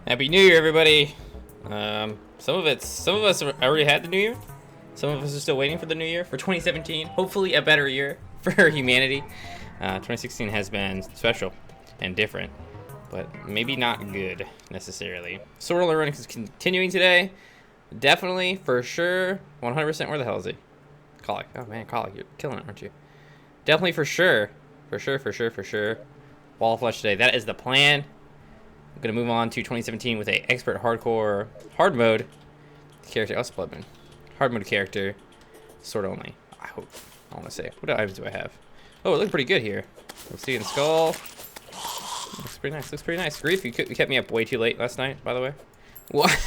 Happy New Year, everybody. Some of us already had the New Year. Some of us are still waiting for the New Year for 2017. Hopefully, a better year for humanity. 2016 has been special and different, but maybe not good necessarily. Sword Art Online is continuing today. Definitely, for sure, 100%. Where the hell is he? Colic. Oh man, Colic, you're killing it, aren't you? Definitely, for sure. Wall of Flesh today. That is the plan. I'm gonna move on to 2017 with a expert hardcore hard mode character. Oh, Bloodman. Hard mode character. Sword only. I hope. I want to say. What items do I have? Oh, it looks pretty good here. Obsidian Skull. Looks pretty nice. Looks pretty nice. Grief, you kept me up way too late last night, by the way. What?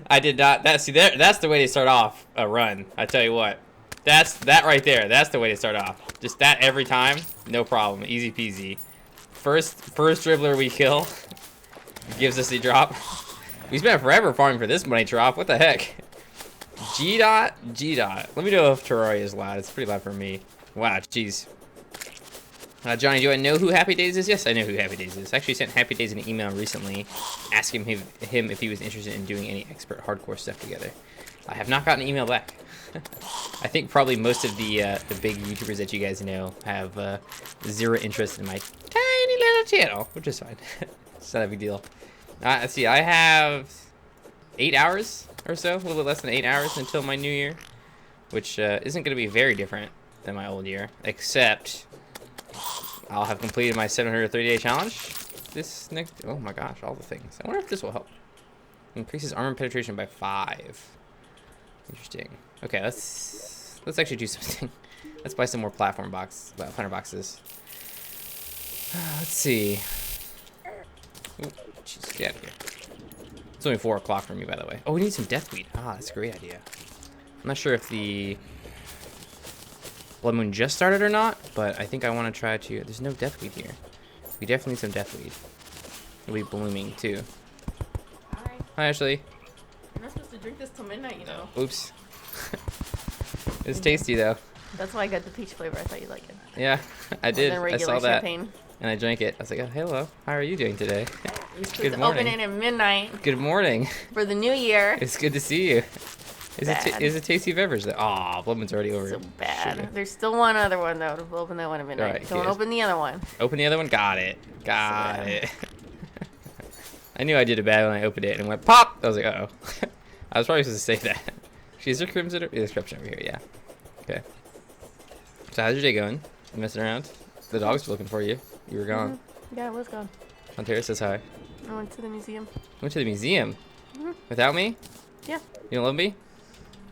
I did not. That's the way to start off a run. I tell you what. That right there. That's the way to start off. Just that every time. No problem. Easy peasy. First dribbler we kill gives us the drop. We spent forever farming for this money drop. What the heck? G dot. Let me know if Terraria is loud. It's pretty loud for me. Wow, jeez. Johnny, do I know who Happy Days is? Yes, I know who Happy Days is. I actually sent Happy Days an email recently asking him if he was interested in doing any expert hardcore stuff together. I have not gotten an email back. I think probably most of the big YouTubers that you guys know have zero interest in my tiny little channel, which is fine. It's not a big deal. Let's see, I have 8 hours or so, a little bit less than 8 hours until my new year, which isn't going to be very different than my old year, except I'll have completed my 730-day challenge this next. Oh my gosh, all the things. I wonder if this will help. Increases armor penetration by 5. Interesting. Okay, let's actually do something. Let's buy some more platform planter boxes. Let's see. Ooh, jeez, get out of here. It's only 4 o'clock for me, by the way. Oh, we need some deathweed. Ah, that's a great idea. I'm not sure if the blood moon just started or not, but I think I want to try to. There's no deathweed here. We definitely need some deathweed. It'll be blooming too. Hi. Hi, Ashley. You're not supposed to drink this till midnight, you know. Oops. It's tasty though. That's why I got the peach flavor. I thought you'd like it. Yeah, I did. Than I regular saw that, champagne. and I drank it. I was like, oh, hello. How are you doing today? You're supposed Good to morning. open it at midnight Good morning. for the new year. It's good to see you. Is Bad. it tasty beverage? Aw, blood moon's already over. So bad. Sugar. There's still one other one though. To open that one at midnight. Alright, Don't yes. open the other one. Open the other one. Got it. Got So it. I knew I did it bad when I opened it and it went pop. I was like, uh oh. I was probably supposed to say that. Is there crimson? There's crimson over here. Yeah. Okay. So how's your day going? You messing around? The dogs were looking for you. You were gone. Yeah, it was gone. Ontario says hi. I went to the museum. Went to the museum. Mhm. Without me? Yeah. You don't love me?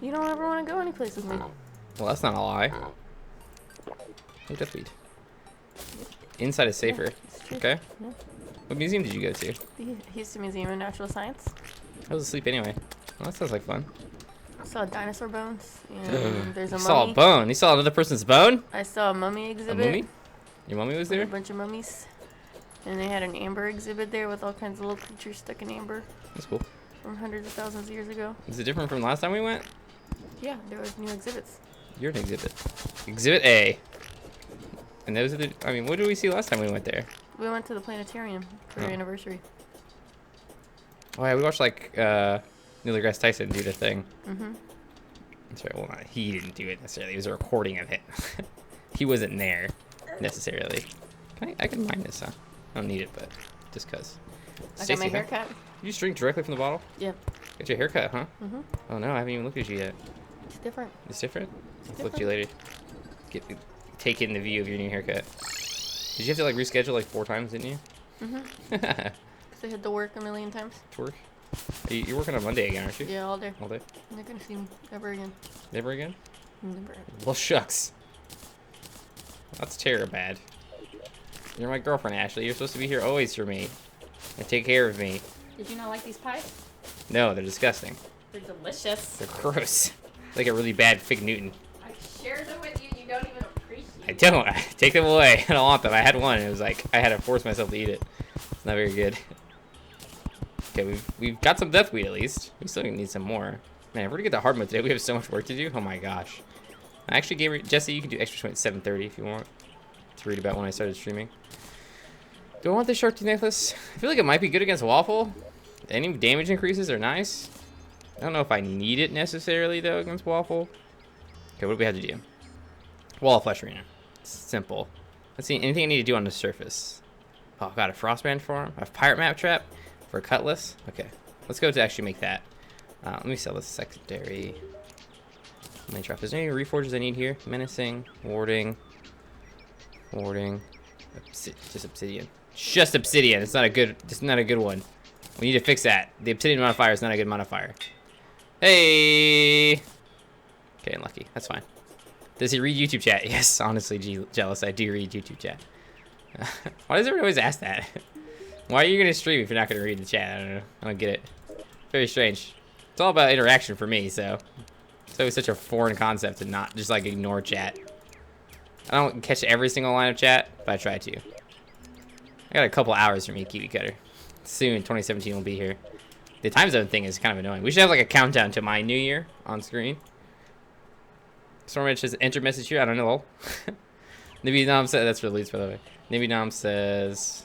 You don't ever want to go anyplace with me. Well, that's not a lie. Oh, deathweed. Inside is safer. It's true. Okay. Yeah. What museum did you go to? The Houston Museum of Natural Science. I was asleep anyway. Well, that sounds like fun. I saw dinosaur bones. And there's a You saw mummy. a bone. You saw another person's bone? I saw a mummy A exhibit. mummy? Your mummy was A there? bunch of mummies. And they had an amber exhibit there with all kinds of little creatures stuck in amber That's cool. from hundreds of thousands of years ago. Is it different from last time we went? Yeah, there was new exhibits. You're an exhibit. Exhibit A. And those are the. I mean, what did we see last time we went there? We went to the planetarium for Oh. your anniversary. Oh yeah, we watched like Neil deGrasse Tyson do the thing. Mm-hmm. That's right. Well, not, he didn't do it necessarily. It was a recording of it. He wasn't there necessarily. I can mine this, huh? I don't need it, but just cause. I got my hair cut. You just drink directly from the bottle? Yeah. Get your haircut, huh? Mm-hmm. Oh no, I haven't even looked at you yet. It's different. It's different? It's Look at you later. Take in the view of your new haircut. Did you have to like reschedule like 4 times, didn't you? Mm-hmm. To Because I had to work a million times. work? You're working on Monday again, aren't you? Yeah, all day. All day? You're not going to see me ever again. Never again? Never. Well, shucks. That's terrible bad. You're my girlfriend, Ashley. You're supposed to be here always for me. And take care of me. Did you not like these pies? No, they're disgusting. They're delicious. They're gross. Like a really bad Fig Newton. I shared them with you. You don't even appreciate I don't. Take them away. I don't want them. I had one and it was like, I had to force myself to eat it. It's not very good. Okay, we've got some deathweed at least. We still need some more. Man, if we're gonna get the hard mode today, we have so much work to do. Oh my gosh. I actually gave Jesse, you can do extra swing at 7:30 if you want to read about when I started streaming. Do I want the shark tooth necklace? I feel like it might be good against Waffle. Any damage increases are nice. I don't know if I need it necessarily though against Waffle. Okay, what do we have to do? Wall of Flesh Arena. It's simple. Let's see, anything I need to do on the surface. Oh, I've got a Frostbrand farm. I have Pirate Map Trap for a Cutlass. Okay, let's go to actually make that. Let me sell this secondary. Mini trap. Is there any reforges I need here? Menacing, warding, just obsidian. Just obsidian. It's not a good. It's not a good one. We need to fix that. The obsidian modifier is not a good modifier. Hey. Okay, unlucky. That's fine. Does he read YouTube chat? Yes. Honestly, jealous. I do read YouTube chat. Why does everyone always ask that? Why are you gonna stream if you're not gonna read the chat? I don't know. I don't get it. Very strange. It's all about interaction for me, so. It's always such a foreign concept to not just like ignore chat. I don't catch every single line of chat, but I try to. I got a couple hours for me, Kiwi Cutter. Soon, 2017 will be here. The time zone thing is kind of annoying. We should have like a countdown to my new year on screen. Stormage says enter message here. I don't know. Maybe Nam said that's released by the way. Maybe Nam says,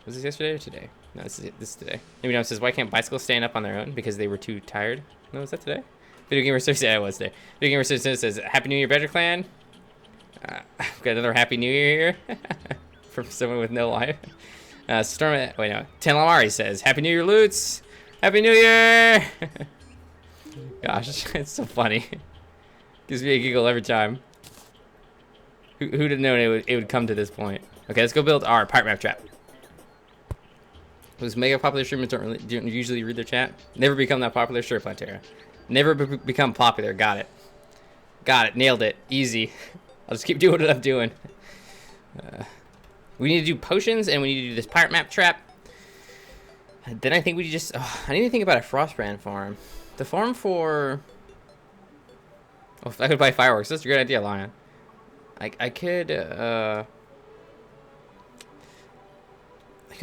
was this yesterday or today? No, this is today. Maybe Nam says, why can't bicycles stand up on their own because they were too tired? No, is that today? Video Gamer Six, yeah, it was there. Video Gamer Six says, Happy New Year, Badger Clan. I've got another Happy New Year here from someone with no life. Storm, wait, no. Ten Lamari says, Happy New Year, Loots. Happy New Year. Gosh, it's so funny. Gives me a giggle every time. Who'd have known it would come to this point? Okay, let's go build our pirate map trap. Those mega popular streamers don't usually read their chat. Never become that popular, sure, Plantera. Never become popular. Got it. Got it. Nailed it. Easy. I'll just keep doing what I'm doing. We need to do potions, and we need to do this pirate map trap. And then I think we just... Oh, I need to think about a frostbrand farm. The farm for... Oh, if I could buy fireworks. That's a great idea, Lana. I could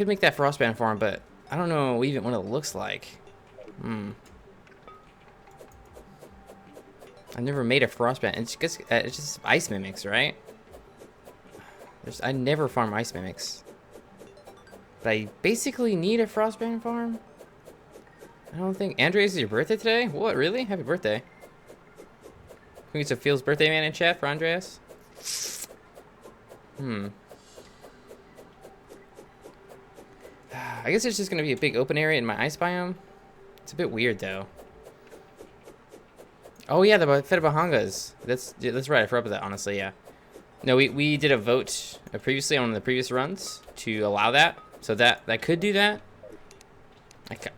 make that frostbrand farm, but I don't know even what it looks like. I've never made a frostbrand. It's just ice mimics, right? I never farm ice mimics. But I basically need a frostbrand farm. I don't think... Andreas, is your birthday today? What, really? Happy birthday. Can we get some Feels birthday man in chat for Andreas? I guess it's just gonna be a big open area in my ice biome. It's a bit weird though. Oh yeah, the Fetabahangas. That's right. I forgot about that. Honestly, yeah. No, we did a vote previously on the previous runs to allow that, so that could do that.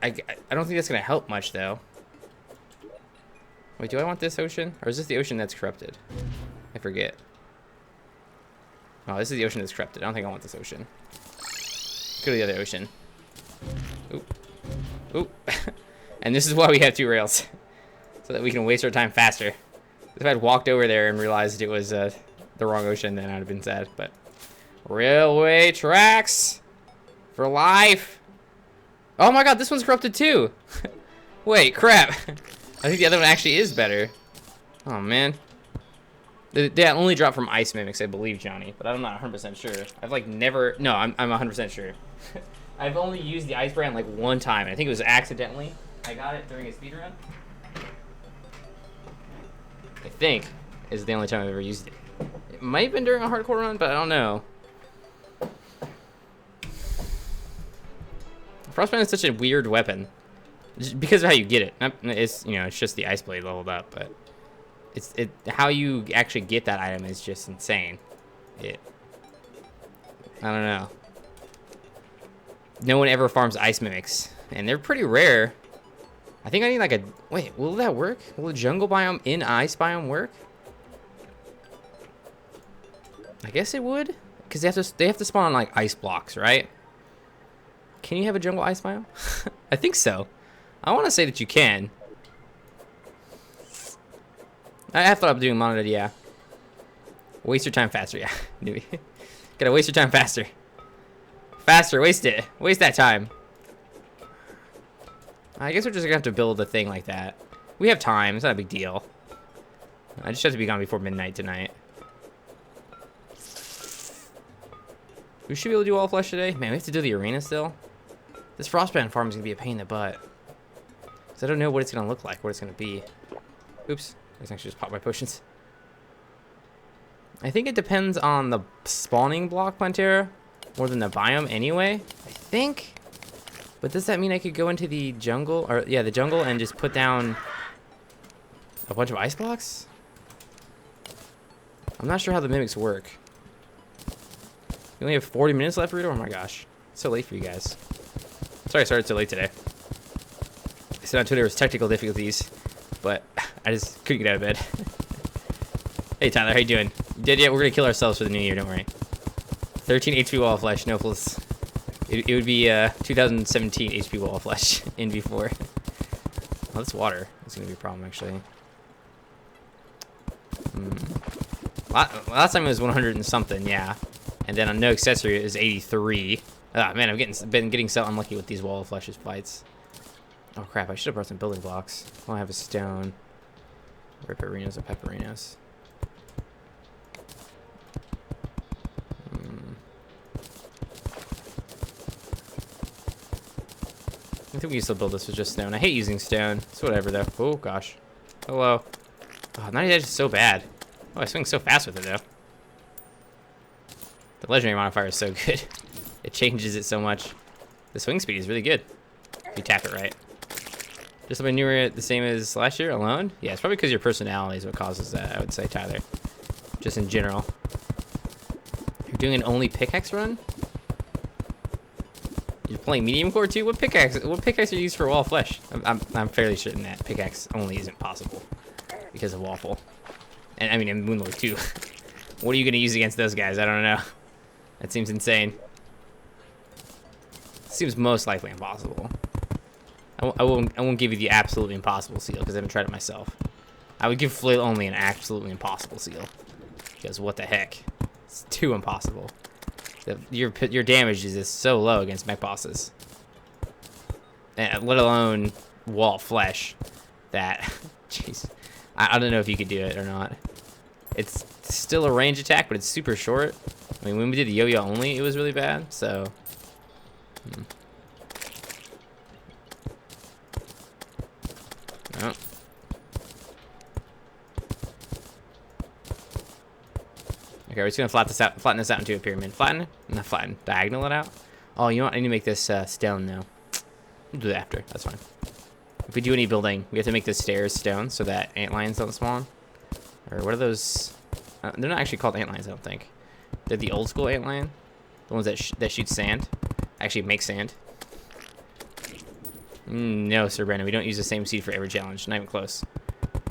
I don't think that's gonna help much though. Wait, do I want this ocean, or is this the ocean that's corrupted? I forget. Oh, this is the ocean that's corrupted. I don't think I want this ocean. Go to the other ocean. Oop. Oop. And this is why we have 2 rails. So that we can waste our time faster. If I'd walked over there and realized it was the wrong ocean, then I'd have been sad. But railway tracks for life. Oh my god, this one's corrupted too. Wait, crap. I think the other one actually is better. Oh man. They only drop from ice mimics, I believe, Johnny. But I'm not 100% sure. I've like never... No, I'm 100% sure. I've only used the ice brand like 1 time. I think it was accidentally. I got it during a speedrun. I think is the only time I've ever used it. It might have been during a hardcore run, but I don't know. Frostbrand is such a weird weapon. Just because of how you get it. It's, you know, it's just the ice blade leveled up, but how you actually get that item is just insane. I don't know. No one ever farms ice mimics, and they're pretty rare. I think I need like a... Wait, will that work? Will the jungle biome in ice biome work? I guess it would, because they have to spawn on like ice blocks, right? Can you have a jungle ice biome? I think so. I want to say that you can. I thought I'm doing monitored, yeah. Waste your time faster, yeah. Gotta waste your time faster. Faster, waste it. Waste that time. I guess we're just gonna have to build a thing like that. We have time, it's not a big deal. I just have to be gone before midnight tonight. We should be able to do all flesh today. Man, we have to do the arena still. This frostbrand farm is gonna be a pain in the butt. Cause I don't know what it's gonna look like, what it's gonna be. Oops, I can actually just pop my potions. I think it depends on the spawning block, Plantera, more than the biome anyway, I think. But does that mean I could go into the jungle, or yeah, the jungle, and just put down a bunch of ice blocks? I'm not sure how the mimics work. You only have 40 minutes left, Rito? Oh my gosh. It's so late for you guys. Sorry I started so late today. I said on Twitter it was technical difficulties, but I just couldn't get out of bed. Hey Tyler, how you doing? You dead yet? We're gonna kill ourselves for the new year, don't worry. 13 HP wall of flesh, no fools. It would be 2017 HP wall of flesh in V4. Oh, this water is gonna be a problem actually. Last time it was 100 and something, yeah. And then on no accessory it was 83. Ah man, I've been getting so unlucky with these wall of fleshes fights. Oh crap, I should have brought some building blocks. Well, I have a stone. Riparinos or pepperinos. I think we can still build this with just stone. I hate using stone. It's whatever though. Oh gosh. Hello. Oh, 90 edge is so bad. Oh, I swing so fast with it, though. The legendary modifier is so good. It changes it so much. The swing speed is really good if you tap it right. Just something newer, the same as last year alone? Yeah, it's probably because your personality is what causes that, I would say, Tyler. Just in general. You're doing an only pickaxe run? You're playing medium core too? What pickaxe are you used for wall flesh? I'm fairly certain that pickaxe only isn't possible because of waffle. And I mean, in Moonlord too. What are you gonna use against those guys? I don't know. That seems insane. Seems most likely impossible. I won't give you the absolutely impossible seal because I haven't tried it myself. I would give flail only an absolutely impossible seal because what the heck, it's too impossible. Your damage is just so low against mech bosses, and let alone wall flesh. That, jeez, I don't know if you could do it or not. It's still a range attack, but it's super short. I mean, when we did the yo-yo only, it was really bad. So. Oh. Okay, we're just gonna flatten this out into a pyramid. Not flatten, diagonal it out. Oh, you know what? I need to make this stone now. We'll do that after. That's fine. If we do any building, we have to make the stairs stone so that antlions don't spawn. Or what are those? They're not actually called antlions, I don't think. They're the old school antlion, the ones that shoot sand. Actually, make sand. No, Sir Brandon, we don't use the same seed for every challenge. Not even close.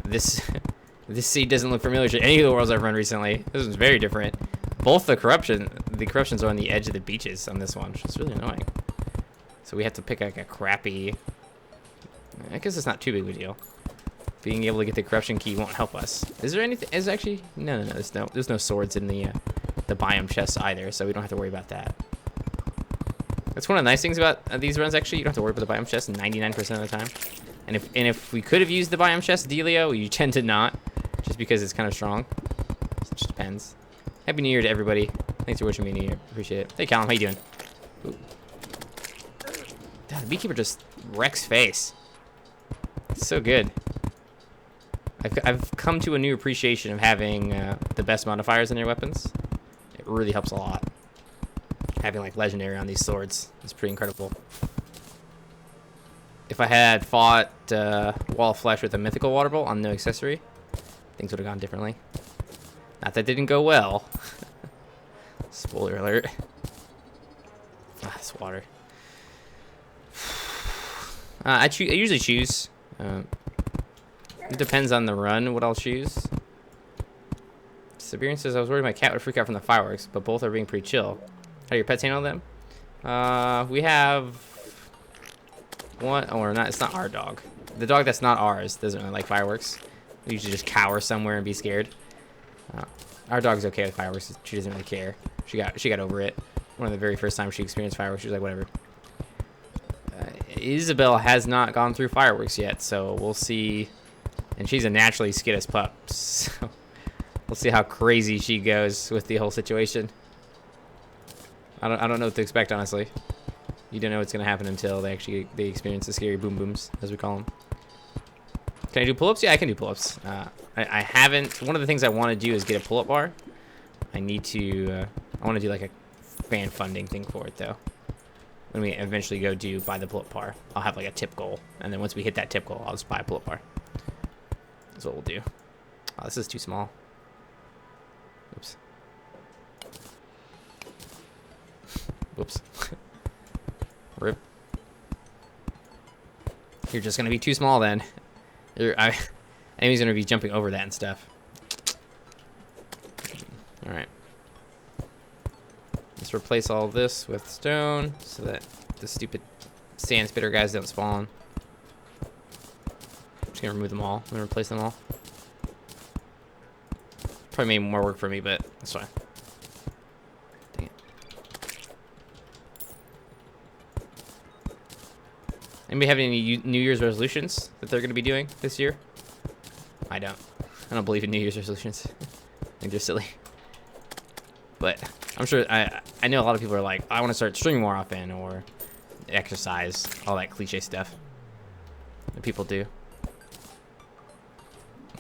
This seed doesn't look familiar to any of the worlds I've run recently. This one's very different. Both the corruptions are on the edge of the beaches on this one, which is really annoying. So we have to pick like a crappy. I guess it's not too big of a deal. Being able to get the corruption key won't help us. Is there anything? Is actually no. There's no swords in the biome chests either, so we don't have to worry about that. That's one of the nice things about these runs. Actually, you don't have to worry about the biome chest 99% of the time. And if we could have used the biome chest dealio, you tend to not, just because it's kind of strong. So it just depends. Happy New Year to everybody. Thanks for wishing me New Year. Appreciate it. Hey, Callum, how you doing? Ooh. God, the beekeeper just wrecks face. It's so good. I've come to a new appreciation of having the best modifiers in your weapons. It really helps a lot. Having like legendary on these swords is pretty incredible. If I had fought Wall of Flesh with a mythical water bolt on no accessory, things would have gone differently. Not that didn't go well. Spoiler alert. Ah, this water. I usually choose. It depends on the run what I'll choose. Siberian says I was worried my cat would freak out from the fireworks, but both are being pretty chill. How do your pets handle them? We have one, or not. It's not our dog. The dog that's not ours doesn't really like fireworks. We usually just cower somewhere and be scared. Our dog's okay with fireworks. She doesn't really care. She got over it. One of the very first times she experienced fireworks, she was like, whatever. Isabel has not gone through fireworks yet, so we'll see. And she's a naturally skittish pup, so we'll see how crazy she goes with the whole situation. I don't know what to expect, honestly. You don't know what's gonna happen until they experience the scary boom booms, as we call them. Can I do pull-ups? Yeah, I can do pull-ups. I haven't. One of the things I want to do is get a pull-up bar. I need to. I want to do like a fan funding thing for it though. When we eventually buy the pull-up bar, I'll have like a tip goal, and then once we hit that tip goal, I'll just buy a pull-up bar. That's what we'll do. Oh, this is too small. Oops. Whoops. Rip. You're just gonna be too small then. Enemy's gonna be jumping over that and stuff. All right. Let's replace all this with stone so that the stupid sand spitter guys don't spawn. I'm just gonna remove them all. I'm gonna replace them all. Probably made more work for me, but that's fine. Dang it. Anybody have any New Year's resolutions that they're gonna be doing this year? I don't. I don't believe in New Year's resolutions. I think they're silly. But I'm sure I know a lot of people are like, I want to start streaming more often or exercise, all that cliche stuff that people do.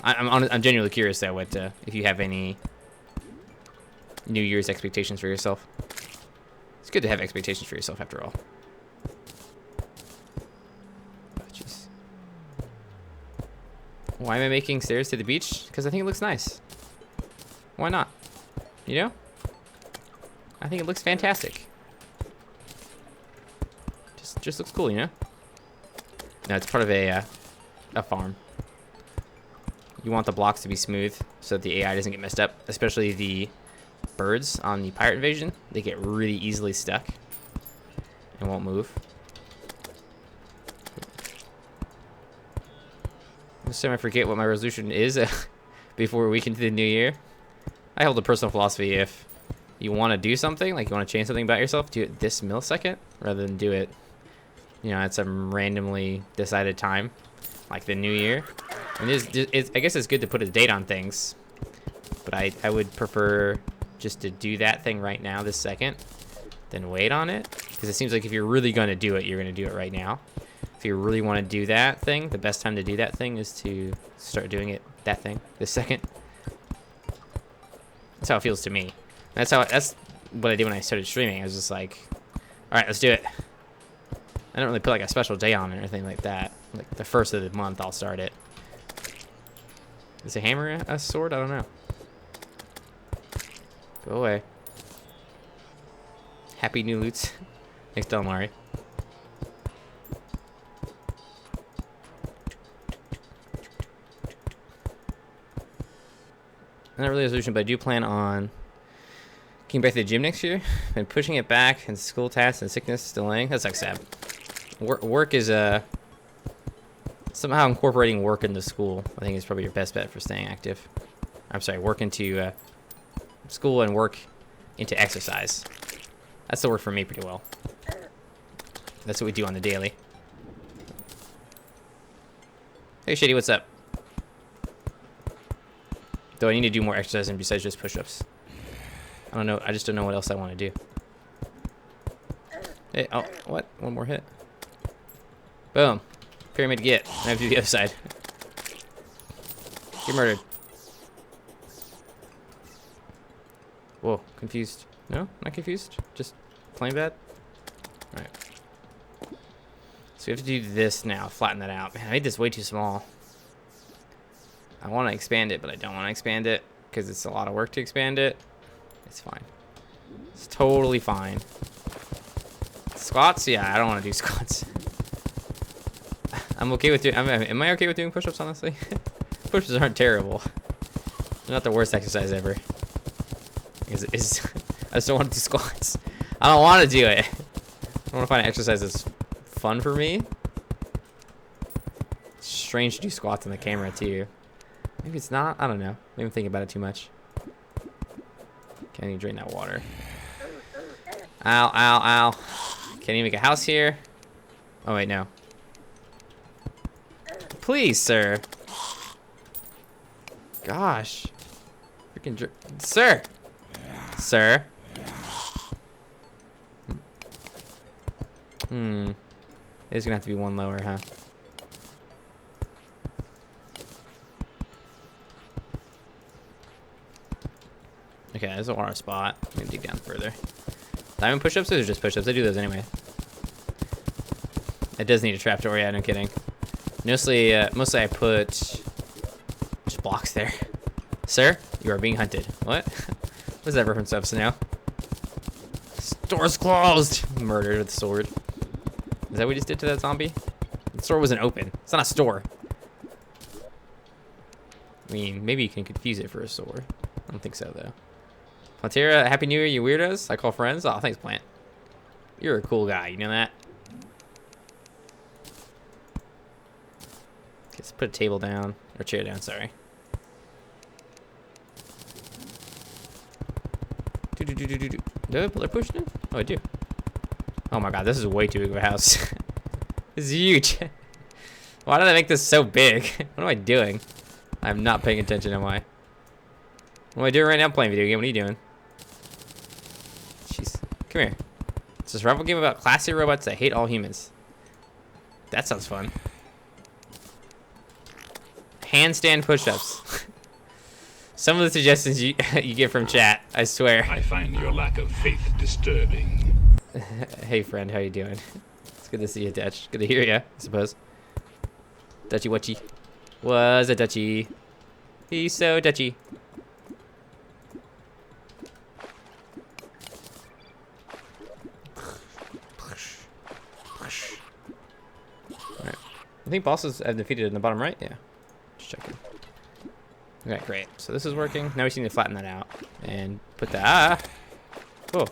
I'm genuinely curious though, what if you have any New Year's expectations for yourself. It's good to have expectations for yourself after all. Oh, jeez. Why am I making stairs to the beach? Because I think it looks nice. Why not? You know? I think it looks fantastic. Just looks cool, you know? No, it's part of a farm. You want the blocks to be smooth so that the AI doesn't get messed up, especially the birds on the pirate invasion. They get really easily stuck and won't move. This time I forget what my resolution is before we week into the new year. I hold a personal philosophy: if you want to do something, like you want to change something about yourself, do it this millisecond rather than do it, you know, at some randomly decided time, like the new year. And I guess it's good to put a date on things, but I would prefer just to do that thing right now, this second, than wait on it. Because it seems like if you're really going to do it, you're going to do it right now. If you really want to do that thing, the best time to do that thing is to start doing it, that thing, this second. That's how it feels to me. That's what I did when I started streaming. I was just like, all right, let's do it. I don't really put like a special day on it or anything like that. Like the first of the month, I'll start it. Is a hammer a sword? I don't know. Go away. Happy new loots. Thanks, Delmari. Not really a resolution, but I do plan on getting back to the gym next year. Been pushing it back, and school tasks and sickness delaying. That's like sad. Work is somehow incorporating work into school. I think is probably your best bet for staying active. I'm sorry, work into school and work into exercise. That's the work for me pretty well. That's what we do on the daily. Hey Shady, what's up? Though I need to do more exercising besides just push-ups. I don't know. I just don't know what else I want to do. Hey, oh, what? One more hit. Boom. Pyramid get. I have to do the other side. Get murdered. Whoa, confused. No, not confused. Just plain bad. All right. So we have to do this now. Flatten that out. Man, I made this way too small. I want to expand it, but I don't want to expand it because it's a lot of work to expand it. It's fine. It's totally fine. Squats? Yeah, I don't want to do squats. I'm okay with doing. Am I okay with doing push-ups? Honestly, push-ups aren't terrible. They're not the worst exercise ever. I just don't want to do squats. I don't want to do it. I want to find an exercise that's fun for me. It's strange to do squats on the camera too. Maybe it's not. I don't know. Maybe I'm thinking about it too much. Can't even drain that water. Ow, ow, ow. Can't even make a house here. Oh, wait, no. Please, sir. Gosh. Freaking sir. Sir. It's gonna have to be one lower, huh? Okay, there's a water spot. I'm gonna dig down further. Diamond push-ups? Those are just push-ups. I do those anyway. It does need a trapdoor, yeah, no kidding. Mostly I put just blocks there. Sir, you are being hunted. What? What is that reference of now? Store's closed! Murdered with a sword. Is that what we just did to that zombie? The store wasn't open. It's not a store. I mean, maybe you can confuse it for a sword. I don't think so, though. Plantera, Happy New Year, you weirdos. I call friends. Oh, thanks, Plant. You're a cool guy. You know that? Let's put a table down. Or chair down, sorry. Do I have a pillar pushed in? Oh, I do. Oh my god, this is way too big of a house. This is huge. Why did I make this so big? What am I doing? I'm not paying attention, am I? What am I doing right now? I'm playing a video game. What are you doing? Jeez. Come here. It's a survival game about classy robots that hate all humans. That sounds fun. Handstand push-ups. Some of the suggestions you you get from chat, I swear. I find your lack of faith disturbing. Hey friend, how you doing? It's good to see you, Dutch. Good to hear you, I suppose. Dutchy whatchy. Was a Dutchy. He's so Dutchy. Alright. I think bosses have defeated in the bottom right? Yeah. Just checking. Okay, great. So this is working. Now we just need to flatten that out. And put that... Oh.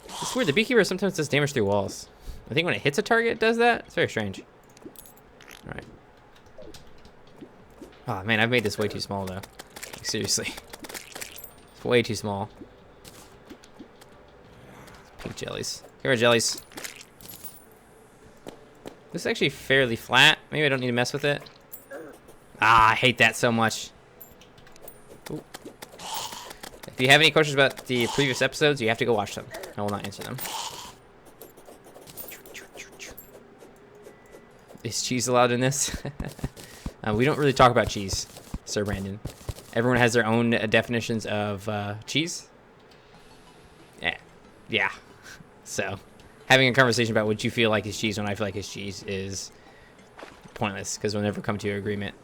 It's weird. The beekeeper sometimes does damage through walls. I think when it hits a target, it does that. It's very strange. Alright. Oh, man, I've made this way too small, though. Like, seriously. It's way too small. Pink jellies. Here are jellies. This is actually fairly flat. Maybe I don't need to mess with it. Ah, I hate that so much. Ooh. If you have any questions about the previous episodes, you have to go watch them. I will not answer them. Is cheese allowed in this? We don't really talk about cheese, Sir Brandon. Everyone has their own definitions of cheese. Yeah. So, having a conversation about what you feel like is cheese when I feel like is cheese is pointless because we'll never come to an agreement.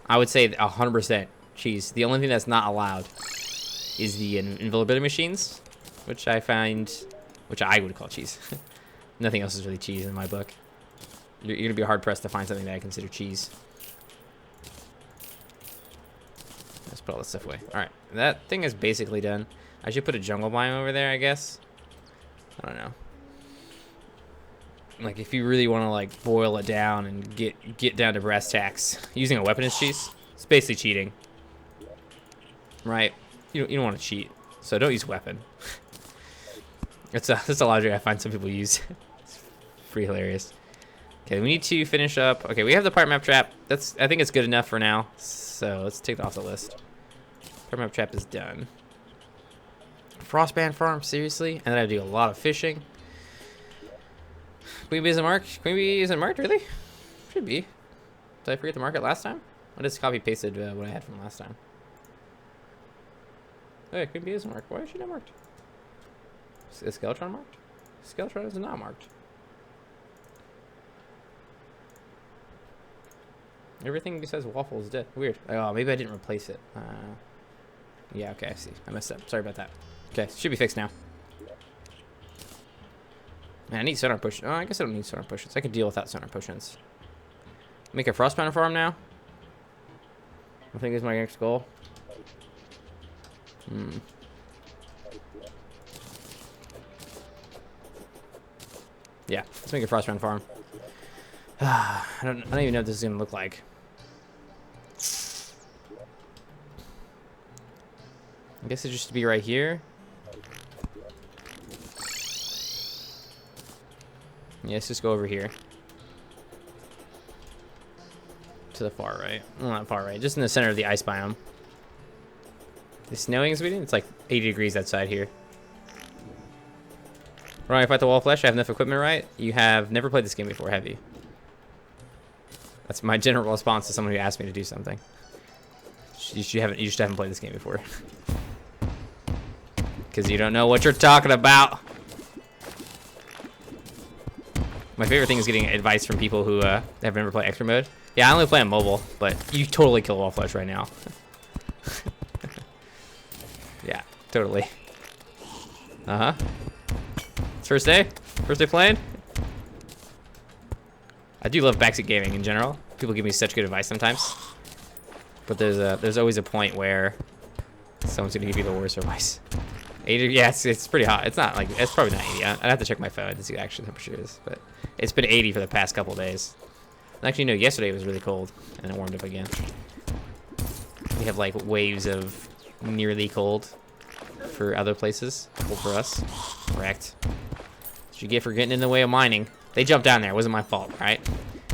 I would say 100% cheese. The only thing that's not allowed is the invisibility machines, which I would call cheese. Nothing else is really cheese in my book. You're gonna be hard pressed to find something that I consider cheese. Let's put all this stuff away. All right, that thing is basically done. I should put a jungle biome over there, I guess. I don't know. Like, if you really want to like boil it down and get down to brass tacks, using a weapon is cheese. It's basically cheating, right? You don't want to cheat, so don't use weapon. That's a logic I find some people use. It's pretty hilarious. Okay, we need to finish up. Okay, we have the part map trap. I think it's good enough for now. So let's take it off the list. Part map trap is done. Frostband farm, seriously? And then I do a lot of fishing. Queen Bee isn't marked. Queen Bee isn't marked, really? Should be. Did I forget to mark it last time? I just copy pasted what I had from last time. Oh yeah, Queen Bee isn't marked. Why is she not marked? Is Skeletron marked? Skeletron is not marked. Everything besides waffle is dead. Weird. Oh, maybe I didn't replace it. Yeah, okay, I see. I messed up. Sorry about that. Okay, should be fixed now. Man, I need sonar potions. Oh, I guess I don't need sonar potions. I can deal without sonar potions. Make a frostbound farm now. I think is my next goal. Yeah, let's make a frostbound farm. I don't even know what this is gonna look like. I guess it just be right here. Yeah, let's just go over here. To the far right. Well, not far right, just in the center of the ice biome. It's snowing in Sweden? It's like 80 degrees outside here. Right, fight the wall of flesh. I have enough equipment, right? You have never played this game before, have you? That's my general response to someone who asked me to do something. You just haven't played this game before. Because you don't know what you're talking about. My favorite thing is getting advice from people who have never played expert mode. Yeah, I only play on mobile, but you totally kill wall flesh right now. Yeah, totally. Uh-huh. It's first day? First day playing? I do love backseat gaming in general. People give me such good advice sometimes. But there's always a point where someone's gonna give you the worst advice. 80, yeah, it's pretty hot. It's not like, it's probably not 80. I'd have to check my phone to see what actual temperature is. But it's been 80 for the past couple days. Actually, no, yesterday it was really cold, and then it warmed up again. We have like waves of nearly cold for other places. Cold for us. Correct. That's what you get for getting in the way of mining. They jumped down there. It wasn't my fault, right?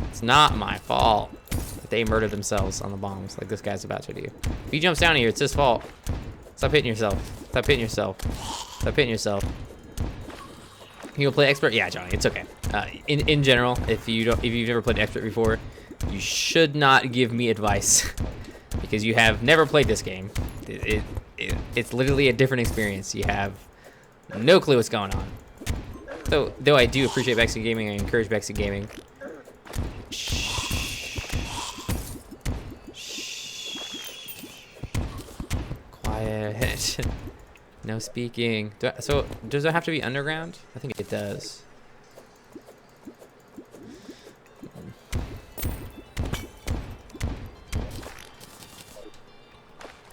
It's not my fault that they murdered themselves on the bombs like this guy's about to do. If he jumps down here, it's his fault. Stop hitting yourself. Stop hitting yourself. Stop hitting yourself. You will play expert? Yeah, Johnny, it's okay. In general, if you've never played expert before, You should not give me advice because you have never played this game. It's literally a different experience. You have no clue what's going on. Though I do appreciate backseat gaming, I encourage backseat gaming. Shh. Quiet. No speaking. So does it have to be underground? I think it does.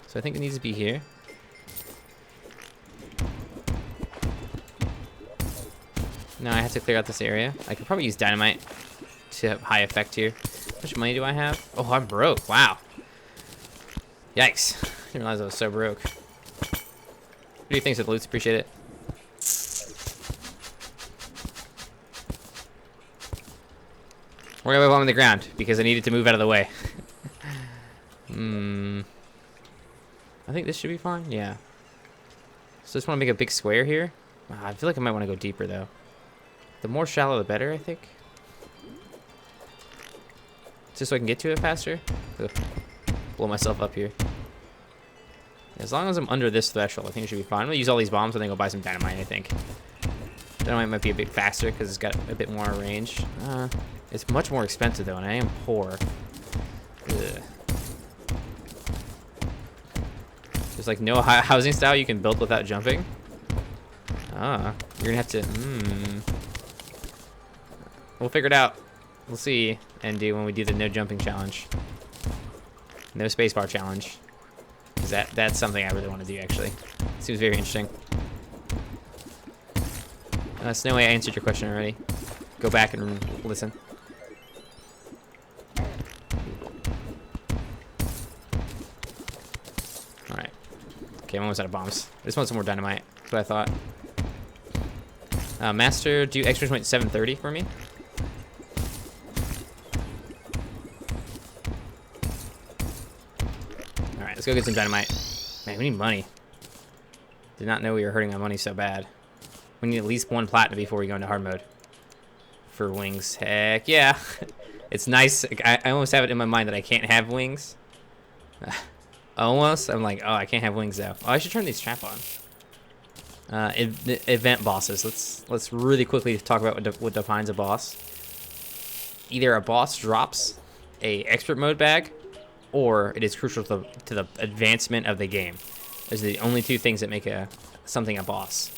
So I think it needs to be here. No, I have to clear out this area. I could probably use dynamite to have high effect here. How much money do I have? Oh, I'm broke. Wow. Yikes. Didn't realize I was so broke. What do you think of the loots? Appreciate it. We're gonna move on the ground because I needed to move out of the way. I think this should be fine. Yeah. So just want to make a big square here. I feel like I might want to go deeper though. The more shallow, the better, I think. Just so I can get to it faster. Ugh. Blow myself up here. As long as I'm under this threshold, I think it should be fine. I'm gonna use all these bombs and then go buy some dynamite, I think. Dynamite might be a bit faster because it's got a bit more range. It's much more expensive though, and I am poor. Ugh. There's like no housing style you can build without jumping. You're gonna have to. We'll figure it out. We'll see, and do when we do the no jumping challenge, no spacebar challenge. Cause that's something I really want to do actually. Seems very interesting. Snowy, I answered your question already. Go back and listen. Alright. Okay, I'm almost out of bombs. I just want some more dynamite. That's what I thought. Master, do extra point 730 for me. Alright, let's go get some dynamite. Man, we need money. Did not know we were hurting my money so bad. We need at least 1 platinum before we go into hard mode. For wings. Heck yeah. It's nice. I almost have it in my mind that I can't have wings. Almost. I'm like, oh, I can't have wings though. Oh, I should turn these trap on. Event bosses. Let's really quickly talk about what defines a boss. Either a boss drops a expert mode bag, or it is crucial to the advancement of the game. Those are the only two things that make something a boss.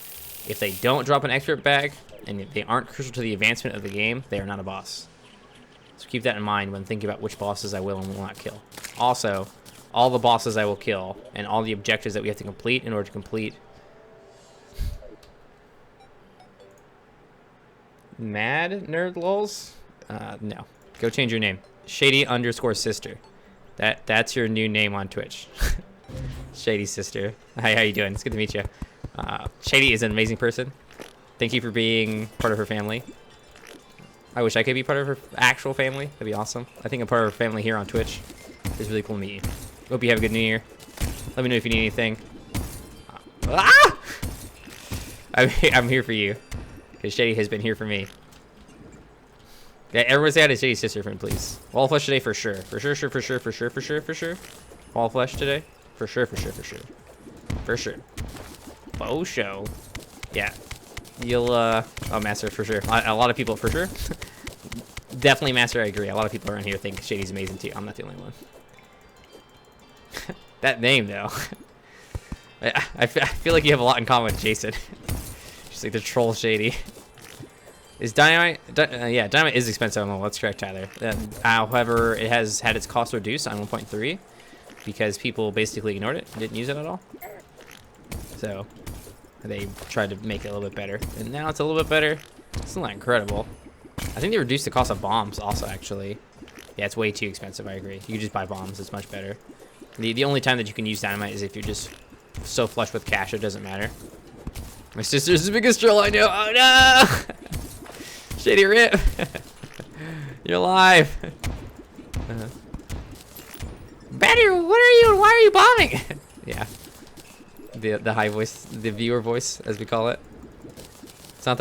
If they don't drop an expert bag and if they aren't crucial to the advancement of the game, they are not a boss. So keep that in mind when thinking about which bosses I will and will not kill. Also, all the bosses I will kill and all the objectives that we have to complete in order to complete Mad Nerd Lulz? No. Go change your name. Shady_sister. That's your new name on Twitch. Shady sister. Hi, how you doing? It's good to meet you. Shady is an amazing person. Thank you for being part of her family. I wish I could be part of her actual family. That'd be awesome. I think I'm part of her family here on Twitch. It's really cool to meet you. Hope you have a good new year. Let me know if you need anything. I'm here for you. Because Shady has been here for me. Yeah, everyone say hi to Shady's sister friend, please. Wall flesh today for sure. For sure. Wall flesh today. For sure. Faux show. Yeah. You'll, oh, Master, for sure. A lot of people, for sure. Definitely, Master, I agree. A lot of people around here think Shady's amazing, too. I'm not the only one. That name, though. I feel like you have a lot in common with Jason. Just like the troll Shady. Is dynamite? Yeah, dynamite is expensive. Oh, that's correct, Tyler. However, it has had its cost reduced on 1.3 because people basically ignored it and didn't use it at all. So they tried to make it a little bit better, and now it's a little bit better. It's still not incredible. I think they reduced the cost of bombs also, actually. Yeah, it's way too expensive. I agree. You can just buy bombs. It's much better. The only time that you can use dynamite is if you're just so flush with cash it doesn't matter. My sister's the biggest troll I know. Oh no! Shady rip. You're alive. Betty, what are you and why are you bombing? Yeah. The high voice, the viewer voice, as we call it. It's not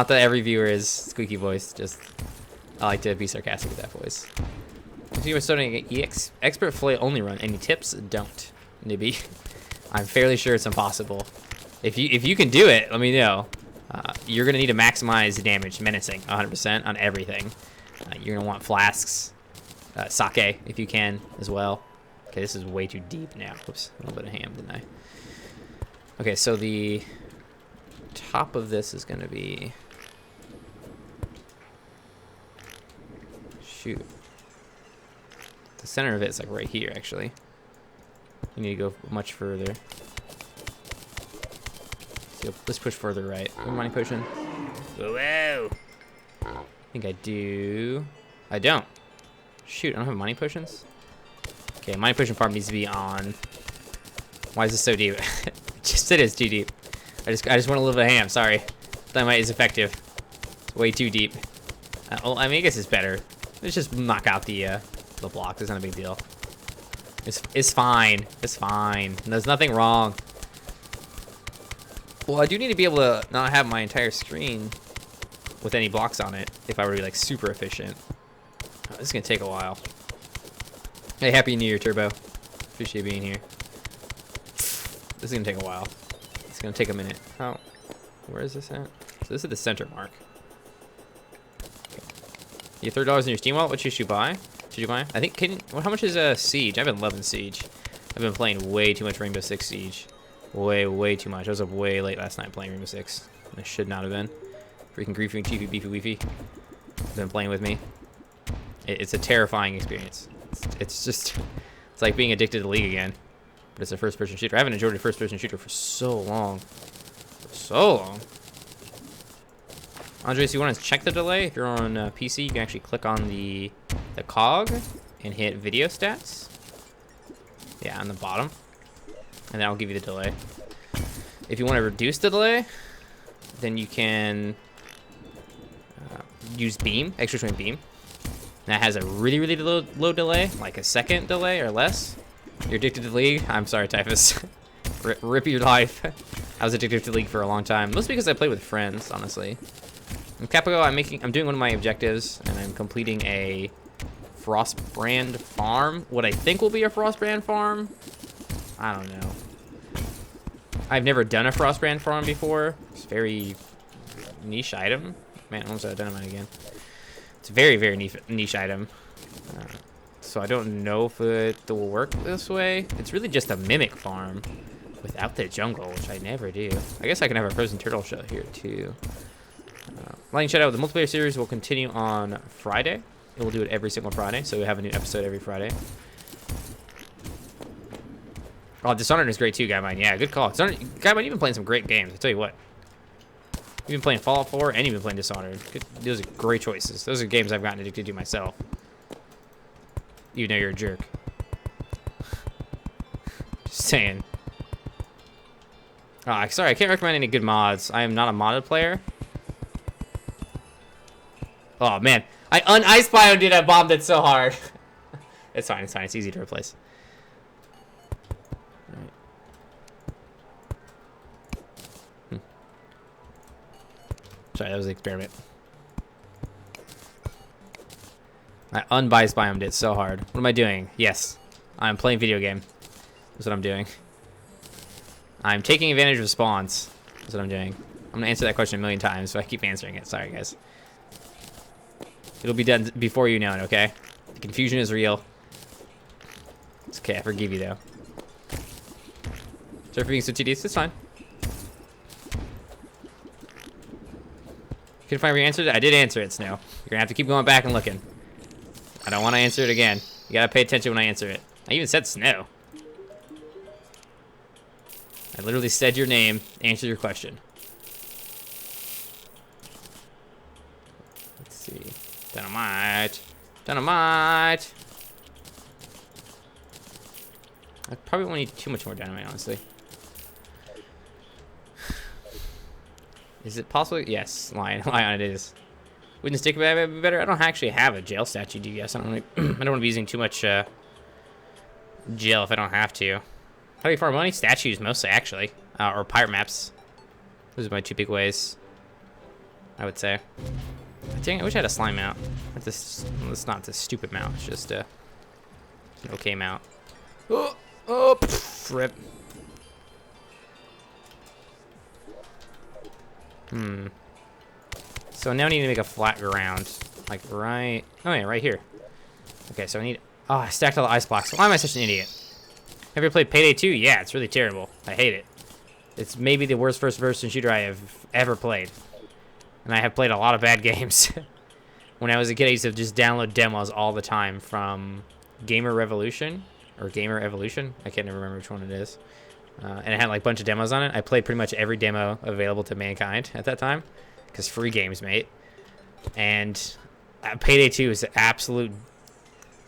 that every viewer is squeaky voice. Just I like to be sarcastic with that voice. Continue with starting an expert flay only run. Any tips? Don't. Nibby. I'm fairly sure it's impossible. If you can do it, let me know. You're gonna need to maximize damage, menacing, 100% on everything. You're gonna want flasks, sake if you can as well. Okay, this is way too deep now. Whoops, a little bit of ham, didn't I? Okay, so the top of this is gonna be. Shoot. The center of it is like right here, actually. You need to go much further. So let's push further right. Money potion. Whoa! I think I do. I don't. Shoot, I don't have money potions. Okay, money potion farm needs to be on. Why is this so deep? Just it is too deep. I just want a little bit of ham. Sorry, dynamite is effective. It's way too deep. Well, I mean, I guess it's better. Let's just knock out the block. It's not a big deal. It's fine. It's fine. There's nothing wrong. Well, I do need to be able to not have my entire screen with any blocks on it if I were to be like super efficient. Oh, this is gonna take a while. Hey, happy New Year, Turbo. Appreciate being here. This is gonna take a while. It's gonna take a minute. Oh, where is this at? So this is the center mark. You have $30 in your Steam wallet. What should you buy? Should you buy? I think. How much is Siege? I've been loving Siege. I've been playing way too much Rainbow Six Siege. Way too much. I was up way late last night playing Rainbow Six. I should not have been. Freaking griefy, chiefy, beefy, weefy. Been playing with me. It's a terrifying experience. It's like being addicted to League again. But it's a first-person shooter. I haven't enjoyed a first-person shooter for so long. Andres, you want to check the delay? If you're on PC, you can actually click on the cog and hit video stats. Yeah, on the bottom. And that'll give you the delay. If you want to reduce the delay, then you can use beam, extra swing beam. That has a really low delay, like a second delay or less. You're addicted to League? I'm sorry, Typhus. Rip your life. I was addicted to League for a long time, mostly because I played with friends, honestly. In Capigo, I'm doing one of my objectives, and I'm completing a Frostbrand farm. What I think will be a Frostbrand farm. I don't know. I've never done a Frostbrand farm before. It's a very niche item. Man, I almost had dynamite again. It's a very niche item. So I don't know if it will work this way. It's really just a mimic farm without the jungle, which I never do. I guess I can have a frozen turtle shell here too. Lightning Shadow, the multiplayer series will continue on Friday. It will do it every single Friday, so we have a new episode every Friday. Oh, Dishonored is great too, Guymine. Yeah, good call. Guymine, you've been playing some great games. I tell you what. You've been playing Fallout 4 and you've been playing Dishonored. Those are great choices. Those are games I've gotten addicted to myself. You know you're a jerk. Just saying. Oh, sorry, I can't recommend any good mods. I am not a modded player. Oh, man. I un-ice biome, dude. I bombed it so hard. It's fine. It's fine. It's easy to replace. Sorry, that was an experiment. I unbiased biomed it so hard. What am I doing? Yes, I'm playing video game. That's what I'm doing. I'm taking advantage of spawns. That's what I'm doing. I'm gonna answer that question a million times, so I keep answering it. Sorry, guys. It'll be done before you know it, okay? The confusion is real. It's okay, I forgive you, though. Sorry for being so tedious. It's fine. Couldn't find where you answered it? I did answer it, Snow. You're gonna have to keep going back and looking. I don't want to answer it again. You gotta pay attention when I answer it. I even said Snow. I literally said your name, answered your question. Let's see. Dynamite. Dynamite. I probably won't need too much more dynamite, honestly. Is it possible? Yes, Lion it is. Wouldn't stick be better? I don't actually have a jail statue, do you guys? I don't want to be using too much jail if I don't have to. How do you farm money? Statues mostly, actually, or pirate maps. Those are my two big ways, I would say. Dang, I wish I had a slime mount. It's not this stupid mount. It's just No came out. Oh, oh, pff, rip. So now I need to make a flat ground. Like right... Oh yeah, right here. Okay, so I need... Oh, I stacked all the ice blocks. Why am I such an idiot? Have you ever played Payday 2? Yeah, it's really terrible. I hate it. It's maybe the worst first-person shooter I have ever played. And I have played a lot of bad games. When I was a kid, I used to just download demos all the time from Gamer Revolution. Or Gamer Evolution. I can't even remember which one it is. And it had like a bunch of demos on it. I played pretty much every demo available to mankind at that time. Because free games, mate. And Payday 2 is absolute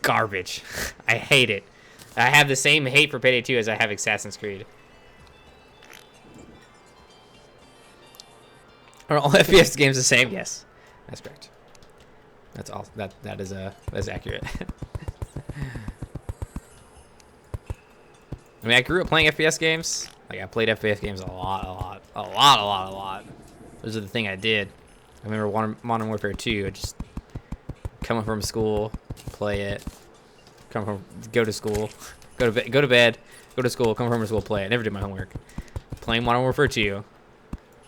garbage. I hate it. I have the same hate for Payday 2 as I have Assassin's Creed. Are all FPS games the same? Yes, that's correct. That's all. That's accurate. I mean, I grew up playing FPS games. Like I played FPS games a lot. Those are the thing I did. I remember Modern Warfare 2. I just come home from school, play it. Go to school, go to bed, go to school, come home from school, play it. Never did my homework. Playing Modern Warfare 2.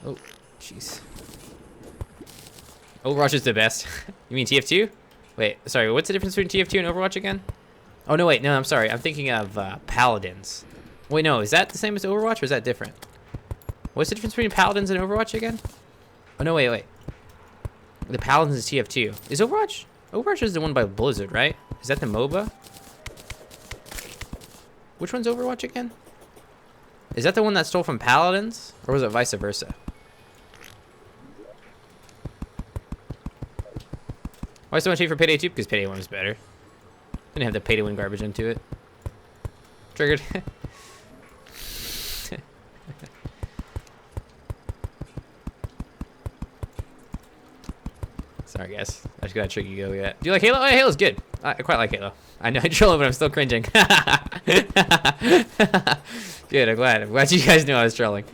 Oh, jeez. Overwatch is the best. You mean TF2? Wait, sorry. What's the difference between TF2 and Overwatch again? Oh no, wait, no, I'm sorry. I'm thinking of Paladins. Wait, no, is that the same as Overwatch or is that different? What's the difference between Paladins and Overwatch again? Oh no, wait. The Paladins is TF2. Is Overwatch? Overwatch is the one by Blizzard, right? Is that the MOBA? Which one's Overwatch again? Is that the one that stole from Paladins? Or was it vice versa? Why so much hate for Payday 2? Because Payday 1 was better. Didn't have the pay to win garbage into it. Triggered. Sorry, guys. I just got a tricky go yet. Do you like Halo? Oh, yeah, Halo's good. I quite like Halo. I know I troll it, but I'm still cringing. Good, I'm glad. I'm glad you guys knew I was trolling.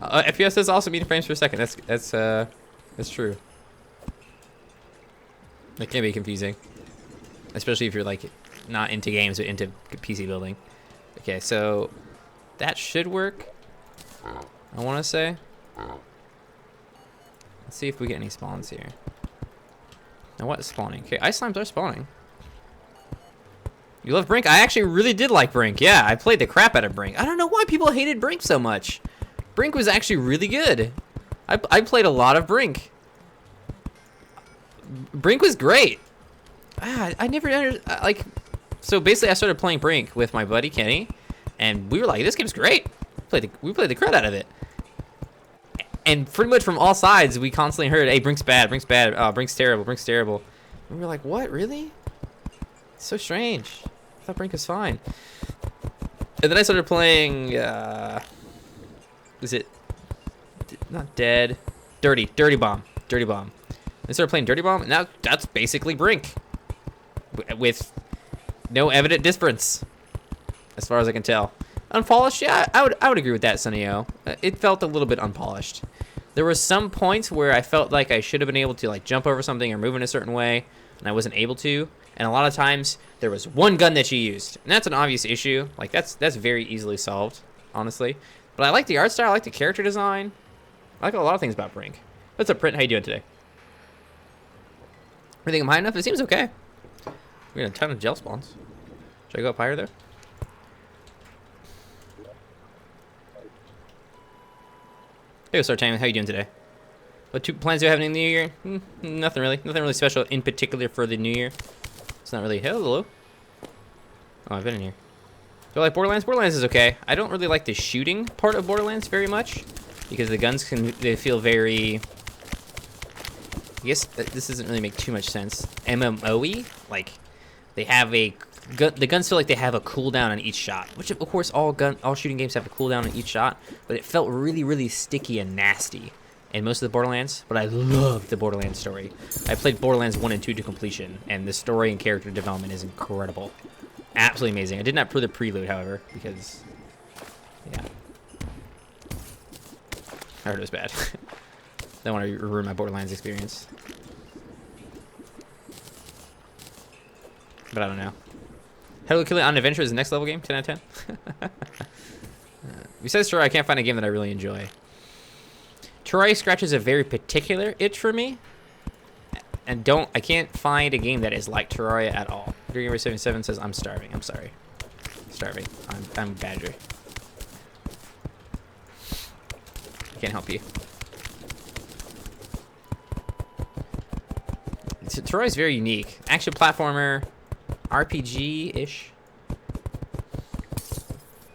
FPS does also mean frames per second. That's true. That can be confusing, especially if you're like not into games but into PC building. Okay, so that should work. I want to say. Let's see if we get any spawns here. Now what is spawning? Okay, ice slimes are spawning. You love Brink? I actually really did like Brink. Yeah, I played the crap out of Brink. I don't know why people hated Brink so much. Brink was actually really good. I played a lot of Brink. Brink was great. I never like. So basically, I started playing Brink with my buddy Kenny, and we were like, "This game's great." We played the crap out of it. And pretty much from all sides, we constantly heard, "Hey, Brink's bad. Brink's bad. Oh, Brink's terrible. Brink's terrible." And we were like, "What? Really? It's so strange. I thought Brink was fine." And then I started playing. Is it not Dead? Dirty Bomb. I started playing Dirty Bomb, and now that's basically Brink, with no evident difference, as far as I can tell. Unpolished, yeah, I would agree with that, Sunny O. It felt a little bit unpolished. There were some points where I felt like I should have been able to like jump over something or move in a certain way, and I wasn't able to. And a lot of times there was one gun that you used, and that's an obvious issue. Like that's very easily solved, honestly. But I like the art style, I like the character design. I like a lot of things about Brink. What's up, Print? How you doing today? You think I'm high enough? It seems okay. We got a ton of gel spawns. Should I go up higher there? Hey, Sartang, how you doing today? What plans do you have in the new year? Nothing really. Nothing really special in particular for the new year. It's not really. Hello. Oh, I've been in here. Do I like Borderlands? Borderlands is okay. I don't really like the shooting part of Borderlands very much because the guns they feel very. I guess this doesn't really make too much sense. MMO-y, like they have the guns feel like they have a cooldown on each shot, which of course all shooting games have a cooldown on each shot, but it felt really sticky and nasty in most of the Borderlands. But I loved the Borderlands story. I played Borderlands 1 and 2 to completion, and the story and character development is incredible, absolutely amazing. I did not play the prelude, however, because yeah, I heard it was bad. Don't want to ruin my Borderlands experience. but I don't know. Hello Kitty on Adventure is the next level game. 10 out of 10. Besides Terraria, I can't find a game that I really enjoy. Terraria scratches a very particular itch for me, and I can't find a game that is like Terraria at all. Gamer77 says I'm starving. I'm sorry. Starving. I'm Badger. I can't help you. Terraria is very unique. Action platformer, RPG-ish.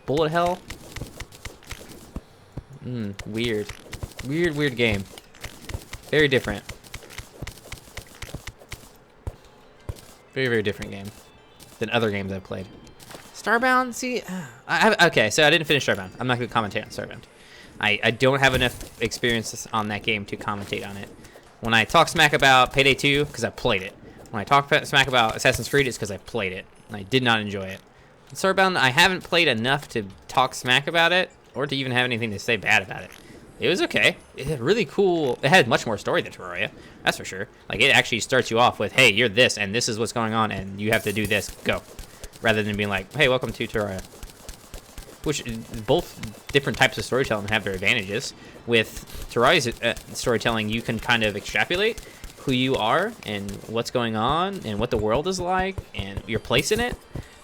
Bullet hell. Weird. Weird game. Very different. Very different game than other games I've played. Starbound, see, okay, so I didn't finish Starbound. I'm not going to commentate on Starbound. I don't have enough experience on that game to commentate on it. When I talk smack about Payday 2, because I played it. When I talk smack about Assassin's Creed, it's because I played it. And I did not enjoy it. Starbound, I haven't played enough to talk smack about it, or to even have anything to say bad about it. It was okay. It had really cool. It had much more story than Terraria, that's for sure. Like, it actually starts you off with, hey, you're this, and this is what's going on, and you have to do this, go. Rather than being like, hey, welcome to Terraria. Which, both different types of storytelling have their advantages. With Terraria's storytelling, you can kind of extrapolate who you are, and what's going on, and what the world is like, and your place in it.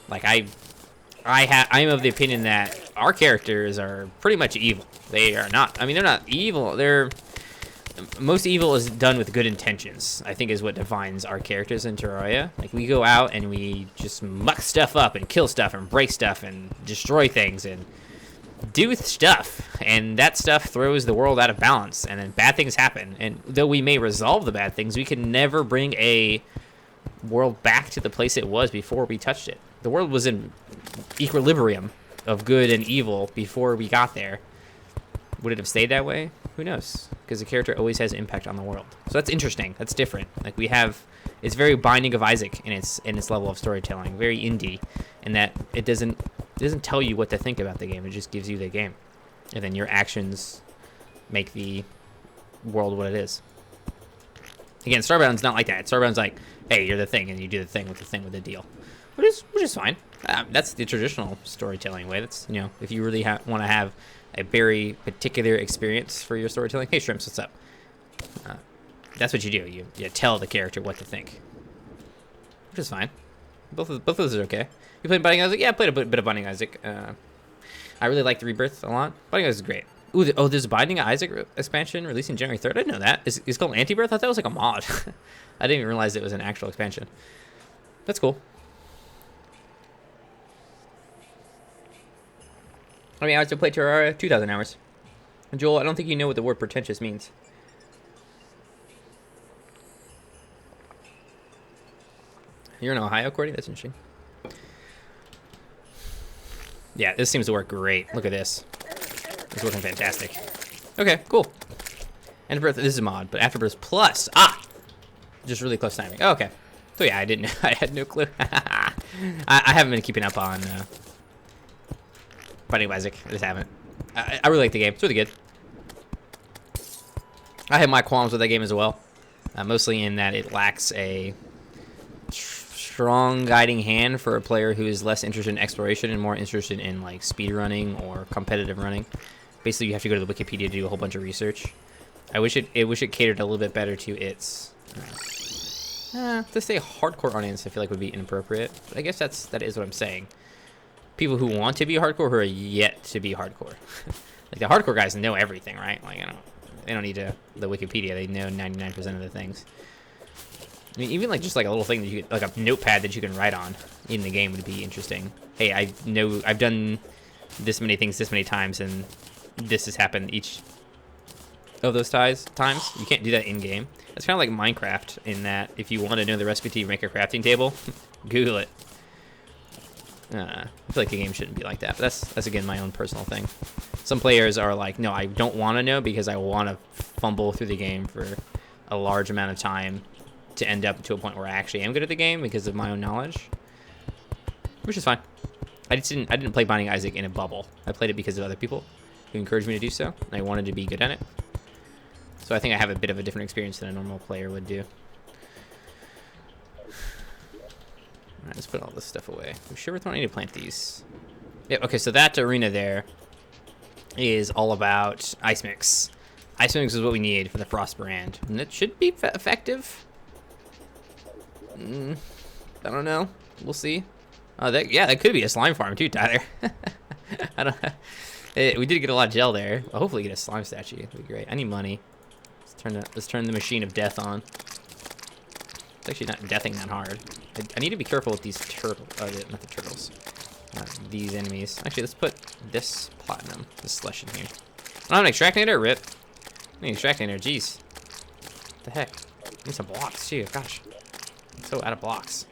Like, I'm of the opinion that our characters are pretty much evil. They are not. I mean, they're not evil. Most evil is done with good intentions, I think, is what defines our characters in Terraria. Like, we go out and we just muck stuff up and kill stuff and break stuff and destroy things and do stuff. And that stuff throws the world out of balance, and then bad things happen. And though we may resolve the bad things, we can never bring a world back to the place it was before we touched it. The world was in equilibrium of good and evil before we got there. Would it have stayed that way? Who knows? Because the character always has impact on the world. So that's interesting. That's different. Like, it's very Binding of Isaac in its level of storytelling. Very indie, in that it doesn't tell you what to think about the game. It just gives you the game, and then your actions make the world what it is. Again, Starbound's not like that. Starbound's like, hey, you're the thing, and you do the thing with the deal, which is fine. That's the traditional storytelling way. That's, you know, if you really want to have a very particular experience for your storytelling. Hey, Shrimps, what's up? That's what you do. You tell the character what to think, which is fine. Both of those are okay. You played Binding Isaac? Yeah, I played a bit of Binding Isaac. I really liked the Rebirth a lot. Binding Isaac is great. Ooh, there's a Binding Isaac expansion releasing January 3rd. I didn't know that. It's called Anti-Birth? I thought that was like a mod. I didn't even realize it was an actual expansion. That's cool. How many hours to play Terraria? 2,000 hours. Joel, I don't think you know what the word pretentious means. You're in Ohio, Cordy? That's interesting. Yeah, this seems to work great. Look at this. It's working fantastic. Okay, cool. Afterbirth, this is a mod, but Afterbirth Plus. Just really close timing. Oh, okay. So yeah, I had no clue. I haven't been keeping up on Binding of Isaac. I just haven't. I really like the game. It's really good. I have my qualms with that game as well. Mostly in that it lacks a strong guiding hand for a player who is less interested in exploration and more interested in like speed running or competitive running. Basically, you have to go to the Wikipedia to do a whole bunch of research. I wish it catered a little bit better to its to say hardcore audience. I feel like would be inappropriate, but I guess that is what I'm saying. People who want to be hardcore, who are yet to be hardcore. Like, the hardcore guys know everything, right? Like, they don't need the Wikipedia. They know 99% of the things. I mean, even like just like a little thing that you could, like a notepad that you can write on in the game would be interesting. Hey, I know I've done this many things this many times, and this has happened each of those times. You can't do that in game. It's kind of like Minecraft in that if you want to know the recipe to make a crafting table, Google it. I feel like a game shouldn't be like that, but that's again my own personal thing. Some players are like, no, I don't want to know because I want to fumble through the game for a large amount of time to end up to a point where I actually am good at the game because of my own knowledge, which is fine. I didn't play Binding Isaac in a bubble. I played it because of other people who encouraged me to do so, and I wanted to be good at it. So I think I have a bit of a different experience than a normal player would do. Alright, let's put all this stuff away. We sure don't need to plant these. Yep, okay, so that arena there is all about ice mix. Ice mix is what we need for the frost brand. And it should be effective. I don't know. We'll see. Yeah, that could be a slime farm too, Tyler. I don't. We did get a lot of gel there. I'll hopefully get a slime statue. That'd be great. I need money. Let's turn the machine of death on. It's actually not deathing that hard. I need to be careful with these turtles. Not the turtles. These enemies. Actually, let's put this platinum, this slush in here. I don't have an extractinator. Rip. I need an extractinator. Jeez. What the heck? I need some blocks too. Gosh. I'm so out of blocks.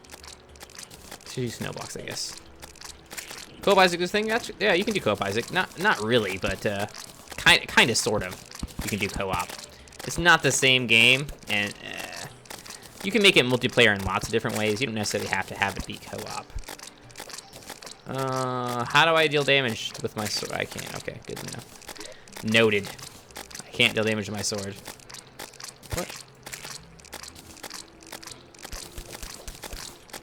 Should use snow blocks, I guess. Co-op Isaac, this thing? Yeah, you can do co-op Isaac. Not really, but kind of, sort of. You can do co-op. It's not the same game, and you can make it multiplayer in lots of different ways. You don't necessarily have to have it be co-op. How do I deal damage with my sword? I can't. Okay, good to know. Noted. I can't deal damage with my sword. What?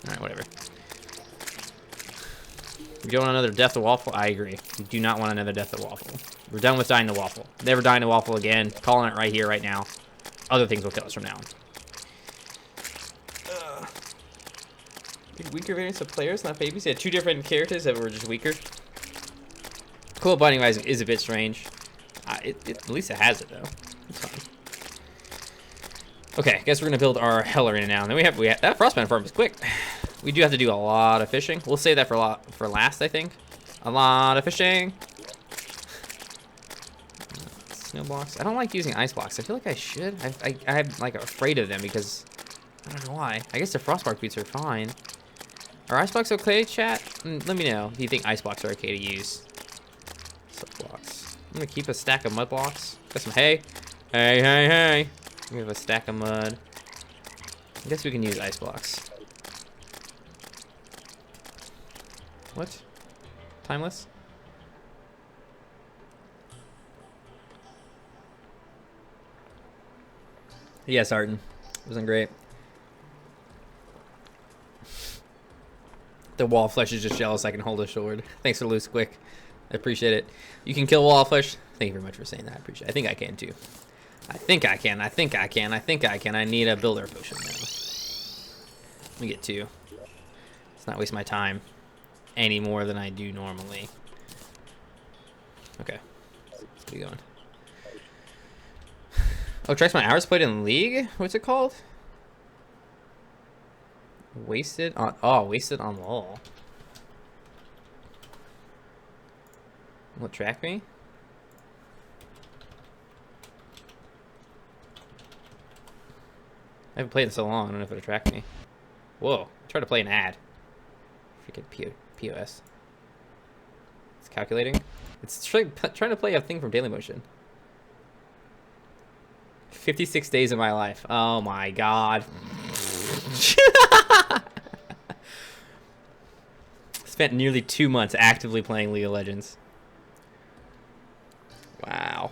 Alright, whatever. We don't want another death of waffle? I agree. We do not want another death of waffle. We're done with dying to waffle. Never dying to waffle again. Calling it right here, right now. Other things will kill us from now on. Weaker variants of players, not babies. Yeah, 2 different characters that were just weaker. Cool Binding Rising is a bit strange. At least it has it though. It's fine. Okay, guess we're gonna build our hell arena now. And then we have that frostbite farm is quick. We do have to do a lot of fishing. We'll save that for last, I think. A lot of fishing. Snow blocks. I don't like using ice blocks. I feel like I should. I'm like afraid of them because I don't know why. I guess the frostbark boots are fine. Are ice blocks okay, chat? Let me know if you think ice blocks are okay to use. Sub blocks. I'm gonna keep a stack of mud blocks. Got some hay. Hey. We have a stack of mud. I guess we can use ice blocks. What? Timeless? Yes, Arden. Wasn't great. The wall flesh is just jealous I can hold a sword. Thanks for the loose quick. I appreciate it. You can kill wall flesh. Thank you very much for saying that. I appreciate it. I think I can too. I think I can. I need a builder potion now. Let me get 2. Let's not waste my time any more than I do normally. Okay. Let's keep going. Oh, tracks my hours played in League? What's it called? Wasted on LOL. Will it track me? I haven't played in so long, I don't know if it'll track me. Whoa, try to play an ad. Freaking POS. It's calculating. It's trying to play a thing from Dailymotion. 56 days of my life. Oh my god. Spent nearly 2 months actively playing League of Legends. Wow.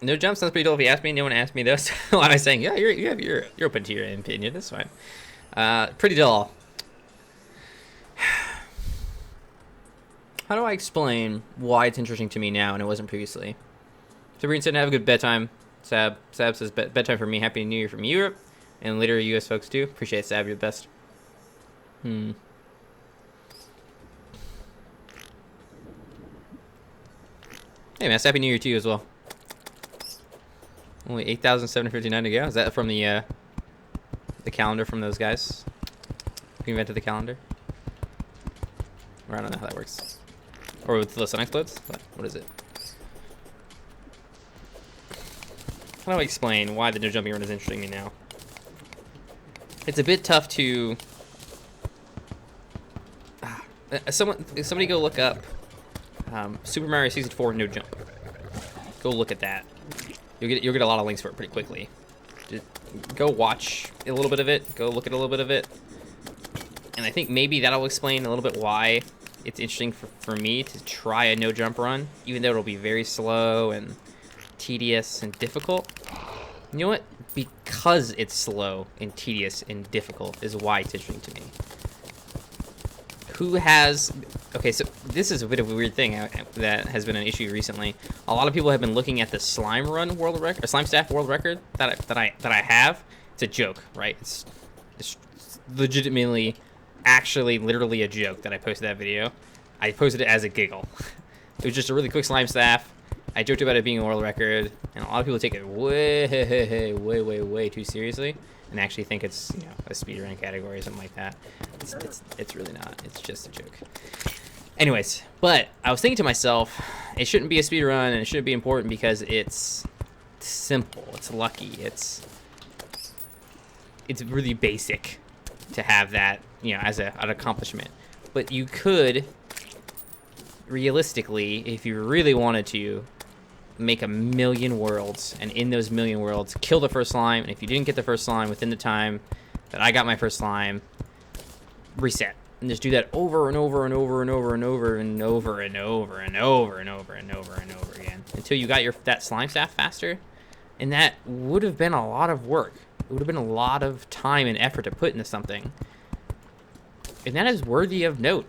No jump sounds pretty dull if you ask me. No one asked me this. Why am I saying? Yeah, you're open to your opinion. That's fine. Pretty dull. How do I explain why it's interesting to me now and it wasn't previously? Sabrina said, have a good bedtime. Sab says, bedtime for me. Happy New Year from Europe. And later, US folks too. Appreciate it, Sab. You're the best. Hey, man. Happy New Year to you as well. Only 8,759 to go. Is that from the calendar from those guys who invented the calendar? Or I don't know how that works. Or with the sun explodes? What is it? How do I explain why the no jumping run is interesting to me now? It's a bit tough to... somebody go look up Super Mario Season 4 no jump. Go look at that. You'll get a lot of links for it pretty quickly. Just go watch a little bit of it. Go look at a little bit of it. And I think maybe that'll explain a little bit why it's interesting for me to try a no jump run, even though it'll be very slow and tedious and difficult. You know what? Because it's slow and tedious and difficult is why it's interesting to me. Who has... Okay, so this is a bit of a weird thing that has been an issue recently. A lot of people have been looking at the slime run world record, or slime staff world record that I have. It's a joke, right? It's legitimately, actually, literally a joke that I posted that video. I posted it as a giggle. It was just a really quick slime staff. I joked about it being a world record, and a lot of people take it way too seriously, and actually think it's, you know, a speedrun category or something like that. It's really not. It's just a joke. Anyways, but I was thinking to myself, it shouldn't be a speedrun, and it shouldn't be important because it's simple, it's lucky, it's really basic to have that, you know, as an accomplishment. But you could, realistically, if you really wanted to, make 1,000,000 worlds, and in those 1,000,000 worlds, kill the first slime, and if you didn't get the first slime within the time that I got my first slime, reset. And just do that over and over and over and over and over and over and over and over and over and over and over again until you got that slime staff faster. And that would have been a lot of work. It would have been a lot of time and effort to put into something. And that is worthy of note.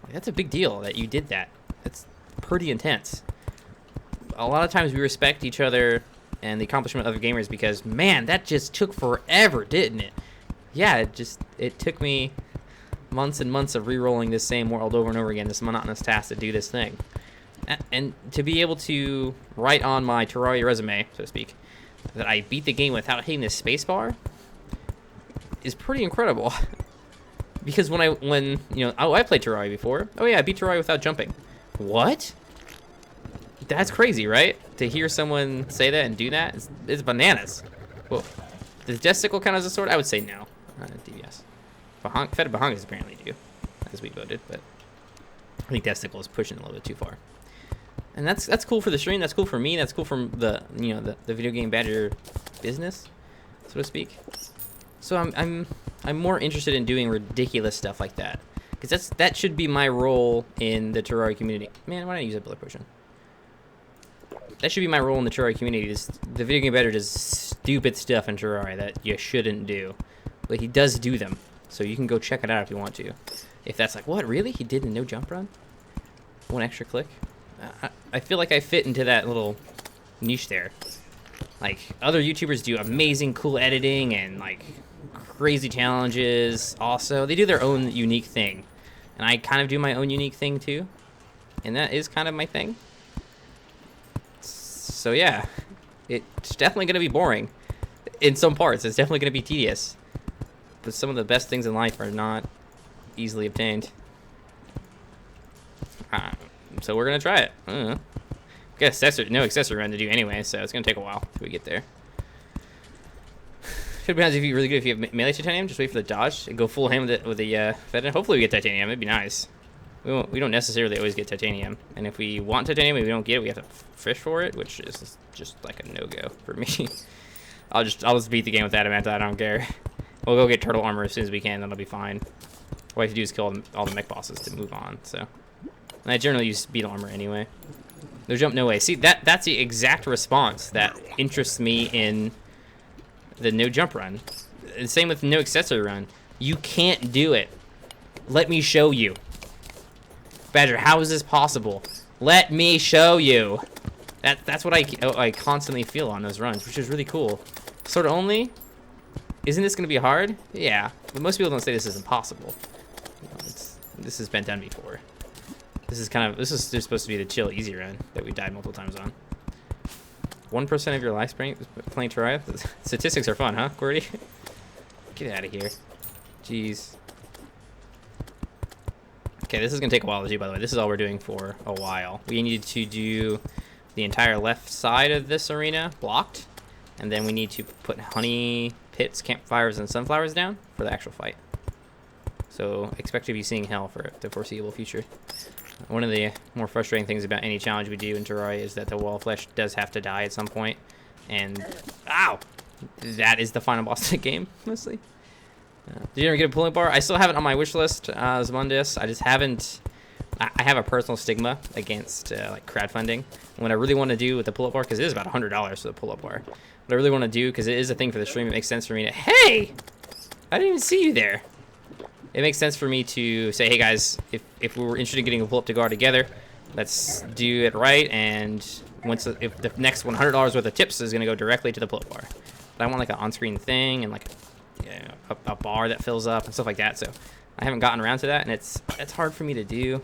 Like, that's a big deal that you did that. That's pretty intense. A lot of times we respect each other and the accomplishment of other gamers because, man, that just took forever, didn't it? Yeah, it took me months and months of re-rolling this same world over and over again, this monotonous task to do this thing. And to be able to write on my Terraria resume, so to speak, that I beat the game without hitting the spacebar is pretty incredible. Because when I played Terraria before. Oh yeah, I beat Terraria without jumping. What? That's crazy, right? To hear someone say that and do that, it's bananas. Well, does Desticle count as a sword? I would say no. DBS. Fed Bahangas apparently do, as we voted, but I think Desticle is pushing a little bit too far. And that's cool for the stream. That's cool for me. That's cool for the video game badger business, so to speak. So I'm more interested in doing ridiculous stuff like that, because that should be my role in the Terraria community. Man, why did I use a blood potion? That should be my role in the Terraria community. The video game badger does stupid stuff in Terraria that you shouldn't do, but he does do them. So you can go check it out if you want to. If that's like, what, really? He did a no jump run? One extra click? I feel like I fit into that little niche there. Like, other YouTubers do amazing, cool editing and, like, crazy challenges also. They do their own unique thing. And I kind of do my own unique thing, too. And that is kind of my thing. So, yeah. It's definitely going to be boring. In some parts, it's definitely going to be tedious. But some of the best things in life are not easily obtained. So we're gonna try it. Got no accessory run to do anyway, so it's gonna take a while till we get there. Should be nice if you're really good if you have melee titanium. Just wait for the dodge and go full ham with the fed. Hopefully we get titanium. It'd be nice. We don't necessarily always get titanium, and if we want titanium and we don't get it, we have to fish for it, which is just like a no-go for me. I'll just beat the game with that amount. I don't care. We'll go get turtle armor as soon as we can. That'll be fine. What I have to do is kill all the mech bosses to move on. So, and I generally use beetle armor anyway. No jump, no way. See, that's the exact response that interests me in the no jump run. And same with no accessory run. You can't do it. Let me show you. Badger, how is this possible? Let me show you. That's what I constantly feel on those runs, which is really cool. Sword only. Isn't this going to be hard? Yeah, but most people don't say this is impossible. You know, this has been done before. This is just supposed to be the chill, easy run that we died multiple times on. 1% of your life playing Terraria? Statistics are fun, huh, Gordy? Get out of here. Jeez. Okay, this is going to take a while to do, by the way. This is all we're doing for a while. We needed to do the entire left side of this arena blocked. And then we need to put honey pits, campfires, and sunflowers down for the actual fight. So expect to be seeing hell for the foreseeable future. One of the more frustrating things about any challenge we do in Terraria is that the wall of flesh does have to die at some point. And, ow! That is the final boss of the game, mostly. Did you ever get a pulling bar? I still have it on my wish list, Zamundus. I just haven't I have a personal stigma against like crowdfunding. What I really want to do with the pull-up bar, because it is about $100 for the pull-up bar. What I really want to do, because it is a thing for the stream, it makes sense for me to, hey, I didn't even see you there. It makes sense for me to say, hey guys, if we were interested in getting a pull-up to go out together, let's do it right. And if the next $100 worth of tips is going to go directly to the pull-up bar. But I want like an on-screen thing and like a bar that fills up and stuff like that. So I haven't gotten around to that, and it's hard for me to do.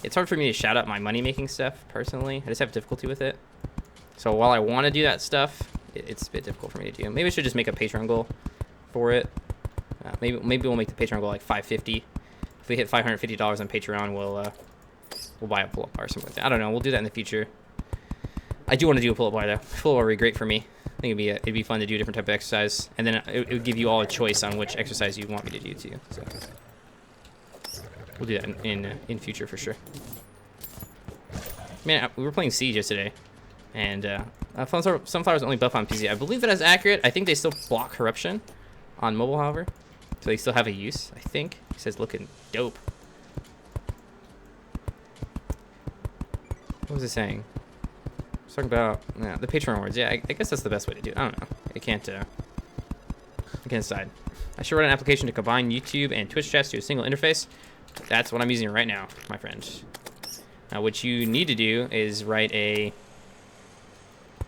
It's hard for me to shout out my money-making stuff personally. I just have difficulty with it. So while I want to do that stuff, it's a bit difficult for me to do. Maybe I should just make a Patreon goal for it. Maybe we'll make the Patreon goal like $550. If we hit $550 on Patreon, we'll buy a pull-up bar or something like that. I don't know. We'll do that in the future. I do want to do a pull-up bar though. Pull-up bar would be great for me. I think it'd be fun to do a different type of exercise, and then it would give you all a choice on which exercise you want me to do too. So we'll do that in future for sure. Man, we were playing Siege yesterday, and Sunflower's only buff on PC. I believe that is accurate. I think they still block corruption on mobile, however, so they still have a use. I think it says looking dope. What was it saying? Talking about the Patreon rewards. Yeah, I guess that's the best way to do it. I don't know. I can't decide. I should write an application to combine YouTube and Twitch chats to a single interface. That's what I'm using right now, my friend. Now, what you need to do is write a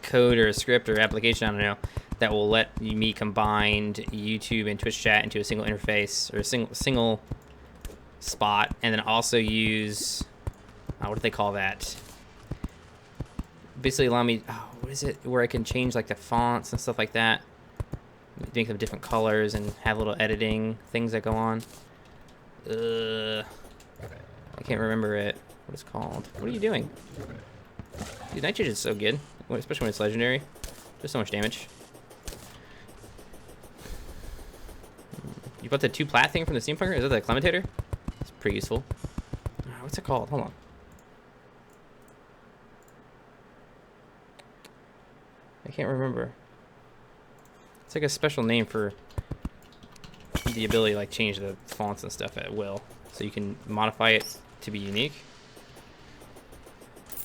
code or a script or application, I don't know, that will let me combine YouTube and Twitch chat into a single interface or a single spot, and then also use what do they call that? Basically allow me, what is it, where I can change like the fonts and stuff like that, make them different colors and have little editing things that go on. I can't remember it. What it's called. What are you doing? Dude, Night Change is so good, especially when it's legendary. There's so much damage. You bought the 2 plat thing from the Steampunker? Is that the Clementator? It's pretty useful. What's it called? Hold on. I can't remember. It's like a special name for the ability to like change the fonts and stuff at will, so you can modify it to be unique.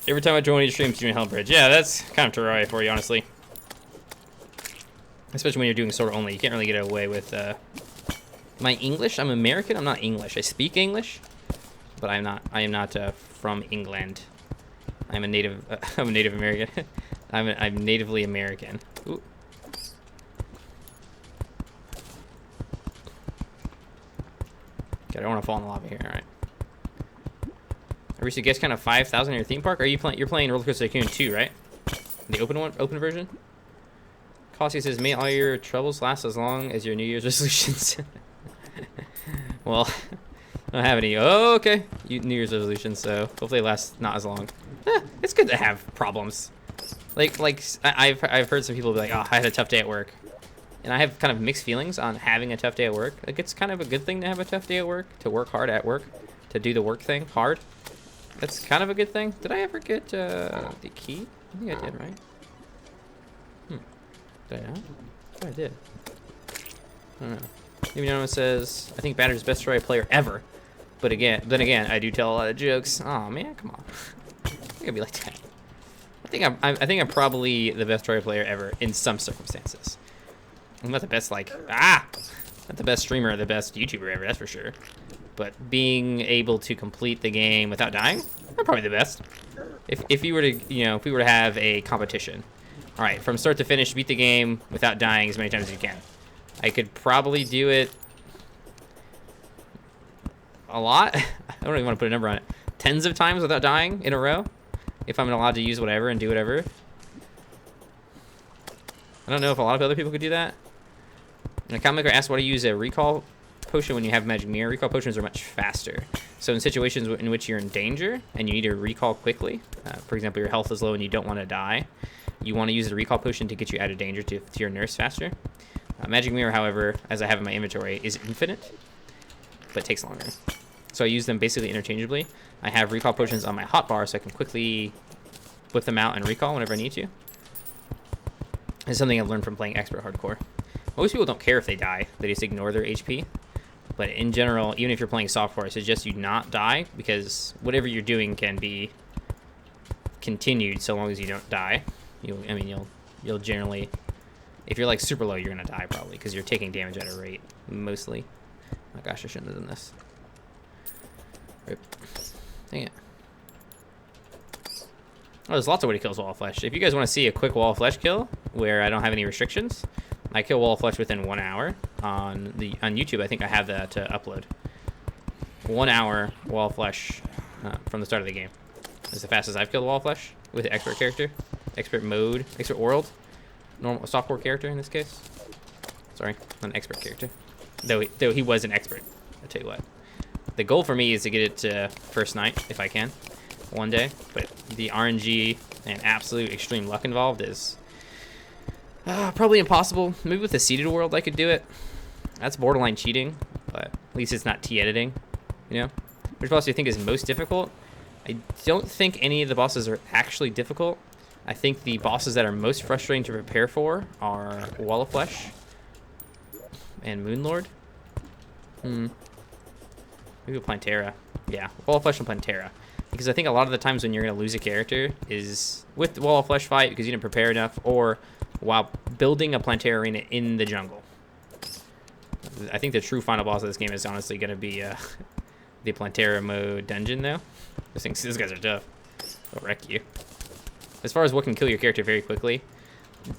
Every time I join one of your streams, doing Hellbridge. Yeah, that's kind of Terraria for you, honestly. Especially when you're doing sword only, you can't really get away with. My English? I'm American. I'm not English. I speak English, but I'm not. I am not from England. I'm a native. I'm a Native American. I'm natively American. Ooh. Okay, I don't want to fall in the lava here. All right. I reached a guest count of 5,000 in your theme park. Are you playing? You're playing Roller Coaster Tycoon 2, right? The open version. Costy says, "May all your troubles last as long as your New Year's resolutions." Well, I don't have any. Oh, okay. New Year's resolutions, so hopefully they last not as long. It's good to have problems. Like I've heard some people be like, "Oh, I had a tough day at work," and I have kind of mixed feelings on having a tough day at work. Like, it's kind of a good thing to have a tough day at work, to work hard at work, to do the work thing hard. That's kind of a good thing. Did I ever get the key? I think I did, right? Did I not? I thought I did. I don't know. Maybe no one says, "I think Banner's best Terraria player ever," but then again, I do tell a lot of jokes. Oh man, come on. I think I'd be like that. I think I'm probably the best Terraria player ever in some circumstances. I'm not the best, like, not the best streamer or the best YouTuber ever, that's for sure. But being able to complete the game without dying, I'm probably the best. If you were to, if we were to have a competition, all right, from start to finish, beat the game without dying as many times as you can. I could probably do it a lot. I don't even want to put a number on it. Tens of times without dying in a row. If I'm allowed to use whatever and do whatever. I don't know if a lot of other people could do that. And a comment maker asked, why do you use a recall potion when you have magic mirror? Recall potions are much faster. So in situations in which you're in danger and you need to recall quickly, for example, your health is low and you don't want to die, you want to use the recall potion to get you out of danger to your nurse faster. Magic mirror, however, as I have in my inventory, is infinite, but takes longer. So I use them basically interchangeably. I have recall potions on my hotbar so I can quickly whip them out and recall whenever I need to. It's something I've learned from playing expert hardcore. Most people don't care if they die. They just ignore their HP. But in general, even if you're playing software, I suggest you not die, because whatever you're doing can be continued so long as you don't die. You'll generally, if you're like super low, you're gonna die probably because you're taking damage at a rate mostly. Oh gosh, I shouldn't have done this. Rip. Dang it. Oh, there's lots of way to kill wall of flesh. If you guys want to see a quick wall of flesh kill where I don't have any restrictions, I kill wall of flesh within 1 hour on YouTube. I think I have that to upload. 1 hour wall of flesh from the start of the game. That's the fastest I've killed wall of flesh with the expert character, expert mode, expert world, normal software character in this case. Sorry, not an expert character. Though he was an expert. I'll tell you what. The goal for me is to get it to first night if I can, one day. But the RNG and absolute extreme luck involved is probably impossible. Maybe with the seeded world I could do it. That's borderline cheating, but at least it's not T-editing, you know? Which boss do you think is most difficult? I don't think any of the bosses are actually difficult. I think the bosses that are most frustrating to prepare for are Wall of Flesh and Moonlord. Maybe Plantera. Yeah, Wall of Flesh and Plantera. Because I think a lot of the times when you're going to lose a character is with the Wall of Flesh fight because you didn't prepare enough, or while building a Plantera arena in the jungle. I think the true final boss of this game is honestly going to be the Plantera mode dungeon, though. These guys are tough. They'll wreck you. As far as what can kill your character very quickly,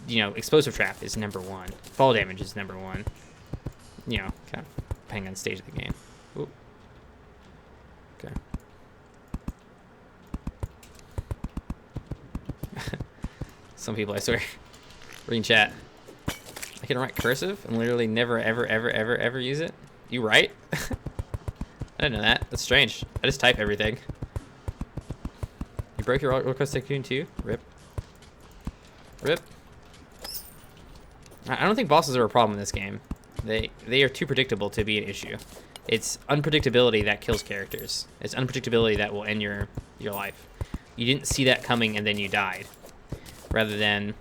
you know, explosive trap is #1. Fall damage is #1. You know, kind of depending on the stage of the game. Ooh. Okay. Some people, I swear, reading chat. I can write cursive and literally never, ever use it. You write? I didn't know that. That's strange. I just type everything. You broke your request tycoon too? Rip. Rip. I don't think bosses are a problem in this game. They are too predictable to be an issue. It's unpredictability that kills characters. It's unpredictability that will end your life. You didn't see that coming and then you died. Rather than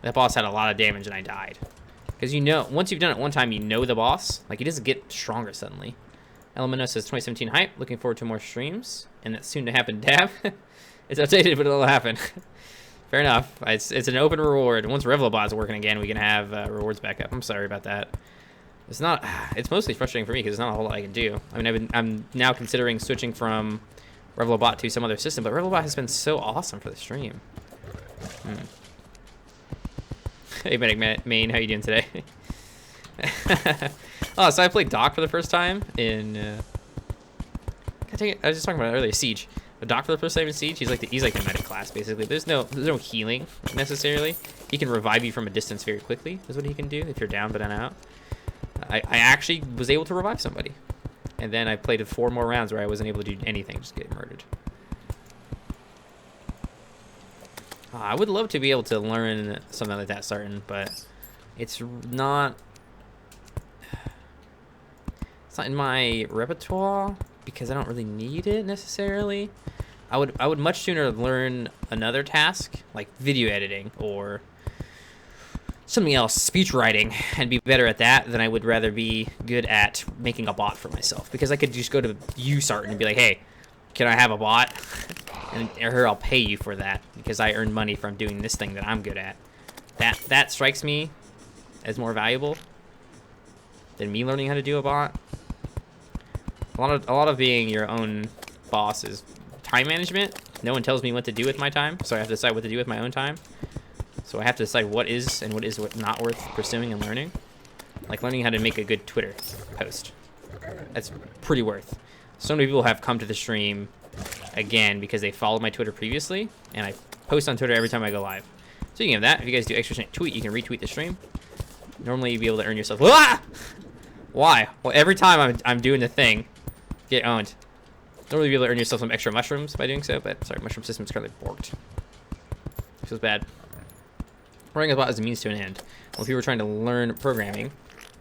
that boss had a lot of damage and I died. Because you know, once you've done it one time, you know the boss. Like, he doesn't get stronger suddenly. Elemento says 2017 hype. Looking forward to more streams. And that's soon to happen. Dab. It's outdated, but it'll happen. Fair enough. It's an open reward. Once Revlobot's working again, we can have rewards back up. I'm sorry about that. It's not. It's mostly frustrating for me because there's not a whole lot I can do. I mean, I'm now considering switching from Revlobot to some other system, but Revlobot has been so awesome for the stream. Hey, Medic Main, how you doing today? Oh, so I played Doc for the first time in. I was just talking about it earlier. Siege. But Doc for the first time in Siege, he's like the medic class basically. There's no healing necessarily. He can revive you from a distance very quickly. Is what he can do if you're down but not out. I actually was able to revive somebody, and then I played 4 more rounds where I wasn't able to do anything, just get murdered. I would love to be able to learn something like that starting, but it's not in my repertoire because I don't really need it necessarily. I would much sooner learn another task like video editing or something else, speech writing, and be better at that than I would rather be good at making a bot for myself, because I could just go to USART and be like, hey, can I have a bot? And I'll pay you for that because I earn money from doing this thing that I'm good at. That strikes me as more valuable than me learning how to do a bot. A lot of being your own boss is time management. No one tells me what to do with my time, so I have to decide what to do with my own time. So I have to decide what is and what is not worth pursuing and learning. Like learning how to make a good Twitter post. That's pretty worth. So many people have come to the stream again because they followed my Twitter previously, and I post on Twitter every time I go live. Speaking of that, if you guys do extra tweet, you can retweet the stream. Normally you'd be able to earn yourself. Ah! Why? Well, every time I'm doing the thing, get owned. Normally you'd be able to earn yourself some extra mushrooms by doing so, but sorry, mushroom system is currently borked. Feels bad. Running a bot is a means to an end. When people are trying to learn programming,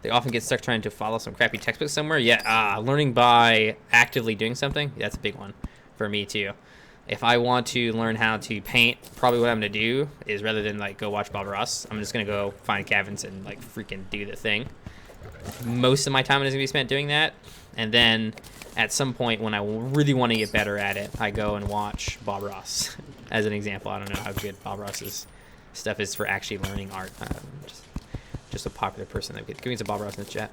they often get stuck trying to follow some crappy textbook somewhere. Yeah, learning by actively doing something, that's a big one for me too. If I want to learn how to paint, probably what I'm gonna do is rather than like go watch Bob Ross, I'm just gonna go find cabins and like freaking do the thing. most of my time is gonna be spent doing that. And then at some point when I really want to get better at it, I go and watch Bob Ross as an example. I don't know how good Bob Ross's stuff is for actually learning art. Just a popular person. Give me some Bob Ross in the chat.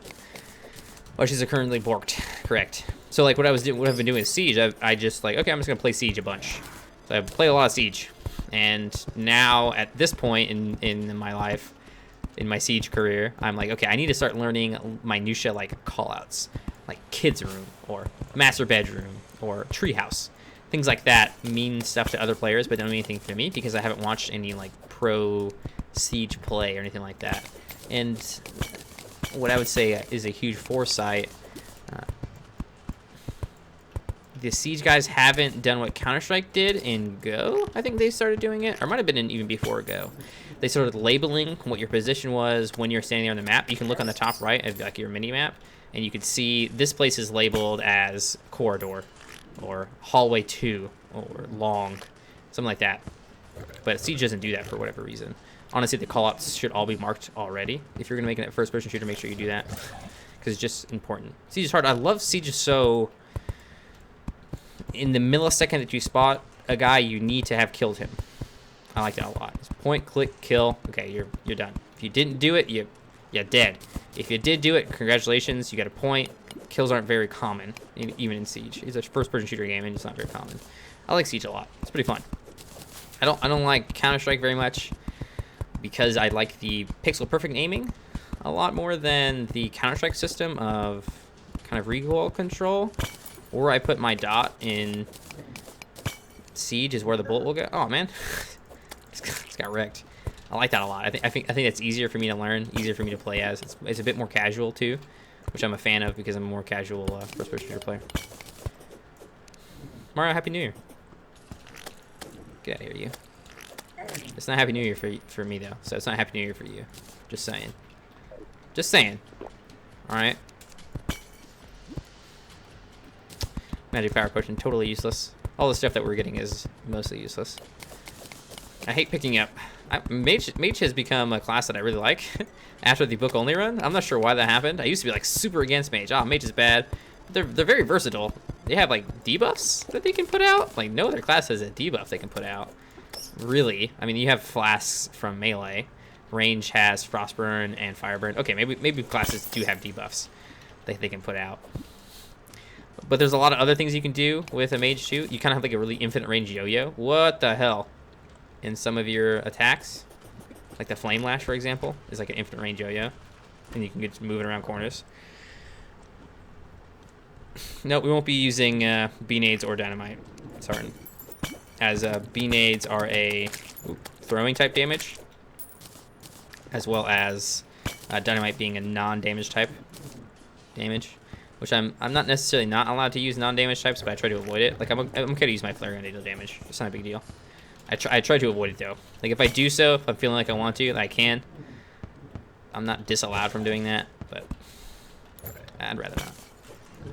Oh, she's currently borked. Correct. So like what I've been doing with Siege, I just like, okay, I'm just gonna play Siege a bunch. So I play a lot of Siege, and now at this point in my life, in my Siege career, I'm like, okay, I need to start learning minutia like callouts, like kids room or master bedroom or treehouse. Things like that mean stuff to other players, but don't mean anything to me because I haven't watched any like pro Siege play or anything like that. And what I would say is a huge foresight. The Siege guys haven't done what Counter-Strike did in Go. I think they started doing it, or it might have been even before Go. They started labeling what your position was when you're standing on the map. You can look on the top right of like your mini map, and you can see this place is labeled as corridor, or hallway 2, or long, something like that. But Siege doesn't do that for whatever reason. Honestly, the callouts should all be marked already. If you're gonna make it a first-person shooter, make sure you do that, because it's just important. Siege is hard. I love Siege so. In the millisecond that you spot a guy, you need to have killed him. I like that a lot. It's point, click, kill. Okay, you're done. If you didn't do it, you're dead. If you did do it, congratulations, you got a point. Kills aren't very common, even in Siege. It's a first-person shooter game, and it's not very common. I like Siege a lot. It's pretty fun. I don't like Counter-Strike very much because I like the pixel-perfect aiming a lot more than the Counter-Strike system of kind of recoil control. Or I put my dot in Siege is where the bullet will go. Oh man, it's got wrecked. I like that a lot. I think that's easier for me to learn, easier for me to play as. It's a bit more casual too, which I'm a fan of because I'm a more casual first-person shooter player. Mario, Happy New Year. Get out of here, you. It's not Happy New Year for me though, so it's not Happy New Year for you. Just saying. Just saying. All right. Magic Power Potion, totally useless. All the stuff that we're getting is mostly useless. I hate picking up. Mage has become a class that I really like after the book only run. I'm not sure why that happened. I used to be like super against Mage. Oh, Mage is bad. But they're very versatile. They have like debuffs that they can put out. Like no other class has a debuff they can put out. Really? I mean, you have flasks from melee. Range has Frostburn and Fireburn. Okay, maybe classes do have debuffs that they can put out. But there's a lot of other things you can do with a mage too. You kind of have like a really infinite range yo-yo. What the hell? In some of your attacks, like the Flame Lash, for example, is like an infinite range yo-yo, and you can get moving around corners. No, we won't be using B-nades or dynamite. Sorry, as B-nades are a throwing type damage, as well as dynamite being a non-damage type damage. Which I'm not necessarily not allowed to use non-damage types, but I try to avoid it. Like I'm gonna use my flare gun to deal damage. It's not a big deal. I try to avoid it though. Like if I do so, if I'm feeling like I want to, I can. I'm not disallowed from doing that, but I'd rather not.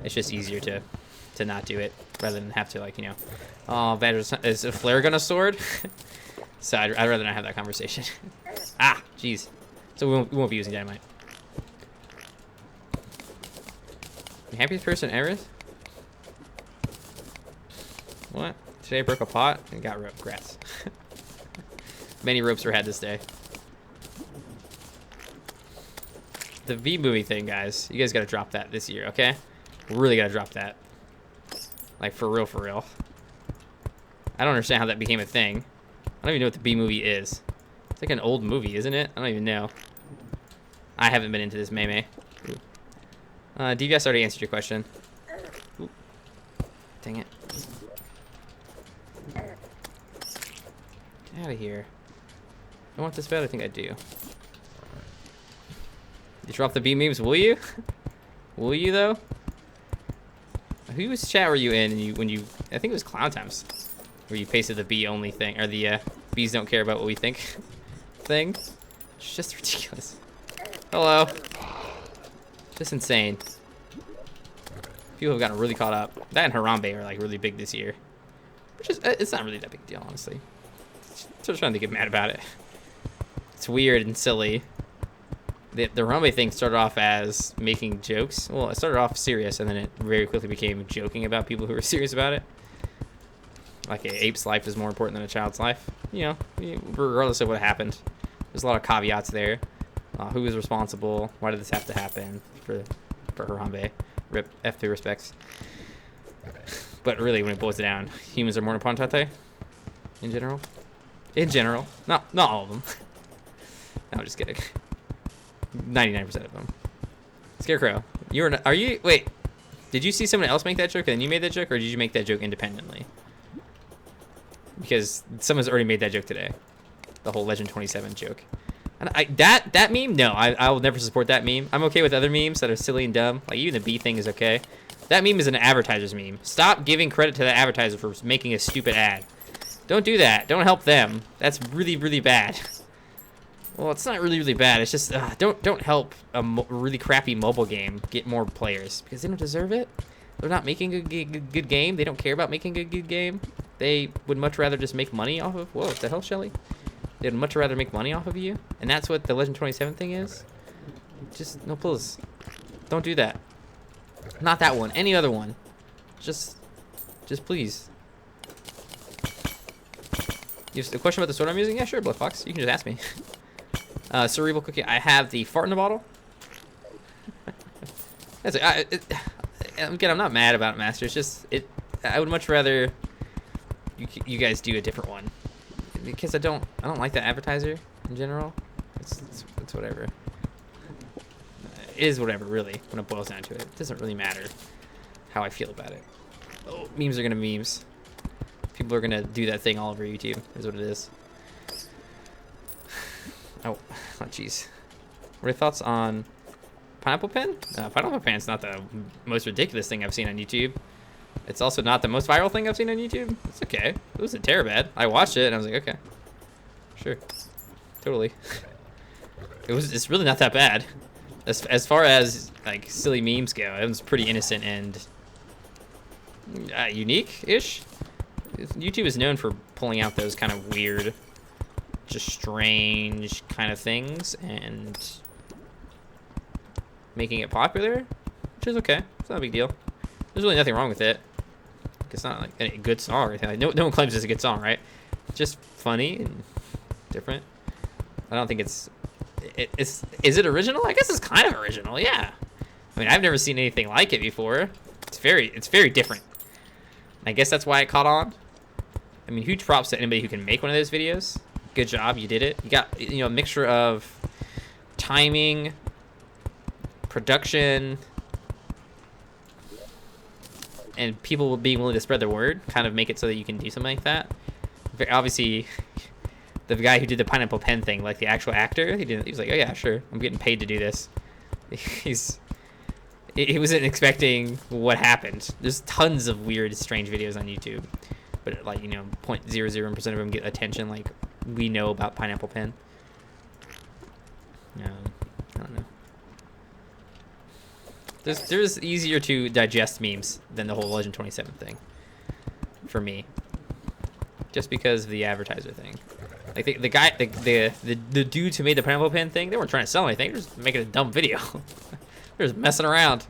It's just easier to not do it rather than have to like oh, is a flare gun a sword? So I'd rather not have that conversation. Ah, jeez. So we won't be using dynamite. Happiest person ever? What? Today I broke a pot and got rope. Grats. Many ropes were had this day. The V movie thing, guys. You guys gotta drop that this year, okay? Really gotta drop that. Like, for real, for real. I don't understand how that became a thing. I don't even know what the B movie is. It's like an old movie, isn't it? I don't even know. I haven't been into this meme. DVS already answered your question. Ooh. Dang it. Get out of here. I want this bad. I think I do. You drop the B memes, will you? Will you though? Whose chat were you in? And I think it was Clown Times, where you pasted the B only thing, or the B's don't care about what we think thing. It's just ridiculous. Hello. Just insane. People have gotten really caught up. That and Harambe are like really big this year. Which is, it's not really that big a deal, honestly. Just trying to get mad about it. It's weird and silly. the Harambe thing started off as making jokes. Well, it started off serious, and then it very quickly became joking about people who were serious about it. Like an ape's life is more important than a child's life. You know, regardless of what happened. There's a lot of caveats there. Who was responsible? Why did this have to happen for Harambe? Rip F3 respects. But really, when it boils it down, humans are more important tate in general. In general, not all of them. No, I'm just kidding. 99% of them. Scarecrow, are you? Wait, did you see someone else make that joke and then you made that joke, or did you make that joke independently? Because someone's already made that joke today. The whole Legend 27 joke. And that meme, no, I will never support that meme. I'm okay with other memes that are silly and dumb. Like even the bee thing is okay. That meme is an advertiser's meme. Stop giving credit to the advertiser for making a stupid ad. Don't do that. Don't help them. That's really, really bad. Well, it's not really, really bad. It's just don't help a really crappy mobile game get more players because they don't deserve it. They're not making a good game. They don't care about making a good game. They would much rather just make money off of. Whoa, what the hell, Shelly? They'd much rather make money off of you, and that's what the Legend 27 thing is. Just no, please, don't do that. Not that one. Any other one. Just please. You have a question about the sword I'm using? Yeah, sure, Blood Fox. You can just ask me. Cerebral Cookie. I have the fart in the bottle. That's it. Again, I'm not mad about it, Master. It's just I would much rather you guys do a different one because I don't like that advertiser in general. It's whatever. It is whatever, really, when it boils down to it. It doesn't really matter how I feel about it. Oh, memes are gonna memes. People are gonna do that thing all over YouTube, is what it is. Oh, jeez. What are your thoughts on Pineapple Pen? Pineapple Pen's not the most ridiculous thing I've seen on YouTube. It's also not the most viral thing I've seen on YouTube. It's okay. It wasn't terrible. I watched it and I was like, okay, sure, totally. It's really not that bad. As far as like silly memes go, it was pretty innocent and unique-ish. YouTube is known for pulling out those kind of weird, just strange kind of things and making it popular, which is okay. It's not a big deal. There's really nothing wrong with it. It's not like a good song or anything. Like, no one claims it's a good song, right? It's just funny and different. I don't think is it original? I guess it's kind of original, yeah. I mean, I've never seen anything like it before. It's very different. I guess that's why it caught on. I mean, huge props to anybody who can make one of those videos. Good job, you did it. You got, a mixture of timing, production, and people being willing to spread their word, kind of make it so that you can do something like that. Obviously, the guy who did the Pineapple Pen thing, like the actual actor, he was like, oh yeah, sure, I'm getting paid to do this. He wasn't expecting what happened. There's tons of weird, strange videos on YouTube, but like 0.00% of them get attention. Like we know about Pineapple Pen. I don't know. There's easier to digest memes than the whole Legend 27 thing for me, just because of the advertiser thing. Like the guy, the dudes who made the Pineapple Pen thing, they weren't trying to sell anything. They're just making a dumb video. They're just messing around,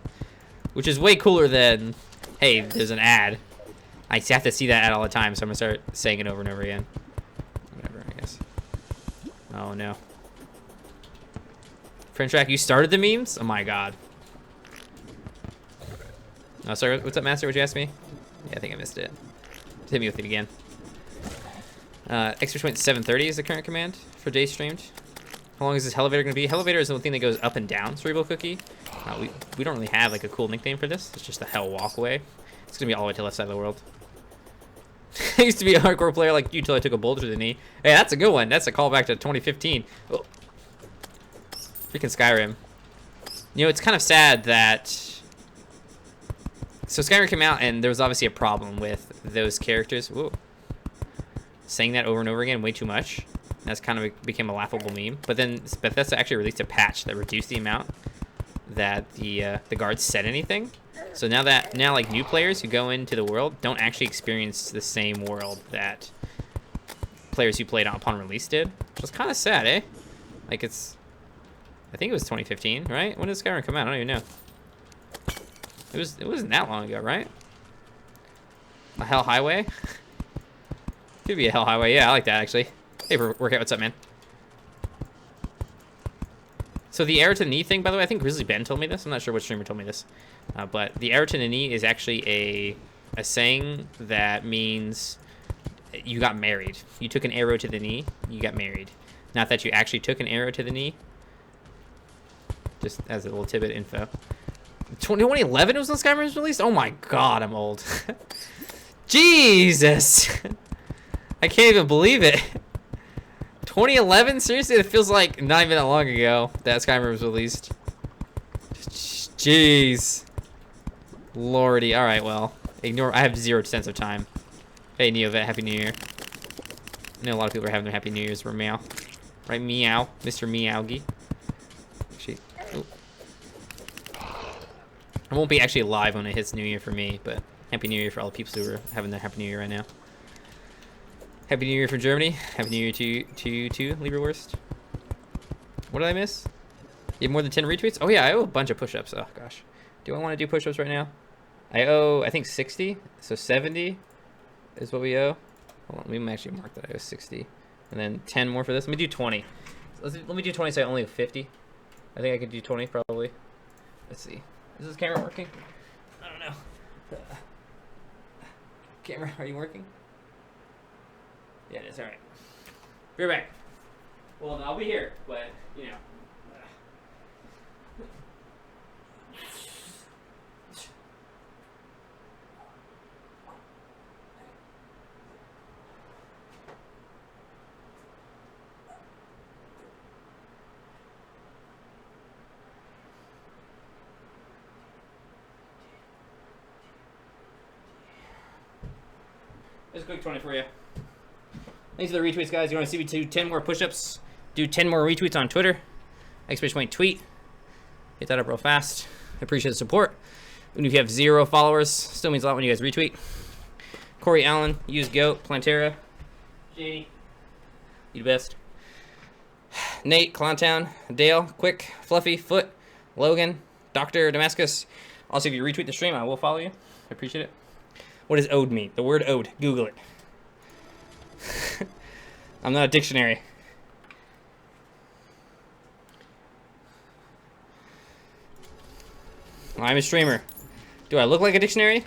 which is way cooler than, hey, there's an ad. I have to see that ad all the time, so I'm gonna start saying it over and over again. Whatever, I guess. Oh no. French Track, you started the memes? Oh my god. Oh, sorry, what's up, Master? What'd you ask me? Yeah, I think I missed it. Just hit me with it again. Extra 730 is the current command for day streamed. How long is this elevator going to be? Elevator is the thing that goes up and down, Cerebral Cookie. We don't really have like a cool nickname for this. It's just the Hell Walkway. It's going to be all the way to the left side of the world. I used to be a hardcore player like you till I took a boulder to the knee. Hey, that's a good one. That's a callback to 2015. Oh. Freaking Skyrim. It's kind of sad that... So Skyrim came out and there was obviously a problem with those characters. Whoa. Saying that over and over again way too much. That's kind of became a laughable meme. But then Bethesda actually released a patch that reduced the amount that the guards said anything. So now like new players who go into the world don't actually experience the same world that players who played upon release did. Which is kind of sad, eh? Like it's I think it was 2015, right? When did Skyrim come out? I don't even know. It wasn't that long ago, right? A Hell Highway? Could be a Hell Highway. Yeah, I like that actually. Hey, Workout, what's up, man? So the arrow to the knee thing, by the way, I think Grizzly Ben told me this. I'm not sure which streamer told me this, but the arrow to the knee is actually a saying that means you got married. You took an arrow to the knee, you got married. Not that you actually took an arrow to the knee. Just as a little tidbit info. 2011 was when Skyrim was released? Oh my god, I'm old. Jesus! I can't even believe it. 2011? Seriously, it feels like not even that long ago that Skyrim was released. Jeez. Lordy. Alright, well. Ignore. I have 0 sense of time. Hey, Neovet, Happy New Year. I know a lot of people are having their Happy New Year's for Meow. Right, Meow? Mr. Meowgy. Actually, oh. I won't be actually live when it hits New Year for me, but Happy New Year for all the people who are having their Happy New Year right now. Happy New Year from Germany. Happy New Year to you too, Lieberwurst. What did I miss? You have more than 10 retweets? Oh yeah, I owe a bunch of push-ups. Oh gosh. Do I want to do push-ups right now? I owe, I think 60. So 70 is what we owe. Hold on, let me actually mark that I owe 60. And then 10 more for this. Let me do 20. Let me do 20 so I only have 50. I think I can do 20 probably. Let's see. Is this camera working? I don't know. Camera, are you working? Yeah, it is. All right. Be right back. Well, I'll be here, but, you know. Just a quick 20 for you. Thanks for the retweets, guys. You want to see me do 10 more push-ups? Do 10 more retweets on Twitter. !tweet. Hit that up real fast. I appreciate the support. Even if you have 0 followers, still means a lot when you guys retweet. Corey Allen, use Goat, Plantera. JD, you the best. Nate, Clowntown, Dale, Quick, Fluffy, Foot, Logan, Dr. Damascus. Also, if you retweet the stream, I will follow you. I appreciate it. What does ode mean? The word ode. Google it. I'm not a dictionary. I'm a streamer. Do I look like a dictionary?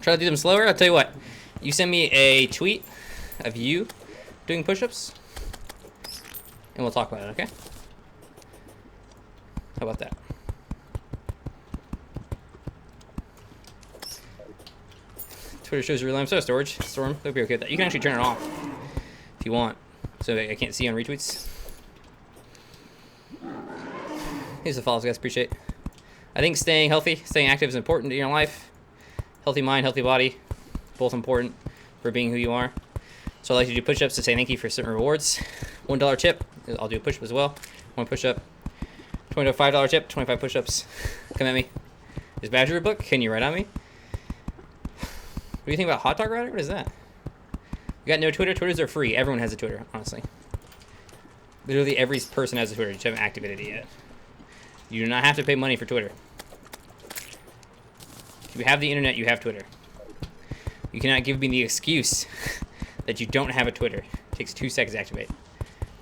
Try to do them slower? I'll tell you what. You send me a tweet of you doing push-ups, and we'll talk about it, okay? How about that? Twitter shows your real time storage. Storm, they'll be okay with that. You can actually turn it off if you want, so I can't see on retweets. Here's the follows, guys. Appreciate it. I think staying healthy, staying active is important in your life. Healthy mind, healthy body, both important for being who you are. So I like to do push-ups to say thank you for certain rewards. $1 tip, I'll do a push-up as well. 1 push-up. $25 tip, 25 push-ups. Come at me. Is Badger a book? Can you write on me? What do you think about Hot Dog Rider? What is that? You got no Twitter? Twitters are free. Everyone has a Twitter, honestly. Literally every person has a Twitter. You just haven't activated it yet. You do not have to pay money for Twitter. If you have the internet, you have Twitter. You cannot give me the excuse that you don't have a Twitter. It takes 2 seconds to activate.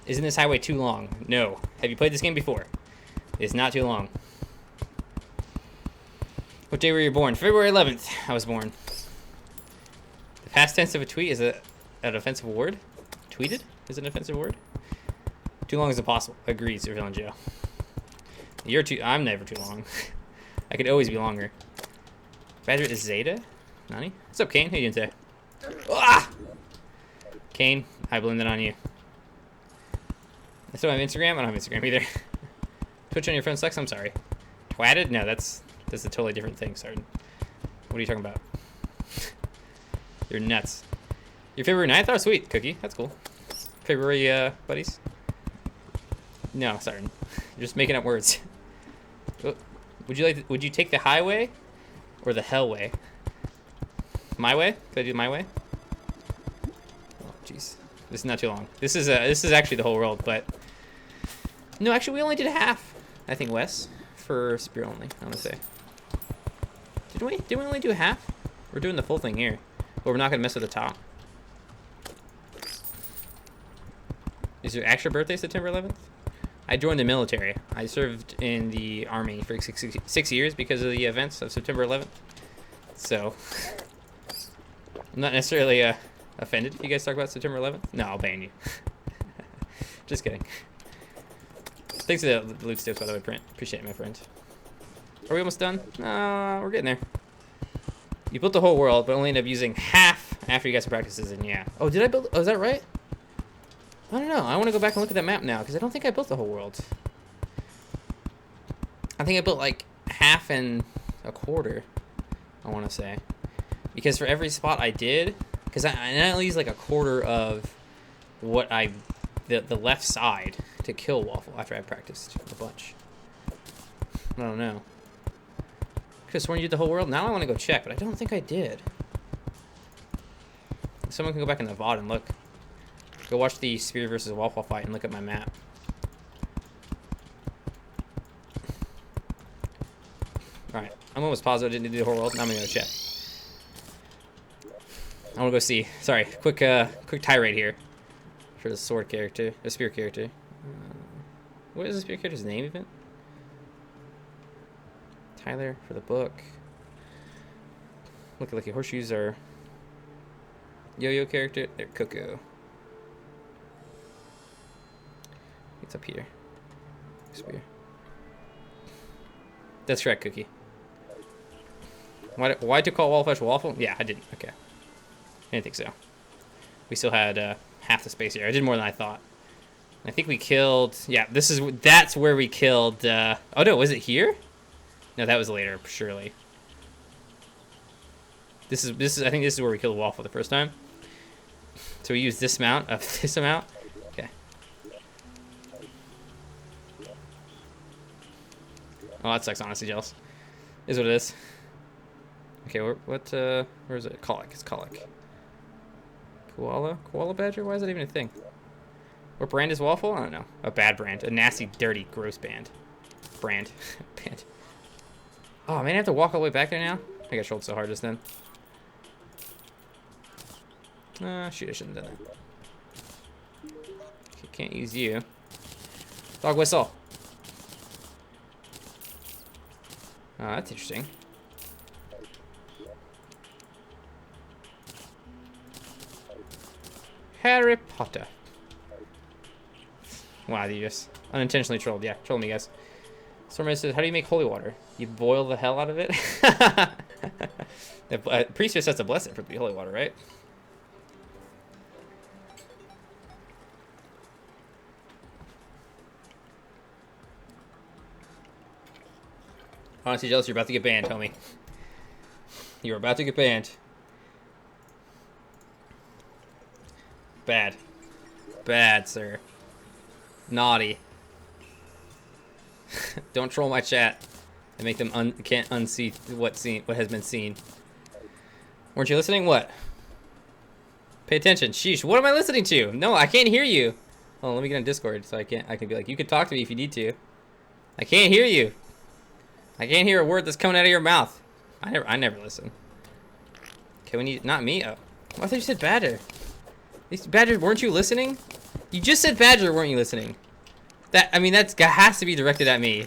Isn't this highway too long? No. Have you played this game before? It's not too long. What day were you born? February 11th, I was born. The past tense of a tweet is an offensive word? Tweeted is an offensive word? Too long is impossible. Agreed, Sir Villain Joe. You're too... I'm never too long. I could always be longer. Badger is Zeta? Nani? What's up, Kane? How you doing today? Ah! Kane, I blamed it on you. I still have Instagram? I don't have Instagram either. Twitch on your phone sucks? I'm sorry. Twatted? No, that's a totally different thing, Sarden. What are you talking about? You're nuts. Your February 9th? Oh, sweet. Cookie. That's cool. February, buddies? No, sorry. You're just making up words. Would you take the highway or the hell way? My way? Could I do my way? Oh, jeez. This is not too long. This is actually the whole world, but No, actually, we only did half. I think Wes for spear only. I want to say. Did we? Did we only do half? We're doing the full thing here, but we're not gonna mess with the top. Is your actual birthday September 11th? I joined the military. I served in the army for 6 years because of the events of September 11th. So, I'm not necessarily offended if you guys talk about September 11th. No, I'll ban you. Just kidding. Thanks for the loot sticks, by the way, Print. Appreciate it, my friend. Are we almost done? We're getting there. You built the whole world, but only ended up using half after you got some practices, and yeah. Oh, did I build? Oh, is that right? I don't know. I want to go back and look at that map now, because I don't think I built the whole world. I think I built like half and a quarter, I want to say. Because for every spot I did, because I only used like a quarter of what the left side to kill Waffle after I practiced a bunch. I don't know. Could have sworn you did the whole world. Now I want to go check, but I don't think I did. Someone can go back in the VOD and look. Go watch the Spear versus Waffle fight and look at my map. Alright, I'm almost positive I didn't do the whole world. Now I'm gonna go check. I wanna go see. Sorry, quick tirade here for the sword character, the spear character. What is the spear character's name even? Tyler for the book. Look, horseshoes are yo-yo character. They're Coco. It's up here. Spear. That's correct, Cookie. Why to call Wallflesh Waffle? Yeah, I didn't. Okay. I didn't think so. We still had half the space here. I did more than I thought. I think we killed... Yeah, that's where we killed... oh, no, was it here? No, that was later, surely. This is. I think this is where we killed Waffle the first time. So we used this amount of this amount. Okay. Oh, that sucks, honestly, jealous. Is what it is. Okay, where is it? Colic. It's Colic. Koala badger? Why is that even a thing? What brand is Waffle? I don't know. A bad brand. A nasty, dirty, gross brand. Band. Oh, man, I have to walk all the way back there now? I got trolled so hard just then. Shoot, I shouldn't have done that. Okay, can't use you. Dog whistle. Oh, that's interesting. Harry Potter. Wow, you just unintentionally trolled. Yeah, troll me, guys. Stormy says, how do you make holy water? You boil the hell out of it? The priestess has to bless it for it to be holy water, right? Honestly, jealous, you're about to get banned, homie. You're about to get banned. Bad. Bad, sir. Naughty. Don't troll my chat and make them can't unsee what has been seen. Weren't you listening? What? Pay attention. Sheesh. What am I listening to? No, I can't hear you. Oh, let me get on Discord so I can be like, you can talk to me if you need to. I can't hear you. I can't hear a word that's coming out of your mouth. I never listen. Okay, we need not me. Oh, I thought you said Badger. Badger, weren't you listening? You just said Badger, weren't you listening? That has to be directed at me.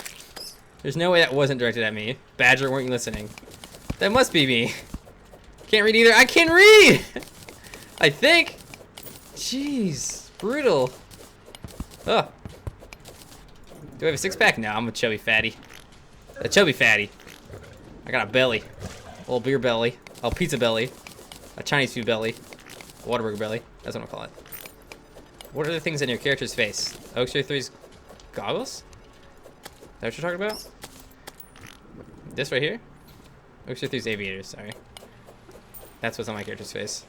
There's no way that wasn't directed at me. Badger, weren't you listening? That must be me. Can't read either. I can read. I think. Jeez, brutal. Oh. Do I have a six-pack? No, I'm a chubby fatty. A chubby fatty. I got a belly. A little beer belly. A pizza belly. A Chinese food belly. A Whataburger belly. That's what I'll call it. What are the things in your character's face? Oakstreet 3's goggles? Is that what you're talking about? This right here? Oakstreet 3's aviators, sorry. That's what's on my character's face.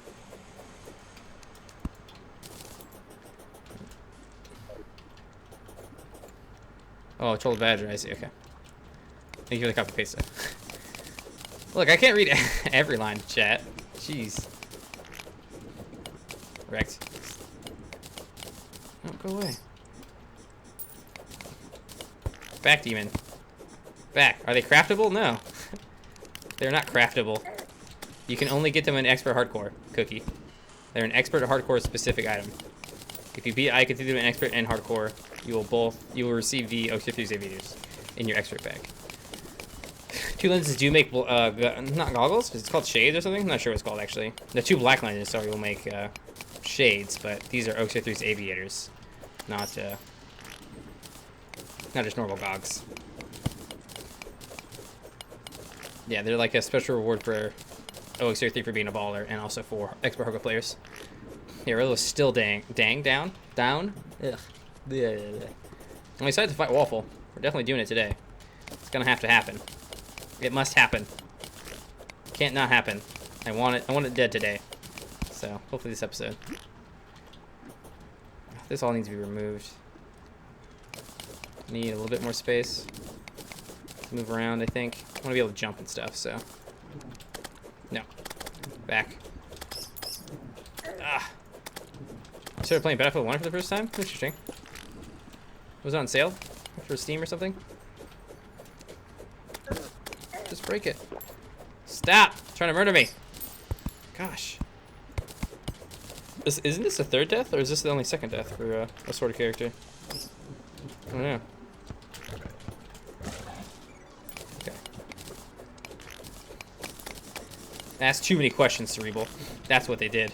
Oh, Troll Badger, I see, okay. Thank you for the copy paste. Look, I can't read every line of chat. Jeez. Wrecked. Oh, go away. Back, demon. Back. Are they craftable? No. They're not craftable. You can only get them in expert hardcore, Cookie. They're an expert hardcore specific item. If you beat I can do them in expert and hardcore, you will receive the Oxyphus aviators in your expert bag. 2 lenses do make not goggles. It's called shades or something. I'm not sure what it's called actually. The 2 black lenses, sorry, will make shades, but these are Oxyphus aviators, not just normal gogs. Yeah, they're like a special reward for OX03 for being a baller, and also for expert hardcore players. Yeah, Rillo's still down. Ugh. I'm excited to fight Waffle. We're definitely doing it today. It's gonna have to happen. It must happen. Can't not happen. I want it dead today. So hopefully this episode. This all needs to be removed. Need a little bit more space. Move around, I think. I want to be able to jump and stuff, so. No. Back. Ah. I started playing Battlefield 1 for the first time. Interesting. Was it on sale for Steam or something? Just break it. Stop! Trying to murder me. Gosh. Isn't this the 3rd death, or is this the only 2nd death for a sort of character? I don't know. Okay. Asked too many questions, Cerebral. That's what they did.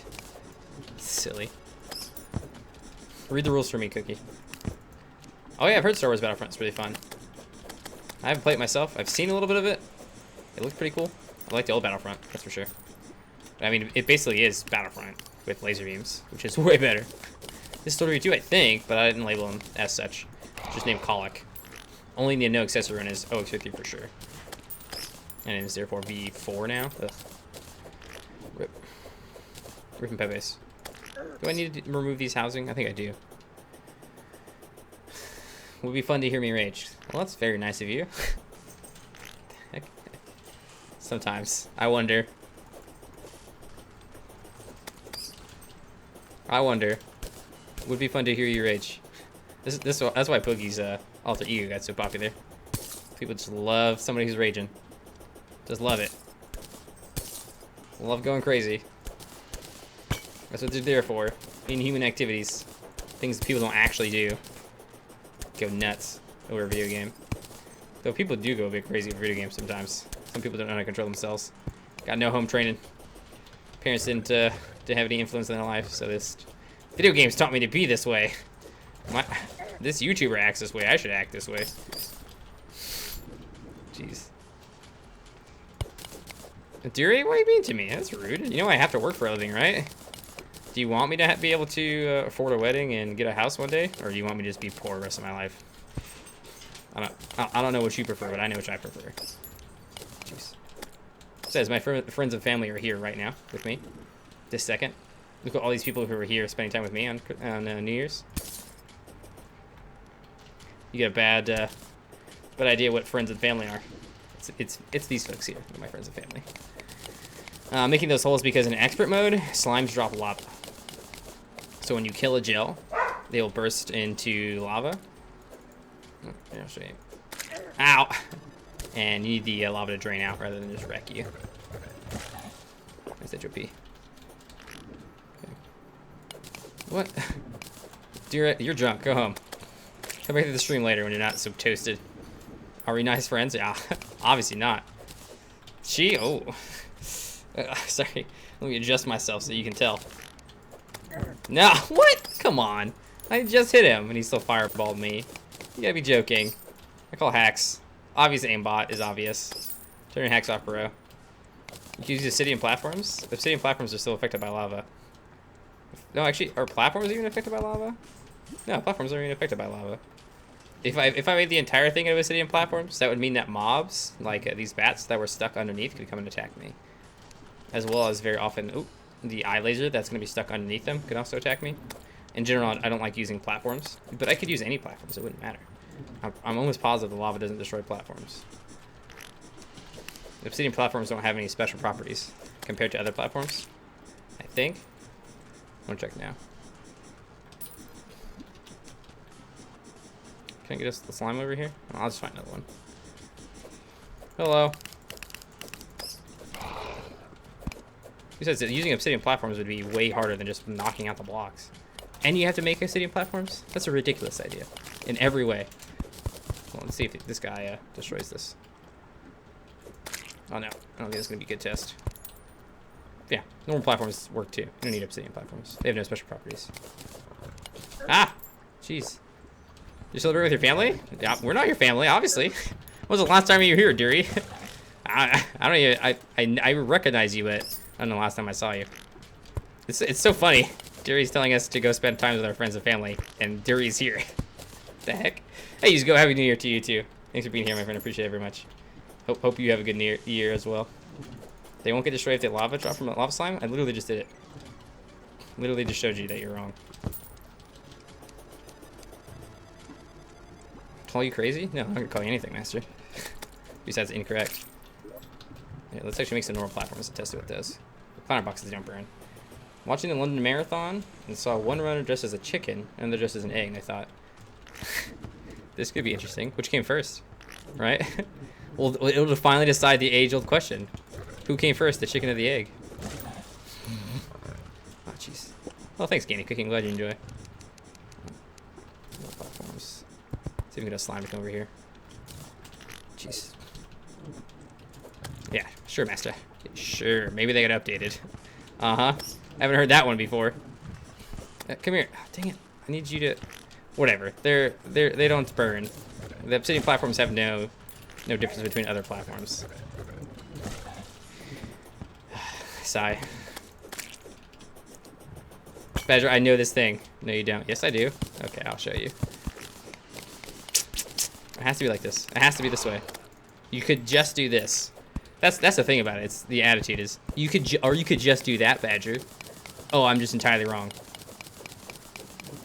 Silly. Read the rules for me, Cookie. Oh yeah, I've heard Star Wars Battlefront's really fun. I haven't played it myself. I've seen a little bit of it. It looks pretty cool. I like the old Battlefront, that's for sure. But, I mean, it basically is Battlefront with laser beams, which is way better. This is Story 2, I think, but I didn't label him as such. Just named Colic. Only the no accessory run is OX50 for sure. And it is therefore V4 now. Ugh. Rip. Rip and Pepes. Do I need to remove these housing? I think I do. Would be fun to hear me rage. Well, that's very nice of you. Sometimes. I wonder. Would be fun to hear you rage. That's why Poogie's alter ego got so popular. People just love somebody who's raging. Just love it. Love going crazy. That's what they're there for. Inhuman activities. Things that people don't actually do. Go nuts over a video game. Though people do go a bit crazy over video games sometimes. Some people don't know how to control themselves. Got no home training. Parents didn't have any influence in their life, so this video games taught me to be this way. This YouTuber acts this way. I should act this way. Jeez. Duri, what are you being to me? That's rude. You know I have to work for a living, right? Do you want me to be able to afford a wedding and get a house one day, or do you want me to just be poor the rest of my life? I don't know what you prefer, but I know what I prefer. Jeez. It says my friends and family are here right now with me. This second. Look at all these people who are here spending time with me on New Year's. You get a bad idea what friends and family are. It's these folks here, my friends and family. Making those holes because in expert mode, slimes drop lava. So when you kill a gel, they will burst into lava. Oh, yeah, I'll show you. Ow! And you need the lava to drain out rather than just wreck you. Nice HOP. Okay. What? You're drunk. Go home. Come back to the stream later when you're not so toasted. Are we nice friends? Yeah, obviously not. Oh. Sorry. Let me adjust myself so you can tell. No, what? Come on. I just hit him and he still fireballed me. You gotta be joking. I call hacks. Obvious aimbot is obvious. Turn your hacks off, bro. You can use obsidian platforms. Obsidian platforms are still affected by lava. No, actually, are platforms even affected by lava? No, platforms aren't even affected by lava. If I made the entire thing of obsidian platforms, that would mean that mobs, like these bats that were stuck underneath, could come and attack me. As well as very often, the eye laser that's going to be stuck underneath them could also attack me. In general, I don't like using platforms, but I could use any platforms, it wouldn't matter. I'm almost positive the lava doesn't destroy platforms. Obsidian platforms don't have any special properties compared to other platforms, I think. I'm gonna check now. Can I get us the slime over here? Oh, I'll just find another one. Hello. He says that using obsidian platforms would be way harder than just knocking out the blocks. And you have to make obsidian platforms? That's a ridiculous idea. In every way. Well, let's see if this guy destroys this. Oh no, I don't think it's gonna be a good test. Yeah, normal platforms work too. You don't need obsidian platforms. They have no special properties. Ah! Jeez. You celebrate with your family? Yeah, we're not your family, obviously. When was the last time you were here, dearie? I don't even, I recognize you, but I don't know the last time I saw you. It's so funny. Dearie's telling us to go spend time with our friends and family, and Dearie's here. What the heck? Hey, you go. Happy New Year to you too. Thanks for being here, my friend. I appreciate it very much. Hope you have a good year as well. They won't get destroyed if they lava drop from a lava slime? I literally just did it. Literally just showed you that you're wrong. Call you crazy? No, I'm not gonna call you anything, master. Besides incorrect. Yeah, let's actually make some normal platforms to test it with those. The planter boxes don't burn. Watching the London Marathon and saw one runner dressed as a chicken and another dressed as an egg, and I thought, this could be interesting. Which came first, right? Well, it'll finally decide the age-old question: who came first, the chicken or the egg? Oh, jeez. Well, thanks, Gaming Cooking. Glad you enjoy. More platforms. See if we can get a slime to come over here. Jeez. Yeah, sure, master. Sure. Maybe they got updated. Uh-huh. I haven't heard that one before. Come here. Oh, dang it. I need you to... Whatever. They don't burn. The obsidian platforms have no difference between other platforms. Sigh. Badger, I know this thing. No, you don't. Yes, I do. Okay, I'll show you. It has to be like this. It has to be this way. You could just do this. That's the thing about it. It's the attitude is you could just do that, Badger. Oh, I'm just entirely wrong.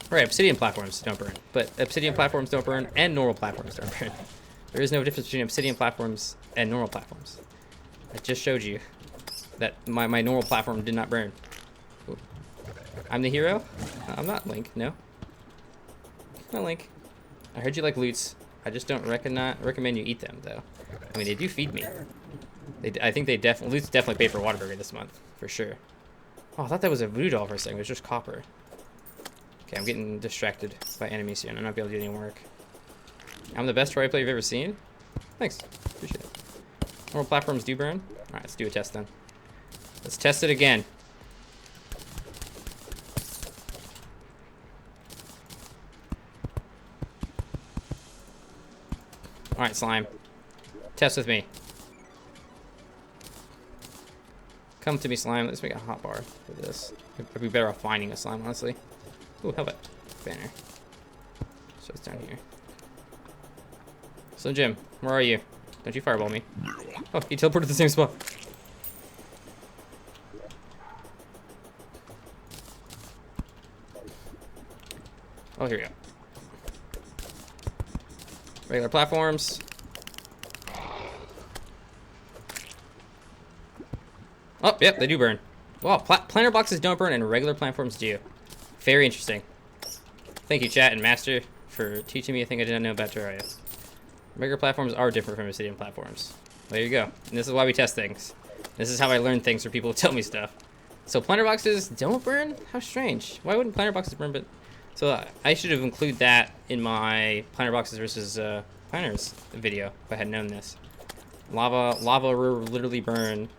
Right, obsidian platforms don't burn, but obsidian platforms don't burn and normal platforms don't burn. There is no difference between obsidian platforms and normal platforms. I just showed you that my normal platform did not burn. Ooh. I'm the hero? I'm not Link, no. Not Link. I heard you like loots. I just don't recommend you eat them, though. I mean, they do feed me. I think they loots definitely paid for Whataburger this month, for sure. Oh, I thought that was a voodoo doll for a second. It was just copper. Okay, I'm getting distracted by enemies here, and I'm not gonna be able to do any work. I'm the best Terraria player you've ever seen? Thanks. Appreciate it. Normal platforms do burn? Alright, let's do a test then. Let's test it again. Alright, slime. Test with me. Come to me, slime. Let's make a hot bar for this. I'd be better off finding a slime, honestly. Ooh, helmet. Banner. So it's down here. So, Jim, where are you? Don't you fireball me. Oh, he teleported to the same spot. Oh, here we go. Regular platforms. Oh, yep, they do burn. Wow, planter boxes don't burn and regular platforms do. Very interesting. Thank you, chat and master, for teaching me a thing I didn't know about Terraria. Regular platforms are different from obsidian platforms. There you go. And this is why we test things. This is how I learn things for people to tell me stuff. So planter boxes don't burn? How strange. Why wouldn't planter boxes burn? But so I should have included that in my planter boxes versus planters video if I had known this. Lava will literally burn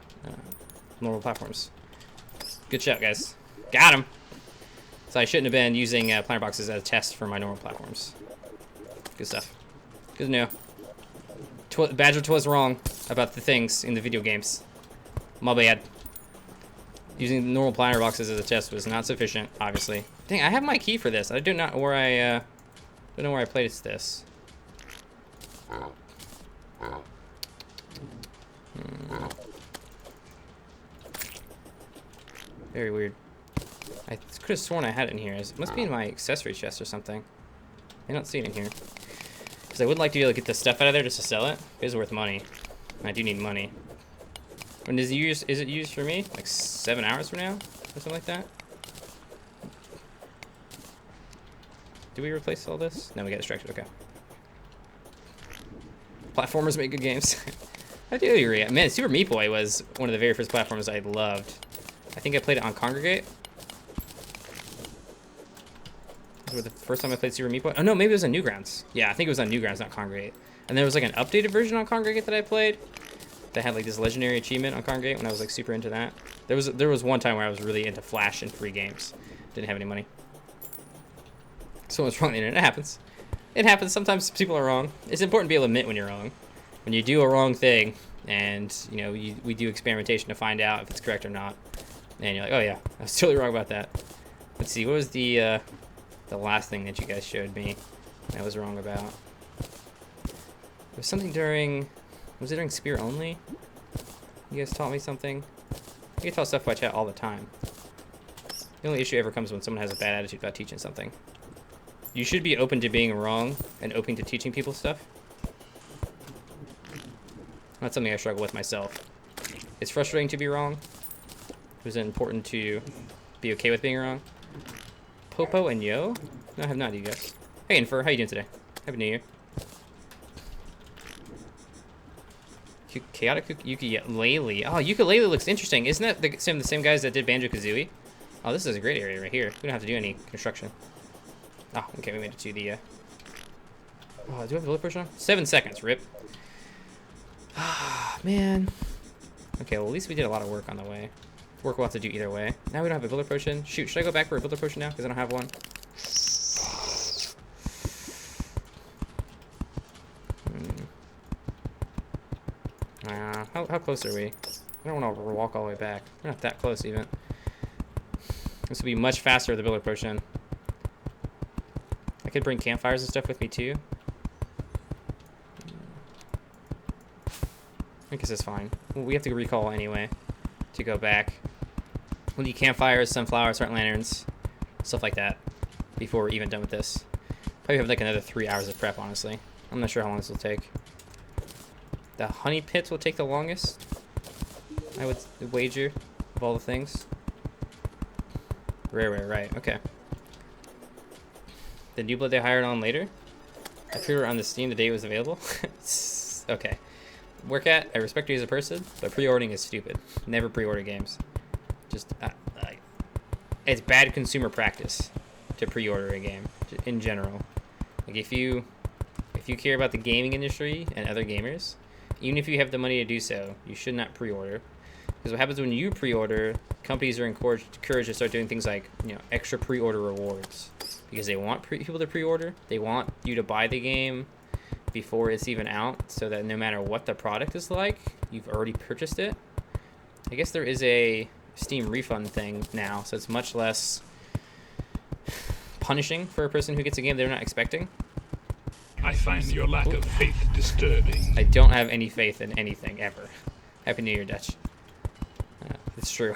normal platforms. Good shot, guys. Got him. So I shouldn't have been using planter boxes as a test for my normal platforms. Good stuff. Good to know. Badger was wrong about the things in the video games. My bad. Using normal planter boxes as a test was not sufficient, obviously. Dang, I have my key for this. I do not know where I placed this. Very weird. I could have sworn I had it in here. It must be in my accessory chest or something. I don't see it in here. Because I would like to be able to get the stuff out of there just to sell it. It is worth money. I do need money. When is it used for me? Like 7 hours from now? Or something like that? Do we replace all this? No, we got distracted. Okay. Platformers make good games. I do agree. Man, Super Meat Boy was one of the very first platforms I loved. I think I played it on Congregate. Was it the first time I played Super Meat Boy? Oh no, maybe it was on Newgrounds. Yeah, I think it was on Newgrounds, not Congregate. And there was like an updated version on Congregate that I played. That had like this legendary achievement on Congregate when I was like super into that. There was one time where I was really into Flash and free games. Didn't have any money. So what's wrong with the internet? It happens. It happens. Sometimes people are wrong. It's important to be able to admit when you're wrong. When you do a wrong thing, and you know we do experimentation to find out if it's correct or not, and you're like, oh yeah, I was totally wrong about that. Let's see, what was the last thing that you guys showed me I was wrong about? It was something during, was it during Spear only? You guys taught me something. You get taught stuff by chat all the time. The only issue ever comes when someone has a bad attitude about teaching something. You should be open to being wrong and open to teaching people stuff. That's something I struggle with myself. It's frustrating to be wrong. It was important to be okay with being wrong. Popo and Yo? No, I have not, you guys. Hey, Infer, how you doing today? Happy New Year. Chaotic Ukulele. Oh, Ukulele looks interesting. Isn't that the same guys that did Banjo-Kazooie? Oh, this is a great area right here. We don't have to do any construction. Oh, okay, we made it to the, Oh, do I have a bullet push on? 7 seconds, rip. Ah, man. Okay, well, at least we did a lot of work on the way. Work we'll have to do either way. Now we don't have a builder potion. Shoot, should I go back for a builder potion now? Because I don't have one. How close are we? I don't want to walk all the way back. We're not that close, even. This will be much faster with the builder potion. I could bring campfires and stuff with me, too. I guess it's fine. Well, we have to recall anyway to go back. We'll need campfires, sunflowers, heart lanterns, stuff like that before we're even done with this. Probably have like another 3 hours of prep, honestly. I'm not sure how long this will take. The honey pits will take the longest, I would wager, of all the things. Right, okay. The new blood they hired on later? I pre-ordered on the Steam the day it was available. Okay. Workat, I respect you as a person, but pre-ordering is stupid. Never pre-order games. Just, it's bad consumer practice to pre-order a game in general. Like if you care about the gaming industry and other gamers, even if you have the money to do so, you should not pre-order. Because what happens when you pre-order, companies are encouraged to start doing things like, you know, extra pre-order rewards. Because they want people to pre-order. They want you to buy the game before it's even out, so that no matter what the product is like, you've already purchased it. I guess there is a Steam refund thing now, so it's much less punishing for a person who gets a game they're not expecting. I find your lack of faith disturbing. I don't have any faith in anything ever. Happy New Year, Dutch. It's true.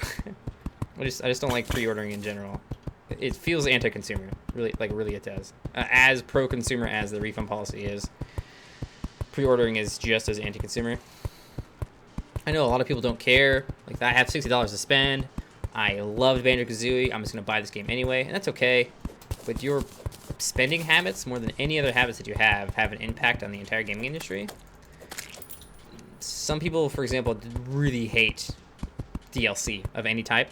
I just don't like pre-ordering in general. It feels anti-consumer. Really it does. As pro-consumer as the refund policy is, pre-ordering is just as anti-consumer. I know a lot of people don't care. Like, I have $60 to spend. I love Banjo-Kazooie. I'm just going to buy this game anyway, and that's okay. But your spending habits, more than any other habits that you have an impact on the entire gaming industry. Some people, for example, really hate DLC of any type.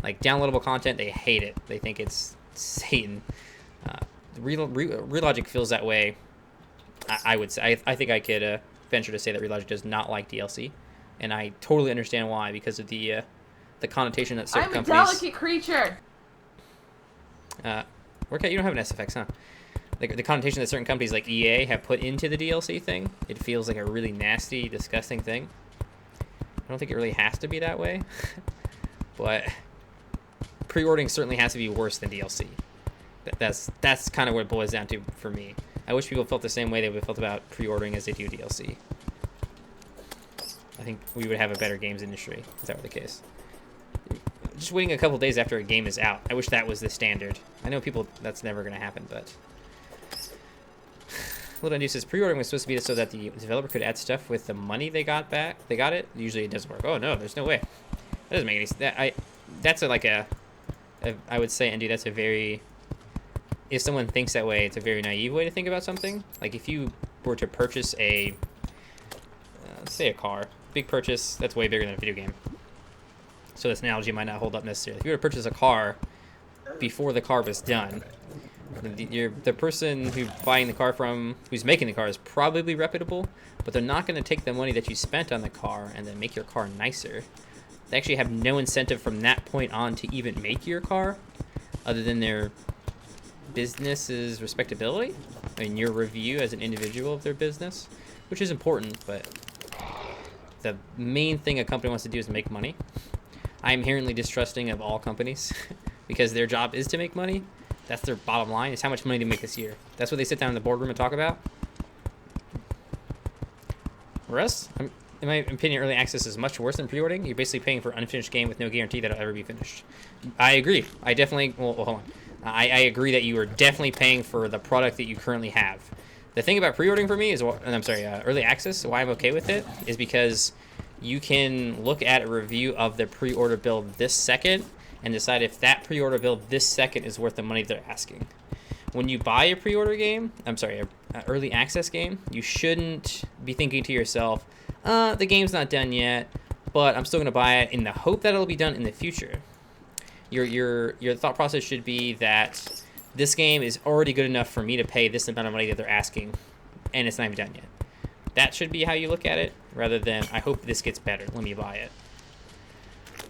Like, downloadable content, they hate it. They think it's Satan. Relogic feels that way. I would say. I think I could venture to say that Relogic does not like DLC. And I totally understand why, because of the connotation that certain companies... I'm a delicate creature! Workat, you don't have an SFX, huh? Like, the connotation that certain companies like EA have put into the DLC thing, it feels like a really nasty, disgusting thing. I don't think it really has to be that way. But pre-ordering certainly has to be worse than DLC. That's kind of what it boils down to for me. I wish people felt the same way they would have felt about pre-ordering as they do DLC. I think we would have a better games industry if that were the case. Just waiting a couple days after a game is out. I wish that was the standard. I know people, that's never going to happen, but... Little Undo says, pre-ordering was supposed to be so that the developer could add stuff with the money they got back. They got it? Usually it doesn't work. Oh, no, there's no way. That doesn't make any sense. That's I would say, Andy, that's a very... If someone thinks that way, it's a very naive way to think about something. Like, if you were to purchase a let's say a car. Big purchase, that's way bigger than a video game. So this analogy might not hold up necessarily. If you were to purchase a car before the car was done, the person who's buying the car from, who's making the car, is probably reputable, but they're not going to take the money that you spent on the car and then make your car nicer. They actually have no incentive from that point on to even make your car, other than their business's respectability and your review as an individual of their business, which is important, but the main thing a company wants to do is make money. I'm inherently distrusting of all companies because their job is to make money. That's their bottom line, is how much money to make this year. That's what they sit down in the boardroom and talk about. Rest, in my opinion, early access is much worse than pre-ordering. You're basically paying for an unfinished game with no guarantee that it'll ever be finished. I agree. I definitely, well hold on. I agree that you are definitely paying for the product that you currently have. The thing about pre-ordering for me is, early access, why I'm okay with it, is because you can look at a review of the pre-order build this second and decide if that pre-order build this second is worth the money they're asking. When you buy a pre-order game, an early access game, you shouldn't be thinking to yourself, the game's not done yet, but I'm still gonna buy it in the hope that it'll be done in the future. Your thought process should be that this game is already good enough for me to pay this amount of money that they're asking, and it's not even done yet. That should be how you look at it, rather than, I hope this gets better, let me buy it.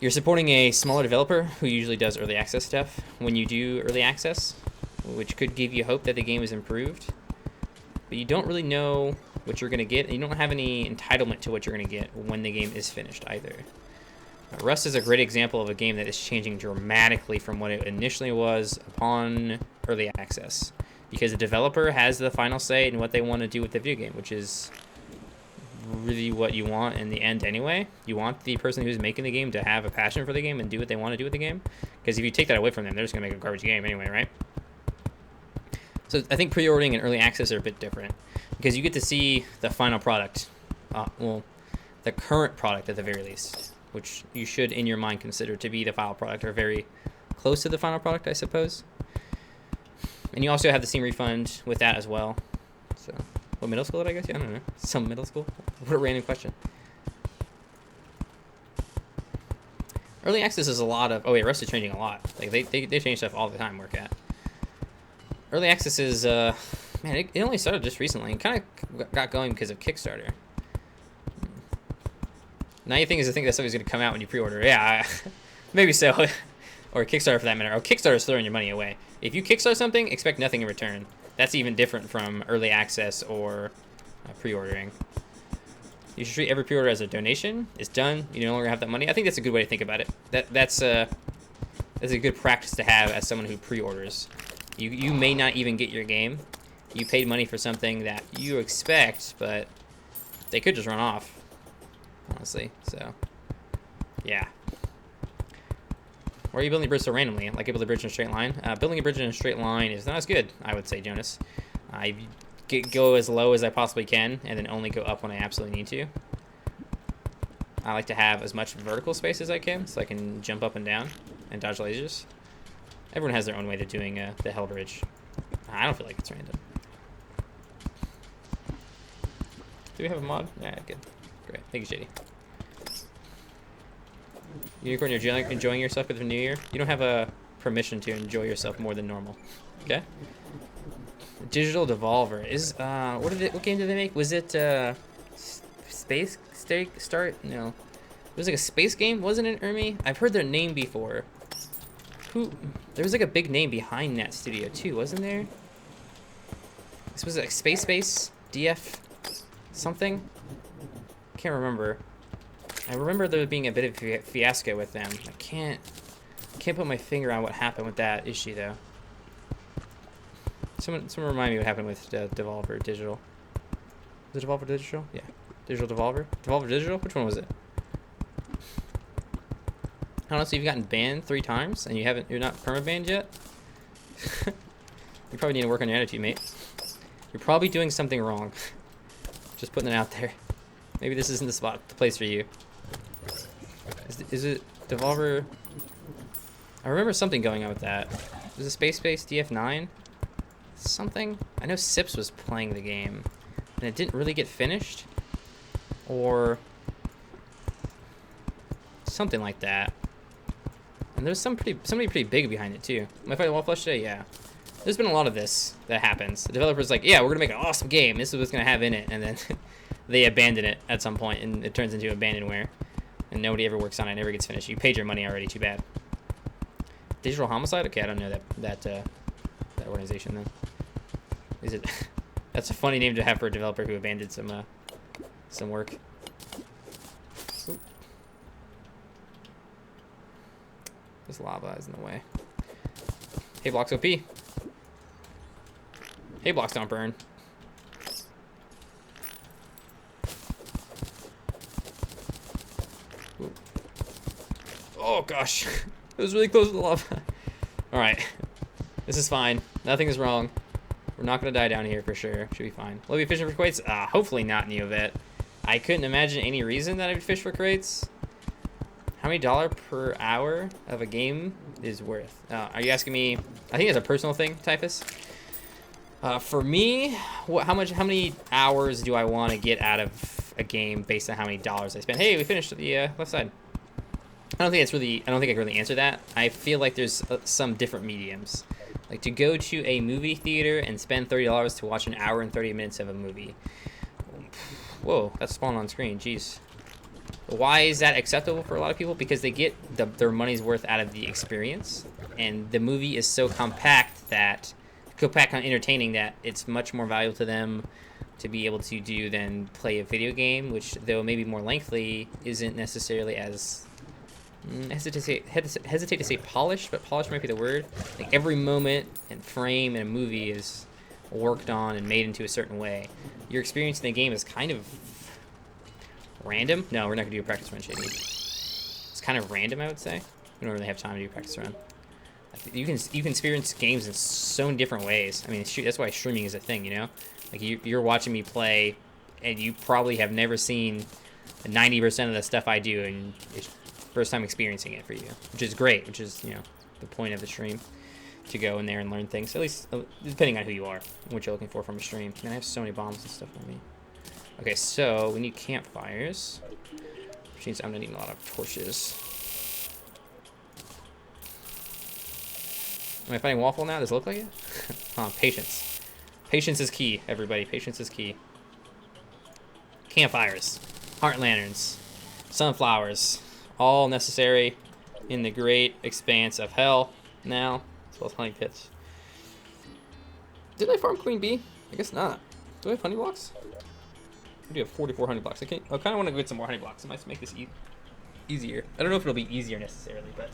You're supporting a smaller developer who usually does early access stuff when you do early access, which could give you hope that the game is improved, but you don't really know what you're going to get, and you don't have any entitlement to what you're going to get when the game is finished either. Rust is a great example of a game that is changing dramatically from what it initially was upon early access, because the developer has the final say in what they want to do with the video game, which is really what you want in the end anyway. You want the person who's making the game to have a passion for the game and do what they want to do with the game, because if you take that away from them, they're just going to make a garbage game anyway, right? So I think pre-ordering and early access are a bit different, because you get to see the final product, the current product at the very least, which you should in your mind consider to be the final product, or very close to the final product, I suppose. And you also have the Steam refund with that as well. So, what, middle school did I guess? Yeah, I don't know. Some middle school? What a random question. Early access is a lot of, Rust is changing a lot. Like they change stuff all the time, work at. Early access is, man, it only started just recently and kind of got going because of Kickstarter. Now you think that something's going to come out when you pre-order. Yeah, maybe so. Or Kickstarter for that matter. Oh, Kickstarter's throwing your money away. If you Kickstart something, expect nothing in return. That's even different from early access or pre-ordering. You should treat every pre-order as a donation. It's done. You no longer have that money. I think that's a good way to think about it. That's a good practice to have as someone who pre-orders. You may not even get your game. You paid money for something that you expect, but they could just run off. Honestly, so yeah. Why are you building a bridge so randomly? Like you build a bridge in a straight line. Building a bridge in a straight line is not as good, I would say, Jonas. I go as low as I possibly can, and then only go up when I absolutely need to. I like to have as much vertical space as I can, so I can jump up and down and dodge lasers. Everyone has their own way of doing the hell bridge. I don't feel like it's random. Do we have a mod? Yeah, good. Great. Thank you, JD. Unicorn, you're enjoying yourself with the new year? You don't have a permission to enjoy yourself more than normal. Okay? Digital Devolver is what game did they make? Was it Space Start? No. It was like a space game, wasn't it, Ermi? I've heard their name before. There was like a big name behind that studio too, wasn't there? This was like Space DF something? Can't remember. I remember there being a bit of a fiasco with them. I can't put my finger on what happened with that issue though. Someone remind me what happened with Devolver Digital. Was it Devolver Digital? Yeah. Digital Devolver? Devolver Digital? Which one was it? Honestly, you've gotten banned 3 times and you're not perma-banned yet? You probably need to work on your attitude, mate. You're probably doing something wrong. Just putting it out there. Maybe this isn't the place for you. Is it Devolver? I remember something going on with that. Was it Space DF9? Something? I know Sips was playing the game, and it didn't really get finished. or something like that. And there's somebody pretty big behind it too. Am I fighting wall flush today? Yeah. There's been a lot of this that happens. The developer's like, yeah, we're gonna make an awesome game. This is what's gonna have in it, and then they abandon it at some point, and it turns into abandonware, and nobody ever works on it. It never gets finished. You paid your money already. Too bad. Digital Homicide? Okay, I don't know that organization then. Is it? That's a funny name to have for a developer who abandoned some work. Oop. This lava is in the way. Hey, blocks OP. Hey, blocks don't burn. Ooh. Oh gosh, it was really close to the lava. All right, this is fine. Nothing is wrong. We're not gonna die down here for sure. Should be fine. Will we be fishing for crates? Hopefully not, Neovet. I couldn't imagine any reason that I would fish for crates. How many $1 per hour of a game is worth? Are you asking me? I think it's a personal thing, Typhus. For me, how many hours do I want to get out of a game based on how many dollars I spend? Hey, we finished the left side. I don't think I can really answer that. I feel like there's some different mediums. Like to go to a movie theater and spend $30 to watch an hour and 30 minutes of a movie. Whoa, that's spawned on screen. Jeez. Why is that acceptable for a lot of people? Because they get their money's worth out of the experience, and the movie is so compact on entertaining that it's much more valuable to them to be able to do than play a video game, which though maybe more lengthy isn't necessarily as hesitate to say polished, but polished might be the word. Like every moment and frame in a movie is worked on and made into a certain way. Your experience in the game is kind of random. No, we're not gonna do a practice run, Shady. It's kind of random, I would say. We don't really have time to do a practice run. You can experience games in so many different ways. I mean, shoot, that's why streaming is a thing, you know? Like you're watching me play, and you probably have never seen 90% of the stuff I do, and it's first time experiencing it for you, which is great. Which is, you know, the point of the stream, to go in there and learn things. At least depending on who you are, and what you're looking for from a stream. Man, I have so many bombs and stuff on me. Okay, so we need campfires, which means I'm gonna need a lot of torches. Am I fighting waffle now? Does it look like it? Patience. Patience is key, everybody. Patience is key. Campfires, heart lanterns, sunflowers, all necessary in the great expanse of hell now, as well as honey pits. Did I farm queen bee? I guess not. Do I have honey blocks? I do have 44 honey blocks. I kind of want to get some more honey blocks. It might make this easier. I don't know if it'll be easier necessarily, but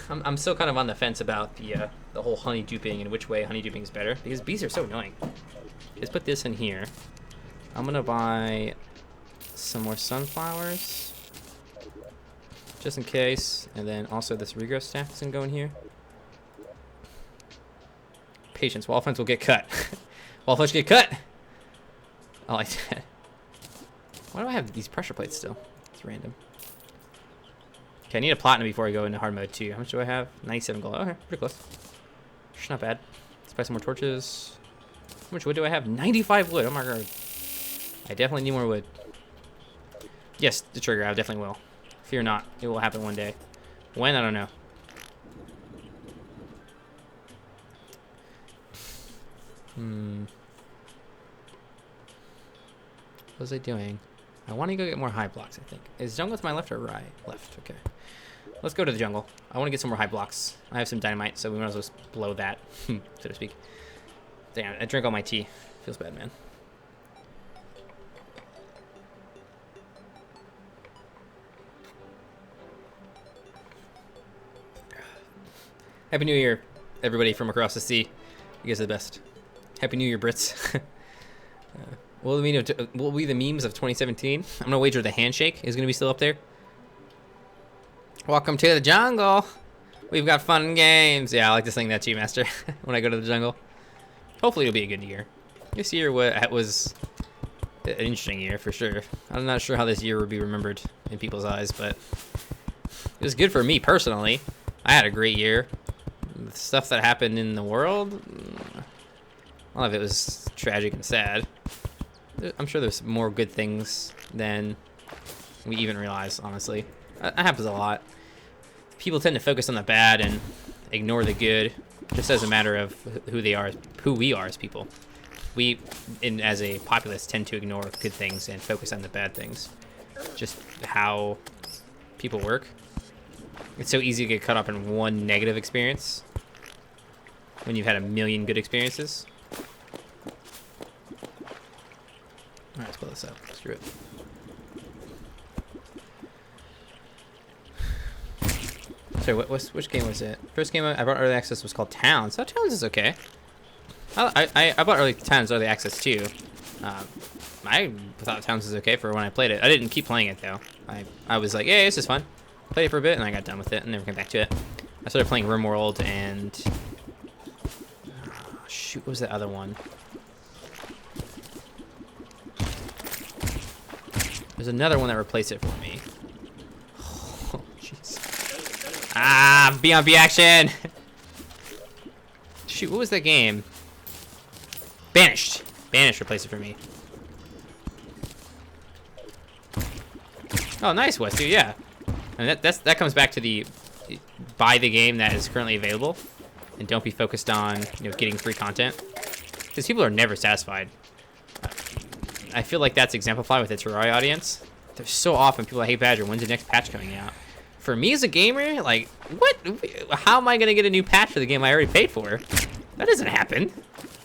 I'm still kind of on the fence about the whole honey duping and which way honey duping is better, because bees are so annoying. Let's put this in here. I'm gonna buy some more sunflowers, just in case, and then also this regrowth stack is gonna go in here. Patience. Wall fence will get cut. Wall fence get cut. I like that. Why do I have these pressure plates still? It's random. Okay, I need a platinum before I go into hard mode too. How much do I have? 97 gold. Okay, pretty close. It's not bad. Let's buy some more torches. How much wood do I have? 95 wood. Oh my god. I definitely need more wood. Yes, the trigger. I definitely will. Fear not. It will happen one day. When? I don't know. What was I doing? I want to go get more high blocks, I think. Is jungle to my left or right? Left, okay. Let's go to the jungle. I want to get some more high blocks. I have some dynamite, so we might as well blow that, so to speak. Damn, I drank all my tea. Feels bad, man. Happy New Year, everybody from across the sea. You guys are the best. Happy New Year, Brits. What will be the memes of 2017? I'm gonna wager the handshake is gonna be still up there. Welcome to the jungle. We've got fun and games. Yeah, I like to sing that to you, Master, when I go to the jungle. Hopefully it'll be a good year. This year was an interesting year for sure. I'm not sure how this year will be remembered in people's eyes, but it was good for me personally. I had a great year. The stuff that happened in the world, a lot of it was tragic and sad. I'm sure there's more good things than we even realize, honestly. That happens a lot. People tend to focus on the bad and ignore the good, just as a matter of who they are, who we are as people. We, as a populace, tend to ignore good things and focus on the bad things. Just how people work. It's so easy to get caught up in one negative experience when you've had a million good experiences. All right, let's pull this up. Screw it. Sorry, which game was it? First game I bought early access was called Towns. Oh, Towns is okay. I bought early Towns early access too. I thought Towns was okay for when I played it. I didn't keep playing it though. I was like, yeah, this is fun. Played it for a bit and I got done with it and never came back to it. I started playing RimWorld and shoot, what was the other one? There's another one that replaced it for me. Oh, jeez. Ah, B on B action. Shoot, what was that game? Banished. Banished replaced it for me. Oh, nice, West, dude, yeah. And that comes back to the buy the game that is currently available, and don't be focused on getting free content, because people are never satisfied. I feel like that's exemplified with the Terraria audience. There's so often people that hate Badger. When's the next patch coming out? For me as a gamer, like, what? How am I gonna get a new patch for the game I already paid for? That doesn't happen.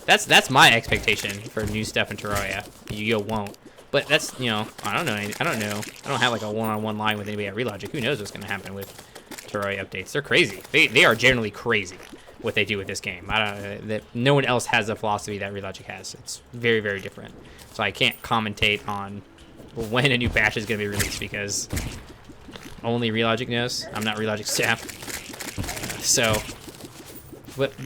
That's my expectation for new stuff in Terraria. You won't. But that's, I don't know. I don't have like a one-on-one line with anybody at Relogic. Who knows what's gonna happen with Terraria updates? They're crazy. They are generally crazy what they do with this game. That no one else has the philosophy that Relogic has. It's very, very different. So I can't commentate on when a new patch is gonna be released because only Relogic knows. I'm not Relogic staff.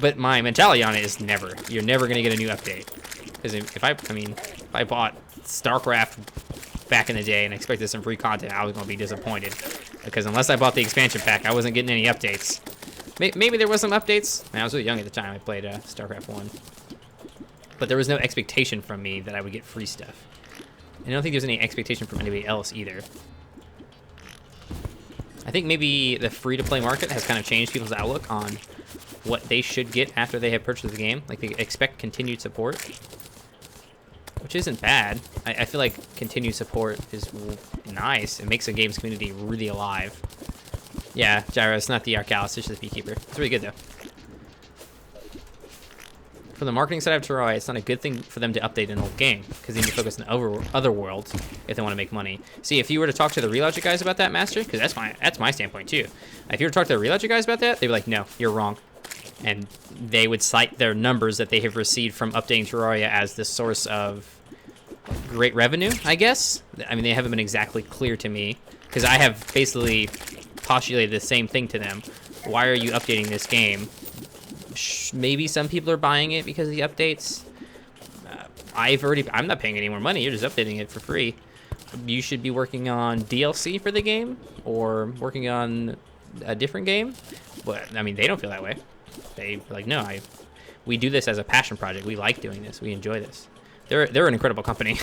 But my mentality on it is never. You're never gonna get a new update. Because if I bought StarCraft back in the day and expected some free content, I was gonna be disappointed. Because unless I bought the expansion pack, I wasn't getting any updates. Maybe there was some updates. I was really young at the time. I played StarCraft 1. But there was no expectation from me that I would get free stuff. And I don't think there's any expectation from anybody else either. I think maybe the free-to-play market has kind of changed people's outlook on what they should get after they have purchased the game. Like, they expect continued support, which isn't bad. I feel like continued support is nice. It makes the game's community really alive. Yeah, Gyro, it's not the Arcalis, it's just the Beekeeper. It's really good, though. For the marketing side of Terraria, it's not a good thing for them to update an old game, because they need to focus on other worlds if they want to make money. See, if you were to talk to the Relogic guys about that, Master, because that's my standpoint, too. If you were to talk to the Relogic guys about that, they'd be like, no, you're wrong. And they would cite their numbers that they have received from updating Terraria as the source of great revenue, I guess. I mean, they haven't been exactly clear to me, because I have basically postulated the same thing to them. Why are you updating this game? Maybe some people are buying it because of the updates. I'm not paying any more money. You're just updating it for free. You should be working on DLC for the game or working on a different game. But I mean, they don't feel that way. They like, no, we do this as a passion project. We like doing this. We enjoy this. They're an incredible company.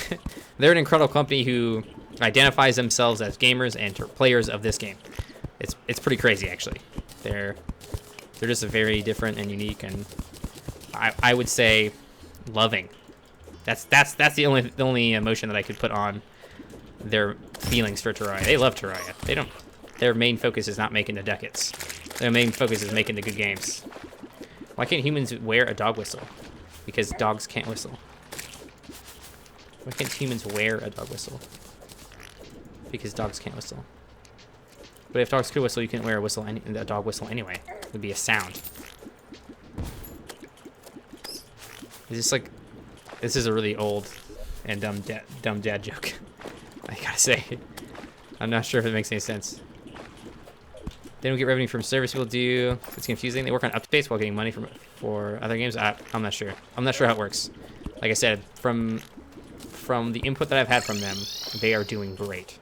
They're an incredible company who identifies themselves as gamers and players of this game. It's pretty crazy, actually. They're just very different and unique, and I would say loving. That's the only emotion that I could put on their feelings for Terraria. They love Terraria. Their main focus is not making the ducats. Their main focus is making the good games. Why can't humans wear a dog whistle? Because dogs can't whistle. Why can't humans wear a dog whistle? Because dogs can't whistle. But if dogs could whistle, you couldn't wear a dog whistle anyway. It would be a sound. It's just like, this is a really old and dumb dad joke. I gotta say, I'm not sure if it makes any sense. They don't get revenue from service people do. It's confusing. They work on updates while getting money for other games. I'm not sure. I'm not sure how it works. Like I said, from the input that I've had from them, they are doing great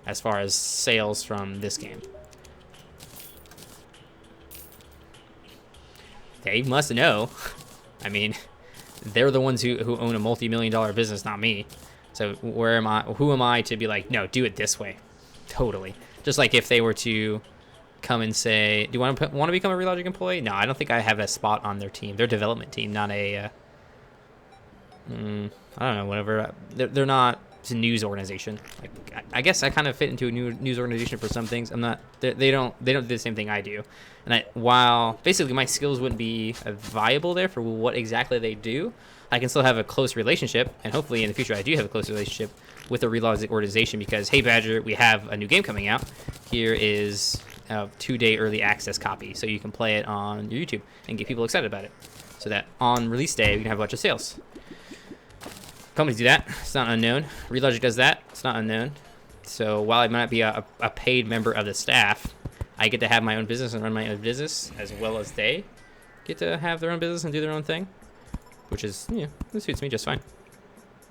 as far as sales from this game. They must know. I mean, they're the ones who own a multi-million-dollar business, not me. So where am I? Who am I to be like, no, do it this way? Totally. Just like if they were to come and say, do you want to become a Relogic employee? No, I don't think I have a spot on their team, their development team, not a. I don't know. Whatever. They're not. It's a news organization. Like I guess I kind of fit into a new news organization for some things. I'm not. They don't do the same thing I do. And while basically my skills wouldn't be viable there for what exactly they do, I can still have a close relationship, and hopefully in the future I do have a close relationship with the Relogic organization because, hey Badger, we have a new game coming out. Here is a 2-day early access copy, so you can play it on your YouTube and get people excited about it, so that on release day we can have a bunch of sales. Companies do that. It's not unknown. Relogic does that. It's not unknown. So while I might not be a paid member of the staff, I get to have my own business and run my own business as well as they get to have their own business and do their own thing, which is, it suits me just fine.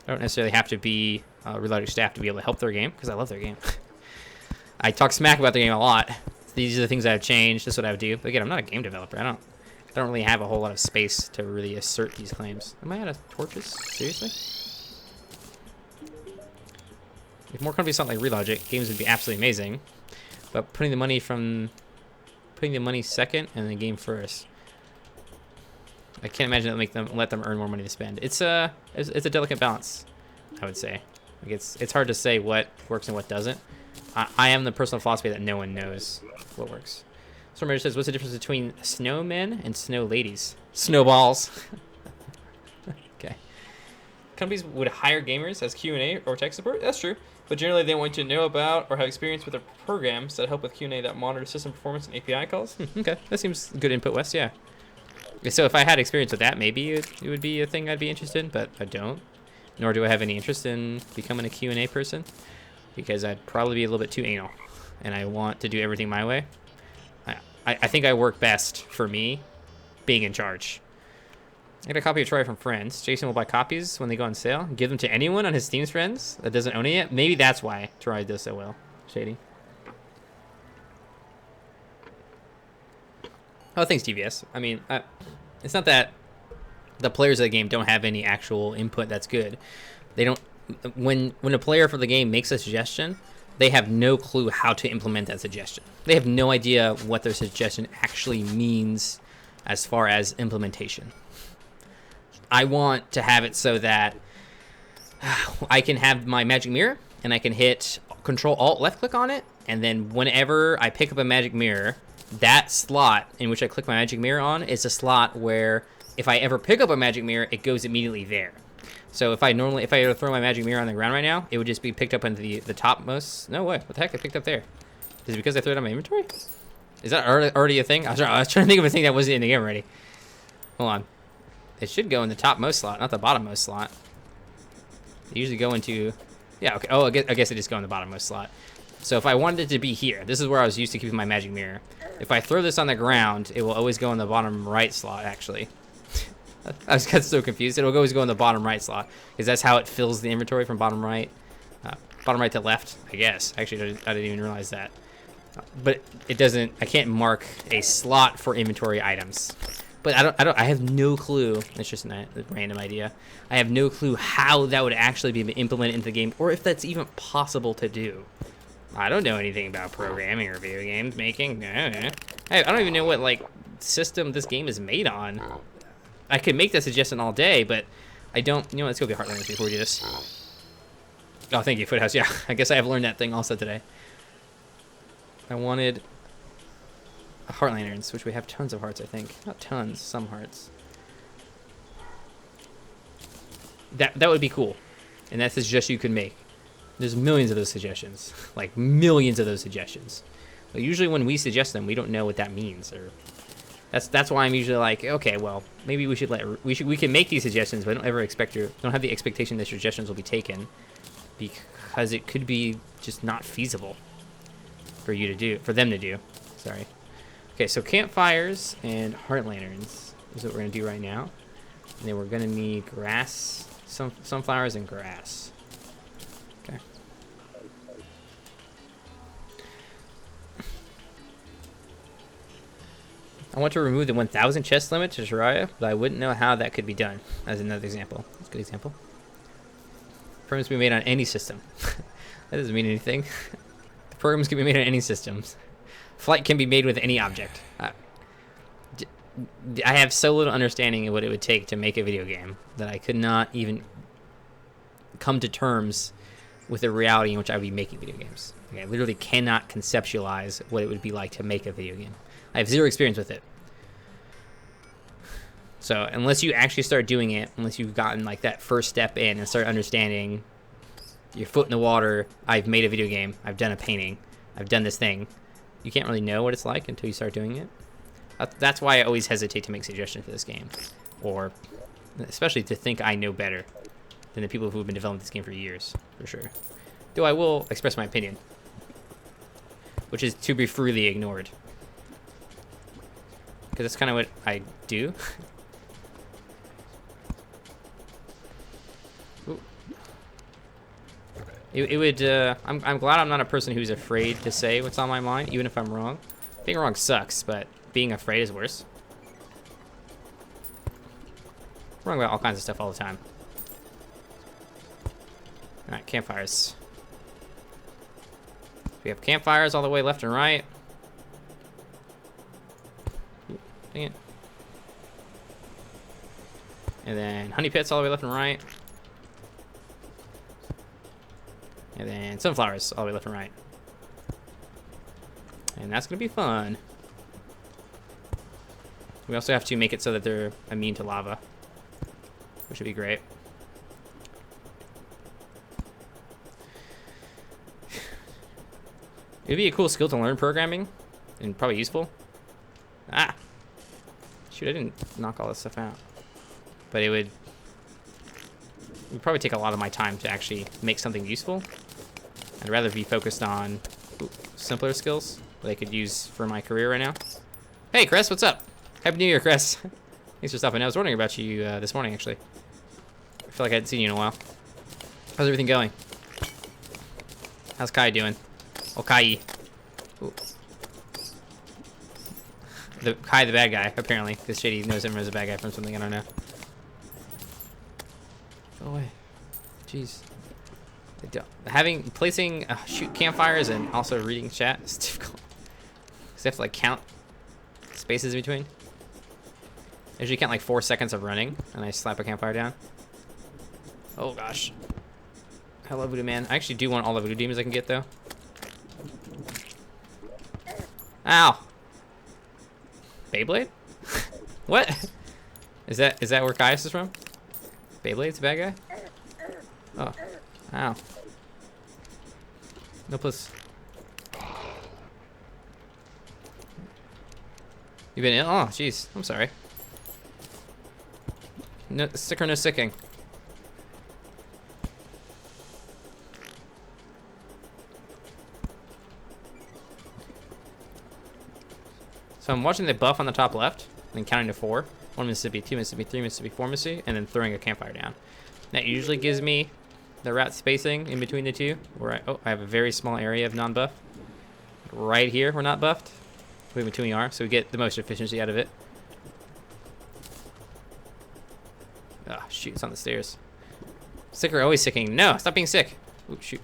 I don't necessarily have to be Relogic staff to be able to help their game because I love their game. I talk smack about their game a lot. These are the things that I've changed. This is what I would do. But again, I'm not a game developer. I don't really have a whole lot of space to really assert these claims. Am I out of torches? Seriously? If more companies sound like Relogic, games would be absolutely amazing. But putting the money second and the game first, I can't imagine that let them earn more money to spend. It's a delicate balance, I would say. Like it's hard to say what works and what doesn't. I am the personal philosophy that no one knows what works. Stormraider says, what's the difference between snowmen and snow ladies? Snowballs. Okay. Companies would hire gamers as Q&A or tech support. That's true. But generally, they want you to know about or have experience with their programs that help with Q&A that monitor system performance and API calls. Okay, that seems good input, Wes. Yeah. So if I had experience with that, maybe it would be a thing I'd be interested in, but I don't. Nor do I have any interest in becoming a Q&A person because I'd probably be a little bit too anal, and I want to do everything my way. I think I work best for me being in charge. I got a copy of Terraria from friends. Jason will buy copies when they go on sale. Give them to anyone on his Steam's friends that doesn't own it yet. Maybe that's why Terraria does so well. Shady. Oh, thanks, GVS. I mean, it's not that the players of the game don't have any actual input that's good. They don't. When a player for the game makes a suggestion, they have no clue how to implement that suggestion. They have no idea what their suggestion actually means as far as implementation. I want to have it so that I can have my magic mirror and I can hit Control Alt left click on it, and then whenever I pick up a magic mirror, that slot in which I click my magic mirror on is a slot where if I ever pick up a magic mirror, it goes immediately there. So if I were to throw my magic mirror on the ground right now, it would just be picked up into the topmost. No way. What the heck? I picked up there. Is it because I threw it on my inventory? Is that already a thing? I was trying to think of a thing that wasn't in the game already. Hold on. It should go in the topmost slot, not the bottommost slot. They usually go into... Yeah, okay. Oh, I guess it just go in the bottommost slot. So if I wanted it to be here, this is where I was used to keeping my magic mirror. If I throw this on the ground, it will always go in the bottom right slot, actually. I just got so confused. It'll always go in the bottom right slot, because that's how it fills the inventory from bottom right to left, I guess. Actually, I didn't even realize that. But it doesn't... I can't mark a slot for inventory items. But I have no clue. It's just a random idea. I have no clue how that would actually be implemented into the game, or if that's even possible to do. I don't know anything about programming or video games making. I don't even know what system this game is made on. I could make that suggestion all day, but I don't. You know, let's go get Heartlanders before we do this. Oh, thank you, Foothouse. Yeah, I guess I have learned that thing also today. I wanted heart lanterns, which we have tons of hearts, I think. Not tons, some hearts. That would be cool. And that's a suggestion you could make. There's millions of those suggestions. Like millions of those suggestions. But usually when we suggest them, we don't know what that means, or that's why I'm usually like, okay, well, maybe we can make these suggestions, but don't have the expectation that suggestions will be taken, because it could be just not feasible for them to do. Sorry. Okay, so campfires and heart lanterns is what we're gonna do right now. And then we're gonna need grass, sunflowers and grass. Okay. I want to remove the 1,000 chest limit to Terraria, but I wouldn't know how that could be done. As another example. That's a good example. Programs can be made on any system. That doesn't mean anything. The programs can be made on any systems. Flight can be made with any object. I have so little understanding of what it would take to make a video game that I could not even come to terms with the reality in which I would be making video games. Like, I literally cannot conceptualize what it would be like to make a video game. I have zero experience with it. So unless you actually start doing it, unless you've gotten like that first step in and start understanding your foot in the water, I've made a video game, I've done a painting, I've done this thing, you can't really know what it's like until you start doing it. That's why I always hesitate to make suggestions for this game, or especially to think I know better than the people who have been developing this game for years, for sure. Though I will express my opinion, which is to be freely ignored, because that's kind of what I do. It would. I'm glad I'm not a person who's afraid to say what's on my mind, even if I'm wrong. Being wrong sucks, but being afraid is worse. I'm wrong about all kinds of stuff all the time. All right, campfires. We have campfires all the way left and right. Ooh, dang it. And then honey pits all the way left and right. And then sunflowers all the way left and right. And that's gonna be fun. We also have to make it so that they're immune to lava, which would be great. It'd be a cool skill to learn programming, and probably useful. Ah! Shoot, I didn't knock all this stuff out. But it would probably take a lot of my time to actually make something useful. I'd rather be focused on simpler skills that I could use for my career right now. Hey, Chris, what's up? Happy New Year, Chris. Thanks for stopping. I was wondering about you this morning, actually. I feel like I hadn't seen you in a while. How's everything going? How's Kai doing? Oh, Kai. Ooh. Kai the bad guy, apparently, because Shady knows him as a bad guy from something I don't know. Go away. Jeez. Placing shoot campfires and also reading chat is difficult. Because you have to like count spaces in between. I usually count like 4 seconds of running, and I slap a campfire down. Oh gosh. Hello, Voodoo Man. I actually do want all the Voodoo Demons I can get, though. Ow! Beyblade? What? Is that where Caius is from? Beyblade's a bad guy? Oh. Ow. No plus. You been ill? Oh, jeez. I'm sorry. No sick or no sicking. So I'm watching the buff on the top left, and counting to 4. 1 Mississippi, 2 Mississippi, 3 Mississippi, 4 Mississippi, and then throwing a campfire down. That usually gives me the rat spacing in between the two, where I have a very small area of non-buff. Right here, we're not buffed. In between we are, so we get the most efficiency out of it. Oh, shoot, it's on the stairs. Sick or always sicking? No, stop being sick. Ooh, shoot.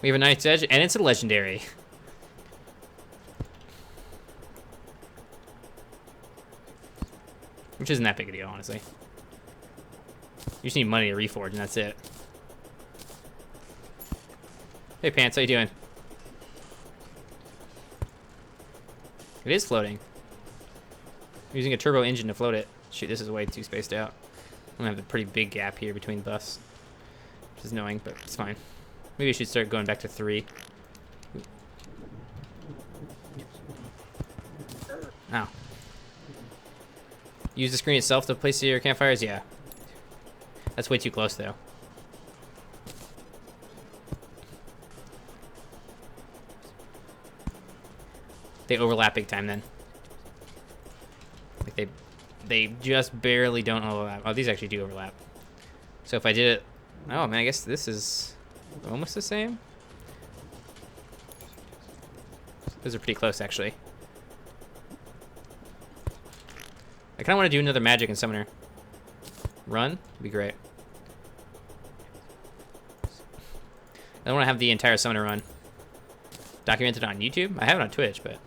We have a Knight's Edge, and it's a legendary. Which isn't that big a deal, honestly. You just need money to reforge, and that's it. Hey, Pants, how you doing? It is floating. I'm using a turbo engine to float it. Shoot, this is way too spaced out. I'm gonna have a pretty big gap here between buffs, which is annoying, but it's fine. Maybe I should start going back to 3. Ow. Use the screen itself to place your campfires? Yeah. That's way too close, though. They overlap big time, then. Like they just barely don't overlap. Oh, these actually do overlap. So if I did it... Oh, man, I guess this is almost the same. Those are pretty close, actually. I kind of want to do another magic and summoner. run, would be great. I don't want to have the entire summoner run documented on YouTube. I have it on Twitch, but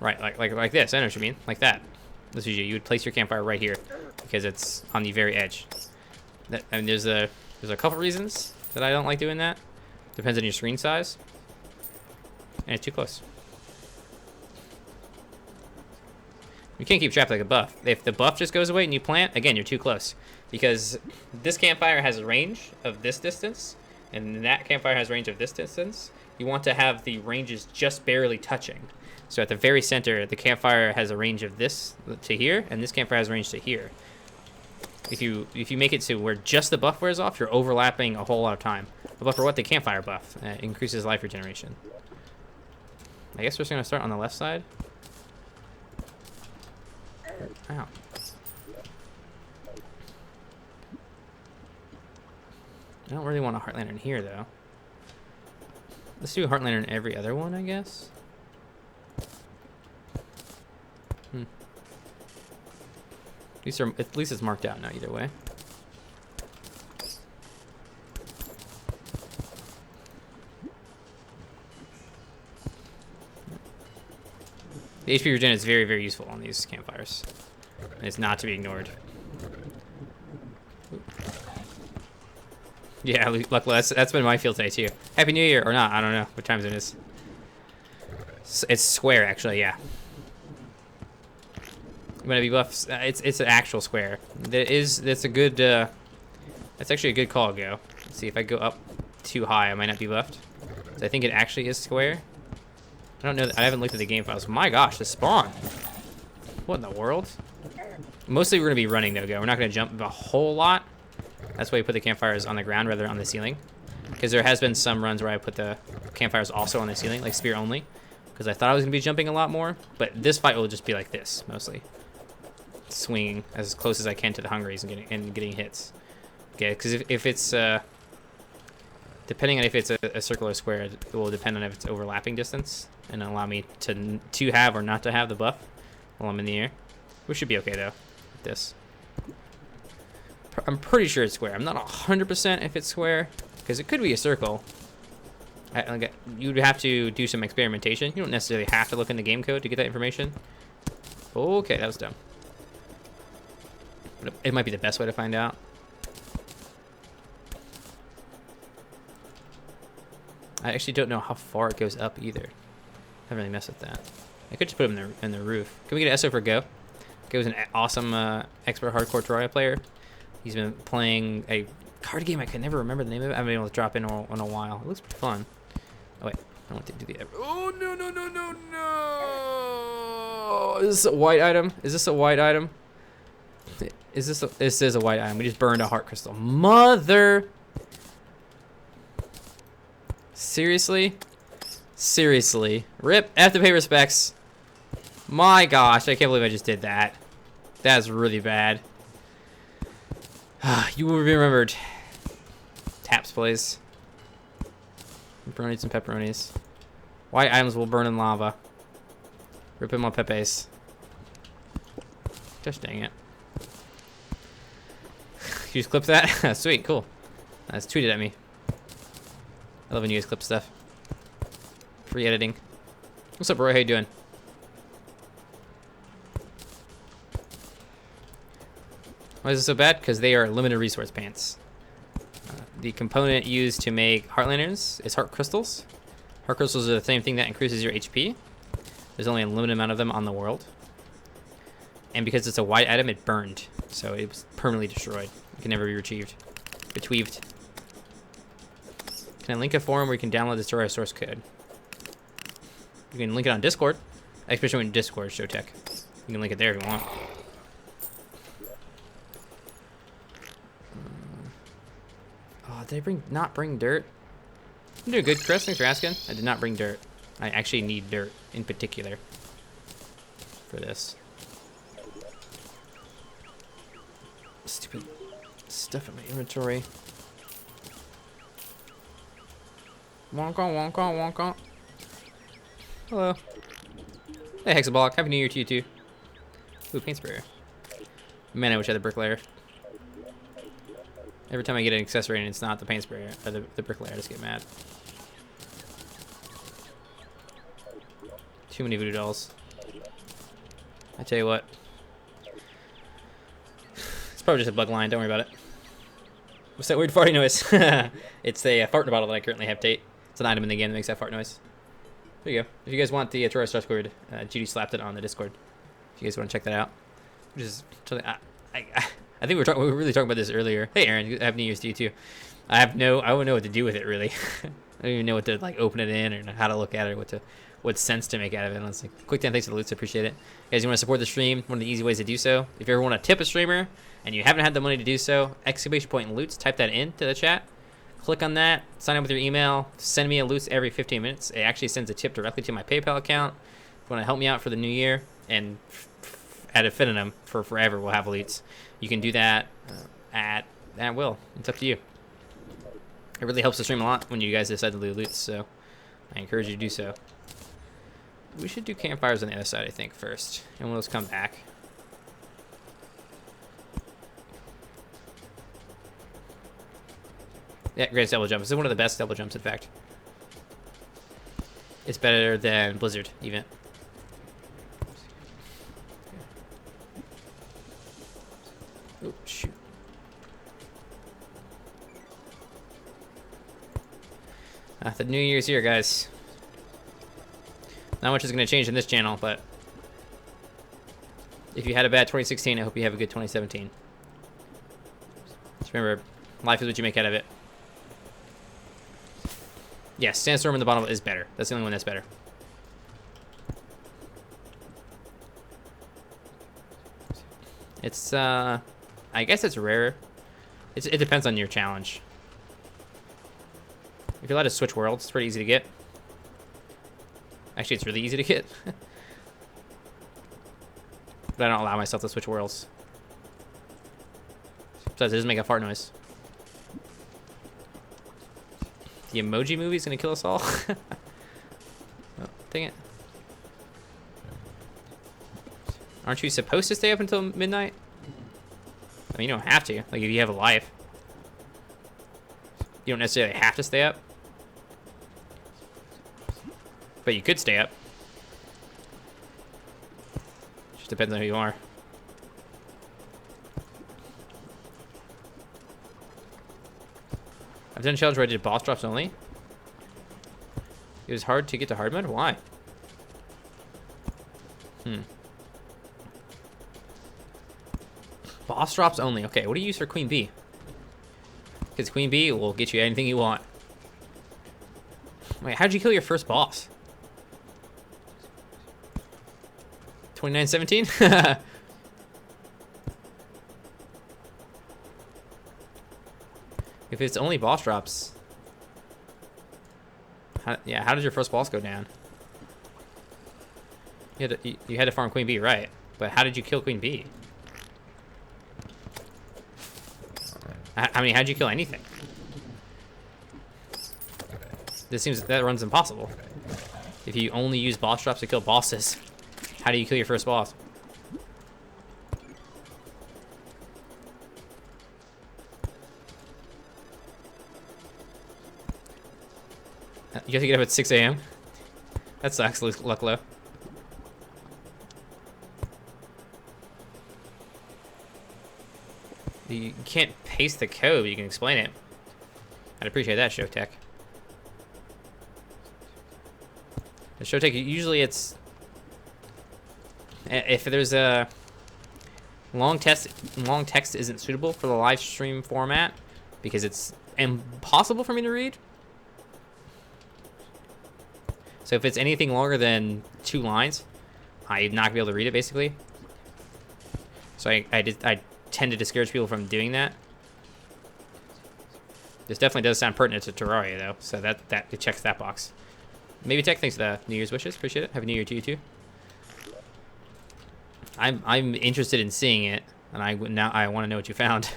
right, like this. I know what you mean, like that. This is you would place your campfire right here because it's on the very edge. I mean, there's a couple reasons that I don't like doing that. Depends on your screen size, and it's too close. You can't keep track like a buff. If the buff just goes away and you plant, again, you're too close. Because this campfire has a range of this distance, and that campfire has range of this distance. You want to have the ranges just barely touching. So at the very center, the campfire has a range of this to here, and this campfire has a range to here. If you make it to where just the buff wears off, you're overlapping a whole lot of time. The buff for what? The campfire buff. Increases life regeneration. I guess we're just going to start on the left side. Ow. I don't really want a Heart Lantern here, though. Let's do a Heart Lantern every other one, I guess. At least it's marked out now, either way. The HP regen is very, very useful on these campfires. And it's not to be ignored. Yeah, luckily that's been my field today too. Happy New Year or not? I don't know what time it is. It's square actually, yeah. You want to be buffed? It's an actual square. That's a good. That's actually a good call, Go. Let's see if I go up too high, I might not be buffed. So I think it actually is square. I don't know. I haven't looked at the game files. My gosh, the spawn. What in the world? Mostly we're gonna be running though, Go. We're not gonna jump a whole lot. That's why we put the campfires on the ground rather than on the ceiling. Because there has been some runs where I put the campfires also on the ceiling, like spear only. Because I thought I was gonna be jumping a lot more. But this fight will just be like this, mostly. Swinging as close as I can to the hungries and getting hits. Okay, because if it's depending on if it's a circle or square, it will depend on if it's overlapping distance and allow me to have or not to have the buff while I'm in the air. We should be okay though with this. I'm pretty sure it's square. I'm not 100% if it's square because it could be a circle. You'd have to do some experimentation. You don't necessarily have to look in the game code to get that information. Okay, that was dumb. But it might be the best way to find out. I actually don't know how far it goes up either. I haven't really messed with that. I could just put him in the roof. Can we get an SO for Go? Go's an awesome expert hardcore Terraria player. He's been playing a card game I can never remember the name of it. I haven't been able to drop in a while. It looks pretty fun. Oh wait, I want to do the. Oh no no no no no! Is this a white item? Is this a white item? Is this? This is a white item. We just burned a heart crystal. Mother. Seriously? Seriously. Rip. I have to pay respects. My gosh, I can't believe I just did that. That's really bad. You will be remembered. Taps, please. Pepperonis and pepperonis. White items will burn in lava. Rip in my pepes. Gosh dang it. You just clip that? Sweet, cool. That's tweeted at me. I love when you guys clip stuff. Free editing. What's up, Roy? How you doing? Why is it so bad? Because they are limited resource pants. The component used to make heart lanterns is heart crystals. Heart crystals are the same thing that increases your HP. There's only a limited amount of them on the world. And because it's a white item, it burned. So it was permanently destroyed. It can never be retrieved. Retrieved. Can I link a forum where you can download the Terraria source code? You can link it on Discord. Especially when Discord is Showtech. You can link it there if you want. Oh, did I not bring dirt? I'm doing good, Chris. Thanks for asking. I did not bring dirt. I actually need dirt in particular for this. Stupid stuff in my inventory. Wonka, wonka, wonka. Hello. Hey, Hexabolic. Happy New Year to you too. Ooh, paint sprayer. Man, I wish I had the bricklayer. Every time I get an accessory and it's not the paint sprayer or the bricklayer, I just get mad. Too many voodoo dolls. I tell you what. It's probably just a bug line. Don't worry about it. What's that weird farting noise? It's a fart bottle that I currently have, Tate. It's an item in the game that makes that fart noise. There you go. If you guys want the Terraria Discord, GD slapped it on the Discord. If you guys want to check that out. Which is something I think we were really talking about this earlier. Hey Aaron, Happy New Year's to you too. I wouldn't know what to do with it really. I don't even know what to like open it in or how to look at it, or what sense to make out of it. Honestly, quick 10 thanks for the loots, I appreciate it. Guys, you want to support the stream? One of the easy ways to do so. If you ever want to tip a streamer and you haven't had the money to do so, exclamation point and loots. Type that into the chat. Click on that. Sign up with your email. Send me a loots every 15 minutes. It actually sends a tip directly to my PayPal account. If you want to help me out for the new year and at Infinitum for forever, we'll have loots. You can do that at will. It's up to you. It really helps the stream a lot when you guys decide to do loots, so I encourage you to do so. We should do campfires on the other side, I think, first, and we'll just come back. Yeah, greatest double jump. This is one of the best double jumps, in fact. It's better than Blizzard, even. Oh, shoot. The new year's here, guys. Not much is going to change in this channel, but if you had a bad 2016, I hope you have a good 2017. Just remember, life is what you make out of it. Yes, Sandstorm in the bottom is better. That's the only one that's better. It's, I guess it's rarer. It depends on your challenge. If you're allowed to switch worlds, it's pretty easy to get. Actually, it's really easy to get. But I don't allow myself to switch worlds. Besides, it doesn't make a fart noise. The emoji movie is gonna kill us all. Oh, dang it. Aren't you supposed to stay up until midnight? I mean, you don't have to. Like, if you have a life. You don't necessarily have to stay up. But you could stay up. Just depends on who you are. I've done challenges where I did boss drops only. It was hard to get to hard mode? Why? Boss drops only. Okay, what do you use for Queen Bee? Because Queen Bee will get you anything you want. Wait, how'd you kill your first boss? 2917? If it's only boss drops... how did your first boss go down? You had to farm Queen Bee, right? But how did you kill Queen Bee? I mean, how'd you kill anything? This seems that runs impossible. If you only use boss drops to kill bosses, how do you kill your first boss? You have to get up at 6 a.m. That sucks, Lucklow. You can't paste the code, but you can explain it. I'd appreciate that, Showtech. The Showtech, usually it's... if there's a... long text isn't suitable for the live stream format because it's impossible for me to read. So if it's anything longer than 2 lines, I'm not gonna be able to read it, basically. So I tend to discourage people from doing that. This definitely does sound pertinent to Terraria, though, so that it checks that box. Maybe Tech, thanks for the New Year's wishes. Appreciate it. Happy New Year to you too. I'm interested in seeing it, and I want to know what you found.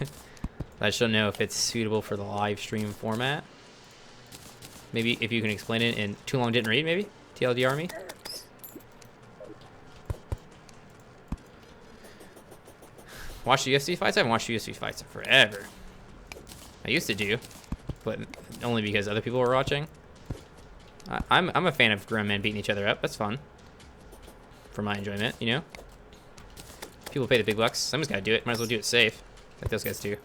I just don't know if it's suitable for the live stream format. Maybe if you can explain it in Too Long Didn't Read, maybe? TLDR me? Watch the UFC fights? I haven't watched UFC fights in forever. I used to do, but only because other people were watching. I'm a fan of grown men beating each other up. That's fun. For my enjoyment, you know? People pay the big bucks. Someone's gotta do it. Might as well do it safe. Like those guys do.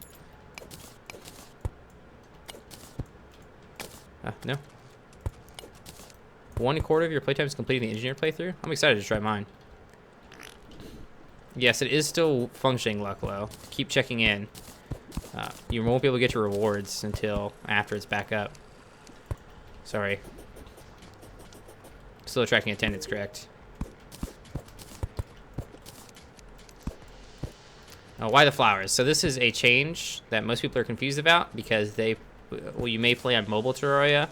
No. 1/4 of your playtime is completing the engineer playthrough? I'm excited to try mine. Yes, it is still functioning, Lucklow. Keep checking in. You won't be able to get your rewards until after it's back up. Sorry. Still tracking attendance, correct. Why the flowers? So this is a change that most people are confused about because you may play on mobile Terraria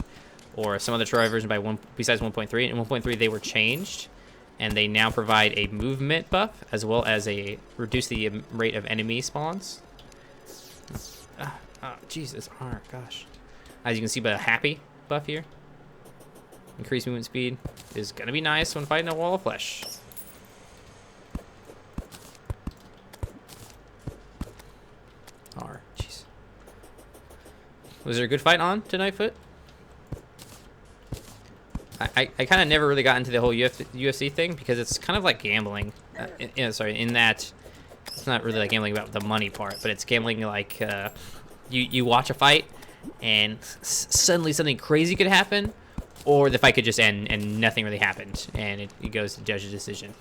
or some other Terraria version besides 1.3. In 1.3 they were changed, and they now provide a movement buff as well as reduce the rate of enemy spawns. Oh, Jesus, gosh. As you can see by the happy buff here, increased movement speed is gonna be nice when fighting a wall of flesh. Jeez. Was there a good fight on tonight, Foot? I kind of never really got into the whole UFC thing because it's kind of like gambling. In that it's not really like gambling about the money part, but it's gambling like you watch a fight and suddenly something crazy could happen, or the fight could just end and nothing really happened, and it goes to judge's decision.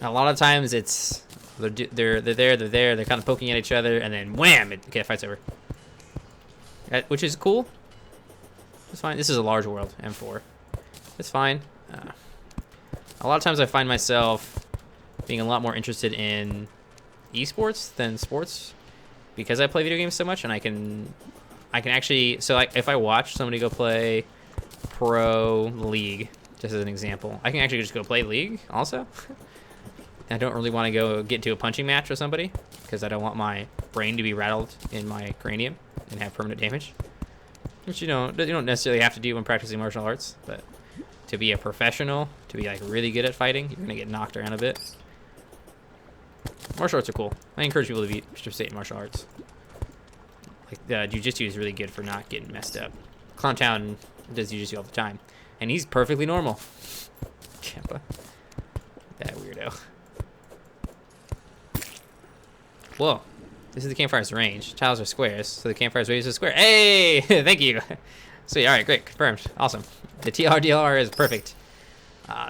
A lot of times it's they're there, they're kind of poking at each other, and then wham, the fight's over. Which is cool. It's fine. This is a large world, M4. It's fine. A lot of times I find myself being a lot more interested in esports than sports because I play video games so much, and I can actually, so like if I watch somebody go play Pro League, just as an example, I can actually just go play League also. I don't really want to go get into a punching match with somebody because I don't want my brain to be rattled in my cranium and have permanent damage. Which you don't necessarily have to do when practicing martial arts, but to be a professional, to be like really good at fighting, you're gonna get knocked around a bit. Martial arts are cool. I encourage people to participate in martial arts. Like jiu-jitsu is really good for not getting messed up. Clowntown does jiu-jitsu all the time, and he's perfectly normal. Kempa, that weirdo. Whoa. This is the campfire's range. Tiles are squares, so the campfire's radius is square. Hey! Thank you. Sweet. All right, great. Confirmed. Awesome. The TRDR is perfect.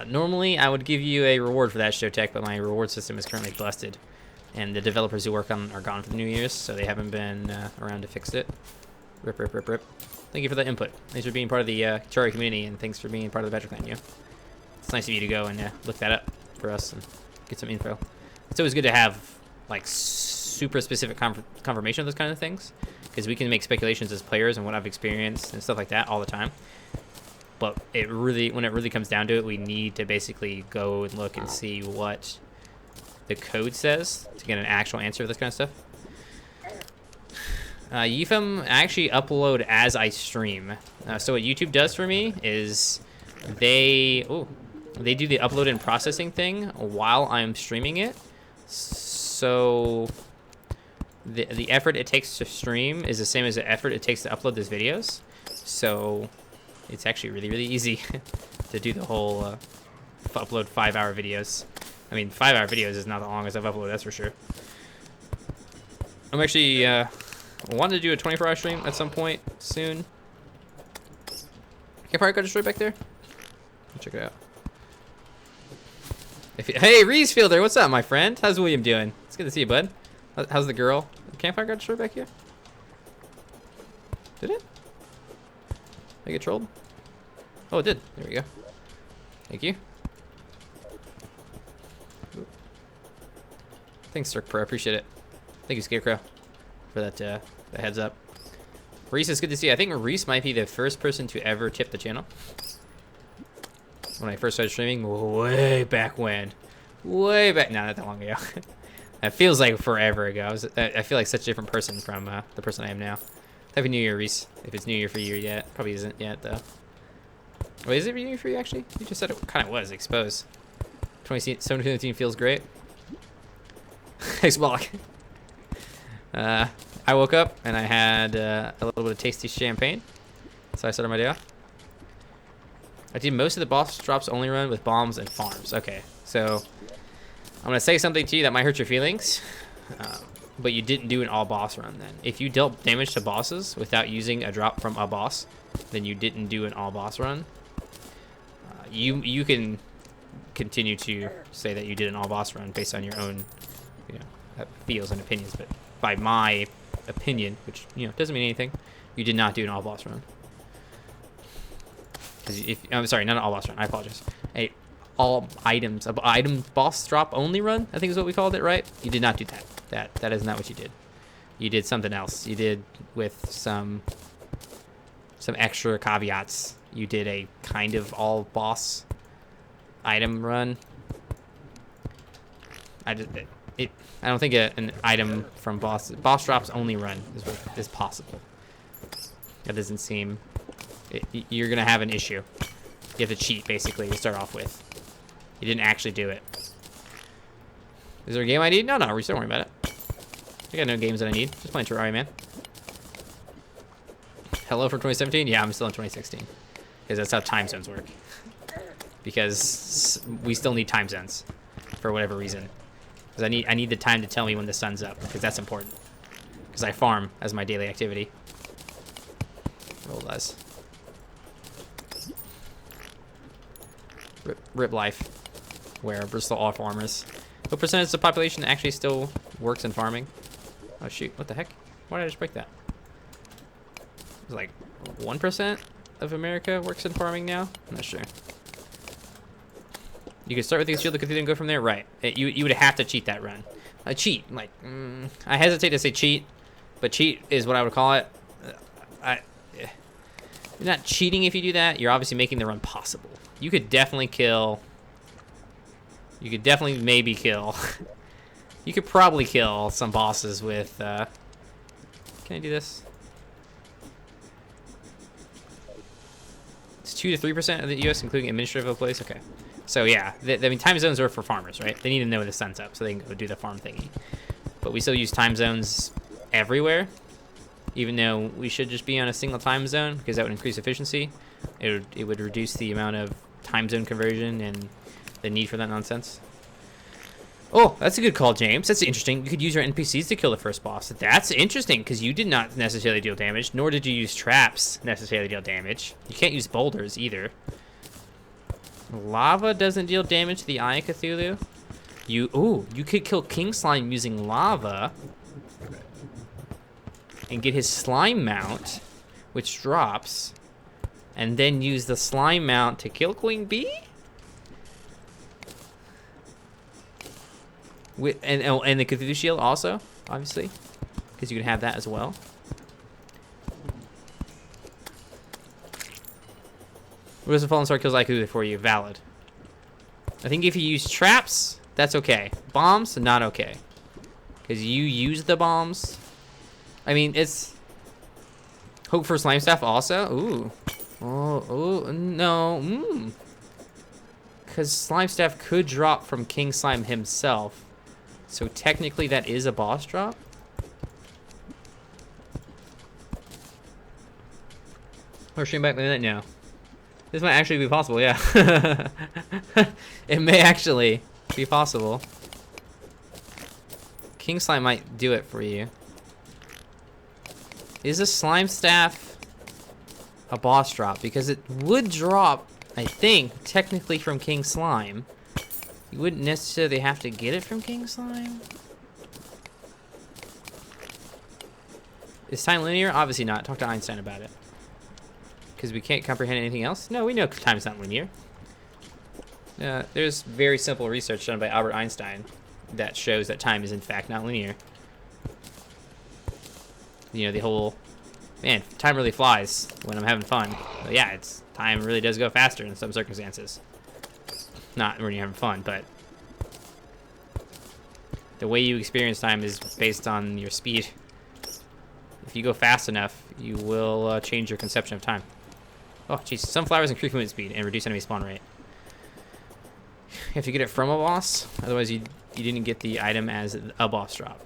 Normally, I would give you a reward for that, Showtech, but my reward system is currently busted. And the developers who work on are gone for the New Year's, so they haven't been around to fix it. Rip, rip, rip, rip. Thank you for the input. Thanks for being part of the Terraria community, and thanks for being part of the Badger Clan, you. It's nice of you to go and look that up for us and get some info. It's always good to have, like, super specific confirmation of those kind of things, because we can make speculations as players and what I've experienced and stuff like that all the time. But when it really comes down to it, we need to basically go and look and see what the code says to get an actual answer for this kind of stuff. UFM, I actually upload as I stream. So what YouTube does for me is they do the upload and processing thing while I'm streaming it. So the effort it takes to stream is the same as the effort it takes to upload these videos. So it's actually really, really easy to do the whole upload 5-hour videos. I mean, 5-hour videos is not the longest I've uploaded, that's for sure. I'm actually wanting to do a 24-hour stream at some point soon. Can probably go destroyed back there. Check it out. Hey, Reese Fielder, what's up, my friend? How's William doing? It's good to see you, bud. How's the girl? The campfire got destroyed back here? Did it? Did I get trolled? Oh, it did. There we go. Thank you. Thanks, Cirque Pro. I appreciate it. Thank you, Scarecrow, for that the heads up. Reese, it's good to see you. I think Reese might be the first person to ever tip the channel. When I first started streaming, way back when. Way back. No, not that long ago. That feels like forever ago. I feel like such a different person from the person I am now. Happy New Year, Reese. If it's New Year for you yet. Probably isn't yet, though. Wait, is it New Year for you, actually? You just said it kind of was, I suppose. 2017 feels great. Thanks, Block. I woke up and I had a little bit of tasty champagne. So I started my day off. I did most of the boss drops only run with bombs and farms. Okay, so I'm gonna say something to you that might hurt your feelings, but you didn't do an all boss run then. If you dealt damage to bosses without using a drop from a boss, then you didn't do an all boss run. You can continue to say that you did an all boss run based on your own, feels and opinions, but by my opinion, which doesn't mean anything, you did not do an all boss run. I'm sorry, not an all boss run. I apologize. All items, item boss drop only run, I think is what we called it, right? You did not do that. That is not what you did. You did something else. You did with some extra caveats. You did a kind of all boss item run. I don't think an item from boss drops only run is possible. That doesn't seem. You're gonna have an issue. You have to cheat basically to start off with. You didn't actually do it. Is there a game I need? No, we're still worrying about it. I got no games that I need. Just playing Terraria, man. Hello from 2017? Yeah, I'm still in 2016. Because that's how time zones work. Because we still need time zones. For whatever reason. Because I need the time to tell me when the sun's up. Because that's important. Because I farm as my daily activity. Roll dice. Rip life. Where we're still all farmers. What percentage of the population actually still works in farming? Oh shoot, what the heck? Why did I just break that? It's like 1% of America works in farming now? I'm not sure. You can start with the Shield of Cthulhu and go from there? Right. You would have to cheat that run. Cheat, like, I hesitate to say cheat, but cheat is what I would call it. You're not cheating if you do that. You're obviously making the run possible. You could definitely kill. You could definitely maybe kill. You could probably kill some bosses with. Can I do this? It's 2 to 3% of the U.S., including administrative place. Okay. So yeah, I mean time zones are for farmers, right? They need to know when the sun's up so they can go do the farm thingy. But we still use time zones everywhere, even though we should just be on a single time zone because that would increase efficiency. It would reduce the amount of time zone conversion and the need for that nonsense. Oh, that's a good call, James. That's interesting. You could use your NPCs to kill the first boss. That's interesting because you did not necessarily deal damage, nor did you use traps necessarily deal damage. You can't use boulders either. Lava doesn't deal damage to the Eye of Cthulhu. You could kill King Slime using lava and get his slime mount, which drops, and then use the slime mount to kill Queen Bee? And the Cthulhu Shield also, obviously, because you can have that as well. What does the Fallen Star kills Cthulhu for you? Valid. I think if you use traps, that's okay. Bombs, not okay. Because you use the bombs. I mean, it's... Hope for Slime Staff also? Ooh. Oh, no. Because Slime Staff could drop from King Slime himself. So technically that is a boss drop. Or stream back like that? No. This might actually be possible, yeah. It may actually be possible. King Slime might do it for you. Is a Slime Staff a boss drop? Because it would drop, I think, technically from King Slime. You wouldn't necessarily have to get it from King Slime. Is time linear? Obviously not. Talk to Einstein about it. Because we can't comprehend anything else? No, we know time's not linear. There's very simple research done by Albert Einstein that shows that time is in fact not linear. You know, the whole, man, time really flies when I'm having fun. But yeah, time really does go faster in some circumstances. Not when you're having fun, but the way you experience time is based on your speed. If you go fast enough, you will change your conception of time. Oh, jeez. Sunflowers increase movement speed and reduce enemy spawn rate. You have to get it from a boss, otherwise you you didn't get the item as a boss drop.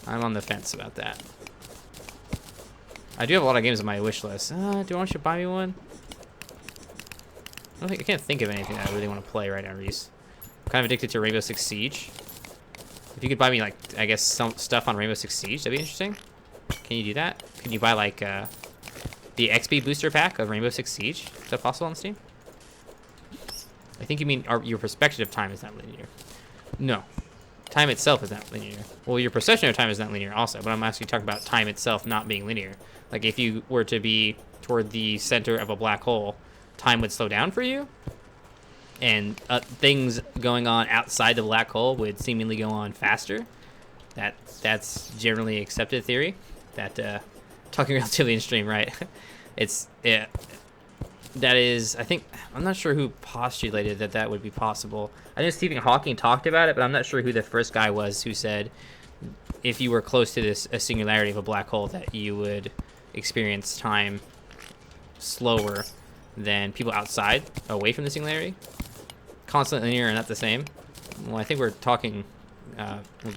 I'm on the fence about that. I do have a lot of games on my wish list. Do I want you to buy me one? I can't think of anything that I really want to play right now, Reese. I'm kind of addicted to Rainbow Six Siege. If you could buy me, like, I guess some stuff on Rainbow Six Siege, that'd be interesting. Can you do that? Can you buy, like, the XP booster pack of Rainbow Six Siege? Is that possible on Steam? I think you mean your perspective of time is not linear. No. Time itself is not linear. Well, your perception of time is not linear also, but I'm actually talking about time itself not being linear. Like, if you were to be toward the center of a black hole, time would slow down for you, and things going on outside the black hole would seemingly go on faster. That's generally accepted theory. That talking relatively in stream, right? That is, I think, I'm not sure who postulated that would be possible. I know Stephen Hawking talked about it, but I'm not sure who the first guy was who said if you were close to a singularity of a black hole that you would experience time slower than people outside, away from the singularity. Constant linear are not the same. Well, I think we're talking,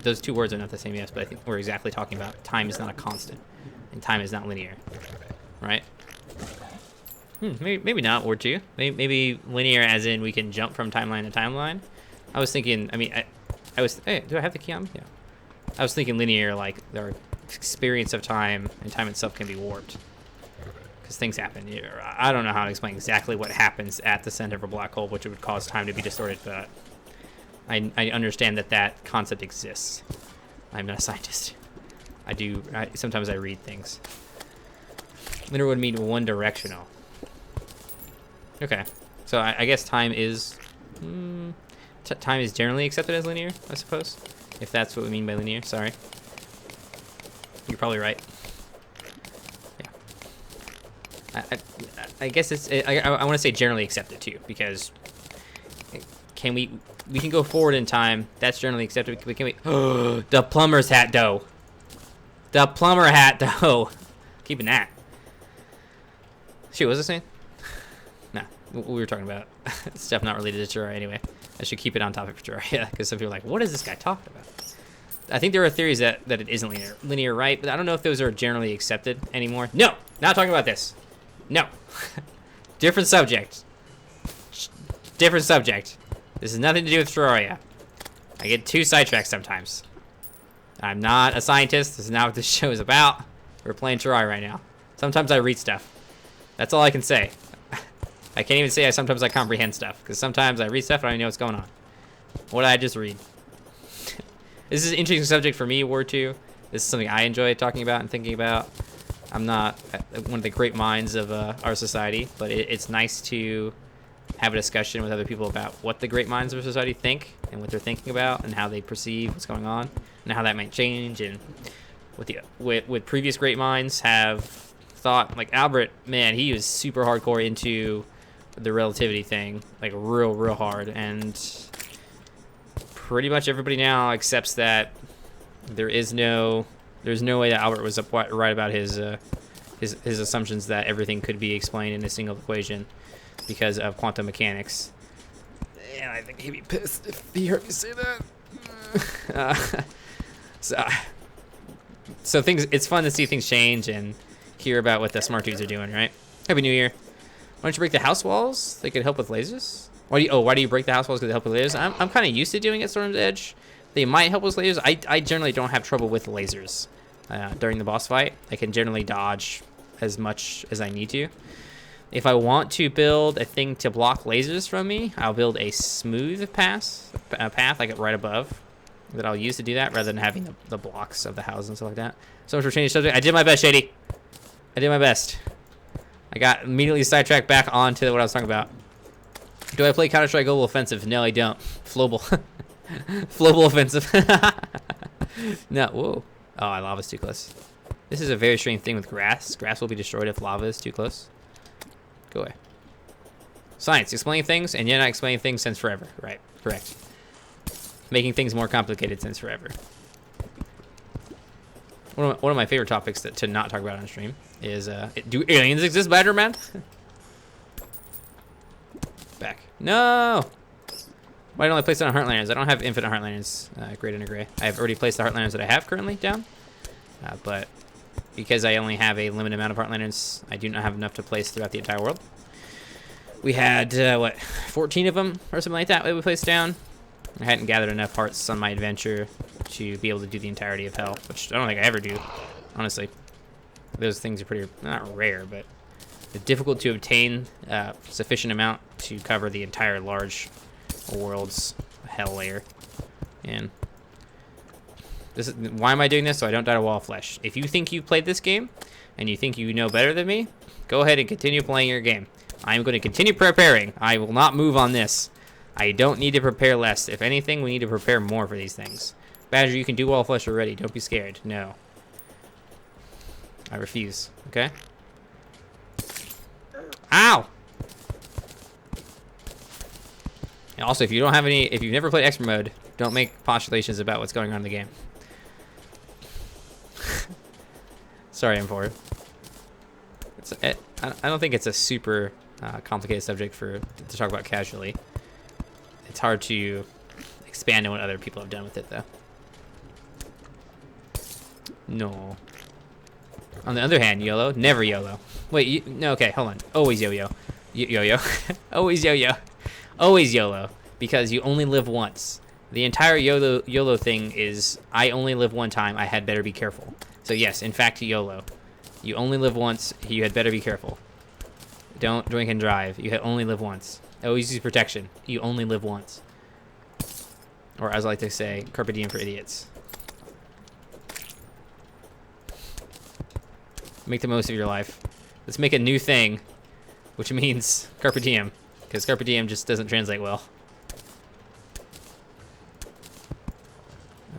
those two words are not the same, yes, but I think we're exactly talking about time is not a constant, and time is not linear, right? Maybe not, or two. Maybe linear as in we can jump from timeline to timeline. I was thinking, I mean, hey, do I have the key on me? Yeah. I was thinking linear, like our experience of time and time itself can be warped. Because things happen. I don't know how to explain exactly what happens at the center of a black hole, which would cause time to be distorted, but I understand that concept exists. I'm not a scientist. Sometimes I read things. Linear would mean one directional. Okay, so I guess time is time is generally accepted as linear, I suppose, if that's what we mean by linear. Sorry, you're probably right. Yeah, I guess I want to say generally accepted too, because we can go forward in time. That's generally accepted. Can we? The plumber's hat dough. The plumber hat dough. Keeping that. Shoot, what was I saying? We were talking about stuff not related to Terraria anyway. I should keep it on topic for Terraria, because some people are like, what is this guy talking about? I think there are theories that it isn't linear, right? But I don't know if those are generally accepted anymore. No, not talking about this. No. Different subject. Different subject. This has nothing to do with Terraria. I get too sidetracked sometimes. I'm not a scientist. This is not what this show is about. We're playing Terraria right now. Sometimes I read stuff. That's all I can say. I can't even say sometimes I comprehend stuff, because sometimes I read stuff and I don't know what's going on. What did I just read? This is an interesting subject for me, War 2. This is something I enjoy talking about and thinking about. I'm not one of the great minds of our society, but it's nice to have a discussion with other people about what the great minds of our society think and what they're thinking about and how they perceive what's going on and how that might change, and with previous great minds have thought, like Albert, man, he was super hardcore into the relativity thing, like real hard, and pretty much everybody now accepts that there's no way that Albert was right about his assumptions that everything could be explained in a single equation because of quantum mechanics. And I think he'd be pissed if he heard me say that. So things, it's fun to see things change and hear about what the smart dudes are doing, right? Happy New Year. Why don't you break the house walls? They could help with lasers. Why do you break the house walls? Because they help with lasers. I'm kind of used to doing it Storm's Edge. They might help with lasers. I generally don't have trouble with lasers during the boss fight. I can generally dodge as much as I need to. If I want to build a thing to block lasers from me, I'll build a smooth path like right above that I'll use to do that, rather than having the blocks of the house and stuff like that. So much for changing subject. I did my best, Shady. I did my best. I got immediately sidetracked back onto what I was talking about. Do I play Counter-Strike Global Offensive? No, I don't. Flowable. Flowable Offensive. No, whoa. Oh, lava's too close. This is a very strange thing with grass. Grass will be destroyed if lava is too close. Go away. Science, explaining things and yet not explaining things since forever. Right, correct. Making things more complicated since forever. One of my favorite topics to not talk about on stream is, do aliens exist, Badgerman? Back. No! Why don't I place it on Heartlanders? I don't have infinite Heartlanders, Great and Gray. I have already placed the Heartlanders that I have currently down. But because I only have a limited amount of Heartlanders, I do not have enough to place throughout the entire world. We had, what, 14 of them or something like that we placed down. I hadn't gathered enough hearts on my adventure to be able to do the entirety of Hell, which I don't think I ever do, honestly. Those things are pretty, not rare, but they're difficult to obtain sufficient amount to cover the entire large world's Hell layer. And this is, why am I doing this? So I don't die to Wall of Flesh. If you think you've played this game and you think you know better than me, go ahead and continue playing your game. I'm going to continue preparing. I will not move on this. I don't need to prepare less. If anything, we need to prepare more for these things. Badger, you can do Wall of Flesh already. Don't be scared. No. I refuse. Okay? Ow! And also, if you don't have any, if you've never played expert mode, don't make postulations about what's going on in the game. Sorry, M4. I don't think it's a super complicated subject to talk about casually. It's hard to expand on what other people have done with it, though. No. On the other hand, YOLO, never YOLO. Wait, no, okay, hold on. Always yo-yo. Yo-yo. Always yo-yo. Always YOLO. Because you only live once. The entire YOLO thing is, I only live one time, I had better be careful. So yes, in fact, YOLO. You only live once, you had better be careful. Don't drink and drive. You only live once. Always use protection. You only live once. Or as I like to say, carpe diem for idiots. Make the most of your life. Let's make a new thing, which means carpe diem, because carpe diem just doesn't translate well.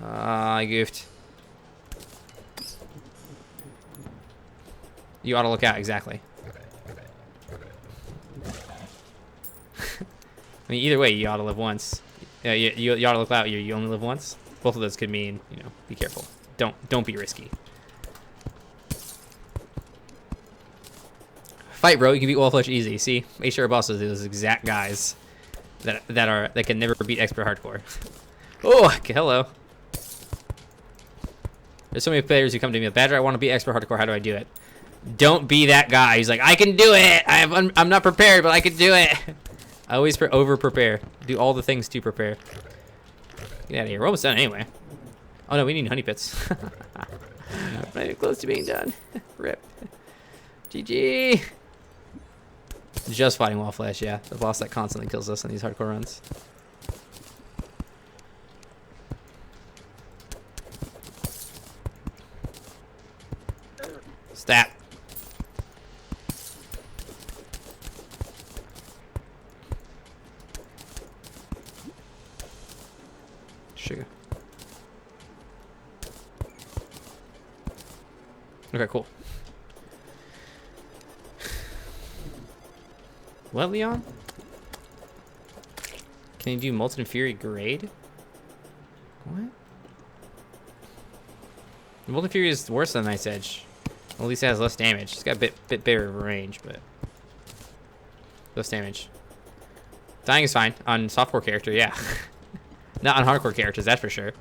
I goofed. You ought to look out, exactly. I mean, either way, you ought to live once. You ought to look out. You only live once. Both of those could mean, you know, be careful. Don't be risky. Fight, bro. You can beat Wall of Flesh easy. See, make sure our bosses are those exact guys that can never beat expert hardcore. Oh, hello. There's so many players who come to me, Badger, I want to beat expert hardcore. How do I do it? Don't be that guy. He's like, I can do it. I'm not prepared, but I can do it. I always over prepare. Do all the things to prepare. Get out of here. We're almost done anyway. Oh no, we need honey pits. Not even close to being done. Rip. GG. Just fighting Wall Flash, yeah. The boss that constantly kills us on these hardcore runs. Stat. Sugar. Okay, cool. What, Leon? Can you do Molten Fury grade? What? Molten Fury is worse than Night's Edge. Well, at least it has less damage. It's got a bit better range, but less damage. Dying is fine on softcore character, yeah. Not on hardcore characters, that's for sure.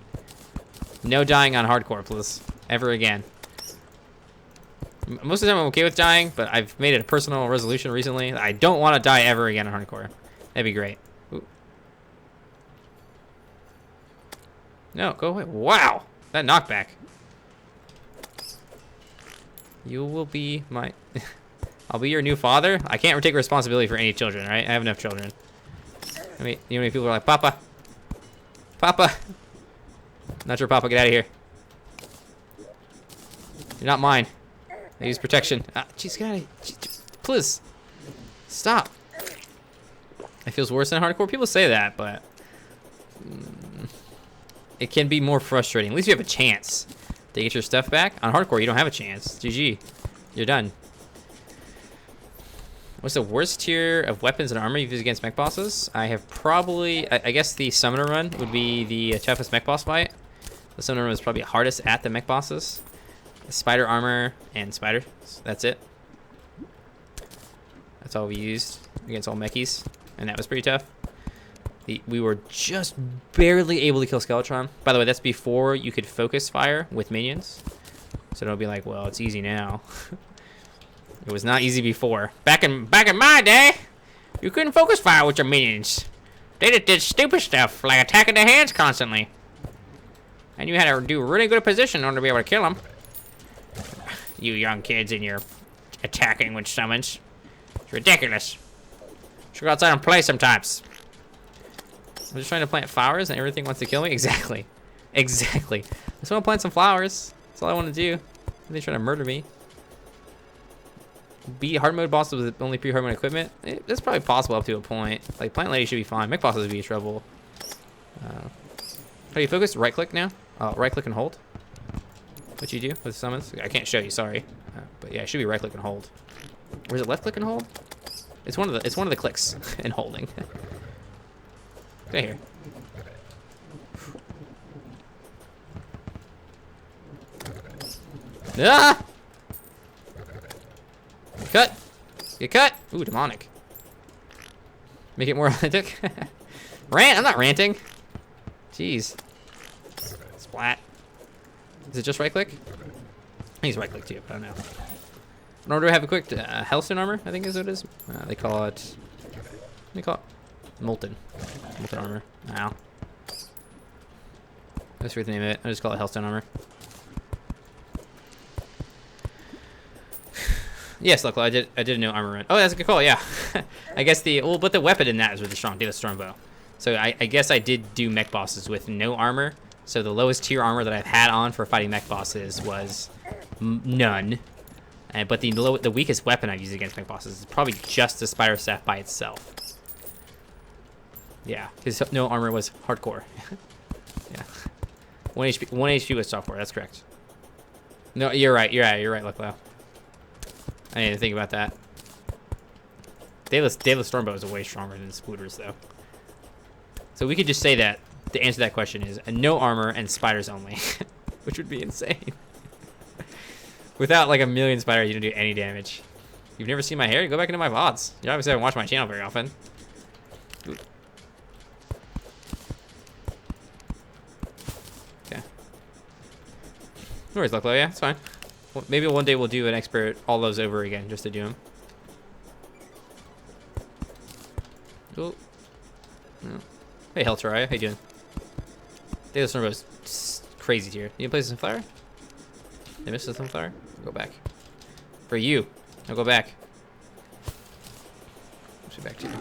No dying on hardcore, please. Ever again. Most of the time I'm okay with dying, but I've made it a personal resolution recently. I don't want to die ever again on hardcore. That'd be great. Ooh. No, go away. Wow! That knockback. You will be my... I'll be your new father? I can't take responsibility for any children, right? I have enough children. I mean, you know how many people are like, Papa. Papa. Not your Papa, get out of here. You're not mine. I use protection. Jeez, get out of here. Please. Stop. It feels worse than hardcore. People say that, but... it can be more frustrating. At least you have a chance to get your stuff back. On hardcore, you don't have a chance. GG. You're done. What's the worst tier of weapons and armor you've used against mech bosses? I have probably... I guess the summoner run would be the toughest mech boss fight. The summoner run was probably hardest at the mech bosses. Spider armor and spider. That's it. That's all we used against all mechies. And that was pretty tough. We were just barely able to kill Skeletron. By the way, that's before you could focus fire with minions. So don't be like, well, it's easy now. It was not easy before. Back in my day, you couldn't focus fire with your minions. They just did stupid stuff, like attacking their hands constantly. And you had to do a really good position in order to be able to kill them. You young kids and your attacking with summons. It's ridiculous. Should go outside and play sometimes. I'm just trying to plant flowers and everything wants to kill me? Exactly. Exactly. I just want to plant some flowers. That's all I want to do. They're trying to murder me. Beat hard mode bosses with only pre-hard mode equipment? That's probably possible up to a point. Like, Plant Lady should be fine. Mech bosses would be trouble. How do you focus? Right click now? Right click and hold. What you do with summons? I can't show you, sorry. But yeah, it should be right click and hold. Or is it left click and hold? It's one of the clicks and holding. Get here. Ah! Cut! Get cut! Ooh, demonic. Make it more authentic. Rant? I'm not ranting. Jeez. Splat. Is it just right click? I think it's right click too, but I don't know. In order to have a quick Hellstone armor, I think is what it is. They call it. What do you call it? Molten armor. Wow. That's what the name of it. I just call it Hellstone armor. Yes, luckily I did know armor run. Oh, that's a good call. Yeah. I guess but the weapon in that is really strong. Did a Stormbow. So I guess I did do mech bosses with no armor. So the lowest tier armor that I've had on for fighting mech bosses was none. But the weakest weapon I've used against mech bosses is probably just the Spider Staff by itself. Yeah, because no armor was hardcore. Yeah. 1 HP was softcore, that's correct. No, you're right, Lucklow. I didn't even think about that. Daedalus Stormbow is way stronger than Splooters, though. So we could just say that the answer to that question is no armor and spiders only, which would be insane. Without like a million spiders, you don't do any damage. You've never seen my hair? Go back into my VODs. You obviously haven't watched my channel very often. Ooh. Okay. No worries, Lucklow. Yeah, it's fine. Well, maybe one day we'll do an expert all those over again just to do them. Oh. No. Hey, Terraria. How you doing? Daedalus Stormbow's crazy here. You play some flower? Did I miss some flower? Go back. For you. Now go back. Switch back to you.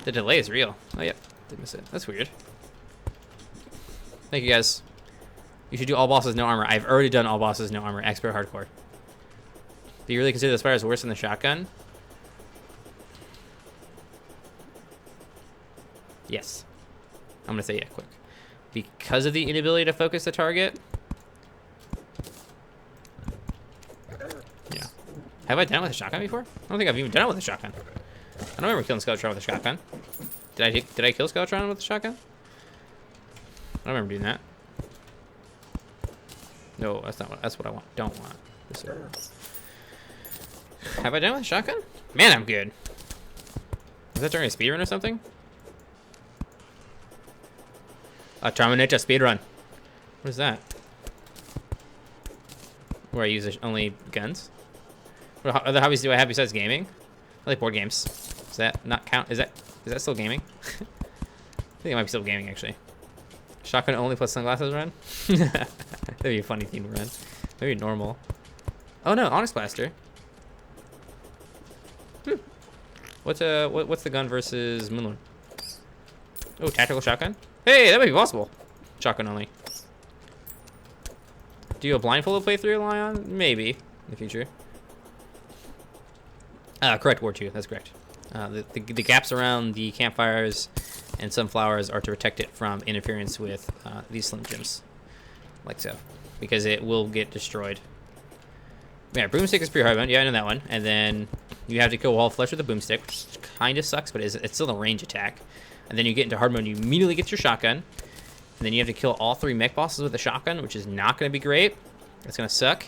The delay is real. Oh, yep. Did miss it. That's weird. Thank you, guys. You should do all bosses, no armor. I've already done all bosses, no armor. Expert hardcore. Do you really consider the spiders worse than the shotgun? Yes. I'm going to say yeah, quick. Because of the inability to focus the target. Yeah. Have I done it with a shotgun before? I don't think I've even done it with a shotgun. I don't remember killing Skeletron with a shotgun. Did I kill Skeletron with a shotgun? I don't remember doing that. No, that's not what. That's what I want. Don't want. Have I done it with a shotgun? Man, I'm good. Is that during a speedrun or something? A Terminator speedrun. What is that? Where I use only guns? What other hobbies do I have besides gaming? I like board games. Does that not count? Is that still gaming? I think it might be still gaming actually. Shotgun only plus sunglasses run? That'd be a funny thing to run. Maybe normal. Oh no, Onyx Blaster. What's the gun versus Moonlord? Oh, tactical shotgun? Hey, that might be possible. Shotgun only. Do you a blindfolded playthrough, Lion? Maybe in the future. Correct, War 2. That's correct. The gaps around the campfires and sunflowers are to protect it from interference with these Slim Jims, like so, because it will get destroyed. Yeah, broomstick is pretty hard one. Yeah, I know that one. And then you have to kill wall flesh with a boomstick, which kind of sucks, but it's still a range attack. And then you get into hard mode, and you immediately get your shotgun. And then you have to kill all 3 mech bosses with a shotgun, which is not going to be great. That's going to suck.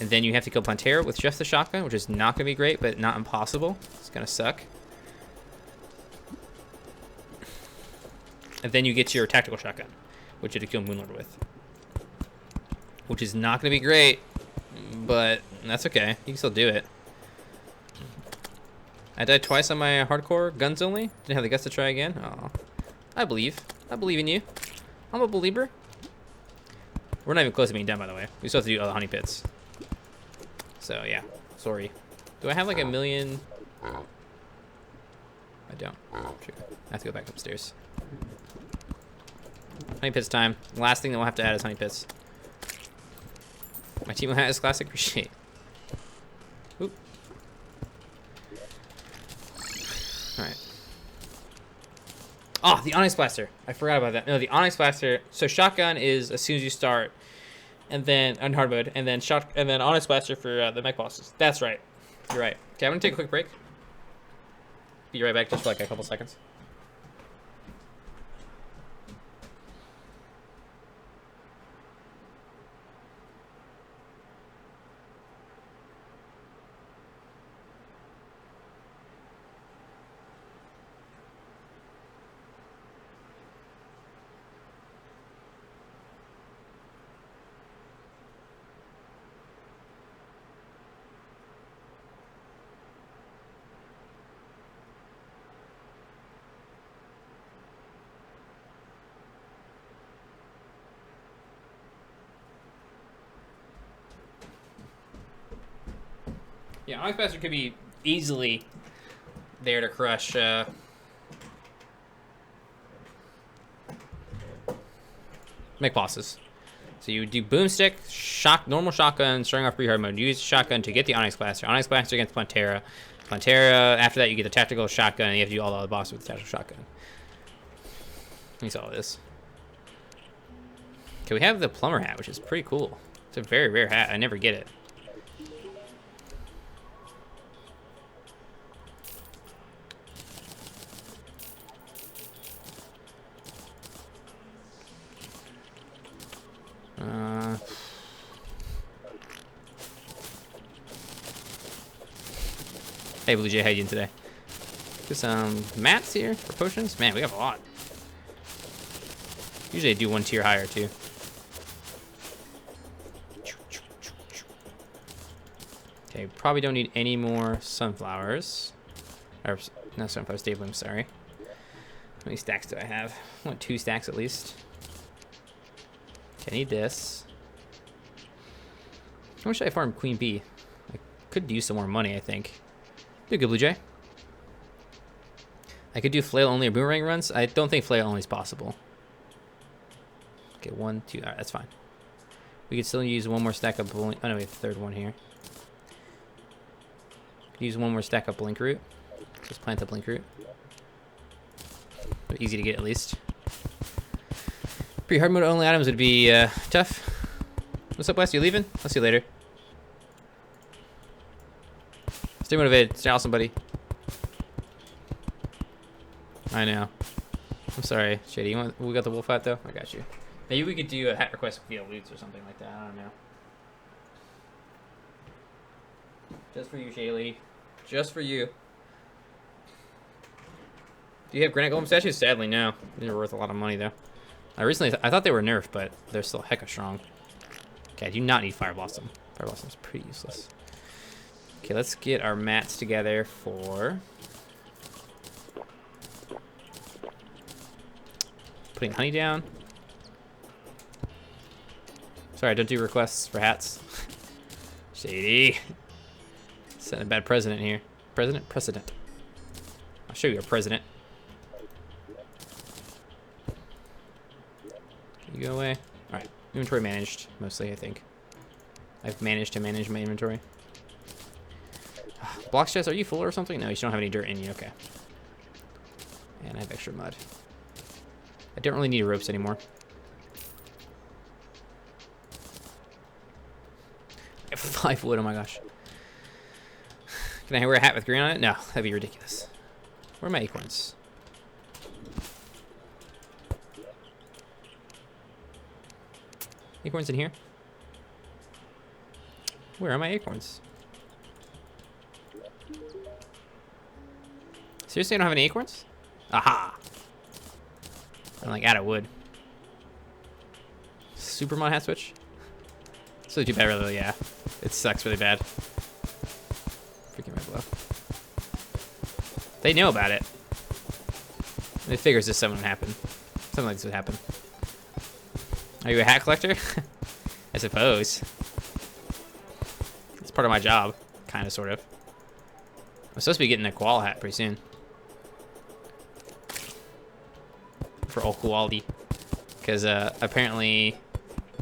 And then you have to kill Plantera with just the shotgun, which is not going to be great, but not impossible. It's going to suck. And then you get your tactical shotgun, which you have to kill Moonlord with. Which is not going to be great, but that's okay. You can still do it. I died twice on my hardcore guns only. Didn't have the guts to try again. Oh, I believe. I believe in you. I'm a believer. We're not even close to being done, by the way. We still have to do all the honey pits. So, yeah. Sorry. Do I have like a million? I don't. True. I have to go back upstairs. Honey pits time. The last thing that we'll have to add is honey pits. My team hat is classic. Appreciate. Oop. Alright. Oh, the Onyx Blaster. I forgot about that. No, the Onyx Blaster. So shotgun is as soon as you start, and then on hard mode, and then Onyx Blaster for the mech bosses. That's right. You're right. Okay, I'm gonna take a quick break. Be right back just for like a couple seconds. Yeah, Onyx Blaster could be easily there to crush mech bosses. So you do boomstick, normal shotgun, starting off pre-hard mode. You use shotgun to get the Onyx Blaster. Onyx Blaster against Plantera. Plantera, after that you get the tactical shotgun, and you have to do all the other bosses with the tactical shotgun. You saw this. Okay, we have the plumber hat, which is pretty cool. It's a very rare hat. I never get it. Hey, Blue Jay, how you doing today? Get some mats here for potions. Man, we have a lot. Usually I do one tier higher, too. Okay, probably don't need any more sunflowers. Or, no, sunflower stapling, sorry. How many stacks do I have? I want 2 stacks at least. Okay, I need this. How much should I farm Queen Bee? I could use some more money, I think. Do good, Blue Jay. I could do flail only or boomerang runs. I don't think flail only is possible. Okay, 1, 2. All right, that's fine. We could still use one more stack of blink. Oh no, we have the third one here. Use one more stack of blink root. Just plant the blink root. But easy to get at least. Pre-hard mode only items would be tough. What's up, Wes? You leaving? I'll see you later. Stay motivated. Stay awesome, buddy. I know. I'm sorry, Shady. We got the wolf hat, though? I got you. Maybe we could do a hat request via loots or something like that. I don't know. Just for you, Shaylee. Just for you. Do you have granite golem statues? Sadly, no. They're worth a lot of money, though. I thought they were nerfed, but they're still hecka strong. Okay, I do not need Fire Blossom. Fire Blossom is pretty useless. Okay, let's get our mats together for putting honey down. Sorry, I don't do requests for hats. Shady. Setting a bad precedent here. Precedent. I'll show you a president. You go away. Alright. Inventory managed, mostly, I think. I've managed to manage my inventory. Block chest, are you full or something? No, you don't have any dirt in you. Okay. And I have extra mud. I don't really need ropes anymore. I have 5 wood, oh my gosh. Can I wear a hat with green on it? No, that'd be ridiculous. Where are my acorns? Acorns in here? Where are my acorns? Seriously, I don't have any acorns? Aha! I'm like out of wood. Supermon hat switch? It's really too bad, really, yeah. It sucks really bad. Freaking red glow. They know about it. They figures this something would happen. Something like this would happen. Are you a hat collector? I suppose. It's part of my job. Kind of, sort of. I'm supposed to be getting a koala hat pretty soon. For all quality. Because apparently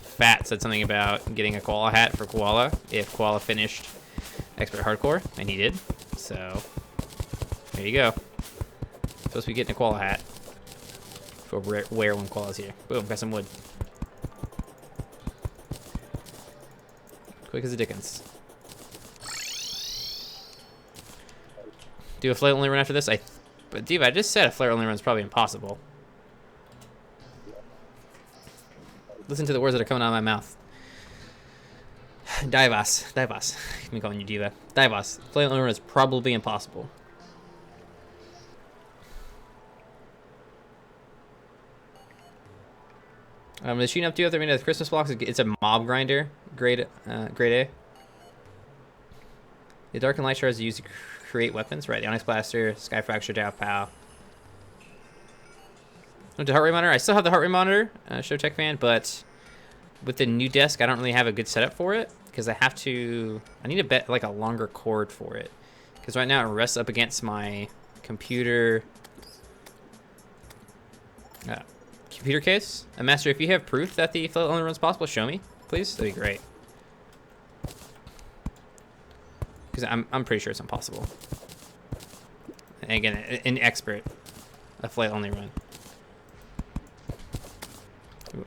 Fat said something about getting a koala hat for Koala if Koala finished Expert Hardcore, and he did. So, there you go. Supposed to be getting a koala hat for wear when Koala's here. Boom, got some wood. Quick as a Dickens. Do a flare only run after this? But Diva, I just said a flare only run is probably impossible. Listen to the words that are coming out of my mouth. Divas. Divas. Let me calling you Diva. Divas. Flare only run is probably impossible. The shooting up 2 after the Christmas blocks. It's a mob grinder. Grade A. The dark and light shards are used to create weapons. Right. The Onyx Blaster, Sky Fracture, Dow Pow. Went to heart rate monitor. I still have the heart rate monitor, Show Tech fan, but with the new desk, I don't really have a good setup for it because I need a longer cord for it because right now it rests up against my computer case. Master, if you have proof that the float only run's possible, show me, please. That'd be great. Because I'm pretty sure it's impossible. And again, an expert, a flight only run.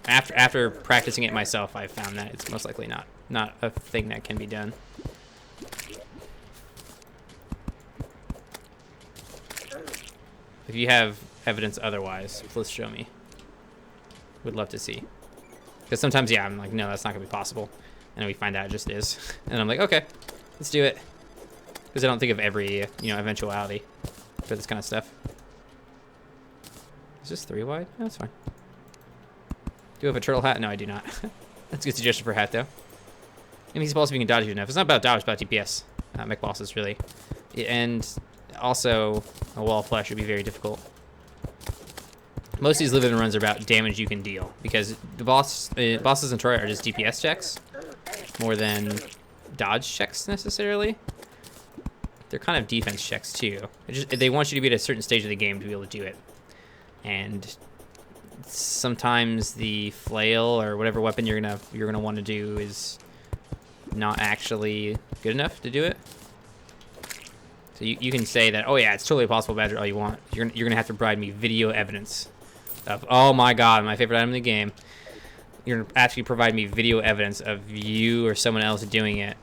After practicing it myself, I found that it's most likely not a thing that can be done. If you have evidence otherwise, please show me. Would love to see. Because sometimes, yeah, I'm like, no, that's not gonna be possible, and then we find out it just is, and I'm like, okay, let's do it. Because I don't think of every eventuality for this kind of stuff. Is this 3 wide? No, that's fine. Do you have a turtle hat? No, I do not. That's a good suggestion for a hat, though. And he's supposed to be dodge enough. It's not about dodge, it's about DPS. Mech bosses, really. And also, a wall of flesh would be very difficult. Most of these live-in runs are about damage you can deal. Because the bosses in Terraria are just DPS checks. More than dodge checks, necessarily. They're kind of defense checks, too. They want you to be at a certain stage of the game to be able to do it. And sometimes the flail or whatever weapon you're gonna want to do is not actually good enough to do it. So you can say that, oh yeah, it's totally possible, Badger, all you want. You're gonna have to provide me video evidence of, oh my god, my favorite item in the game. You're gonna actually provide me video evidence of you or someone else doing it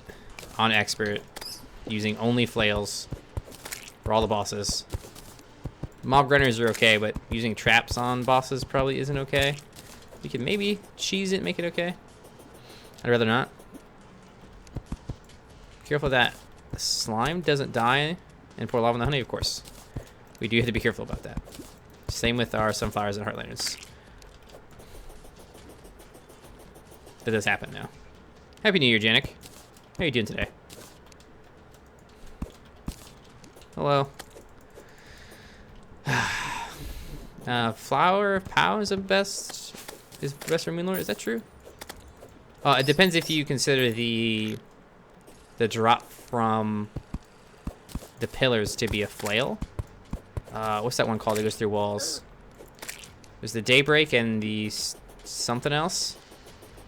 on expert using only flails for all the bosses. Mob grinders are okay, but using traps on bosses probably isn't okay. You can maybe cheese it, make it okay. I'd rather not. Careful that the slime doesn't die and pour lava in the honey, of course. We do have to be careful about that. Same with our sunflowers and heartlanders. That does happen now. Happy New Year, Janik. How are you doing today? Hello. Flower Pow is the best for Moonlord. Is that true? It depends if you consider the drop from the pillars to be a flail. What's that one called that goes through walls? There's the Daybreak and the something else.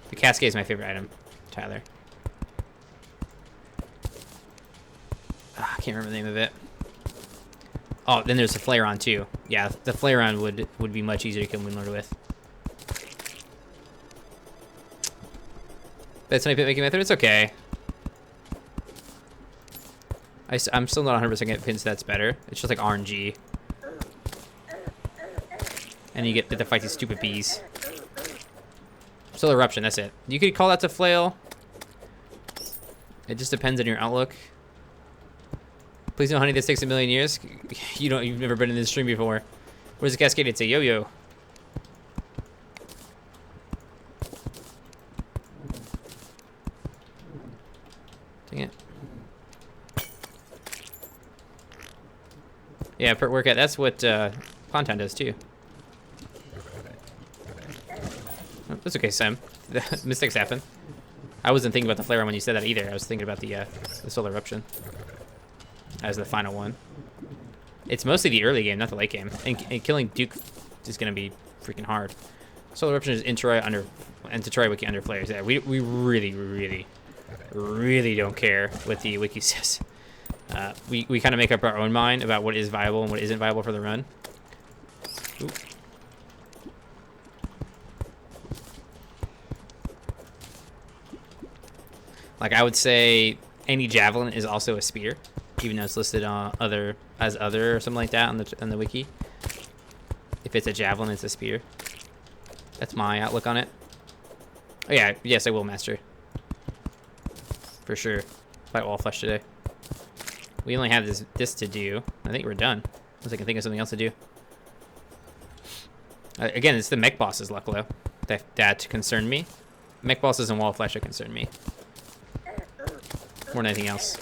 The Cascade is my favorite item, Tyler. I can't remember the name of it. Oh, then there's the Flare-On too. Yeah, the Flare-On would be much easier to kill Moonlord with. That's my pit-making method. It's okay. I'm still not 100% convinced that's better. It's just like RNG. And you get to fight these stupid bees. Still Eruption, that's it. You could call that to flail. It just depends on your outlook. Please no honey, this takes 1,000,000 years. You've never been in this stream before. Where's the Cascade? It's a yo-yo. Yeah, per workout. That's what Pontown does too. Oh, that's okay, Sam. Mistakes happen. I wasn't thinking about the flare when you said that either. I was thinking about the solar eruption as the final one. It's mostly the early game, not the late game. And killing Duke is gonna be freaking hard. Solar eruption is in Terraria under Wiki under flares. Yeah, we really don't care what the wiki says. We kind of make up our own mind about what is viable and what isn't viable for the run. Ooh. Like I would say any javelin is also a spear, even though it's listed on other or something like that on the wiki. If it's a javelin, it's a spear. That's my outlook on it. Oh yeah, yes I will, Master. For sure. Fight wall flesh today. We only have this to do. I think we're done. Unless I can think of something else to do. Again, it's the mech bosses, luck though, that concern me. Mech bosses and wall flesh that concern me more than anything else.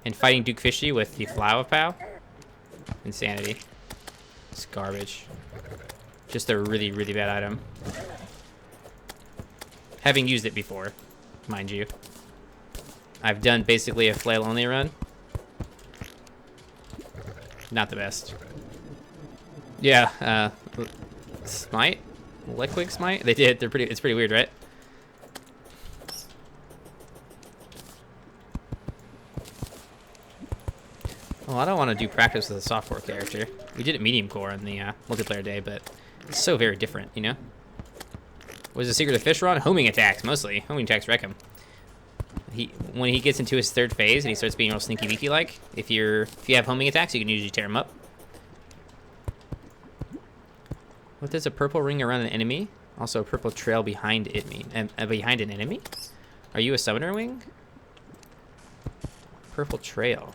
And fighting Duke Fishy with the Flower Pow, insanity. It's garbage. Just a really bad item. Having used it before, mind you. I've done basically a flail only run. Not the best. Yeah, Smite? Liquid Smite? They did. It's pretty weird, right? Well, I don't want to do practice with a softcore character. We did it medium core on the multiplayer day, but it's so very different, you know? What is the secret of fish run? Homing attacks, mostly. Homing attacks wreck him. When he gets into his third phase and he starts being real sneaky beaky like, if you have homing attacks, you can usually tear him up. What does a purple ring around an enemy? Also a purple trail behind it mean? Behind an enemy? Are you a summoner wing? Purple trail.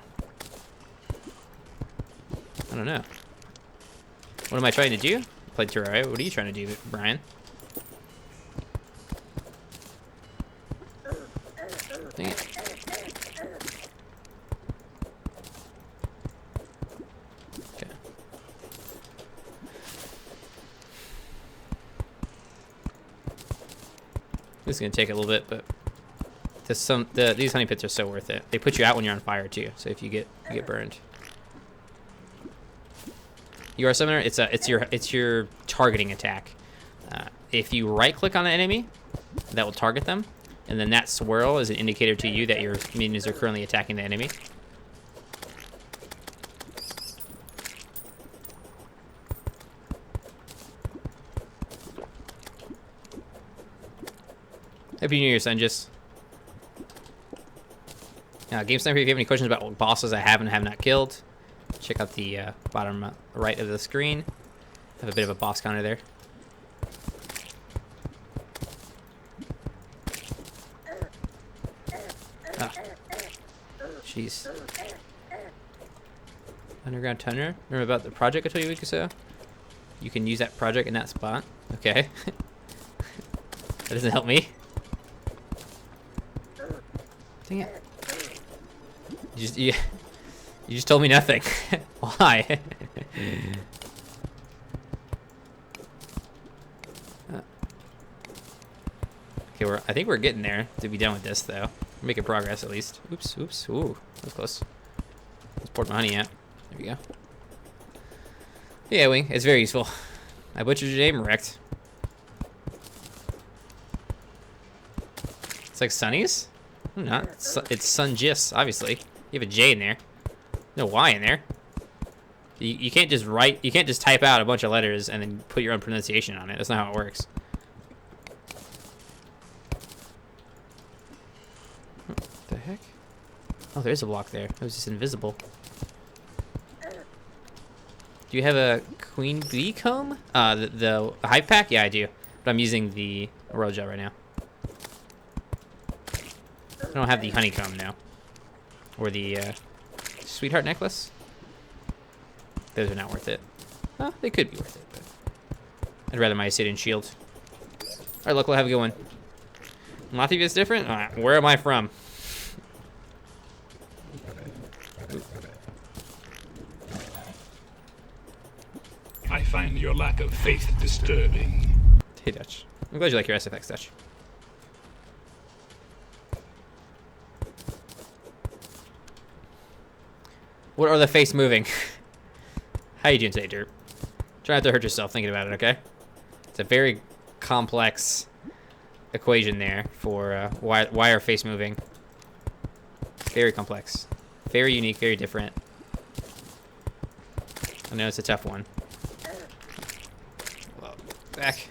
I don't know. What am I trying to do? Played Terraria. What are you trying to do, Brian? Dang it. Okay. This is gonna take a little bit, but these honey pits are so worth it. They put you out when you're on fire too. So if you get burned. You are a summoner. It's your targeting attack. If you right click on an enemy, that will target them, and then that swirl is an indicator to you that your minions are currently attacking the enemy. Happy New Year, Sunjus. Game Sniper, if you have any questions about what bosses I have and have not killed, check out the bottom right of the screen. I have a bit of a boss counter there. Ah. Jeez. Underground tunnel. Remember about the project I told you a week or so? You can use that project in that spot. Okay. That doesn't help me. Dang it. You just told me nothing. Why? Okay, I think we're getting there to be done with this, though. We're making progress, at least. Oops. Ooh, that was close. Let's pour my honey out. There we go. Yeah, Wing, it's very useful. I butchered your name, wrecked. It's like Sunny's? Not. It's Sunjis, obviously. You have a J in there. No Y in there. You can't just write. You can't just type out a bunch of letters and then put your own pronunciation on it. That's not how it works. What the heck? Oh, there's a block there. It was just invisible. Do you have a Queen Bee comb? The hive pack? Yeah, I do. But I'm using the royal gel right now. I don't have the honeycomb now. Or the sweetheart necklace. Those are not worth it. Well, they could be worth it, but I'd rather my Ascii shield. Alright, look, we'll have a good one. Latvia's different? Alright, where am I from? find your lack of faith disturbing. Hey, Dutch. I'm glad you like your SFX, Dutch. What are the face moving? How you doing today, Dirt? Try not to hurt yourself thinking about it, okay? It's a very complex equation there for why are face moving. Very complex. Very unique, very different. I know it's a tough one. Whoa, back.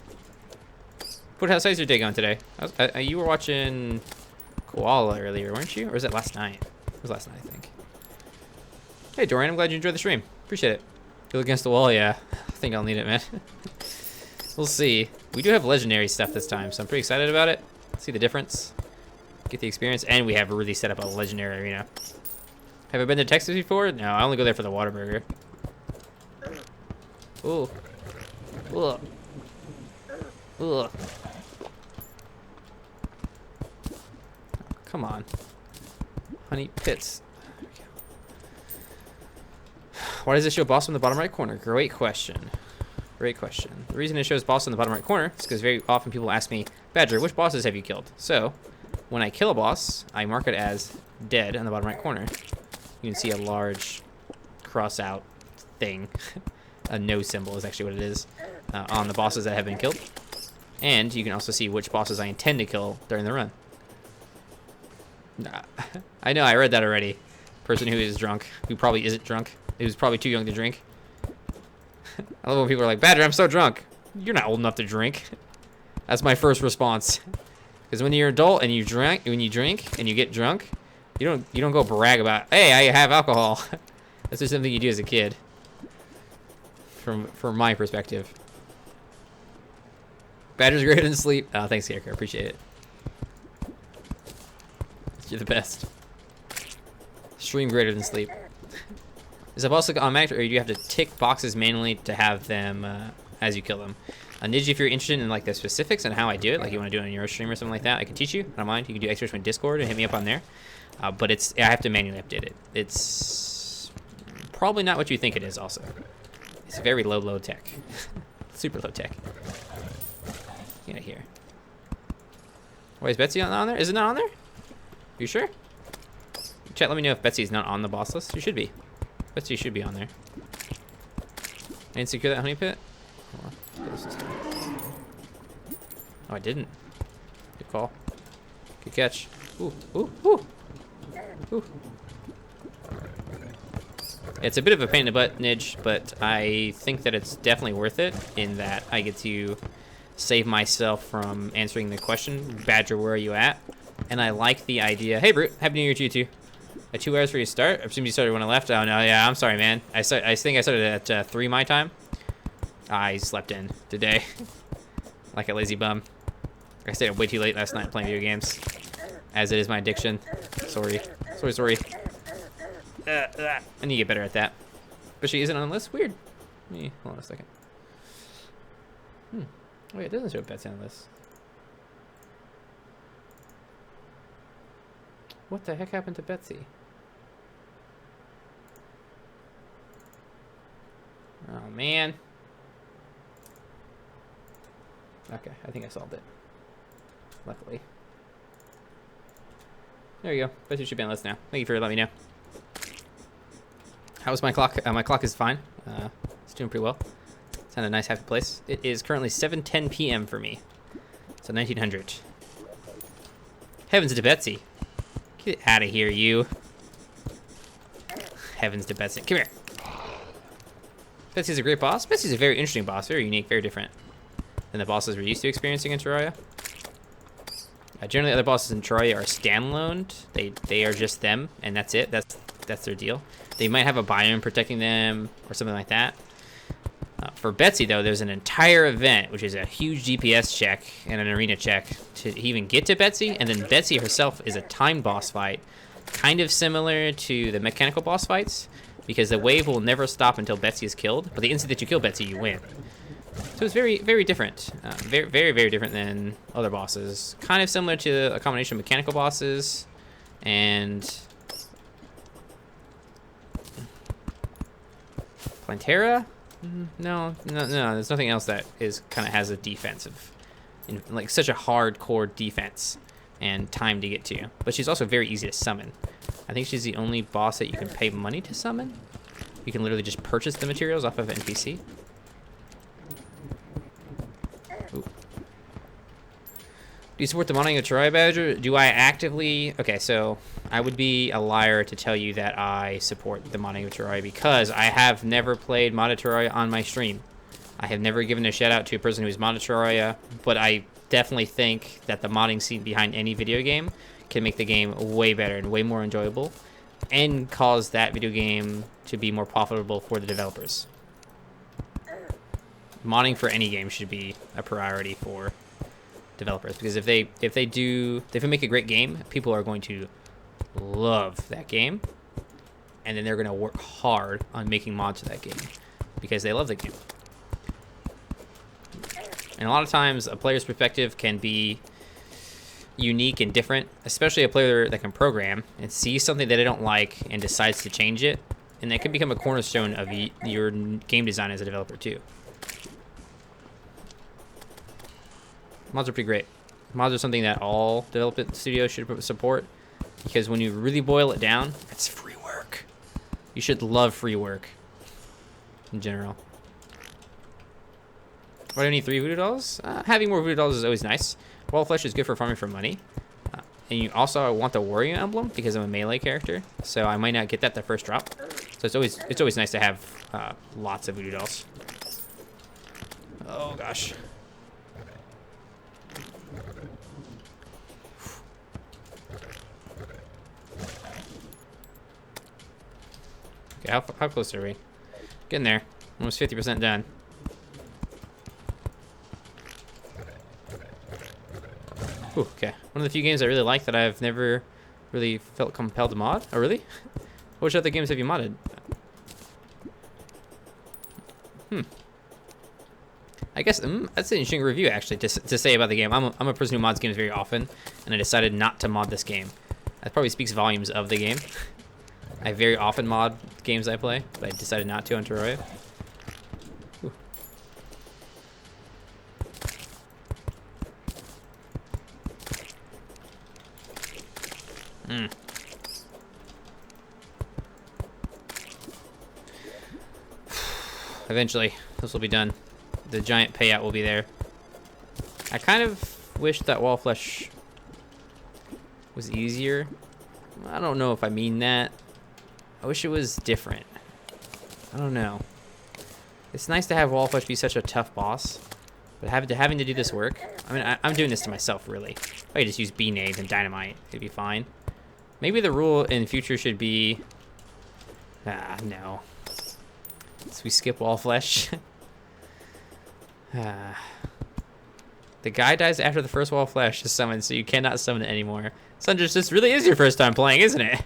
How's your day going today? You were watching Koala earlier, weren't you? Or was it last night? It was last night, I think. Hey, Dorian, I'm glad you enjoyed the stream. Appreciate it. Go against the wall, yeah. I think I'll need it, man. We'll see. We do have legendary stuff this time, so I'm pretty excited about it. See the difference. Get the experience, and we have really set up a legendary arena. Have I been to Texas before? No, I only go there for the Whataburger. Ooh. Ugh. Ugh. Come on. Honey Pits. Why does it show boss in the bottom right corner? Great question. Great question. The reason it shows boss in the bottom right corner is because very often people ask me, Badger, which bosses have you killed? So, when I kill a boss, I mark it as dead on the bottom right corner. You can see a large cross out thing. A no symbol is actually what it is on the bosses that have been killed. And you can also see which bosses I intend to kill during the run. I know, I read that already. Person who is drunk, who probably isn't drunk, who's probably too young to drink. I love when people are like, Badger, I'm so drunk. You're not old enough to drink. That's my first response. Because when you're an adult and you drink and you get drunk, you don't go brag about, hey, I have alcohol. That's just something you do as a kid. From my perspective. Badger's greater than sleep. Oh, thanks, Scarecrow. Appreciate it. You're the best. Stream greater than sleep. Is a boss automatic, or do you have to tick boxes manually to have them as you kill them? Nidge, if you're interested in like the specifics and how I do it, like you want to do it on your stream or something like that, I can teach you. I don't mind. You can do extras from Discord and hit me up on there. But I have to manually update it. It's probably not what you think it is. Also, it's very low tech, super low tech. Get out of here. Why is Betsy not on there? Is it not on there? You sure? Chat, let me know if Betsy's not on the boss list. You should be. Betsy should be on there. I didn't secure that honey pit? Oh, I didn't. Good call. Good catch. Ooh, ooh, ooh. Ooh. It's a bit of a pain in the butt, Nidge, but I think that it's definitely worth it in that I get to save myself from answering the question, Badger, where are you at? And I like the idea. Hey, Brute, Happy New Year to you too. 2 hours for your start? I assume you started when I left. Oh, no, yeah, I'm sorry, man. I think I started at 3 my time. I slept in today. Like a lazy bum. I stayed up way too late last night playing video games. As it is my addiction. Sorry. Sorry. I need to get better at that. But she isn't on the list? Weird. Hold on a second. Oh, yeah, it doesn't show Betsy on the list. What the heck happened to Betsy? Oh, man. Okay, I think I solved it. Luckily. There you go. Betsy should be on the list now. Thank you for letting me know. How was my clock? My clock is fine. It's doing pretty well. It's in a nice, happy place. It is currently 7:10 p.m. for me. So 1900. Heavens to Betsy. Get out of here, you. Heavens to Betsy. Come here. Betsy's a great boss. Betsy's a very interesting boss. Very unique, very different than the bosses we're used to experiencing in Terraria. Generally, other bosses in Terraria are standalone. They are just them, and that's it. That's their deal. They might have a biome protecting them or something like that. For Betsy, though, there's an entire event, which is a huge DPS check and an arena check to even get to Betsy, and then Betsy herself is a timed boss fight, kind of similar to the mechanical boss fights, because the wave will never stop until Betsy is killed, but the instant that you kill Betsy, you win. So it's very, very different. Very, very, very different than other bosses. Kind of similar to a combination of mechanical bosses and Plantera. No. There's nothing else that is kind of has a defensive, like such a hardcore defense and time to get to. But she's also very easy to summon. I think she's the only boss that you can pay money to summon. You can literally just purchase the materials off of an NPC. Ooh. Do you support the modding of Terraria Badger? Do I actively? Okay, so I would be a liar to tell you that I support the modding of Terraria because I have never played modded Terraria on my stream. I have never given a shout out to a person who's modded Terraria, but I definitely think that the modding scene behind any video game can make the game way better and way more enjoyable and cause that video game to be more profitable for the developers. Modding for any game should be a priority for developers because if they make a great game, people are going to love that game, and then they're going to work hard on making mods to that game because they love the game. And a lot of times a player's perspective can be unique and different, especially a player that can program and sees something that they don't like and decides to change it, and that can become a cornerstone of your game design as a developer too. Mods are pretty great. Mods are something that all development studios should support because when you really boil it down, it's free work. You should love free work in general. Why do I need 3 voodoo dolls? Having more voodoo dolls is always nice. Wall of Flesh is good for farming for money. And you also want the warrior emblem because I'm a melee character, so I might not get that the first drop. So it's always nice to have lots of voodoo dolls. Oh gosh. Okay, how close are we? Getting there. Almost 50% done. Ooh, okay. One of the few games I really like that I've never really felt compelled to mod. Oh, really? Which other games have you modded? I guess that's an interesting review, actually, to say about the game. I'm a person who mods games very often, and I decided not to mod this game. That probably speaks volumes of the game. I very often mod games I play, but I decided not to on Terraria. Ooh. Eventually, this will be done. The giant payout will be there. I kind of wish that Wall of Flesh was easier. I don't know if I mean that. I wish it was different. I don't know. It's nice to have Wall of Flesh be such a tough boss, but having to do this work. I mean, I'm doing this to myself, really. If I could just use bee nades and dynamite, it'd be fine. Maybe the rule in the future should be... no. So we skip Wall of Flesh. The guy dies after the first Wall of Flesh is summoned, so you cannot summon it anymore. Sunders, this really is your first time playing, isn't it?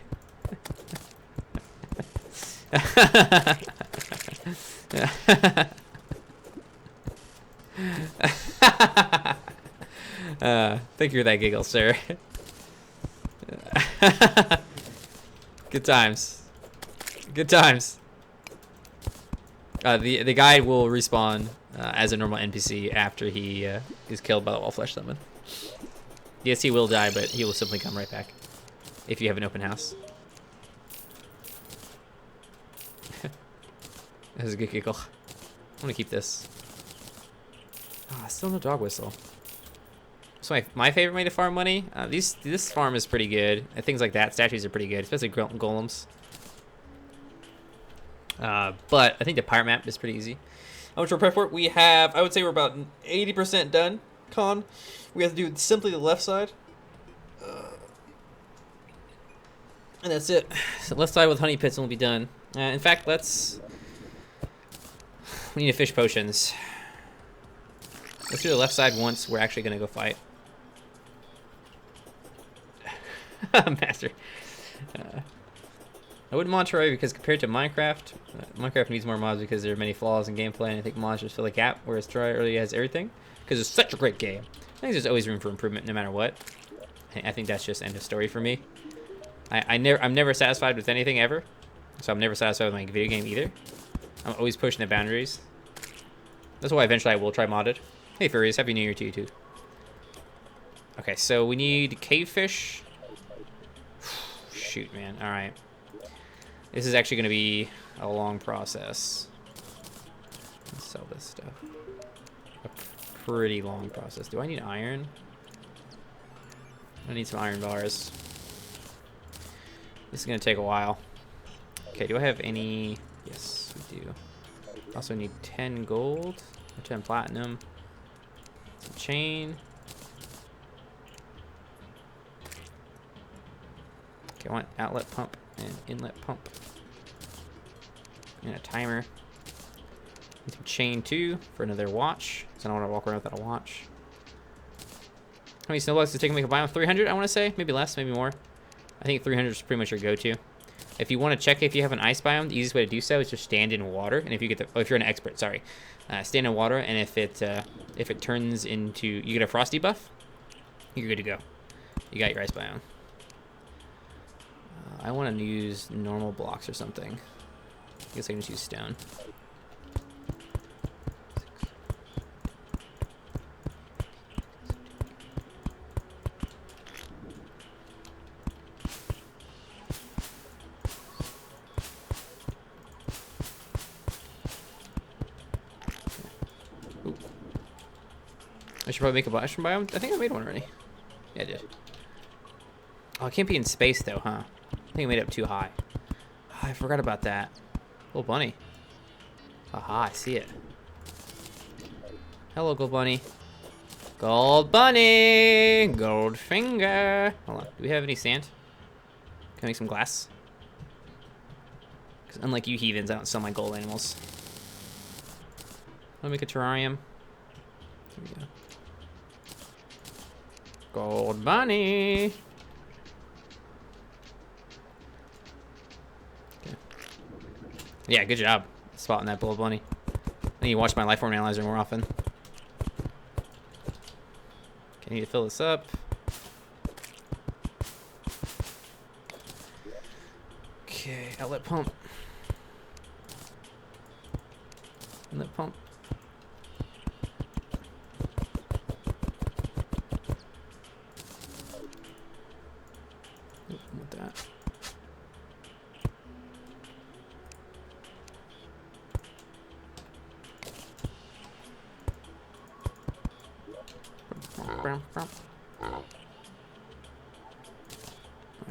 Thank you for that giggle, sir. Good times. Good times. The guy will respawn as a normal NPC after he is killed by the Wall of Flesh summon. Yes, he will die, but he will simply come right back if you have an open house. That was a good giggle. I'm gonna keep this. Still no dog whistle. So my favorite way to farm money. This farm is pretty good. And things like that, statues are pretty good, especially golems. But I think the pirate map is pretty easy. How much we're prepped for? We have, I would say we're about 80% done, Con. We have to do simply the left side. And that's it. So left side with honey pits and we'll be done. In fact, we need to fish potions. Let's do the left side once we're actually going to go fight. Master. I wouldn't mod Terraria because compared to Minecraft, Minecraft needs more mods because there are many flaws in gameplay, and I think mods just fill a gap, whereas Terraria already has everything because it's such a great game. I think there's always room for improvement no matter what. I think that's just end of story for me. I'm never satisfied with anything ever, so I'm never satisfied with my video game either. I'm always pushing the boundaries. That's why eventually I will try modded. Hey furries, happy new year to you too. Okay, so we need cave fish. Shoot, man. All right. This is actually going to be a long process. Let's sell this stuff. A pretty long process. Do I need iron? I need some iron bars. This is going to take a while. Okay, do I have any? Yes, we do. Also need 10 gold, 10 platinum, some chain. Okay, I want outlet pump and inlet pump. And a timer. Need some chain too for another watch. So I don't want to walk around without a watch. How many snowblocks does it take to make a biome? 300, I want to say. Maybe less, maybe more. I think 300 is pretty much your go-to. If you want to check if you have an ice biome, the easiest way to do so is just stand in water. And if you get the, if you're an expert, sorry, stand in water. And if it turns into, you get a frosty buff, you're good to go. You got your ice biome. I want to use normal blocks or something. I guess I can just use stone. Ooh. I should probably make a mushroom biome. I think I made one already. Yeah, I did. Oh, it can't be in space though, huh? I think I made it up too high. Oh, I forgot about that. Little bunny. Aha, I see it. Hello, gold bunny. Gold bunny! Gold finger! Hold on, do we have any sand? Can I make some glass? Because unlike you heathens, I don't sell my gold animals. I'll make a terrarium. Here we go. Gold bunny! Yeah, good job spotting that gold bunny. I need to watch my life form analyzer more often. Okay, I need to fill this up. Okay, outlet pump. Inlet pump. Oop, with that. Alright,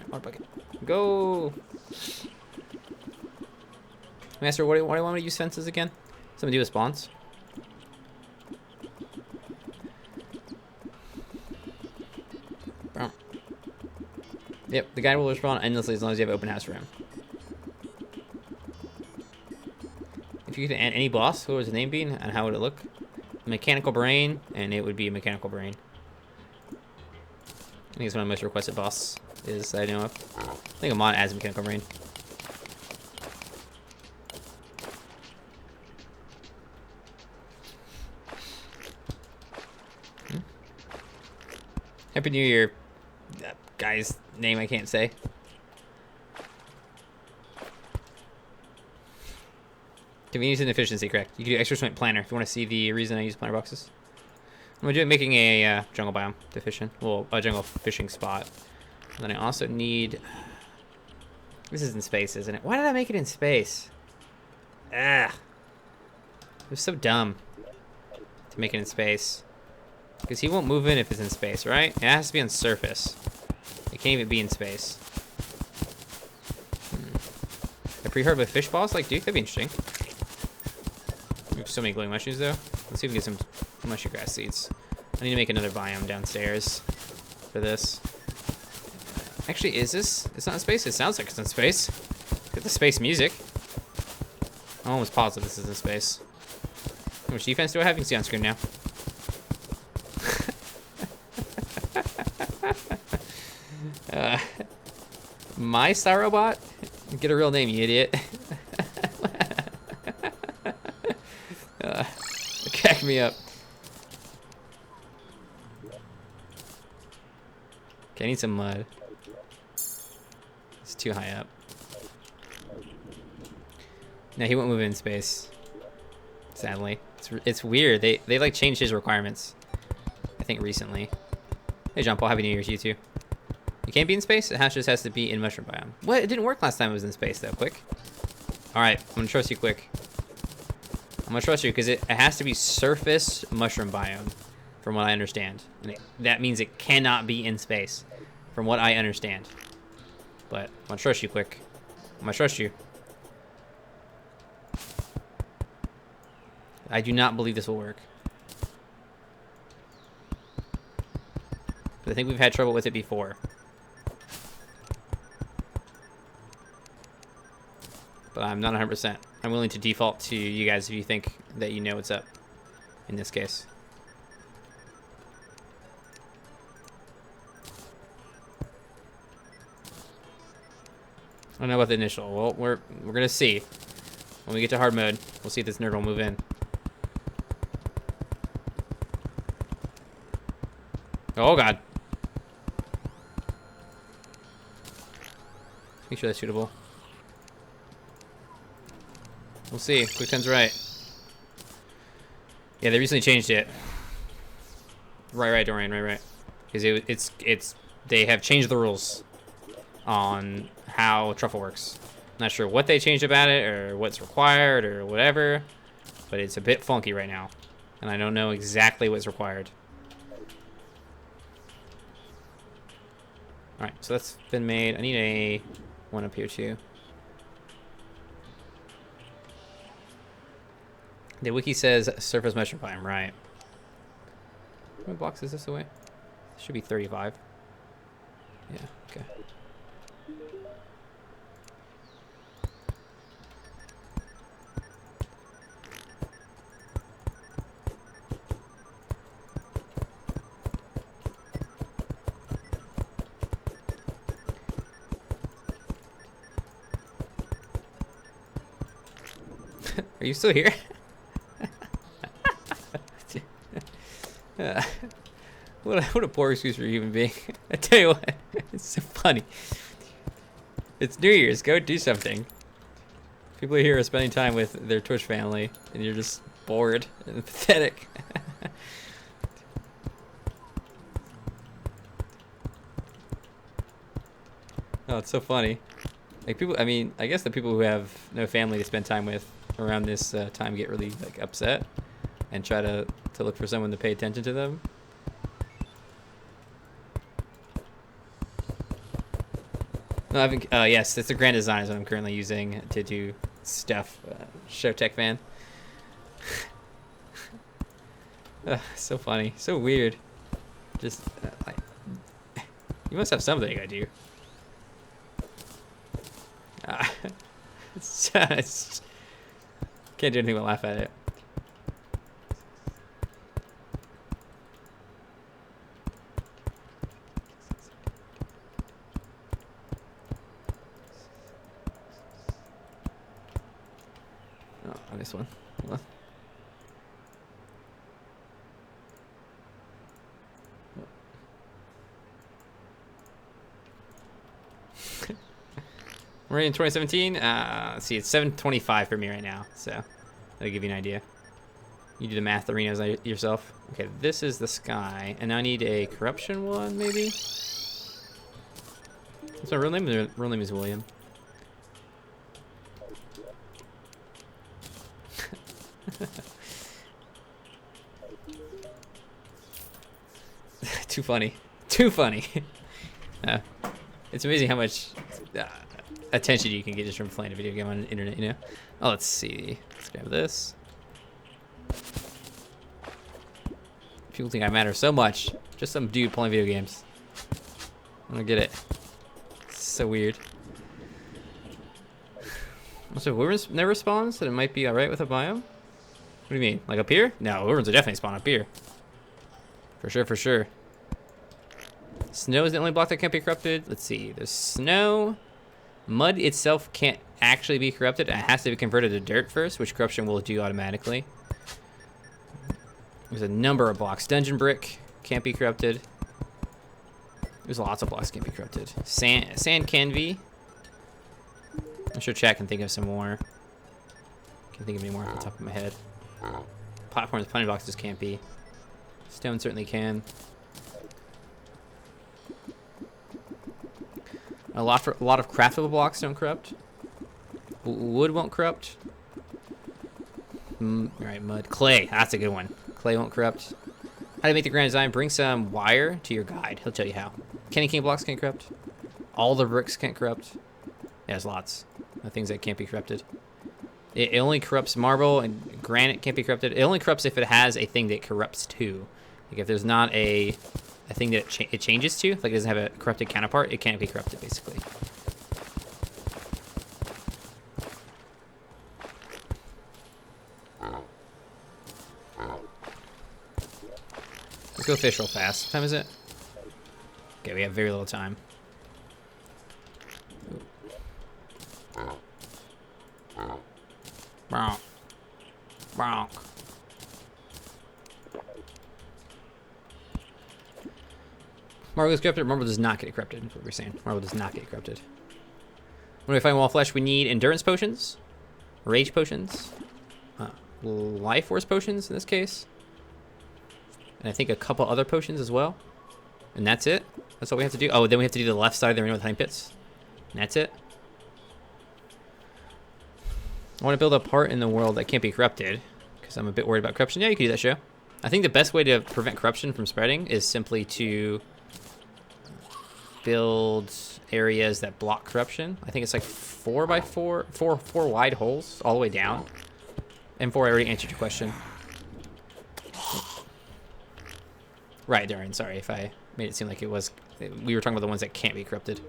water bucket. Go! Master, what do you want me to use fences again? Something to do with spawns? Yep, the guy will respawn endlessly as long as you have open house for him. If you could add any boss, what would his name be and how would it look? Mechanical brain, and it would be a mechanical brain. I think it's one of the most requested boss is I know of. I think a mod adds a mechanical brain. Happy New Year. That guy's name I can't say. Convenience and efficiency, correct. You can do extra swing planner if you want to see the reason I use planner boxes. I'm gonna do it making a jungle biome deficient. Well, a jungle fishing spot. And then I also need. This is in space, isn't it? Why did I make it in space? Ah, it was so dumb to make it in space. Because he won't move in if it's in space, right? It has to be on surface. It can't even be in space. A pre-herd with fish balls like Duke? That'd be interesting. We have so many glowing mushrooms though. Let's see if we can get some mushroom grass seeds. I need to make another biome downstairs for this. Actually, is this? It's not in space? It sounds like it's in space. Get the space music. I'm almost positive this is in space. How much defense do I have? You can see on screen now. My star robot? Get a real name, you idiot. Crack me up. Okay, I need some mud. It's too high up. No, he won't move in space. Sadly, it's weird. They like changed his requirements. I think recently. Hey John Paul, happy New Year to you too. You can't be in space. It just has to be in mushroom biome. What? It didn't work last time it was in space though. Quick. All right, I'm gonna trust you, Quick. I'm gonna trust you because it has to be surface mushroom biome, from what I understand. And that means it cannot be in space, from what I understand. But I'm gonna trust you, Quick. I'm gonna trust you. I do not believe this will work. But I think we've had trouble with it before. But I'm not 100%. I'm willing to default to you guys if you think that you know what's up in this case. I don't know about the initial. Well, we're gonna see. When we get to hard mode, we'll see if this nerd will move in. Oh god. Make sure that's shootable. We'll see. QuickTime's right. Yeah, they recently changed it. Right, Dorian, right. Because they have changed the rules on how truffle works. Not sure what they changed about it or what's required or whatever, but it's a bit funky right now, and I don't know exactly what's required. All right, so that's been made. I need a one up here too. The wiki says surface mushroom biome, right? How many blocks is this away? It should be 35. Yeah, okay. Are you still here? What a poor excuse for a human being. I tell you what, it's so funny. It's New Year's, go do something. People here are spending time with their Twitch family, and you're just bored and pathetic. Oh, it's so funny. Like people, I mean, I guess the people who have no family to spend time with around this time get really like upset and try to look for someone to pay attention to them. No, I think yes, it's the Grand Design is what I'm currently using to do stuff. Show Tech Fan. So funny, so weird. Just like you must have something I do. It's just, can't do anything but laugh at it. Oh, I missed one. Hold on. We're in 2017. Let's see, it's 7:25 for me right now, so that'll give you an idea. You do the math arenas yourself. Okay, this is the sky, and I need a corruption one, maybe. What's my real name? My real name is William. Too funny. Too funny. It's amazing how much attention you can get just from playing a video game on the internet, you know? Oh, let's see. Let's grab this. People think I matter so much. Just some dude playing video games. I don't get it. It's so weird. Also, wyverns never spawn, so it might be alright with a biome? What do you mean? Like up here? No, wyverns will definitely spawn up here. For sure, for sure. Snow is the only block that can't be corrupted. Let's see. There's snow. Mud itself can't actually be corrupted. It has to be converted to dirt first, which corruption will do automatically. There's a number of blocks. Dungeon brick can't be corrupted. There's lots of blocks can't be corrupted. Sand can be. I'm sure chat can think of some more. Can't think of any more off the top of my head. Platforms, plenty boxes can't be. Stone certainly can. A lot of craftable blocks don't corrupt. Wood won't corrupt. Alright, mud. Clay, that's a good one. Clay won't corrupt. How to make the grand design? Bring some wire to your guide. He'll tell you how. Kenny King blocks can't corrupt. All the bricks can't corrupt. Yeah, there's lots of things that can't be corrupted. It only corrupts marble, and granite can't be corrupted. It only corrupts if it has a thing that it corrupts to. Like if there's not a thing that it changes to, like it doesn't have a corrupted counterpart, it can't be corrupted basically. Let's go fish real fast. What time is it? Okay, we have very little time. Bronk. Bronk. Marble gets corrupted. Marble does not get corrupted. That's what we're saying. Marble does not get corrupted. When we find wall flesh, we need endurance potions, rage potions, life force potions in this case, and I think a couple other potions as well. And that's it. That's all we have to do. Oh, then we have to do the left side of the arena with honey pits. And that's it. I want to build a part in the world that can't be corrupted because I'm a bit worried about corruption. Yeah, you can do that, show. I think the best way to prevent corruption from spreading is simply to build areas that block corruption. I think it's like 4 by 4 wide holes all the way down. M4, I already answered your question. Right, Darren, sorry if I made it seem like it was. We were talking about the ones that can't be corrupted.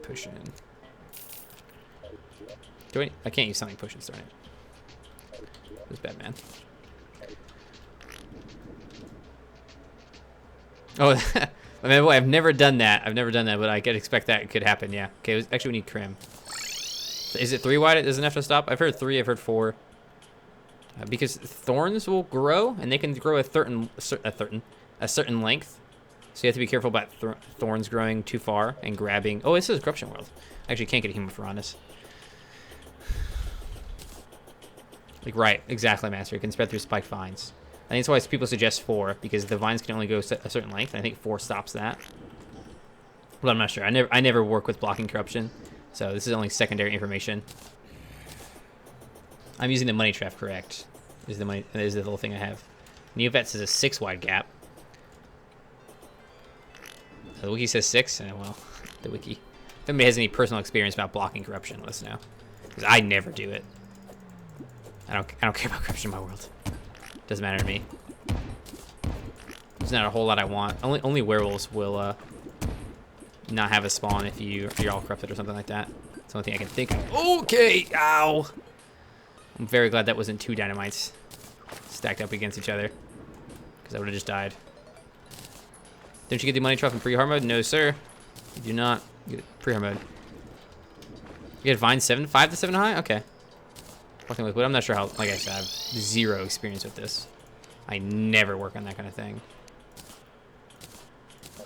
Push in. I can't use something potions, darn it. It was bad, man. Oh, I mean, boy, I've never done that. I've never done that, but I could expect that could happen, yeah. Okay, actually we need Crim. So is it 3 wide? It doesn't have to stop? I've heard 3, I've heard 4. Because thorns will grow, and they can grow a certain length. So you have to be careful about thorns growing too far and grabbing. Oh, this is Corruption World. Actually, can't get a human for on this. Like, right, exactly, Master. It can spread through spiked vines. I think that's why people suggest 4, because the vines can only go a certain length, and I think 4 stops that. But I'm not sure. I never work with blocking corruption, so this is only secondary information. I'm using the money trap, correct? Is the little thing I have. Neovets is a 6 wide gap. So the wiki says 6, and well, the wiki. If anybody has any personal experience about blocking corruption, let us know, because I never do it. I don't care about corruption in my world. Doesn't matter to me. There's not a whole lot I want. Only werewolves will not have a spawn if you're all corrupted or something like that. That's the only thing I can think of. Okay, ow. I'm very glad that wasn't 2 dynamites stacked up against each other, because I would have just died. Don't you get the money trough in pre-hard mode? No, sir. You do not get pre-hard mode. You get Vine 5 to 7 high? Okay. Fucking with wood. I'm not sure how. Like I said, I have 0 experience with this. I never work on that kind of thing.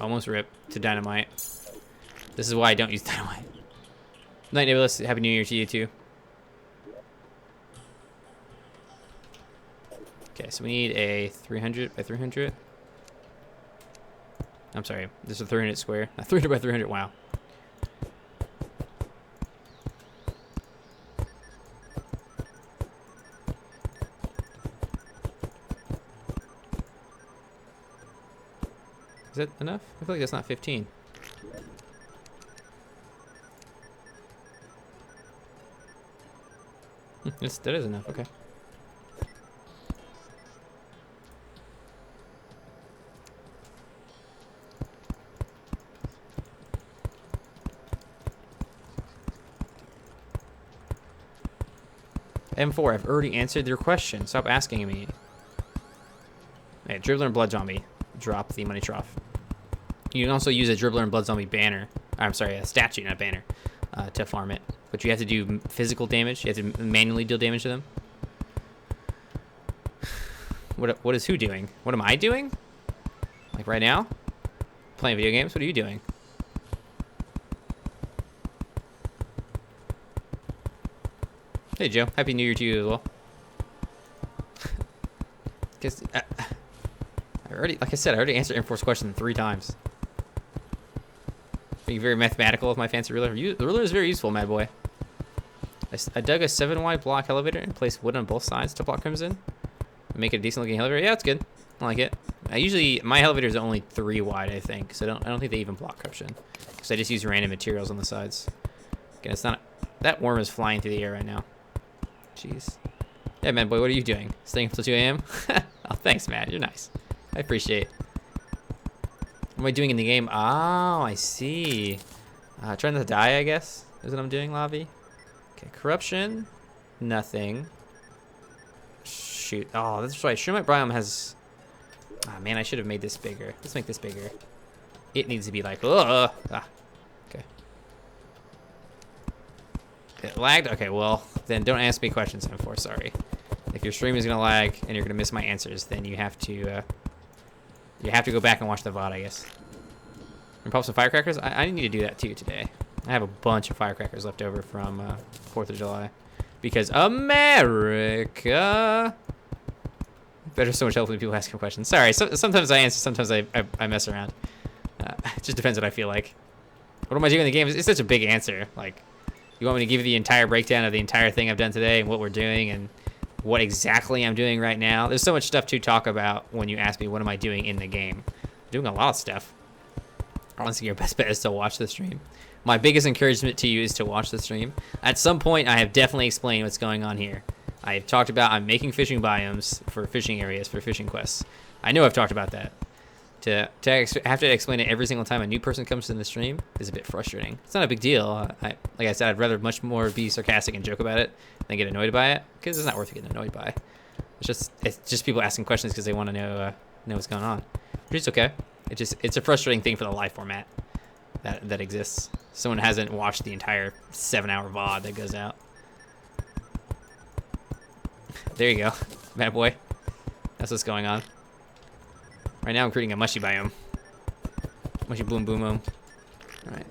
Almost rip to dynamite. This is why I don't use dynamite. Night, Nebulous. Happy New Year to you too. Okay, so we need a 300 by 300. I'm sorry, this is a 300 square. A 300 by 300. Wow. Is that enough? I feel like that's not 15. That is enough, okay. M4, I've already answered your question. Stop asking me. Hey, Dribbler and Blood Zombie. Drop the money trough. You can also use a Dribbler and Blood Zombie banner. I'm sorry, a statue, not a banner, to farm it. But you have to do physical damage. You have to manually deal damage to them. What is who doing? What am I doing? Like right now? Playing video games? What are you doing? Hey, Joe. Happy New Year to you as well. Because I already, like I said, I already answered Enforce question 3 times. Being very mathematical with my fancy ruler. The ruler is very useful, mad boy. I dug a 7-wide block elevator and placed wood on both sides to block crimson. Make it a decent looking elevator. Yeah, it's good. I like it. My elevator is only 3 wide, I think. So I don't think they even block corruption. Because I just use random materials on the sides. Again, it's not. That worm is flying through the air right now. Jeez. Yeah, man, boy, what are you doing? Staying until 2 a.m.? Oh, thanks, Matt. You're nice. I appreciate it. What am I doing in the game? Oh, I see. Trying not to die, I guess, is what I'm doing, lobby. Okay, corruption. Nothing. Shoot. Oh, that's right. Shroomite biome has... Oh, man, I should have made this bigger. Let's make this bigger. It needs to be like... Okay. It lagged? Okay, well, then don't ask me questions, M4. Sorry. If your stream is going to lag and you're going to miss my answers, then you have to go back and watch the VOD, I guess. And pop some firecrackers? I need to do that, too, today. I have a bunch of firecrackers left over from 4th of July. Because America... Better so much help when people ask me questions. Sorry, sometimes I answer, sometimes I mess around. It just depends what I feel like. What am I doing in the game? It's such a big answer. Like, you want me to give you the entire breakdown of the entire thing I've done today and what we're doing and what exactly I'm doing right now? There's so much stuff to talk about when you ask me what am I doing in the game. I'm doing a lot of stuff. Honestly, your best bet is to watch the stream. My biggest encouragement to you is to watch the stream. At some point, I have definitely explained what's going on here. I've talked about I'm making fishing biomes for fishing areas, for fishing quests. I know I've talked about that. To have to explain it every single time a new person comes to the stream is a bit frustrating. It's not a big deal. Like I said, I'd rather much more be sarcastic and joke about it than get annoyed by it, because it's not worth getting annoyed by. It's just people asking questions because they want to know what's going on. Which is okay. It's a frustrating thing for the live format that exists. Someone hasn't watched the entire 7-hour VOD that goes out. There you go, bad boy. That's what's going on. Right now I'm creating a mushy biome. Mushy boom boom boom. Alright.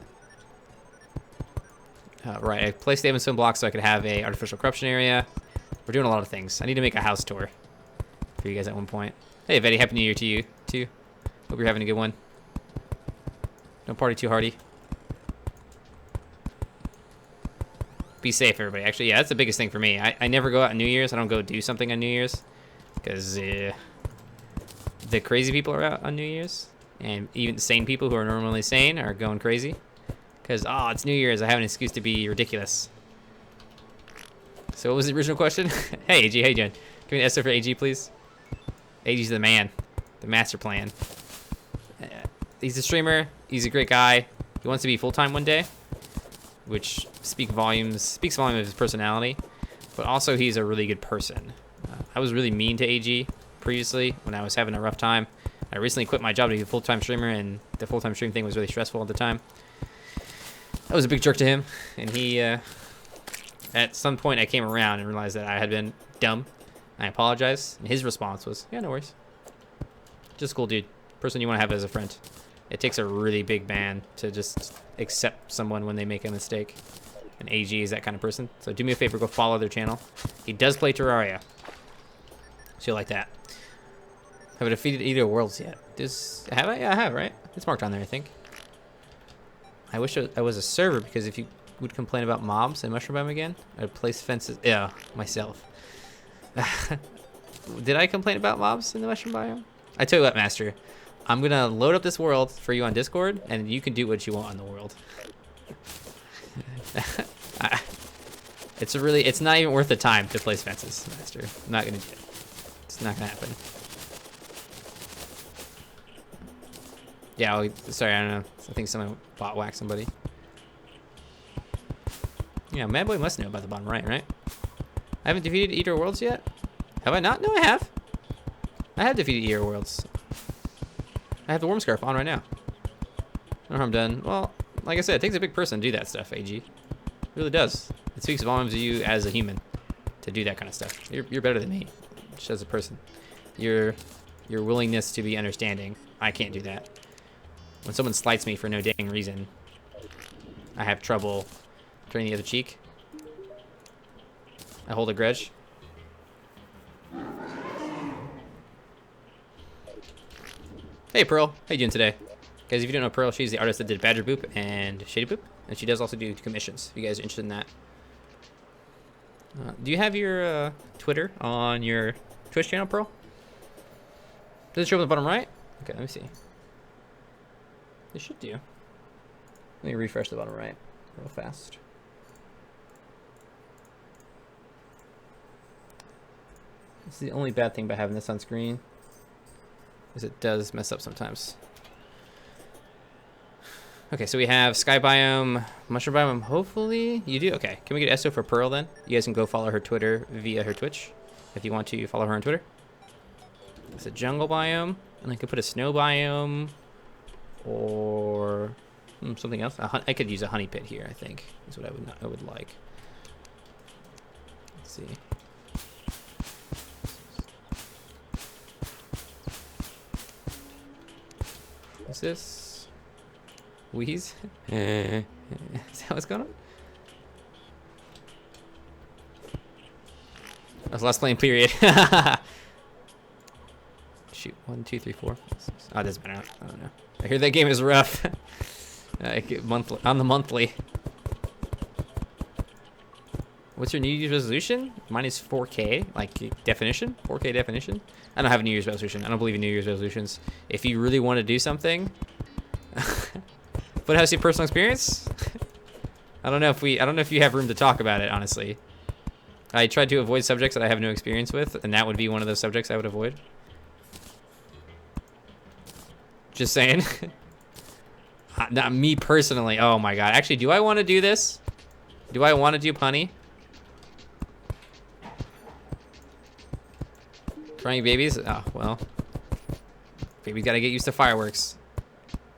Right, I placed the stone blocks so I could have a artificial corruption area. We're doing a lot of things. I need to make a house tour for you guys at one point. Hey, Vetty, Happy New Year to you, too. Hope you're having a good one. Don't party too hardy. Be safe, everybody. Actually, yeah, that's the biggest thing for me. I never go out on New Year's. I don't go do something on New Year's. Because the crazy people are out on New Year's. And even sane people who are normally sane are going crazy. Because, oh, it's New Year's. I have an excuse to be ridiculous. So what was the original question? Hey, AG. Hey, Jen. Give me an SO for AG, please. AG's the man. The master plan. He's a streamer. He's a great guy. He wants to be full-time one day. Which speaks volumes of his personality. But also, he's a really good person. I was really mean to AG previously when I was having a rough time. I recently quit my job to be a full-time streamer, and the full-time stream thing was really stressful at the time. I was a big jerk to him, and he, at some point I came around and realized that I had been dumb. I apologized, and his response was, yeah, no worries. Just a cool dude. Person you want to have as a friend. It takes a really big man to just accept someone when they make a mistake. And AG is that kind of person. So do me a favor, go follow their channel. He does play Terraria. So you like that. Have I defeated either worlds yet? Have I? Yeah, I have, right? It's marked on there, I think. I wish I was a server, because if you would complain about mobs in Mushroom Biome again, I'd place fences. Yeah, myself. Did I complain about mobs in the Mushroom Biome? I tell you what, Master. I'm going to load up this world for you on Discord, and you can do what you want on the world. It's not even worth the time to place fences, Master. I'm not going to do it. It's not going to happen. Yeah, sorry, I don't know. I think someone bot whacked somebody. Yeah, Mad Boy must know about the bottom right? I haven't defeated Eater Worlds yet? Have I not? No, I have. I have defeated Eater Worlds. I have the Worm Scarf on right now. I don't know how I'm done. Well, like I said, it takes a big person to do that stuff, AG. It really does. It speaks volumes of you as a human to do that kind of stuff. You're better than me, just as a person. Your willingness to be understanding. I can't do that. When someone slights me for no dang reason, I have trouble turning the other cheek. I hold a grudge. Hey Pearl, how you doing today? Guys, if you don't know Pearl, she's the artist that did Badger Boop and Shady Boop, and she does also do commissions, if you guys are interested in that. Do you have your Twitter on your Twitch channel, Pearl? Does it show up at the bottom right? Okay, let me see. It should do. Let me refresh the bottom right real fast. This is the only bad thing about having this on screen, is it does mess up sometimes. Okay, so we have Sky Biome, Mushroom Biome, hopefully you do? Okay, can we get SO for Pearl then? You guys can go follow her Twitter via her Twitch, if you want to follow her on Twitter. It's a Jungle Biome, and I could put a Snow Biome, or something else. I could use a Honey Pit here, I think, is what I would like. Let's see. What's this? Wheeze? Is that what's going on? That's last playing period. Shoot, 1, 2, 3, 4. Oh, it doesn't matter. I don't know. I hear that game is rough. Monthly, on the monthly. What's your New Year's resolution? Mine is 4K, like definition. 4K definition. I don't have a New Year's resolution. I don't believe in New Year's resolutions. If you really want to do something, but how's your personal experience? I don't know if you have room to talk about it, honestly. I tried to avoid subjects that I have no experience with, and that would be one of those subjects I would avoid. Just saying. Not me personally. Oh my god. Actually, do I want to do this? Do I want to do punny? Crying babies? Oh, well. Baby's got to get used to fireworks.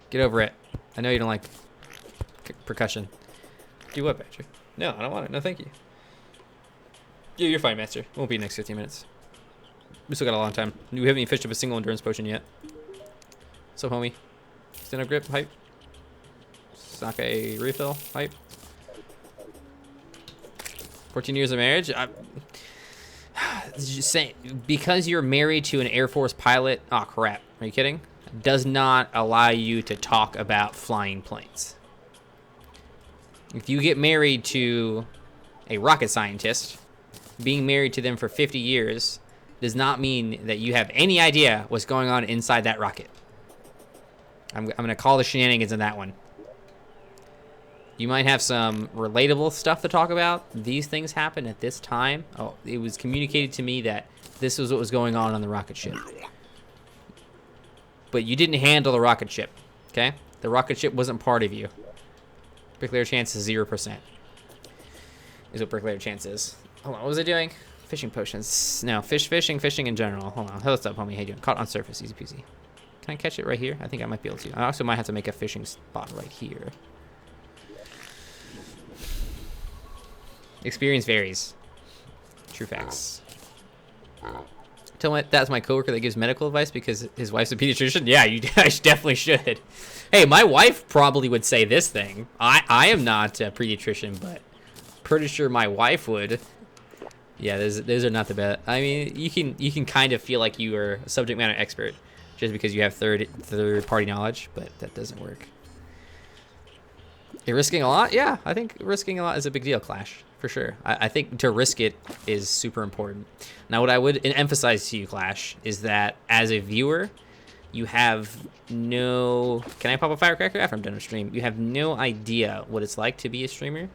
Get over it. I know you don't like percussion. Do what, Patrick? No, I don't want it. No, thank you. Yeah, you're fine, Master. Won't be next 15 minutes. We still got a long time. We haven't even fished up a single endurance potion yet. What's up, homie? Stand up grip, hype. Sake refill, hype. 14 years of marriage. Just saying, because you're married to an Air Force pilot. Oh crap! Are you kidding? Does not allow you to talk about flying planes. If you get married to a rocket scientist, being married to them for 50 years does not mean that you have any idea what's going on inside that rocket. I'm gonna call the shenanigans in that one. You might have some relatable stuff to talk about. These things happen at this time. Oh, it was communicated to me that this was what was going on the rocket ship. But you didn't handle the rocket ship, okay? The rocket ship wasn't part of you. Bricklayer chance is 0%. Is what bricklayer chance is. Hold on, what was I doing? Fishing potions. No, fishing in general. Hold on, what's up, homie? How you doing? Caught on surface, easy peasy. Can I catch it right here? I think I might be able to. I also might have to make a fishing spot right here. Experience varies. True facts. Tell me that's my coworker that gives medical advice because his wife's a pediatrician. Yeah, you definitely should. Hey, my wife probably would say this thing. I am not a pediatrician, but pretty sure my wife would. Yeah, those are not the best. I mean, you can kind of feel like you are a subject matter expert just because you have third party knowledge, but that doesn't work. You're risking a lot? Yeah, I think risking a lot is a big deal, Clash. For sure. I think to risk it is super important. Now, what I would emphasize to you, Clash, is that as a viewer, you have no... Can I pop a firecracker after I'm done with stream? You have no idea what it's like to be a streamer.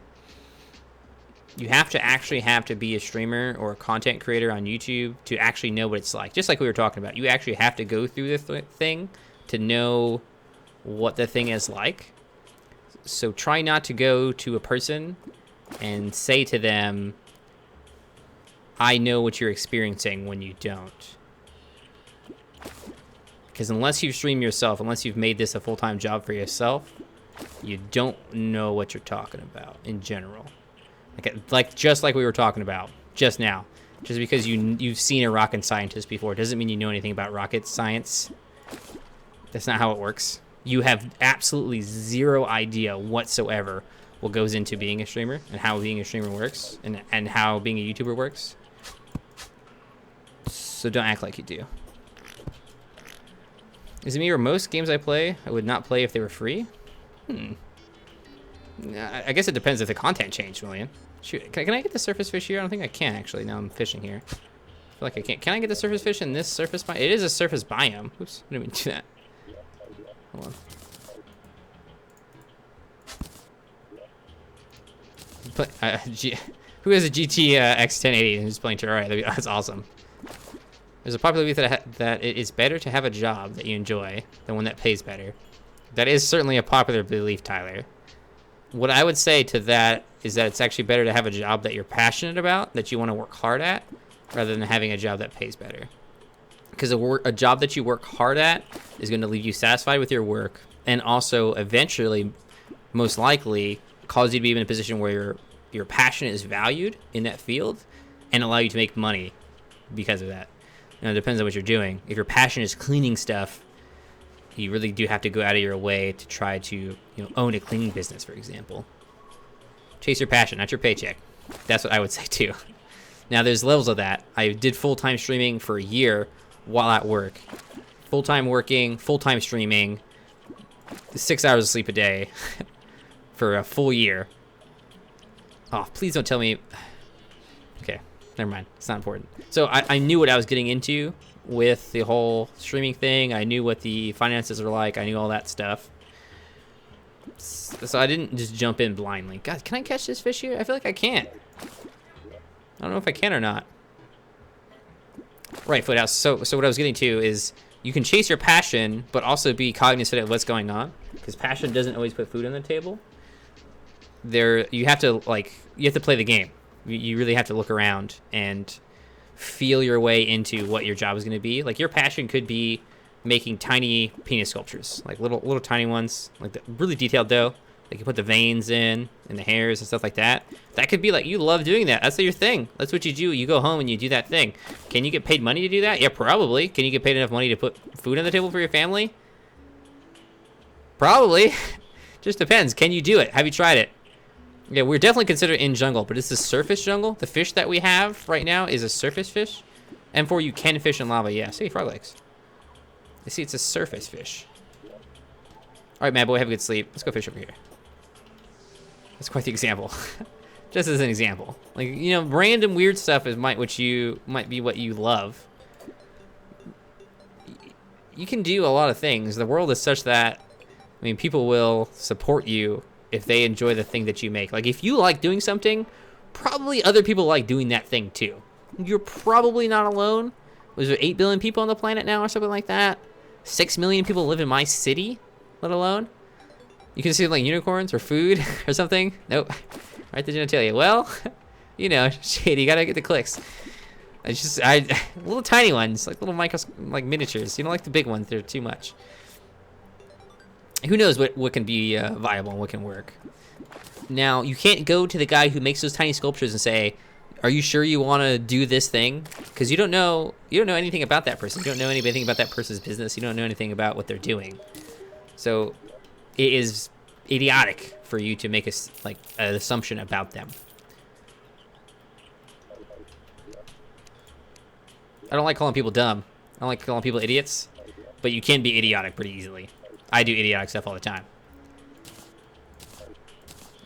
You have to be a streamer or a content creator on YouTube to actually know what it's like. Just like we were talking about. You actually have to go through the thing to know what the thing is like. So try not to go to a person and say to them, I know what you're experiencing when you don't. Because unless you've streamed yourself, unless you've made this a full-time job for yourself, you don't know what you're talking about in general. Like just like we were talking about just now. Just because you've seen a rocket scientist before doesn't mean you know anything about rocket science. That's not how it works. You have absolutely zero idea whatsoever what goes into being a streamer and how being a streamer works and how being a YouTuber works. So don't act like you do. Is it me or most games I play I would not play if they were free? I guess it depends if the content changed, Julian. Shoot, can I get the surface fish here? I don't think I can, actually. Now I'm fishing here. I feel like I can't. Can I get the surface fish in this surface biome? It is a surface biome. Oops, I didn't mean to do that. Hold on. But, who has a GT X1080 and who's playing Terraria? That's awesome. There's a popular belief that it is better to have a job that you enjoy than one that pays better. That is certainly a popular belief, Tyler. What I would say to that is that it's actually better to have a job that you're passionate about, that you want to work hard at, rather than having a job that pays better. Because a job that you work hard at is going to leave you satisfied with your work, and also eventually, most likely, cause you to be in a position where your passion is valued in that field, and allow you to make money because of that. Now, it depends on what you're doing. If your passion is cleaning stuff, you really do have to go out of your way to try to, own a cleaning business, for example. Chase your passion, not your paycheck. That's what I would say too. Now, there's levels of that. I did full-time streaming for a year while at work. Full-time working, full-time streaming, 6 hours of sleep a day for a full year. Oh, please don't tell me. Okay, never mind. It's not important. So I knew what I was getting into with the whole streaming thing. I knew what the finances were like. I knew all that stuff. So I didn't just jump in blindly. God, can I catch this fish here? I feel like I can't. I don't know if I can or not. Right, Foothouse. So what I was getting to is you can chase your passion, but also be cognizant of what's going on. Because passion doesn't always put food on the table. You have to play the game. You really have to look around and feel your way into what your job is going to be. Like, your passion could be making tiny penis sculptures, like little tiny ones, like really detailed though. Like, you put the veins in and the hairs and stuff like that. That could be like, you love doing that. That's your thing. That's what you do. You go home and you do that thing. Can you get paid money to do that? Yeah, probably. Can you get paid enough money to put food on the table for your family? Probably. Just depends. Can you do it? Have you tried it? Yeah, we're definitely considered in jungle, but it's a surface jungle. The fish that we have right now is a surface fish. M4, you can fish in lava. Yeah, see, frog legs. I see, it's a surface fish. All right, mad boy, have a good sleep. Let's go fish over here. That's quite the example. Just as an example. Like, random weird stuff might be what you love. You can do a lot of things. The world is such that, people will support you if they enjoy the thing that you make. Like, if you like doing something, probably other people like doing that thing too. You're probably not alone. Was there 8 billion people on the planet now or something like that? 6 million people live in my city, let alone? You can see like unicorns or food or something? Nope. Right, did I tell you? Well, shit, you gotta get the clicks. Little tiny ones, like little miniatures. You don't like the big ones, they're too much. Who knows what can be viable and what can work. Now, you can't go to the guy who makes those tiny sculptures and say, are you sure you want to do this thing? Because you don't know anything about that person. You don't know anything about that person's business. You don't know anything about what they're doing. So it is idiotic for you to make an assumption about them. I don't like calling people dumb. I don't like calling people idiots. But you can be idiotic pretty easily. I do idiotic stuff all the time.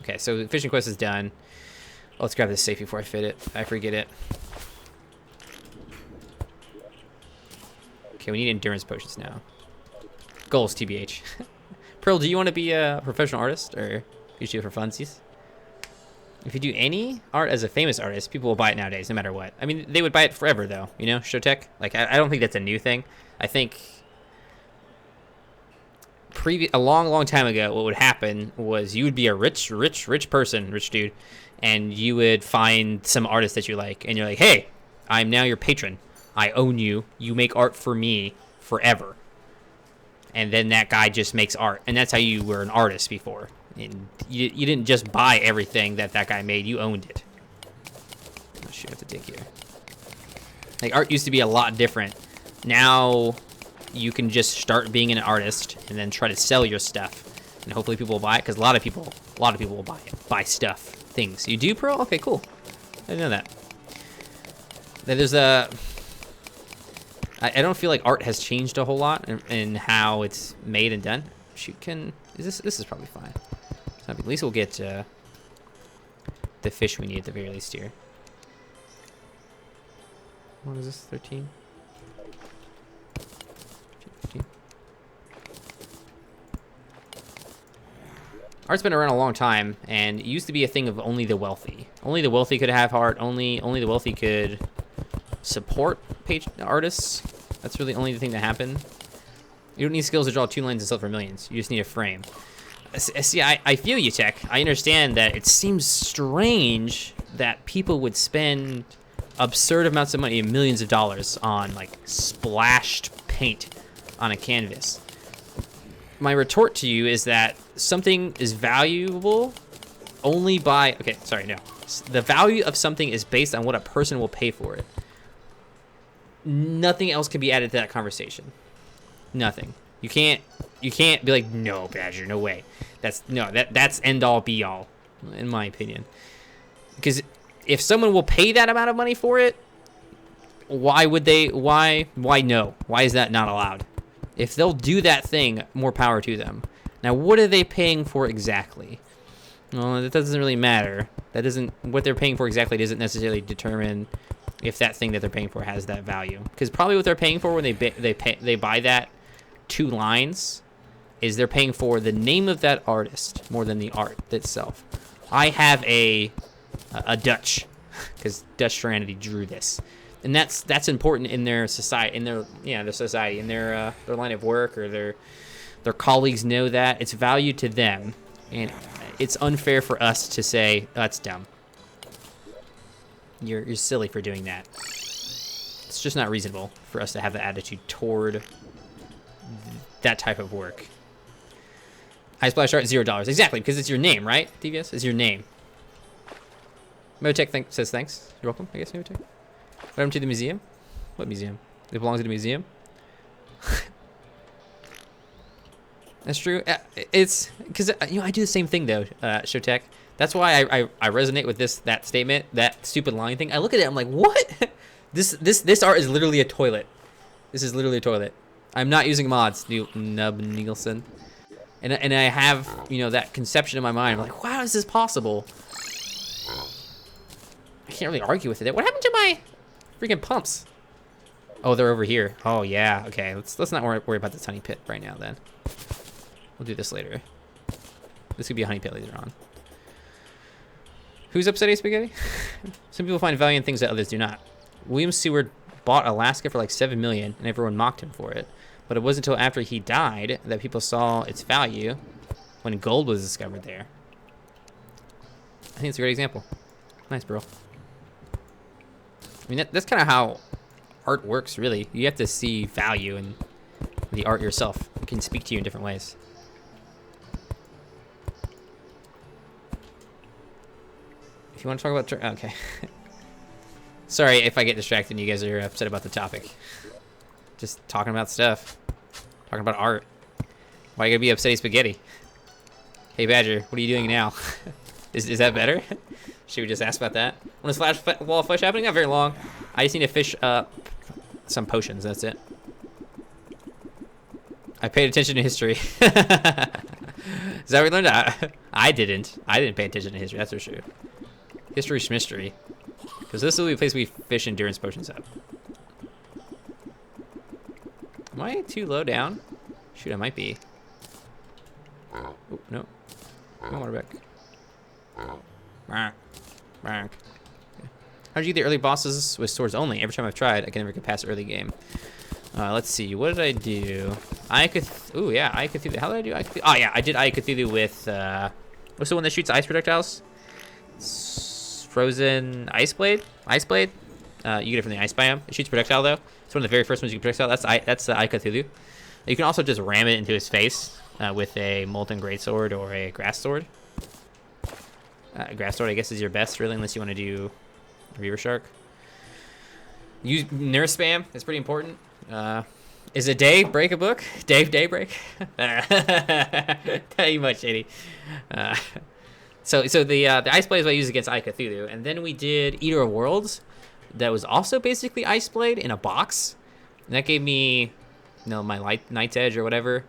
Okay, so the fishing quest is done. Let's grab this safe before I forget it. Okay, we need endurance potions now. Goals, TBH. Pearl, do you want to be a professional artist, or you just do it for funsies? If you do any art as a famous artist, people will buy it nowadays, no matter what. They would buy it forever, though. Showtech. Like, I don't think that's a new thing. I think a long time ago, what would happen was you would be a rich person, rich dude, and you would find some artist that you like, and you're like, hey, I'm now your patron. I own you. You make art for me forever. And then that guy just makes art, and that's how you were an artist before. And you didn't just buy everything that guy made. You owned it. Oh, shoot, I have to dig here. Like, art used to be a lot different. Now you can just start being an artist and then try to sell your stuff and hopefully people will buy it, because a lot of people will buy it, buy stuff, things. You do, Pearl? Okay, cool. I didn't know that. Then there's a. I don't feel like art has changed a whole lot in how it's made and done. Shoot, this is probably fine. So at least we'll get the fish we need at the very least here. What is this? 13? 15. Art's been around a long time, and it used to be a thing of only the wealthy. Only the wealthy could have art. Only the wealthy could support artists. That's really only the thing that happened. You don't need skills to draw 2 lines and sell for millions. You just need a frame. See, I feel you, Tech. I understand that it seems strange that people would spend absurd amounts of money, millions of dollars, on like splashed paint on a canvas. My retort to you is that something is valuable only by, okay, sorry, no. The value of something is based on what a person will pay for it. Nothing else can be added to that conversation. Nothing. You can't be like, no, Badger, no way. That's end all be all, in my opinion. Because if someone will pay that amount of money for it, why would they? Why no? Why is that not allowed? If they'll do that thing, more power to them. Now, what are they paying for exactly? Well, that doesn't really matter. That doesn't. What they're paying for exactly doesn't necessarily determine if that thing that they're paying for has that value. Because probably what they're paying for when they buy that 2 lines is they're paying for the name of that artist more than the art itself. I have a Dutch, because Dutch Serenity drew this, and that's important in their society, in their society, in their line of work, or their colleagues know that it's value to them, and it's unfair for us to say that's dumb. You're silly for doing that. It's just not reasonable for us to have the attitude toward that type of work. High splash art, $0. Exactly, because it's your name, right? DVS is your name. Motech says thanks. You're welcome, I guess, Motech. Welcome to the museum. What museum? It belongs to the museum. That's true. It's because I do the same thing though, Showtech. That's why I resonate with that statement, that stupid line thing. I look at it, I'm like, what? This art is literally a toilet. This is literally a toilet. I'm not using mods, Nub Nielsen, and I have that conception in my mind. I'm like, wow, is this possible? I can't really argue with it. What happened to my freaking pumps? Oh, they're over here. Oh yeah, okay. Let's not worry about this honey pit right now then. We'll do this later. This could be a honey pit later on. Who's upsetting spaghetti? Some people find value in things that others do not. William Seward bought Alaska for like $7 million, and everyone mocked him for it. But it wasn't until after he died that people saw its value, when gold was discovered there. I think it's a great example. Nice, bro. I mean, that's kind of how art works, really. You have to see value in the art yourself. It can speak to you in different ways. If you want to talk about... Okay. Sorry if I get distracted and you guys are upset about the topic. Just talking about stuff. Talking about art. Why you gotta be upsetty spaghetti? Hey Badger, what are you doing now? Is that better? Should we just ask about that? When is flash wall of flesh happening? Not very long. I just need to fish up some potions, that's it. I paid attention to history. Is that what we learned? I didn't. I didn't pay attention to history, that's for sure. History's mystery. Because this will be a place we fish endurance potions up. Am I too low down? Shoot, I might be. Oh, no. Come on, water back. How'd you get the early bosses with swords only? Every time I've tried, I can never get past early game. Let's see. What did I do? Ooh, yeah, Eye Cthulhu. How did I do Eye Cthulhu? Oh, yeah, I did Eye Cthulhu with, what's the one that shoots ice projectiles? Frozen Ice Blade? Ice Blade? You get it from the ice biome. It shoots projectile, though. It's one of the very first ones you can projectile. That's the Eye Cthulhu. You can also just ram it into his face with a Molten Greatsword or a Grass Sword. Grass Sword, I guess, is your best, really, unless you want to do Reaver Shark. Use Nurse Spam. It's pretty important. Is a day break a book? Dave Daybreak? Tell you much, Shady. So the Ice Blade is what I used against Eye Cthulhu, and then we did Eater of Worlds. That was also basically Ice Blade in a box, and that gave me, you know, my Knight's Edge or whatever.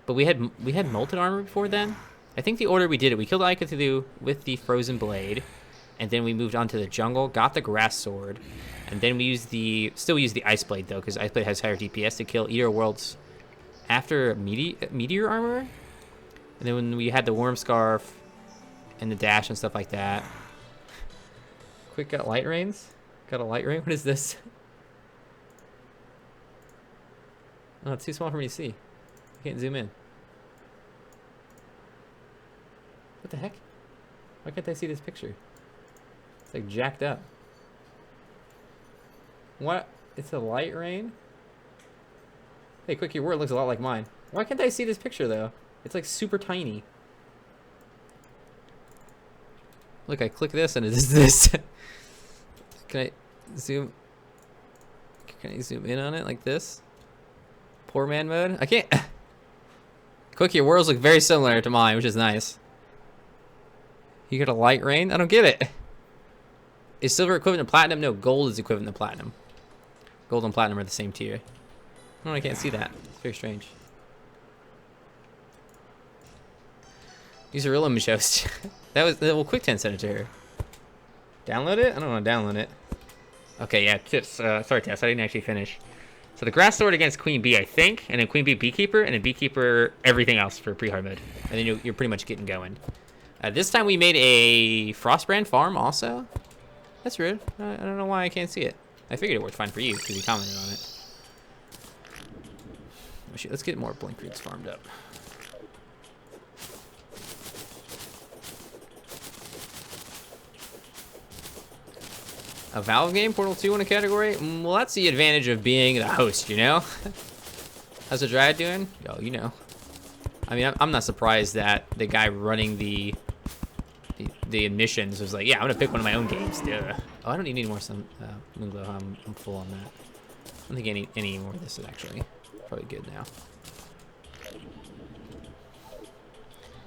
But we had molten armor before then. I think the order we did it, we killed Eye Cthulhu with the Frozen Blade, and then we moved on to the jungle, got the Grass Sword, and then we still use the Ice Blade though, because Ice Blade has higher DPS to kill Eater of Worlds after Meteor Armor. And then when we had the Worm Scarf and the dash and stuff like that. Quick got light rains? Got a light rain? What is this? Oh, it's too small for me to see. I can't zoom in. What the heck? Why can't I see this picture? It's like jacked up. What? It's a light rain? Hey, quick, your word looks a lot like mine. Why can't I see this picture though? It's like super tiny. Look, I click this and it is this. Can I zoom? Can I zoom in on it like this? Poor man mode? I can't. Quick, your worlds look very similar to mine, which is nice. You got a light rain? I don't get it. Is silver equivalent to platinum? No, gold is equivalent to platinum. Gold and platinum are the same tier. No, I can't see that. It's very strange. Use a real image host. That was well. Quick10 sent it to her. Download it? I don't want to download it. Okay, yeah. Tips. Sorry, Tess. I didn't actually finish. So the Grass Sword against Queen Bee, I think, and then Queen Bee Beekeeper, and then Beekeeper everything else for pre-hard mode, and then you're pretty much getting going. This time we made a Frostbrand farm also. That's rude. I don't know why I can't see it. I figured it worked fine for you because you commented on it. Oh, shit, let's get more Blink Roots farmed up. A Valve game, Portal 2 in a category? Well, that's the advantage of being the host, you know? How's the Dryad doing? Oh, you know. I mean, I'm not surprised that the guy running the admissions was like, yeah, I'm gonna pick one of my own games. Duh. Oh, I don't need any more Moonglow. I'm full on that. I don't think any more of this is actually probably good now.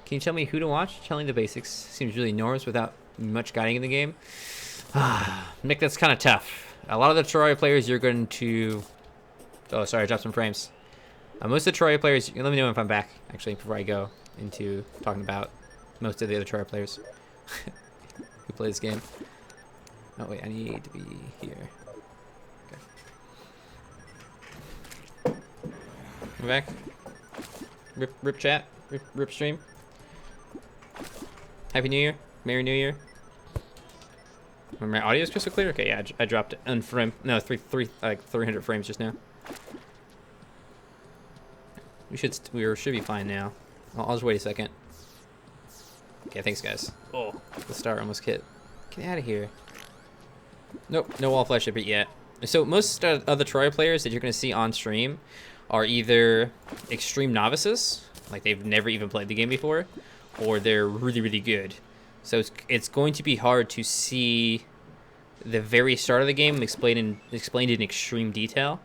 Can you tell me who to watch? Telling the basics seems really enormous without much guiding in the game. Nick, that's kind of tough. A lot of the Terraria players you're going to... Oh, sorry, I dropped some frames. Most of the Terraria players... Let me know if I'm back, actually, before I go into talking about most of the other Terraria players who play this game. Oh, wait, I need to be here. Okay. I'm back. Rip chat. Rip stream. Happy New Year. Merry New Year. My audio is crystal clear? Okay, yeah, I dropped it. Unframe. No, like 300 frames just now. We should be fine now. I'll just wait a second. Okay, thanks, guys. Oh, the star almost hit. Get out of here. Nope, no wall flash up yet. So most of the Terraria players that you're going to see on stream are either extreme novices, like they've never even played the game before, or they're really, really good. So it's going to be hard to see the very start of the game explained in extreme detail.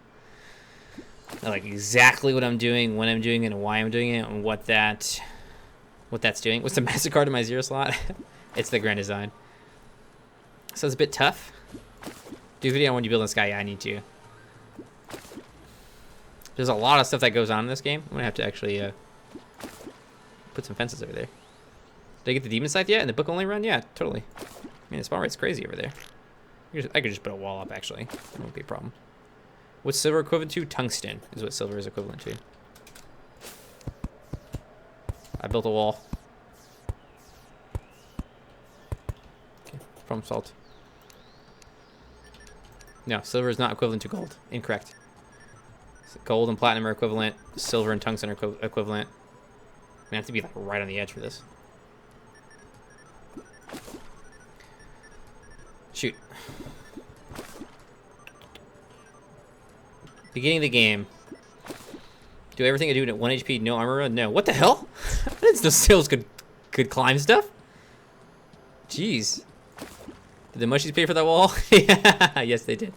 Like exactly what I'm doing, when I'm doing it, and why I'm doing it, and what that's doing. What's the master card in my 0 slot? It's the Grand Design. So it's a bit tough. Do a video on when you build in Sky. Yeah, I need to. There's a lot of stuff that goes on in this game. I'm gonna have to actually put some fences over there. Did I get the Demon Scythe yet? In the book only run? Yeah, totally. I mean, the spawn rate's crazy over there. I could just put a wall up, actually. That won't be a problem. What's silver equivalent to? Tungsten is what silver is equivalent to. I built a wall. Okay, from salt. No, silver is not equivalent to gold. Incorrect. So gold and platinum are equivalent. Silver and tungsten are equivalent. I have to be like right on the edge for this. Shoot. Beginning of the game. Do everything I do at 1 HP, no armor run? No. What the hell? I didn't know sales could climb stuff. Jeez. Did the mushies pay for that wall? Yeah, yes, they did.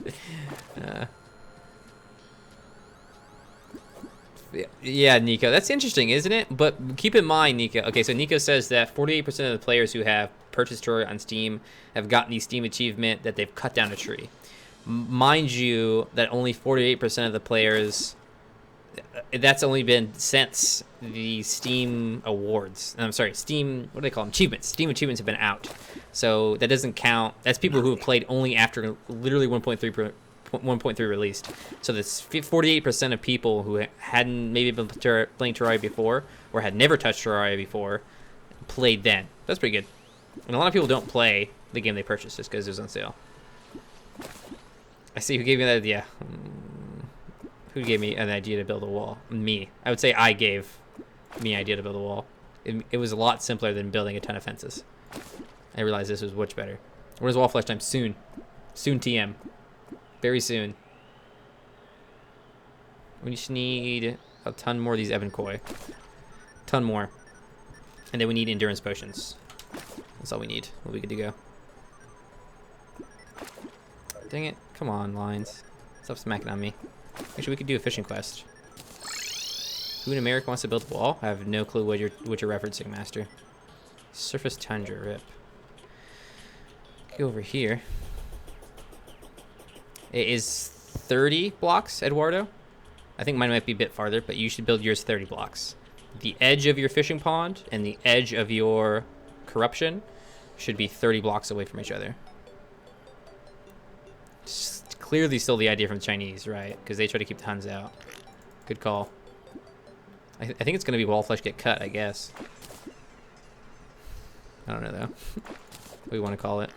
Yeah, Nico, that's interesting, isn't it? But keep in mind, Nico. Okay, so Nico says that 48% of the players who have purchased Terraria on Steam have gotten the Steam achievement that they've cut down a tree. Mind you, that only 48% of the players. That's only been since the Steam awards. I'm sorry, Steam. What do they call them? Achievements. Steam achievements have been out, so that doesn't count. That's people who have played only after literally 1.3 released. So that's 48% of people who hadn't maybe been playing Terraria before or had never touched Terraria before played then. That's pretty good. And a lot of people don't play the game they purchased just because it was on sale. I see who gave me that idea. Who gave me an idea to build a wall? Me. I would say I gave me an idea to build a wall. It was a lot simpler than building a ton of fences. I realized this was much better. Where's wall flash time? Soon. Soon TM. Very soon. We just need a ton more of these Evan Koi. Ton more. And then we need endurance potions. That's all we need. We'll be good to go. Dang it. Come on, lines. Stop smacking on me. Actually, we could do a fishing quest. Who in America wants to build a wall? I have no clue what you're referencing, Master. Surface tundra, rip. Go over here. It is 30 blocks, Eduardo. I think mine might be a bit farther, but you should build yours 30 blocks. The edge of your fishing pond and the edge of your corruption should be 30 blocks away from each other. Clearly still the idea from the Chinese, right? Because they try to keep the Huns out. Good call. I think it's going to be wall flesh get cut, I guess. I don't know, though. What do we want to call it?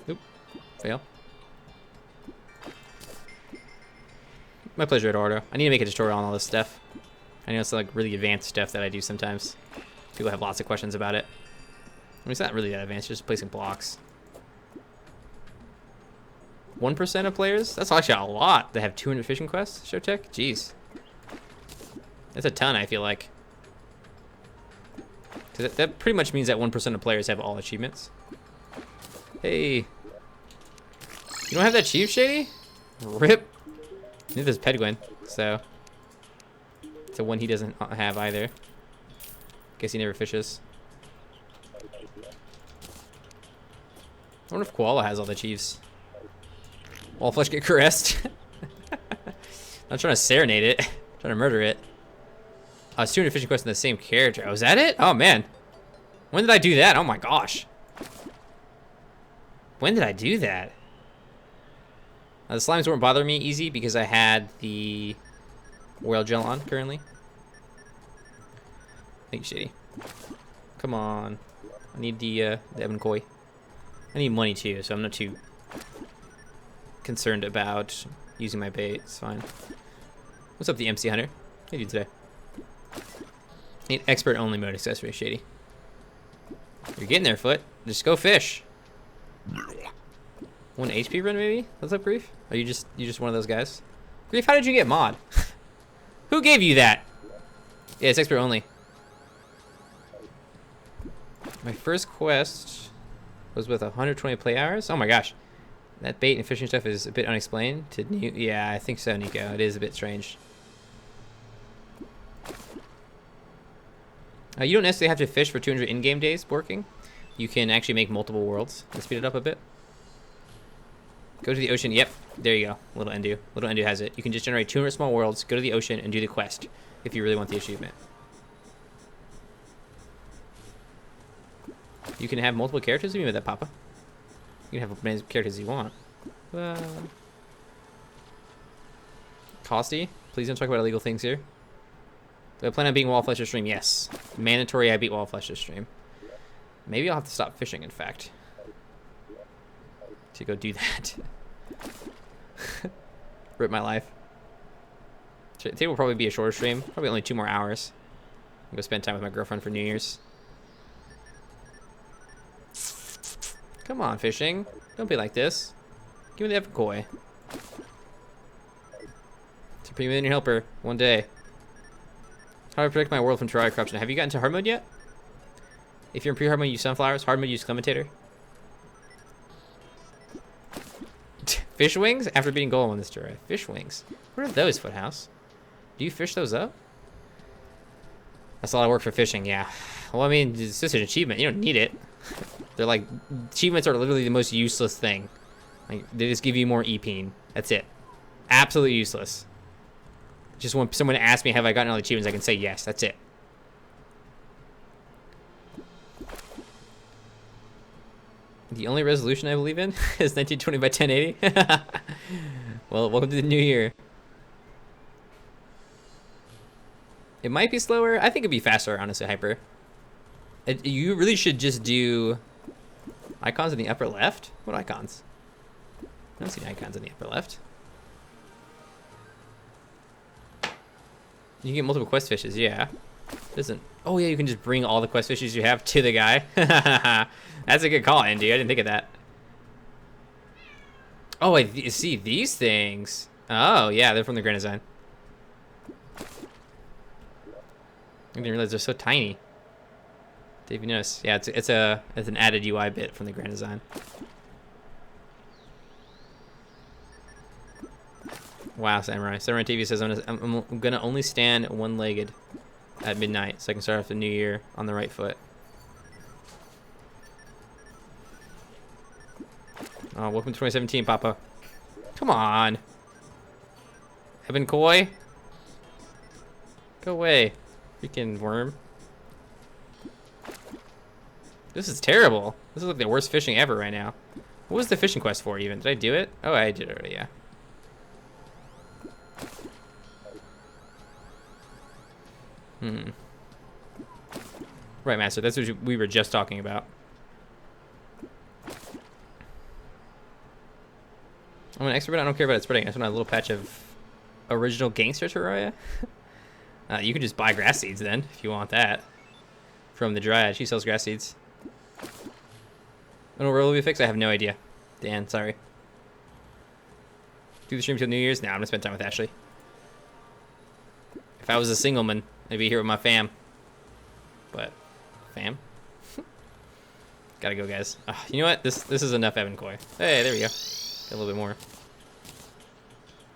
Oop. Fail. My pleasure, Eduardo. I need to make a tutorial on all this stuff. I know it's like really advanced stuff that I do sometimes. People have lots of questions about it. I mean, it's not really that advanced, just placing blocks. 1% of players? That's actually a lot that have 200 fishing quests, Showtech? Jeez. That's a ton, I feel like. That pretty much means that 1% of players have all achievements. Hey. You don't have that chief, Shady? Rip. Neither does Pedguin, so. It's a one he doesn't have either. Guess he never fishes. I wonder if Koala has all the chiefs. Wall flesh get caressed. I'm trying to serenade it. Trying to murder it. I was doing a fishing quest in the same character. Oh, was that it? Oh, man. When did I do that? Oh, my gosh. When did I do that? The slimes weren't bothering me easy because I had the Royal Gel on currently. Thanks, Shady. Come on. I need the Evan Koi. I need money, too, so I'm not too concerned about using my bait. It's fine. What's up, the MC Hunter? How you doing today? Need expert only mode accessory, Shady. You're getting there, Foot. Just go fish. 1 HP run, maybe? What's up, Grief? Are you just one of those guys? Grief, how did you get mod? Who gave you that? Yeah, it's expert only. My first quest was with 120 play hours. Oh my gosh. That bait and fishing stuff is a bit unexplained to new. Yeah, I think so, Nico. It is a bit strange. You don't necessarily have to fish for 200 in-game days working. You can actually make multiple worlds. Let's speed it up a bit. Go to the ocean. Yep, there you go. Little Endu. Little Endu has it. You can just generate 200 small worlds, go to the ocean, and do the quest if you really want the achievement. You can have multiple characters. What do you mean by that, Papa? You can have as many characters as you want. Costy, please don't talk about illegal things here. Do I plan on beating Wall Flesh stream? Yes. Mandatory I beat Wall Flesh stream. Maybe I'll have to stop fishing, in fact, to go do that. Rip my life. Today will probably be a shorter stream. Probably only 2 more hours. I'm going to spend time with my girlfriend for New Year's. Come on, fishing. Don't be like this. Give me the Evan Koi. Supreme in your helper. One day. How do I protect my world from Terraria corruption? Have you gotten to hard mode yet? If you're in pre-hard mode, use sunflowers. Hard mode, use commentator. Fish wings after beating golem on this Terraria. Fish wings. What are those, Foothouse? Do you fish those up? That's a lot of work for fishing, yeah. Well, I mean, it's just an achievement. You don't need it. They're like, achievements are literally the most useless thing. Like, they just give you more EPing. That's it. Absolutely useless. Just when someone asks me, have I gotten all the achievements, I can say yes. That's it. The only resolution I believe in is 1920 by 1080. Well, welcome to the new year. It might be slower. I think it'd be faster, honestly, Hyper. You really should just do icons in the upper left. What icons? I don't see icons in the upper left. You can get multiple quest fishes, yeah. Doesn't. Oh yeah, you can just bring all the quest fishes you have to the guy. That's a good call, Andy. I didn't think of that. Oh, I see these things. Oh yeah, they're from the Grand Design. I didn't realize they're so tiny. Did you notice? Yeah, it's an added UI bit from the Grand Design. Wow, Samurai. Samurai TV says I'm gonna only stand one-legged at midnight so I can start off the new year on the right foot. Oh, welcome to 2017, Papa. Come on. Evan Coy. Go away, freaking worm. This is terrible. This is like the worst fishing ever right now. What was the fishing quest for even? Did I do it? Oh, I did it already, yeah. Right, Master. That's what we were just talking about. I'm an expert, but I don't care about it spreading. I just want a little patch of original gangster Terraria. You can just buy grass seeds then, if you want that. From the Dryad. She sells grass seeds. When will be fixed? I have no idea. Dan, sorry. Do the stream till New Year's? Nah, I'm gonna spend time with Ashley. If I was a single man, I'd be here with my fam. But, fam? Gotta go, guys. You know what? This is enough Evan Coy. Hey, there we go. Got a little bit more.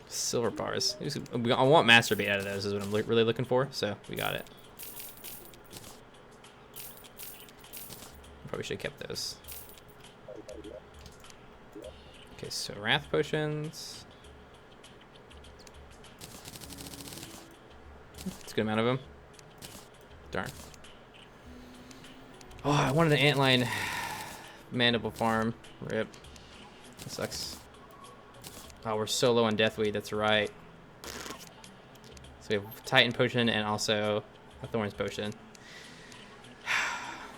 Silver bars. I want master bait out of those is what I'm really looking for, so we got it. Probably should have kept those. Okay, so wrath potions. It's a good amount of them. Darn. Oh, I wanted an antline mandible farm. Rip. That sucks. Oh, we're so low on deathweed. That's right. So we have Titan potion and also a Thorns potion.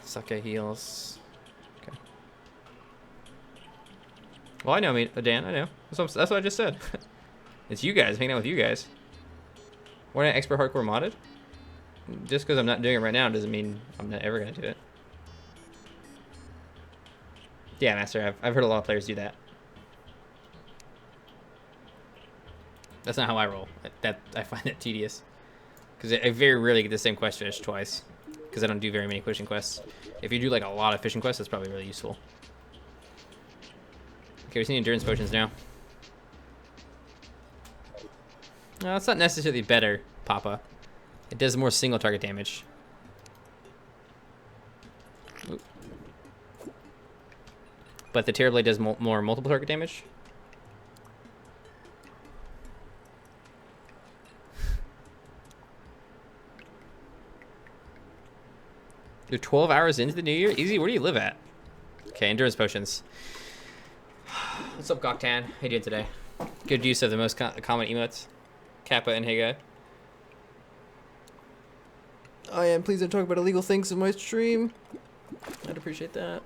Sake heals. Okay. Well, I know, Dan. I know. That's what I just said. It's you guys. Hanging out with you guys. Why not expert hardcore modded? Just because I'm not doing it right now doesn't mean I'm not ever going to do it. Yeah, Master. I've heard a lot of players do that. That's not how I roll. I find it tedious. Because I very rarely get the same quest finished twice. Because I don't do very many fishing quests. If you do like a lot of fishing quests, that's probably really useful. Okay, we see endurance potions now. No, it's not necessarily better, Papa. It does more single target damage. Oop. But the Terrorblade does more multiple target damage. You're 12 hours into the new year? Easy, where do you live at? Okay, endurance potions. What's up, Goktan? How you doing today? Good use of the most common emotes. Kappa and Hey Guy. I am. Please don't talk about illegal things in my stream. I'd appreciate that.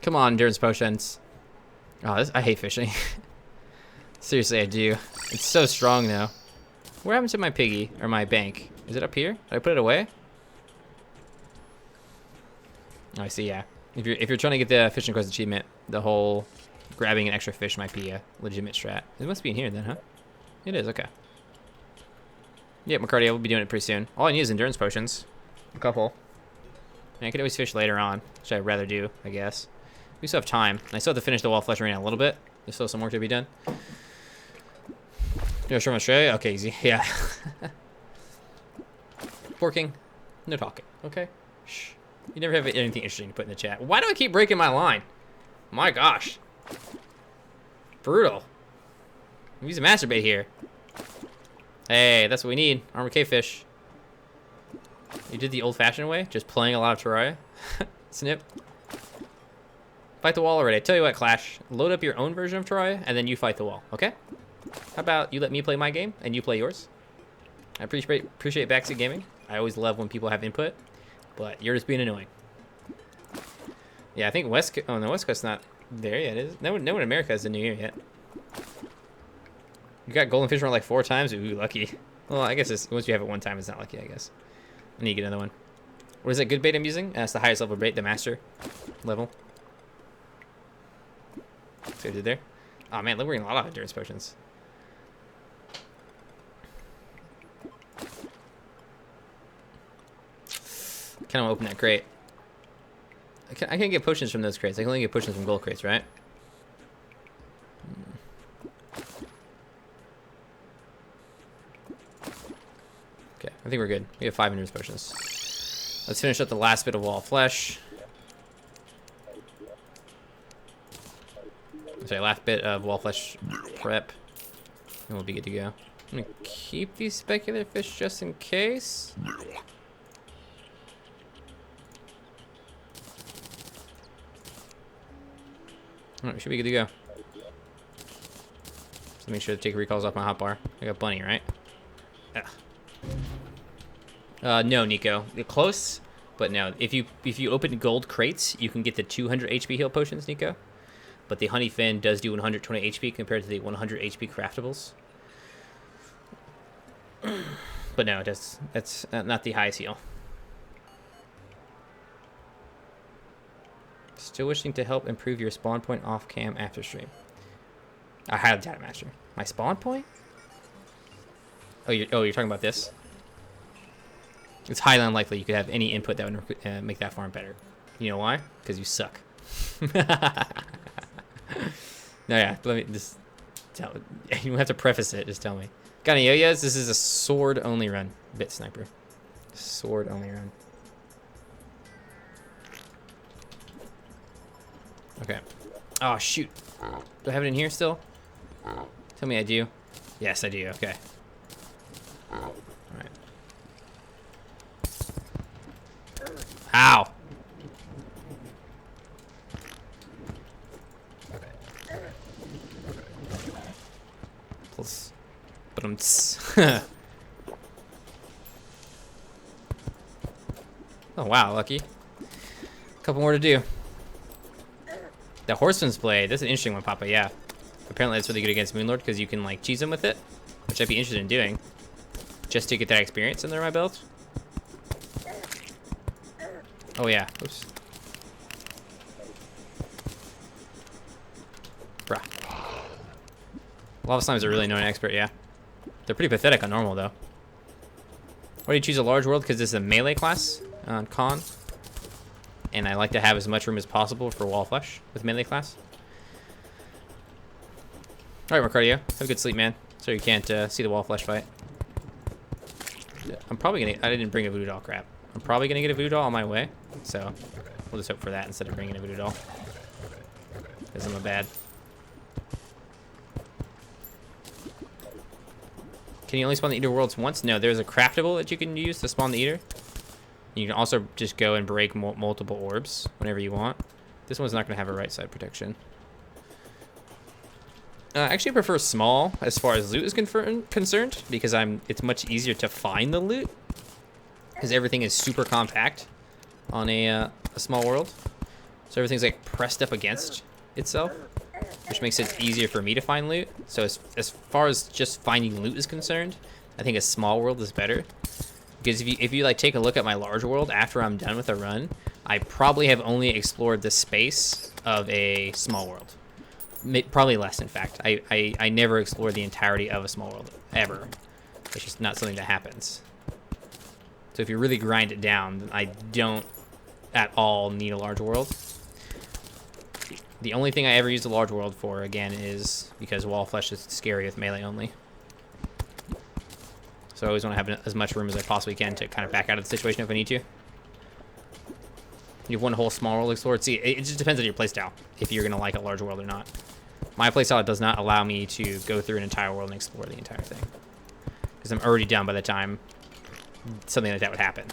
Come on, endurance potions. Oh, I hate fishing. Seriously, I do. It's so strong, though. What happened to my piggy, or my bank? Is it up here? Did I put it away? Oh, I see, yeah. If you're trying to get the fishing quest achievement, the whole grabbing an extra fish might be a legitimate strat. It must be in here then, huh? It is, okay. Yeah, McCarty, I will be doing it pretty soon. All I need is endurance potions. A couple. And I could always fish later on, which I'd rather do, I guess. We still have time. I still have to finish the wall flesh arena a little bit. There's still some work to be done. You're from Australia? Okay, easy. Yeah. Working. No talking. Okay. Shh. You never have anything interesting to put in the chat. Why do I keep breaking my line? My gosh. Brutal. I'm using masturbate here. Hey, that's what we need. Armor cave fish. You did the old-fashioned way? Just playing a lot of Terraria? Snip. Fight the wall already. I tell you what, Clash. Load up your own version of Terraria, and then you fight the wall, okay? How about you let me play my game, and you play yours? I appreciate backseat gaming. I always love when people have input, but you're just being annoying. Yeah, I think West Coast's not there yet, is it? No one in America has the new year yet. You got golden fish run like 4 times? Ooh, lucky. Well, I guess once you have it one time, it's not lucky, I guess. I need to get another one. What is that good bait I'm using? That's the highest level bait, the master level. See what I did there? Oh man, we're getting a lot of endurance potions. Kind of open that crate. I can't get potions from those crates. I can only get potions from gold crates, right? Okay, I think we're good. We have 5 endurance potions. Let's finish up the last bit of wall of flesh. Sorry, last bit of wall flesh prep. And we'll be good to go. I'm gonna keep these specular fish just in case. Alright, we should be good to go. So make sure to take recalls off my hotbar. I got bunny, right? Yeah. No, Nico. You're close, but no. If you open gold crates, you can get the 200 HP heal potions, Nico. But the honey fin does do 120 HP compared to the 100 HP craftables. But no, that's not the highest heal. Still wishing to help improve your spawn point off cam after stream. I have data master. My spawn point? Oh, you're talking about this? It's highly unlikely you could have any input that would make that farm better. You know why? Because you suck. No, yeah. Let me just tell. You don't have to preface it. Just tell me. Got any yo-yos? This is a sword only run. Bit sniper. Sword only run. Okay. Oh, shoot. Do I have it in here still? Tell me I do. Yes, I do. Okay. Alright. Ow! Plus. But oh, wow, lucky. Couple more to do. The Horseman's Blade, that's an interesting one, Papa, yeah. Apparently that's really good against Moonlord because you can, like, cheese him with it, which I'd be interested in doing. Just to get that experience under my belt. Oh, yeah. Oops. Bruh. Lava Slimes are really known expert, yeah. They're pretty pathetic on normal, though. Why do you choose a large world? Because this is a melee class on con. And I like to have as much room as possible for wall flesh with melee class. Alright, Mercadio. Have a good sleep, man. So you can't see the wall flesh fight. I'm probably gonna... I didn't bring a voodoo doll, crap. I'm probably gonna get a voodoo doll on my way. So, we'll just hope for that instead of bringing a voodoo doll. Because I'm a bad. Can you only spawn the Eater worlds once? No, there's a craftable that you can use to spawn the Eater. You can also just go and break multiple orbs whenever you want. This one's not going to have a right side protection. I actually prefer small as far as loot is concerned because it's much easier to find the loot because everything is super compact on a small world. So everything's like pressed up against itself, which makes it easier for me to find loot. So as far as just finding loot is concerned, I think a small world is better. Because if you like take a look at my large world after I'm done with a run, I probably have only explored the space of a small world. Probably less, in fact. I never explored the entirety of a small world, ever. It's just not something that happens. So if you really grind it down, I don't at all need a large world. The only thing I ever use the large world for, again, is because wall flesh is scary with melee only. So I always want to have as much room as I possibly can to kind of back out of the situation if I need to. You have one whole small world explored. See, it just depends on your playstyle, if you're going to like a large world or not. My playstyle does not allow me to go through an entire world and explore the entire thing. Because I'm already done by the time something like that would happen.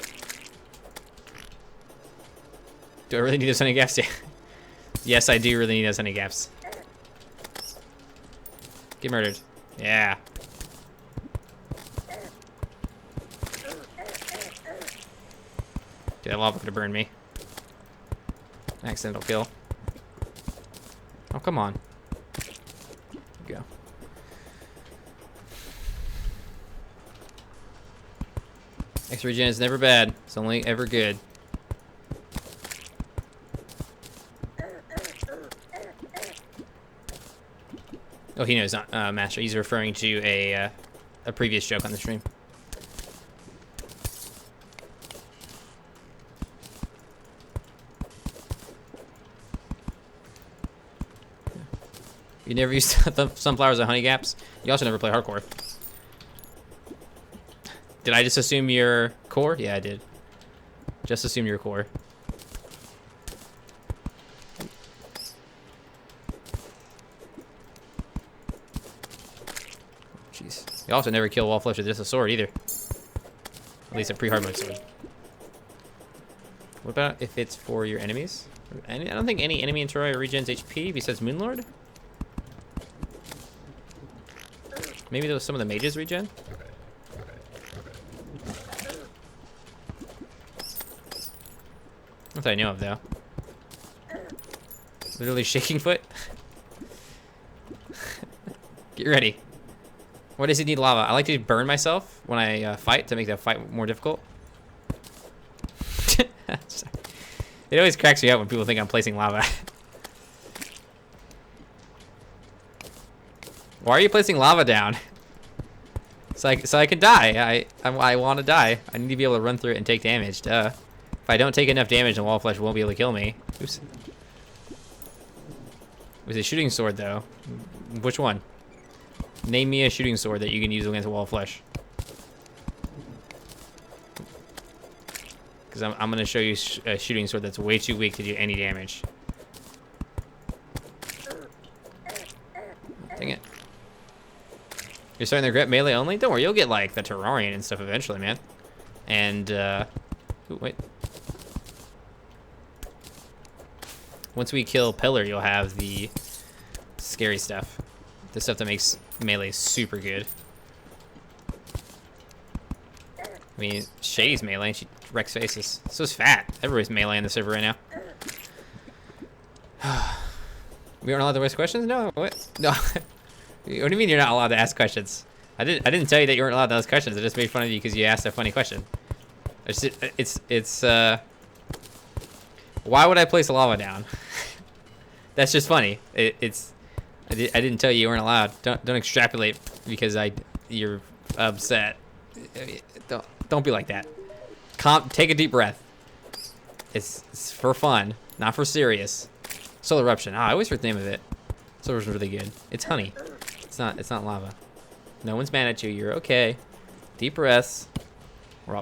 Do I really need those honey gaps? Yeah. Yes, I do really need those honey gaps. Get murdered. Yeah. Dude, that lava could have burned me. Accidental kill. Oh, come on. Go. Extra regen is never bad. It's only ever good. Oh, he knows not Master. He's referring to a previous joke on the stream. You never use sunflowers and honey gaps. You also never play hardcore. Did I just assume you're core? Yeah, I did. Just assume you're core. Jeez. You also never kill wall flesh with just a sword either. At least a pre-hard mode sword. What about if it's for your enemies? I don't think any enemy in Terraria regens HP besides Moonlord. Maybe those some of the mages regen? Not that I know of, though. Literally shaking foot. Get ready. Why does he need lava? I like to burn myself when I fight to make the fight more difficult. It always cracks me up when people think I'm placing lava. Why are you placing lava down? So I can die. I want to die. I need to be able to run through it and take damage. Duh. If I don't take enough damage, then wall flesh won't be able to kill me. Oops. It was a shooting sword, though. Which one? Name me a shooting sword that you can use against wall flesh. Because I'm going to show you a shooting sword that's way too weak to do any damage. Dang it. You're starting to regret melee only? Don't worry, you'll get like the Terrarian and stuff eventually, man. And, ooh, wait. Once we kill Pillar, you'll have the scary stuff. The stuff that makes melee super good. I mean, Shay's melee, and she wrecks faces. So is Fat. Everybody's melee on the server right now. We aren't allowed to ask questions? No, what? No. What do you mean you're not allowed to ask questions? I didn't tell you that you weren't allowed to ask questions. I just made fun of you because you asked a funny question. It's why would I place lava down? That's just funny. I didn't tell you weren't allowed. Don't extrapolate because you're upset. Don't be like that. Take a deep breath. It's for fun, not for serious. Solar eruption. I always heard the name of it. Solar eruption's really good. It's honey. It's not lava. No one's mad at you. You're okay. Deep breaths.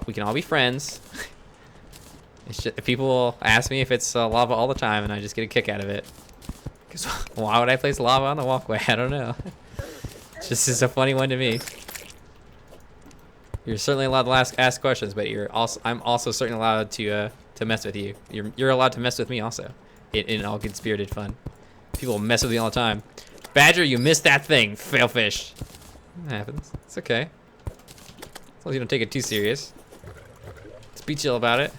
We can all be friends. It's just, people ask me if it's lava all the time, and I just get a kick out of it. Because why would I place lava on the walkway? I don't know. It's just a funny one to me. You're certainly allowed to ask questions, but I'm also certainly allowed to mess with you. You're allowed to mess with me also, in all good spirited fun. People mess with me all the time. Badger, you missed that thing. Failfish. It happens. It's okay. As long as you don't take it too serious. Just be chill about it.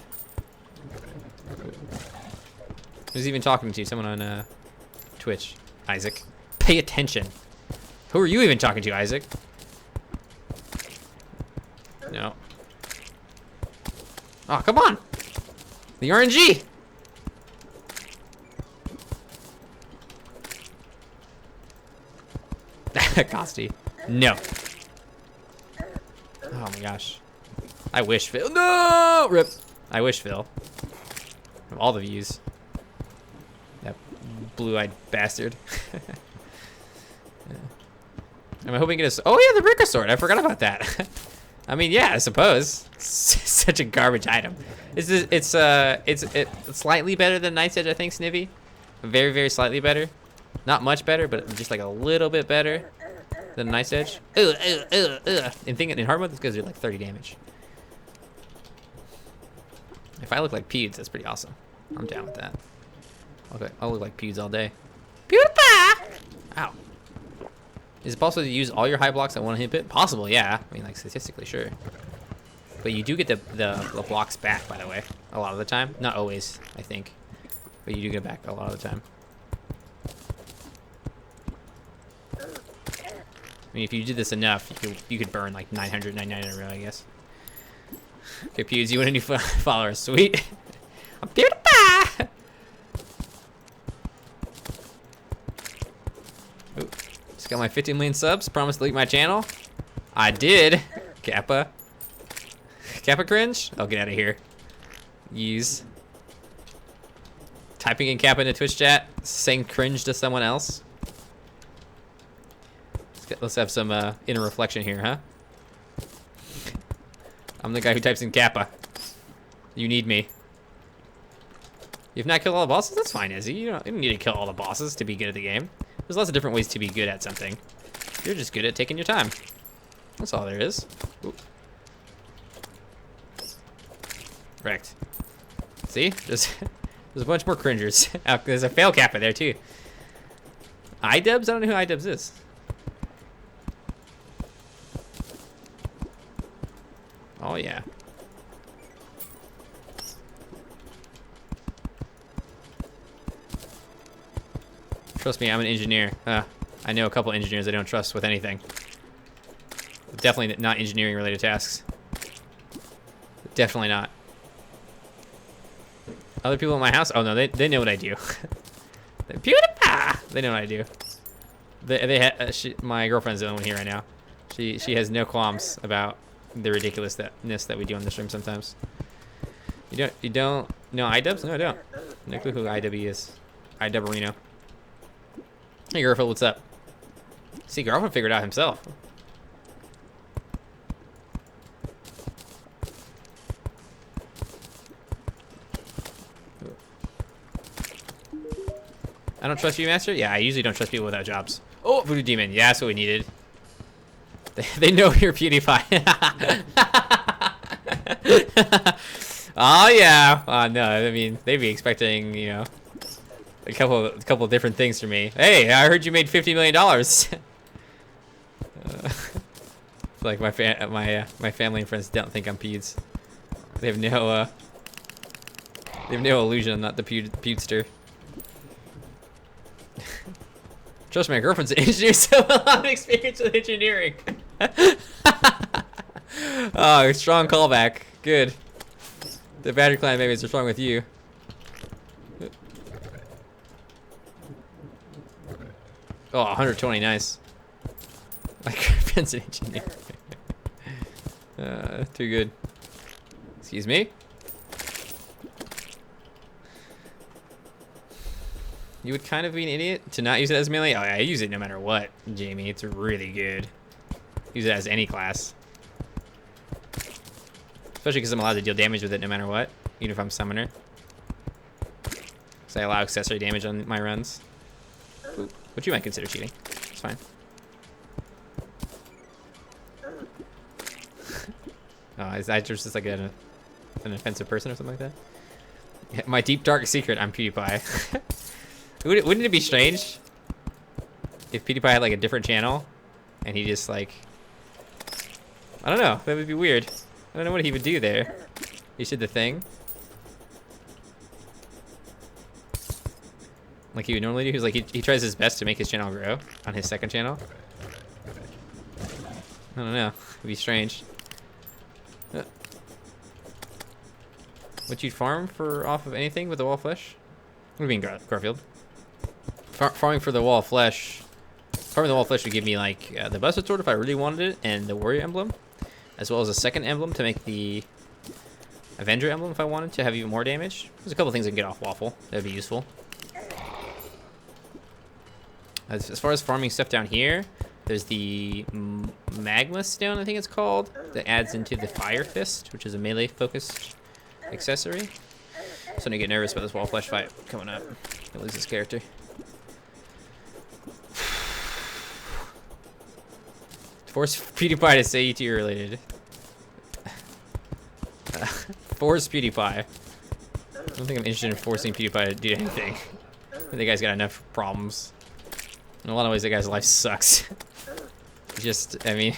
Who's even talking to you? Someone on Twitch. Isaac. Pay attention. Who are you even talking to, Isaac? No. Oh, come on. The RNG. Costi. No. Oh my gosh. I wish Phil. No! Rip. I wish Phil. Of all the views. That blue-eyed bastard. Am I hoping to get a... Oh yeah, the Bricker Sword. I forgot about that. I mean, yeah, I suppose. Such a garbage item. It's slightly better than Knight's Edge, I think, Snivy. Very, very slightly better. Not much better, but just like a little bit better than Knight's Edge. In hard mode, this goes do like 30 damage. If I look like Pewds, that's pretty awesome. I'm down with that. Okay, I'll look like Pewds all day. PewDiePie! Ow. Is it possible to use all your high blocks at one hit? Possible, yeah. I mean, like, statistically, sure. But you do get the blocks back, by the way, a lot of the time. Not always, I think. But you do get it back a lot of the time. I mean, if you did this enough, you could burn like 999 in a row, I guess. Okay, Pewds, you want a new follower? Sweet. I'm PewDiePie! Ooh. Just got my 15 million subs. Promised to leak my channel. I did. Kappa. Kappa cringe? Oh, get out of here. Use. Typing in Kappa into Twitch chat, saying cringe to someone else. Let's have some inner reflection here, huh? I'm the guy who types in Kappa. You need me. You've not killed all the bosses? That's fine, Izzy. You don't need to kill all the bosses to be good at the game. There's lots of different ways to be good at something. You're just good at taking your time. That's all there is. Ooh. Wrecked. See? There's a bunch more cringers. There's a fail Kappa there, too. iDubbbz? I don't know who iDubbbz is. Oh, yeah. Trust me, I'm an engineer. I know a couple engineers I don't trust with anything. Definitely not engineering-related tasks. Definitely not. Other people in my house? Oh, no, they know what I do. PewDiePie! They know what I do. My girlfriend's the only one here right now. She has no qualms about the ridiculousness that we do on the stream sometimes. You don't know iDubbbz? No, I don't. No clue who IW is. iDubberino. Hey, Garfield, what's up? See, Garfield figured it out himself. I don't trust you, Master? Yeah, I usually don't trust people without jobs. Oh, Voodoo Demon. Yeah, that's what we needed. They know you're PewDiePie. Oh, yeah. No, I mean, they'd be expecting, you know, a couple different things from me. Hey, I heard you made $50 million. It's like my family and friends don't think I'm Pewds. They have no illusion I'm not the Pewdster. Trust me, my girlfriend's an engineer, so a lot of experience with engineering. Oh, strong callback. Good. The battery clan babies are strong with you. Oh, 120, nice. My girlfriend's an engineer. Too good. Excuse me? You would kind of be an idiot to not use it as melee? Oh yeah, I use it no matter what, Jamie. It's really good. Use it as any class. Especially because I'm allowed to deal damage with it no matter what, even if I'm summoner. Because I allow accessory damage on my runs. Ooh, which you might consider cheating. It's fine. Oh, is that just like an offensive person or something like that? My deep dark secret, I'm PewDiePie. Wouldn't it be strange if PewDiePie had like a different channel and he just like, I don't know, that would be weird. I don't know what he would do there. He did the thing like he would normally do. He's like, he tries his best to make his channel grow on his second channel. I don't know, it'd be strange. Would you farm for off of anything with the wall of flesh? What do you mean, Garfield? Farming for the wall of flesh. Farming the wall of flesh would give me like the busted sword if I really wanted it, and the warrior emblem, as well as a second emblem to make the Avenger emblem if I wanted to have even more damage. There's a couple things I can get off Waffle that'd be useful. As far as farming stuff down here, there's the magma stone, I think it's called, that adds into the fire fist, which is a melee focused accessory. So I get nervous about this wall flesh fight coming up. I lose this character. Force PewDiePie to say ET related. Force PewDiePie. I don't think I'm interested in forcing PewDiePie to do anything. I think the guy's got enough problems. In a lot of ways, that guy's life sucks. Just, I mean,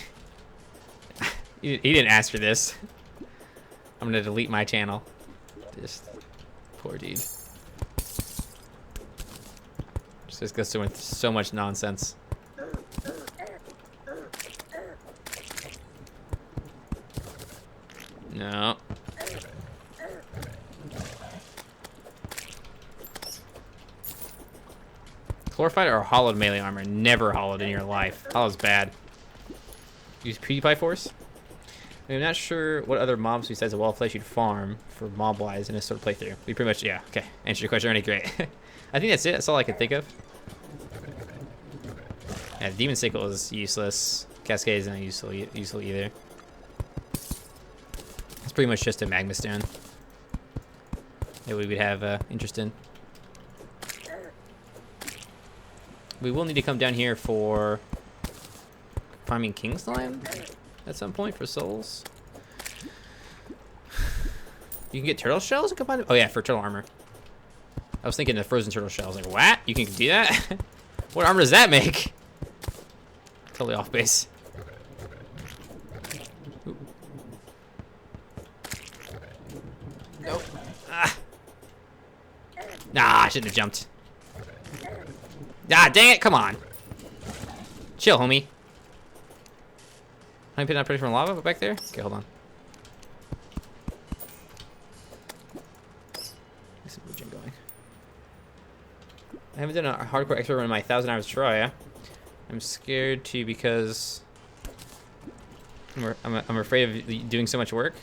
he didn't ask for this. I'm gonna delete my channel. Just, poor dude. Just goes with so much nonsense. No. Chlorophyte or hollowed melee armor? Never hollowed in your life. Hollow's bad. Use PewDiePie Force? I'm not sure what other mobs besides the wall of flesh you'd farm for mob-wise in this sort of playthrough. We pretty much, yeah, okay. Answer your question already, great. I think that's it. That's all I can think of. Yeah, Demon Sickle is useless. Cascade is not useful either. It's pretty much just a magma stone that we would have interest in. We will need to come down here for farming Kingsland at some point for souls. You can get turtle shells and combine it? Oh yeah, for turtle armor. I was thinking the frozen turtle shells. Like, what? You can do that? What armor does that make? Totally off base. Ooh. Nope. Ah. Nah, I shouldn't have jumped. Ah, dang it, come on. Chill, homie. Am I putting out pressure from lava back there? Okay, hold on. Get some regen going. I haven't done a hardcore expert run in my 1,000 hours of Terraria. I'm scared to because I'm afraid of doing so much work.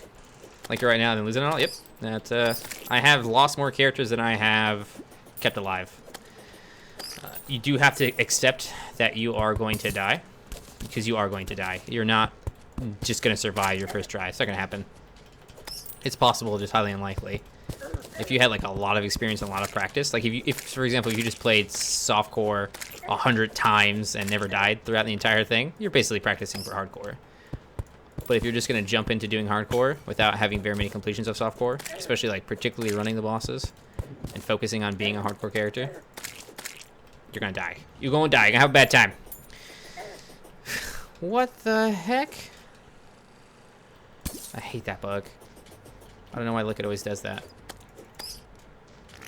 Like right now, and then losing it all. Yep. That I have lost more characters than I have kept alive. You do have to accept that you are going to die, because you are going to die. You're not just going to survive your first try. It's not going to happen. It's possible, just highly unlikely. If you had like a lot of experience and a lot of practice, like if for example, you just played softcore 100 times and never died throughout the entire thing, you're basically practicing for hardcore. But if you're just going to jump into doing hardcore without having very many completions of softcore, especially like particularly running the bosses and focusing on being a hardcore character, you're gonna die. You're gonna die. You're gonna have a bad time. What the heck? I hate that bug. I don't know why Liquid always does that.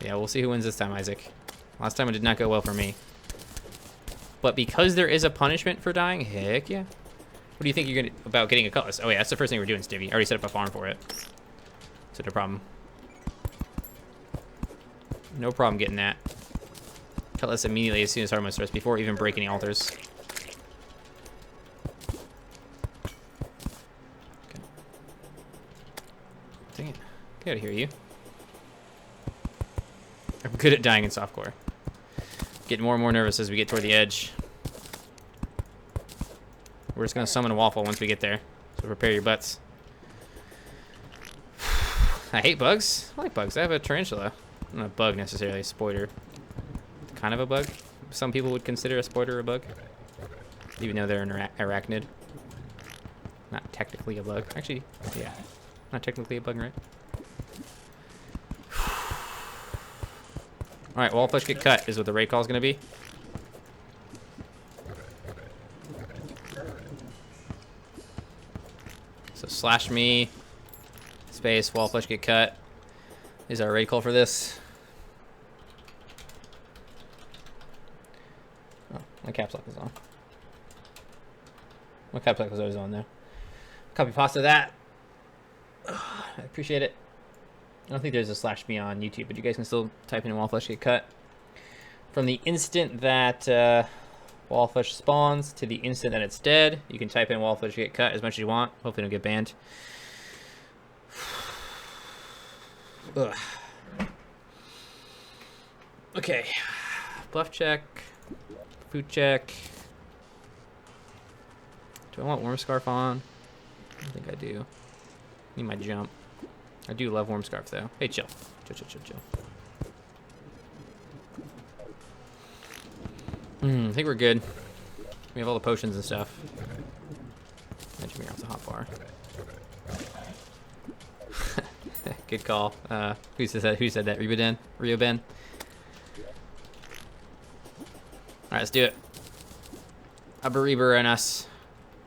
Yeah, we'll see who wins this time, Isaac. Last time it did not go well for me. But because there is a punishment for dying, heck yeah. What do you think you're gonna about getting a cutlass? Oh yeah, that's the first thing we're doing, Stivy. I already set up a farm for it. So no problem. No problem getting that. Cutlass immediately as soon as hard mode starts, before even break any altars. Okay. Dang it. Get out of here, you. I'm good at dying in softcore. Getting more and more nervous as we get toward the edge. We're just gonna summon a waffle once we get there. So prepare your butts. I hate bugs. I like bugs. I have a tarantula. Not a bug necessarily, a spoiler. Kind of a bug. Some people would consider a spoiler a bug, even though they're an arachnid. Not technically a bug. Actually, yeah, not technically a bug, right? All right, wall flesh get cut is what the raid call is gonna be. So slash me, space, wall flesh get cut is our raid call for this. My caps lock is on. My caps lock is always on there. Copy pasta that. I appreciate it. I don't think there's a slash me on YouTube, but you guys can still type in wall flesh get cut. From the instant that wall flesh spawns to the instant that it's dead, you can type in wall flesh get cut as much as you want. Hopefully don't get banned. Ugh. Okay. Bluff check. Food check. Do I want warm scarf on? I don't think I do. Need my jump. I do love warm scarf though. Hey, chill. Chill. I think we're good. We have all the potions and stuff. Imagine me off the hot bar. Good call. Who said that? Who said that? Rio Ben. All right, let's do it. Reaver and us.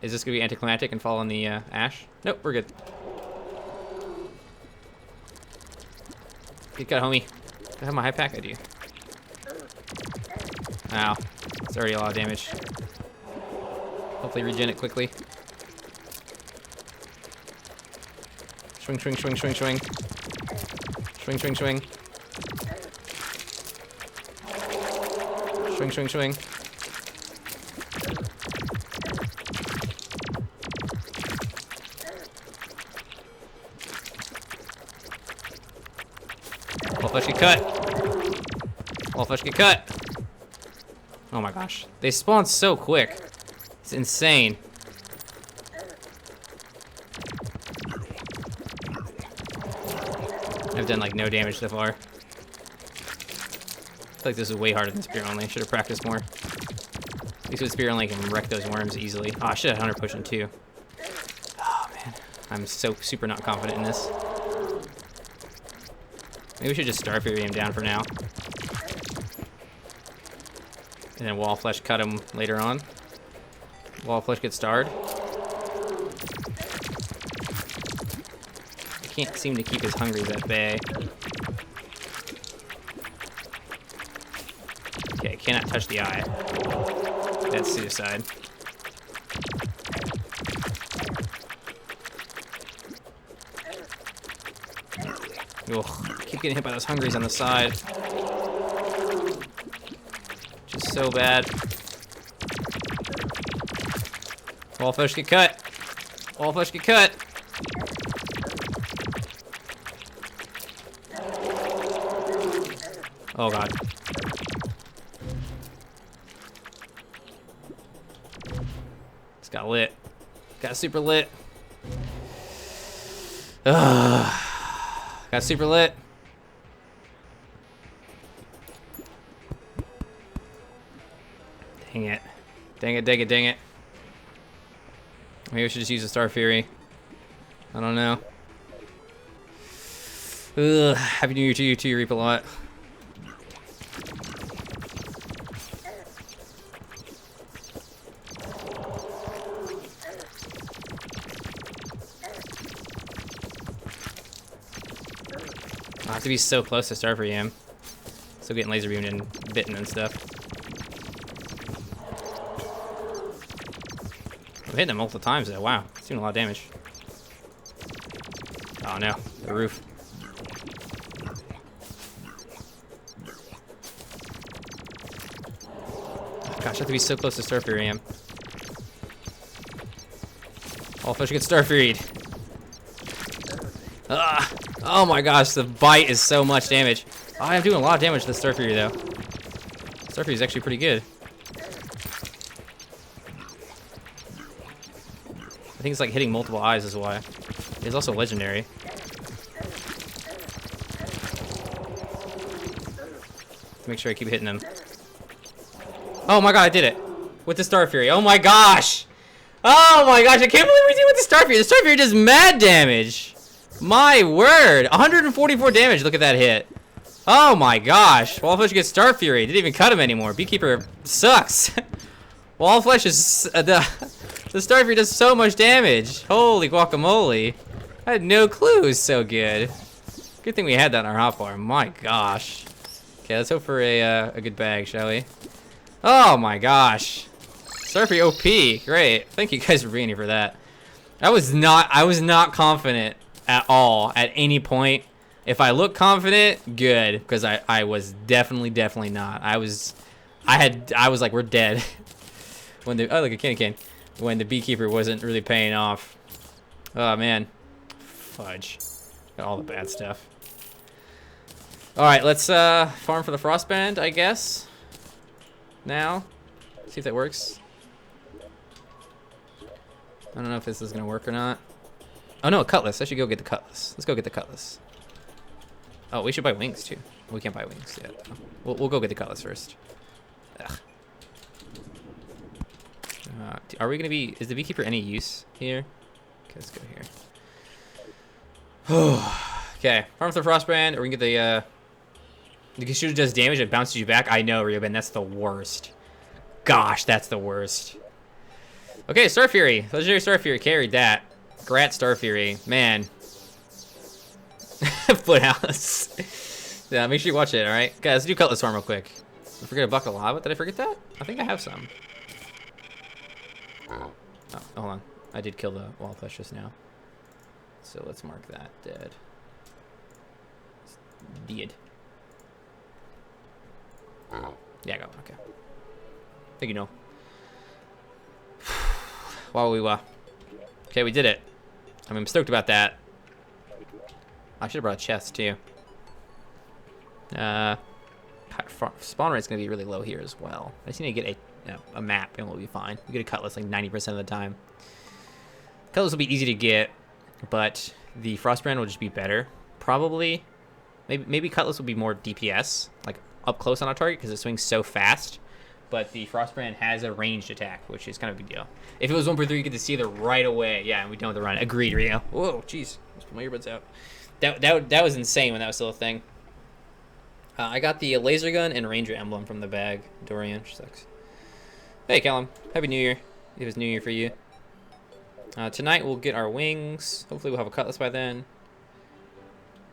Is this gonna be anticlimactic and fall on the ash? Nope, we're good. Good cut, homie. Do I have my high pack? I do. Ow. It's already a lot of damage. Hopefully regen it quickly. Swing. Swing. All flesh get cut. Oh my gosh. They spawn so quick. It's insane. I've done like no damage so far. I feel like this is way harder than spear only. I should have practiced more. At least with spear only I can wreck those worms easily. Oh, I should have 100 potion too. Oh man. I'm so super not confident in this. Maybe we should just Star Fury him down for now. And then Wall Flesh cut him later on. Wall Flesh gets starred. I can't seem to keep his hungries at bay. Okay, cannot touch the eye. That's suicide. Ugh, keep getting hit by those hungries on the side. Just so bad. All fish get cut. All fish get cut. Oh god. It's got lit. Got super lit. Ugh. Got super lit. Dang it. Dang it. Maybe we should just use the Star Fury. I don't know. Ugh. Happy New Year to you too, Reap a lot. I have to be so close to Star Fury him. Still getting laser beamed and bitten and stuff. I'm hitting him multiple times though. Wow, it's doing a lot of damage. Oh no, the roof. Oh, gosh, I have to be so close to Star Fury him. All fish get Star Furied. Ah! Oh my gosh, the bite is so much damage. Oh, I'm doing a lot of damage to the Star Fury though. Star Fury is actually pretty good. I think it's like hitting multiple eyes is why. It's also legendary. Make sure I keep hitting him. Oh my god, I did it! With the Star Fury. Oh my gosh! Oh my gosh, I can't believe we did it with the Star Fury! The Star Fury does mad damage! My word! 144 damage, look at that hit. Oh my gosh! Wallfish gets Star Fury. Didn't even cut him anymore. Beekeeper sucks. Wallflesh is... the Star Fury does so much damage. Holy guacamole. I had no clue it was so good. Good thing we had that in our hotbar. My gosh. Okay, let's hope for a good bag, shall we? Oh my gosh. Star Fury OP. Great. Thank you guys for being here for that. I was not confident at all at any point. If I look confident, good, because I was definitely not. I was like, we're dead. When the look, a candy cane. When the beekeeper wasn't really paying off. Oh man, fudge. Got all the bad stuff. All right, let's farm for the frostband, I guess. Now, See if that works. I don't know if this is gonna work or not. Oh no, a cutlass. I should go get the cutlass. Let's go get the cutlass. Oh, we should buy wings too. We can't buy wings yet. We'll go get the cutlass first. Ugh. Are we gonna be? Is the beekeeper any use here? Okay, let's go here. Okay, farm with the frostbrand, or we can get the. You can shoot it does damage. It bounces you back. I know, Ryoben. That's the worst. Gosh, that's the worst. Okay, Star Fury. Legendary Star Fury carried that. Grat Star Fury, man. Foothouse. Yeah, make sure you watch it. All right, guys. Let's do cutlass farm real quick. I forget a bucket of lava. Did I forget that? I think I have some. Oh, hold on. I did kill the wall flesh just now. So let's mark that dead. Dead. Yeah, I got one. Okay. I think you know. Wow, okay, we did it. I mean, I'm stoked about that. I should have brought a chest too. Spawn rate's gonna be really low here as well. I just need to get a map and we'll be fine. We get a cutlass like 90% of the time. Cutlass will be easy to get, but the frostbrand will just be better. Probably, maybe cutlass will be more DPS, like up close on a target because it swings so fast. But the frostbrand has a ranged attack, which is kind of a big deal. If it was 1.3, you get to see it right away. Yeah, and we don't have to run. Agreed, Rio. Whoa, jeez. Let's put my earbuds out. That was insane when that was still a thing. I got the laser gun and ranger emblem from the bag. Dorian, which sucks. Hey, Callum. Happy New Year. It was New Year for you. Tonight we'll get our wings. Hopefully we'll have a cutlass by then.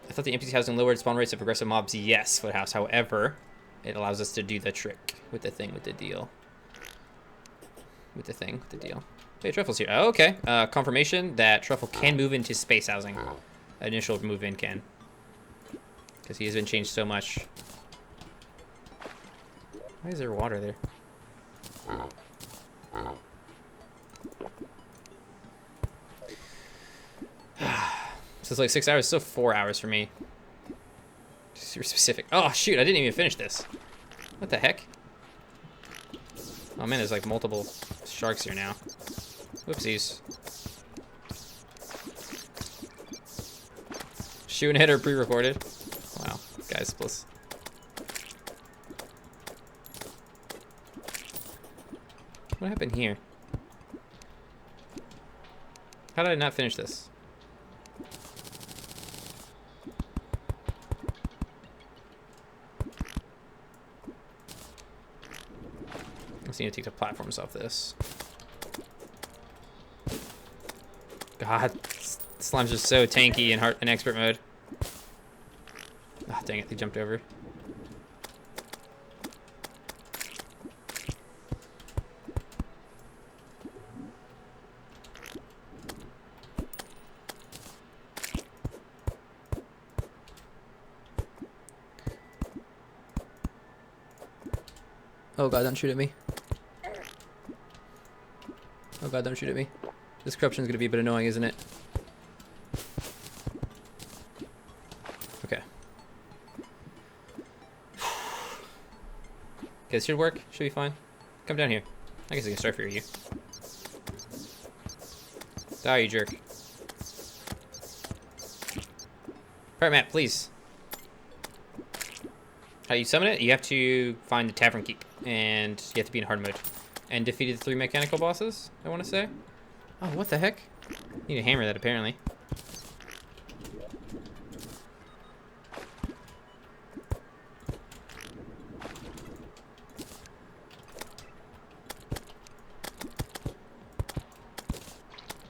I thought the NPC housing lowered spawn rates of aggressive mobs. Yes, Foothouse. However, it allows us to do the trick with the thing, with the deal. With the thing, with the deal. Hey, Truffle's here. Oh, okay. Confirmation that Truffle can move into space housing. Initial move in can. Because he has been changed so much. Why is there water there? So it's like 6 hours, still 4 hours for me. Super specific. Oh shoot, I didn't even finish this. What the heck? Oh man, there's like multiple sharks here now. Whoopsies. Shoot and header pre-recorded. Wow, guys, plus. What happened here? How did I not finish this? I need to take the platforms off this. God, slime's just so tanky in expert mode. Ah, dang it, they jumped over. Oh god, don't shoot at me. Oh god, don't shoot at me. This corruption's gonna be a bit annoying, isn't it? Okay. Okay, this should work. Should be fine. Come down here. I guess I can start for you. Die, you jerk. Alright, Matt, please. How do you summon it? You have to find the tavern keep, and you have to be in hard mode. And defeated the 3 mechanical bosses, I want to say. Oh, what the heck? Need to hammer that, apparently.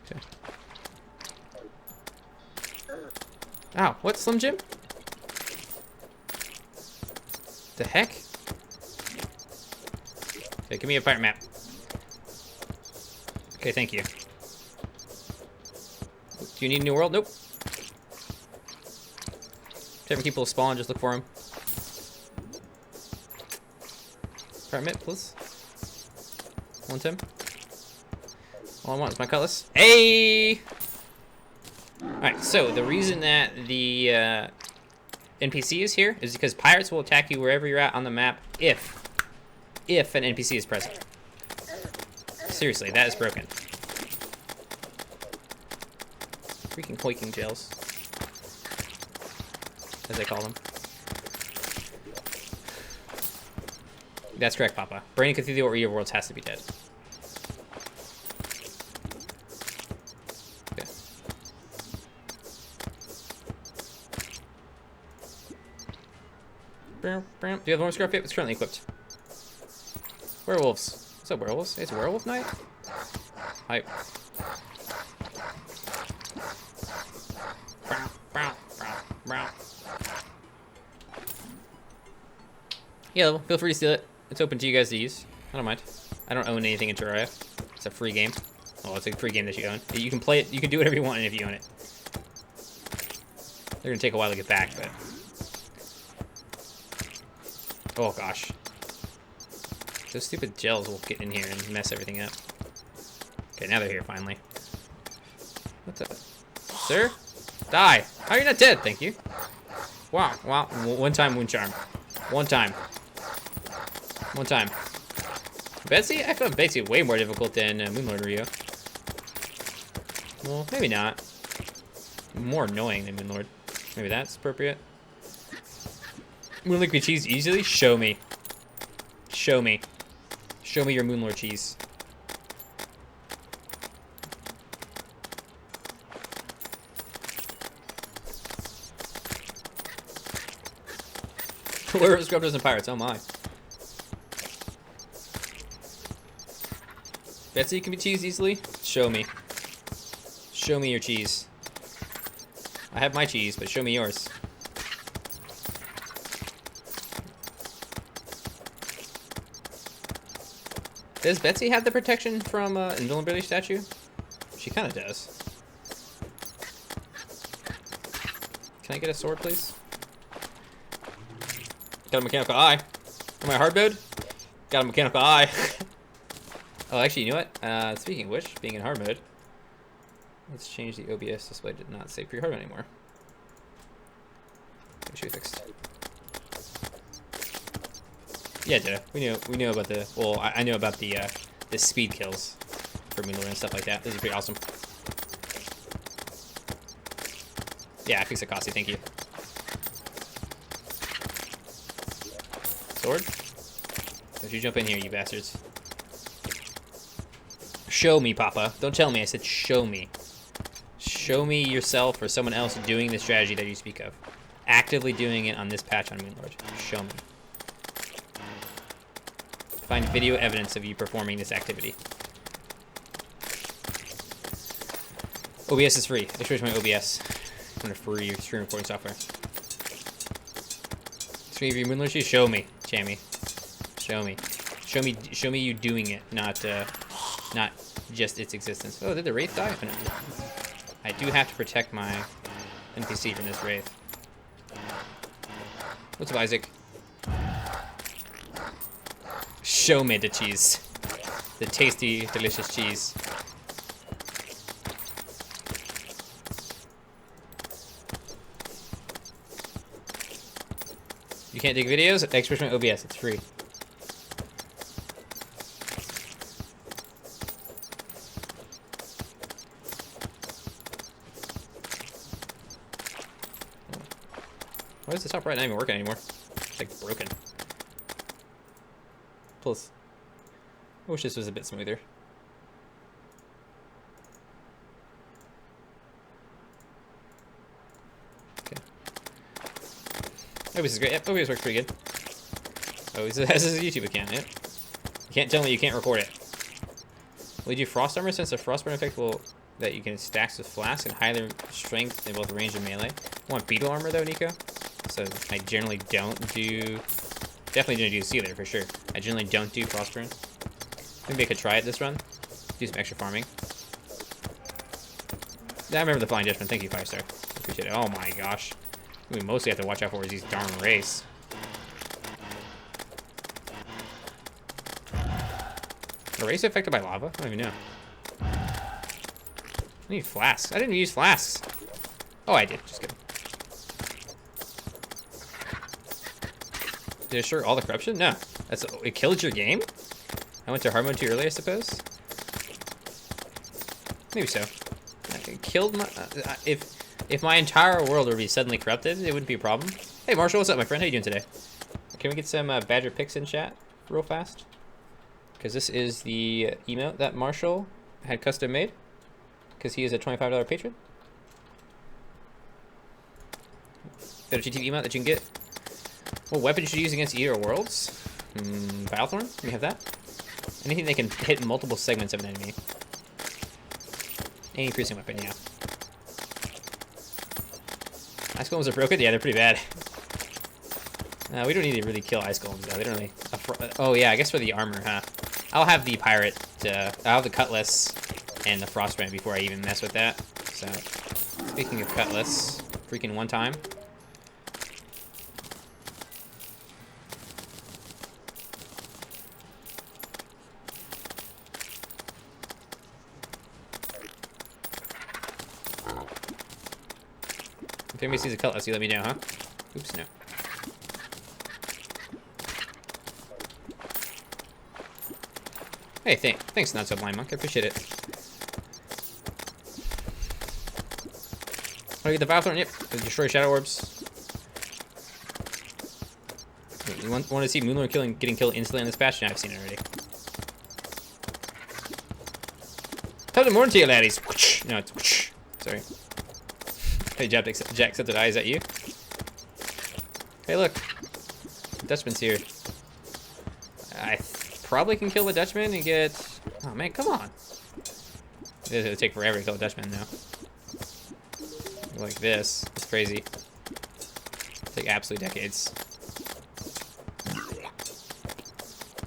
Okay. Ow, what, Slim Jim? The heck? Okay, give me a fire map. Okay, thank you. Do you need a new world? Nope. Every people spawn, just look for them. Fire map, please. Want him? All I want is my cutlass. Hey! Alright, so the reason that the NPC is here is because pirates will attack you wherever you're at on the map if an NPC is present. Seriously, that is broken. Freaking hoiking gels. As they call them. That's correct, Papa. Brainy Cathedral or Your Worlds has to be dead. Okay. Do you have the warm scarf? Yep, it's currently equipped. Werewolves. What's up, werewolves? It's a werewolf night? Hype. Yeah, feel free to steal it. It's open to you guys to use. I don't mind. I don't own anything in Terraria. It's a free game. Well, it's a free game that you own. You can play it. You can do whatever you want if you own it. They're gonna take a while to get back, but. Oh gosh. Those stupid gels will get in here and mess everything up. Okay, now they're here finally. What the? Sir? Die! How are you not dead? Thank you. Wow, wow. One time wound charm. One time. One time. Betsy? I found Betsy way more difficult than Moonlord Rio. Well, maybe not. More annoying than Moonlord. Maybe that's appropriate. Moonlord can cheese easily? Show me. Show me. Show me your Moonlord cheese. Where are Scrubbers and Pirates? Oh my. Betsy can be cheesed easily? Show me. Show me your cheese. I have my cheese, but show me yours. Does Betsy have the protection from Invulnerability statue? She kind of does. Can I get a sword, please? Got a mechanical eye. Am I hard mode? Got a mechanical eye. Oh, actually, you know what? Speaking of which, being in hard mode, let's change the OBS display to not say pre-hard mode anymore. It should be fixed. Yeah, Jetta. We know about the. Well, I know about the speed kills for Moonlord and stuff like that. This is pretty awesome. Yeah, I fixed it, Kasi. Thank you. Sword? Don't you jump in here, you bastards. Show me, Papa. Don't tell me. I said show me. Show me yourself or someone else doing the strategy that you speak of. Actively doing it on this patch on Moonlord. Show me. Find video evidence of you performing this activity. OBS is free. I switched my OBS. I'm gonna free stream recording software. Screen review Moonlord cheese? Show me, Chammy. Show me. Show me you doing it, not just its existence. Oh, did the Wraith die? Oh, no. I do have to protect my NPC from this Wraith. What's up, Isaac? Show me the cheese. The tasty, delicious cheese. You can't take videos? Expression OBS, it's free. Why is the top right not even working anymore? It's like broken. Plus, I wish this was a bit smoother. Okay. OBS is great. Yep, OBS works pretty good. OBS has his YouTube account, yep. You can't tell me you can't record it. Will you do Frost Armor since the Frostburn effect will that you can stacks with Flask and higher strength in both range and melee? I want Beetle Armor though, Nico. So I generally don't do... Definitely don't do Sealer for sure. I generally don't do Frostburn. Maybe I could try it this run. Do some extra farming. Yeah, I remember the Flying Judgment. Thank you, 5-star. Appreciate it. Oh my gosh. We mostly have to watch out for is these darn Wraiths. Are Wraiths affected by lava? I don't even know. I need flasks. I didn't use flasks. Oh, I did. Just kidding. Did it assure all the corruption? No. It killed your game? I went to hard mode too early, I suppose? Maybe so. I killed my... if my entire world would be suddenly corrupted, it wouldn't be a problem. Hey, Marshall, what's up, my friend? How you doing today? Can we get some Badger pics in chat real fast? Because this is the emote that Marshall had custom made. Because he is a $25 patron. Got a GTV emote that you can get. What weapon should you use against either worlds? Vilethorn? Let me have that. Anything that can hit multiple segments of an enemy. Any piercing weapon, yeah. Ice golems are broken? Yeah, they're pretty bad. We don't need to really kill ice golems, though. They don't really... Oh, yeah, I guess for the armor, huh? I'll have the pirate... I'll have the cutlass and the frostbrand before I even mess with that. So, speaking of cutlass, freaking one time. If anybody sees a cutlass, you let me know, huh? Oops, no. Hey, thanks, Not So Blind Monk. I appreciate it. Oh, you get the Vilethorn? Yep. Destroy Shadow Orbs. You want to see Moonlord getting killed instantly on this patch? Yeah, I've seen it already. Top of the morning to you, laddies. No, it's... Sorry. Hey, Jack accepted eye. Is that you? Hey, look. The Dutchman's here. I probably can kill the Dutchman and get... Oh, man, come on. It'll take forever to kill the Dutchman now. Like this. It's crazy. It'll take absolute decades.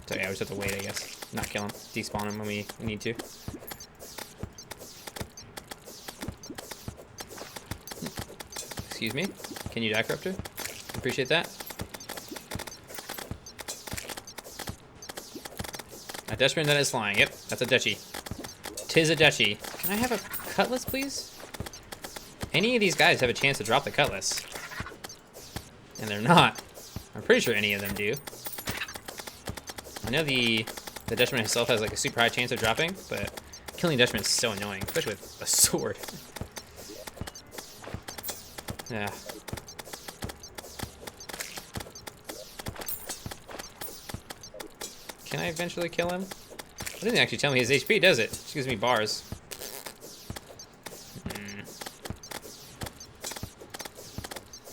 So yeah, we just have to wait, I guess. Not kill him. Despawn him when we need to. Excuse me. Can you die, Corruptor? Appreciate that. A Dutchman that is flying. Yep, that's a Dutchie. Tis a Dutchie. Can I have a cutlass, please? Any of these guys have a chance to drop the cutlass. And they're not. I'm pretty sure any of them do. I know the Dutchman himself has like a super high chance of dropping, but killing Dutchman is so annoying, especially with a sword. Yeah. Can I eventually kill him? It doesn't actually tell me his HP, does it? It just gives me bars.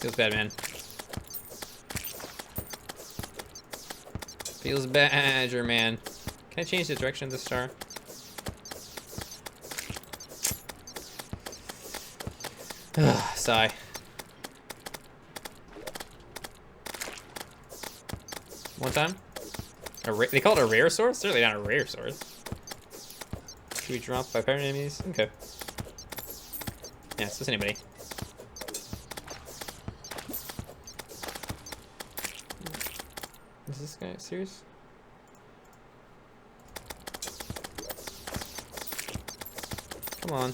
Feels bad, man. Feels badger, man. Can I change the direction of the star? Sigh. One time? They call it a rare sword? It's certainly not a rare sword. Should we drop by parent enemies? Okay. Yeah, it's just anybody. Is this guy serious? Come on.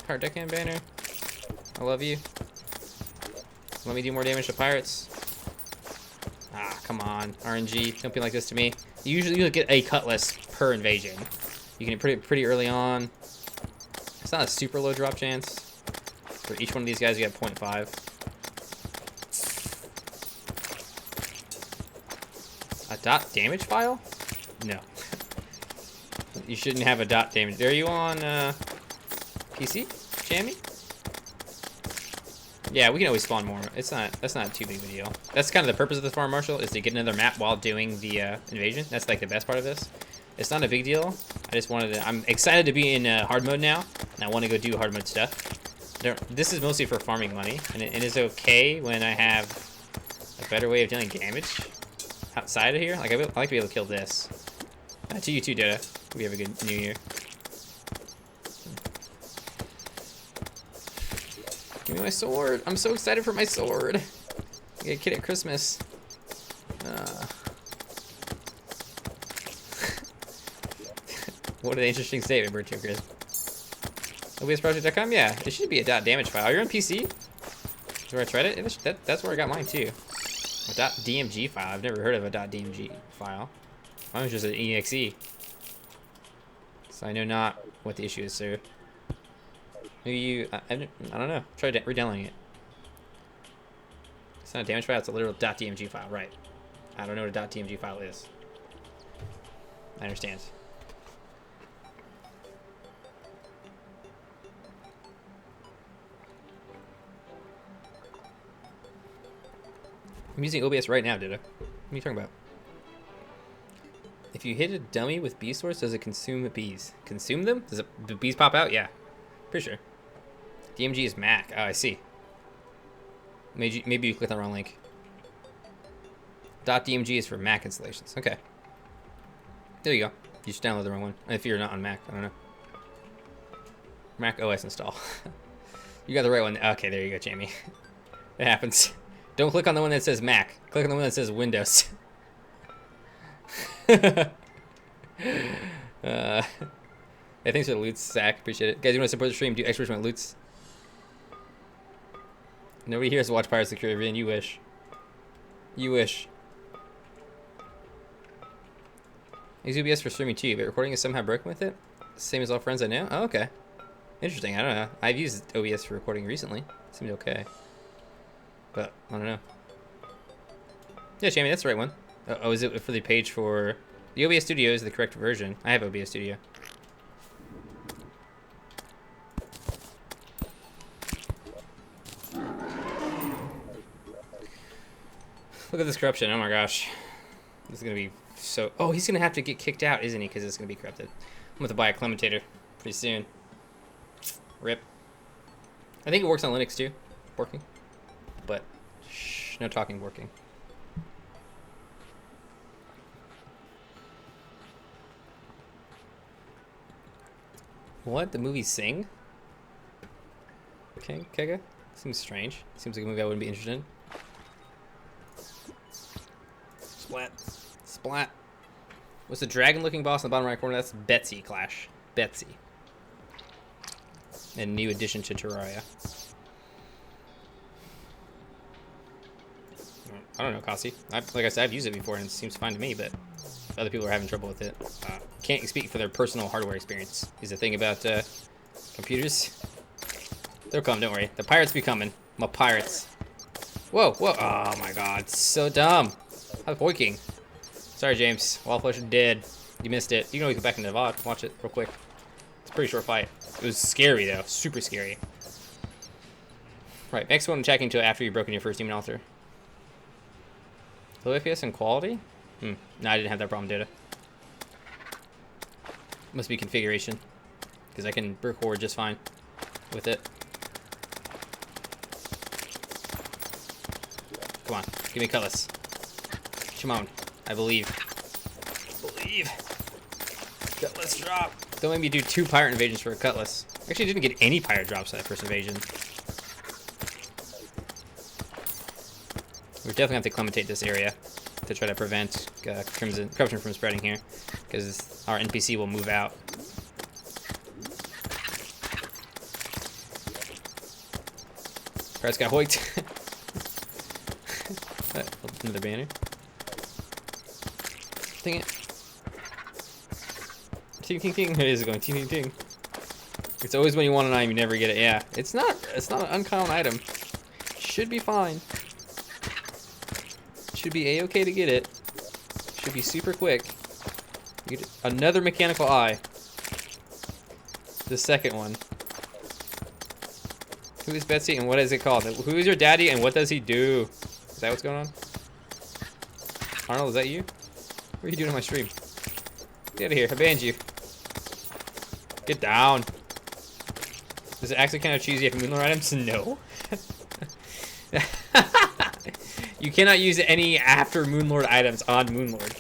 Pirate Deckhand banner. I love you. Let me do more damage to pirates. Ah, come on. RNG. Don't be like this to me. Usually you get a cutlass per invasion. You can put it pretty early on. It's not a super low drop chance. For each one of these guys, you get 0.5. A dot damage file? No. You shouldn't have a dot damage. Are you on PC, Jammy? Yeah, we can always spawn more. That's not too big of a deal. That's kind of the purpose of the farm marshal, is to get another map while doing the invasion. That's like the best part of this. It's not a big deal. I just wanted to. I'm excited to be in hard mode now, and I want to go do hard mode stuff. This is mostly for farming money, and it is okay when I have a better way of dealing damage outside of here. Like I like to be able to kill this. To you too, Dota. We have a good new year. Give me my sword. I'm so excited for my sword. I get a kid at Christmas. What an interesting statement, Virtue Chris. OBSproject.com? Yeah, it should be a dot damage file. You're on PC? Where I tried it? That's where I got mine too. A dot DMG file. I've never heard of a dot DMG file. Mine was just an EXE. So I know not what the issue is, sir. Maybe you, I don't know. Try re-downloading it. It's not a damage file, it's a literal .dmg file, right. I don't know what a .dmg file is. I understand. I'm using OBS right now, Dida. What are you talking about? If you hit a dummy with bee source, does it consume bees? Consume them? Do bees pop out? Yeah. Pretty sure. DMG is Mac. Oh, I see. Maybe you clicked on the wrong link. .dmg is for Mac installations. Okay. There you go. You should download the wrong one. If you're not on Mac, I don't know. Mac OS install. You got the right one. Okay, there you go, Jamie. It happens. Don't click on the one that says Mac. Click on the one that says Windows. Hey, thanks for the loots, Zach. Appreciate it. Guys, you want to support the stream? Do extra for my loots. Nobody here has watched Pirates of the Caribbean. You wish. You wish. I use OBS for streaming too, but recording is somehow broken with it. Same as all friends I know. Oh, okay. Interesting. I don't know. I've used OBS for recording recently. It seemed okay. But I don't know. Yeah, Jamie, that's the right one. Oh, is it for the page for the OBS Studio? Is the correct version? I have OBS Studio. Look at this corruption. Oh my gosh, this is gonna be so. Oh, he's gonna have to get kicked out, isn't he? Because it's gonna be corrupted. I'm gonna have to buy a clementator pretty soon. Rip. I think it works on Linux too, working. But shh, no talking working. What? The movie Sing? Okay, Kega? Seems strange. Seems like a movie I wouldn't be interested in. Splat. Splat. What's the dragon-looking boss in the bottom right corner? That's Betsy Clash. Betsy. And new addition to Terraria. I don't know, Kasi. Like I said, I've used it before and it seems fine to me, but other people are having trouble with it. Can't speak for their personal hardware experience. Is the thing about computers. They'll come, don't worry. The pirates be coming. My pirates. Whoa, whoa. Oh my god, so dumb. I was boiking. Sorry, James. Wildflesh is dead. You missed it. You can always go back into the VOD. Watch it real quick. It's a pretty short fight. It was scary, though. Super scary. Right, next one checking until after you've broken your first demon altar. Low FPS and quality? No, I didn't have that problem, data. Must be configuration. Because I can record just fine with it. Come on, give me Cutlass. Come on, I believe. Believe. Cutlass drop. Don't make me do 2 pirate invasions for a Cutlass. Actually, I didn't get any pirate drops that first invasion. We definitely have to clementate this area to try to prevent corruption from spreading here, because our NPC will move out. Pirates got hoiked. Another banner. Dang it. Ting ting ting. It is going ting ting ting. It's always when you want an item, you never get it. Yeah, it's not an uncommon item. Should be fine. Should be a-okay to get it. Should be super quick. You get another mechanical eye. The second one. Who is Betsy and what is it called? Who is your daddy and what does he do? Is that what's going on? Arnold, is that you? What are you doing on my stream? Get out of here. I banned you. Get down. Is it actually kind of cheesy if Moonlord items? No. You cannot use any after Moonlord items on Moonlord.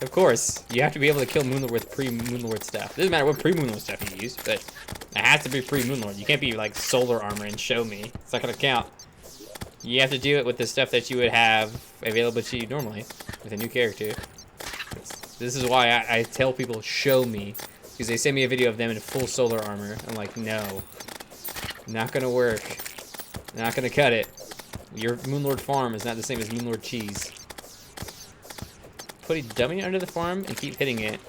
Of course, you have to be able to kill Moonlord with pre-Moonlord stuff. Doesn't matter what pre-Moonlord stuff you use, but it has to be pre-Moonlord. You can't be like solar armor and show me. It's not gonna count. You have to do it with the stuff that you would have available to you normally with a new character. This is why I tell people show me, because they send me a video of them in full solar armor. I'm like, no, not gonna work. Not gonna cut it. Your Moonlord farm is not the same as Moonlord cheese. put a dummy under the farm and keep hitting it,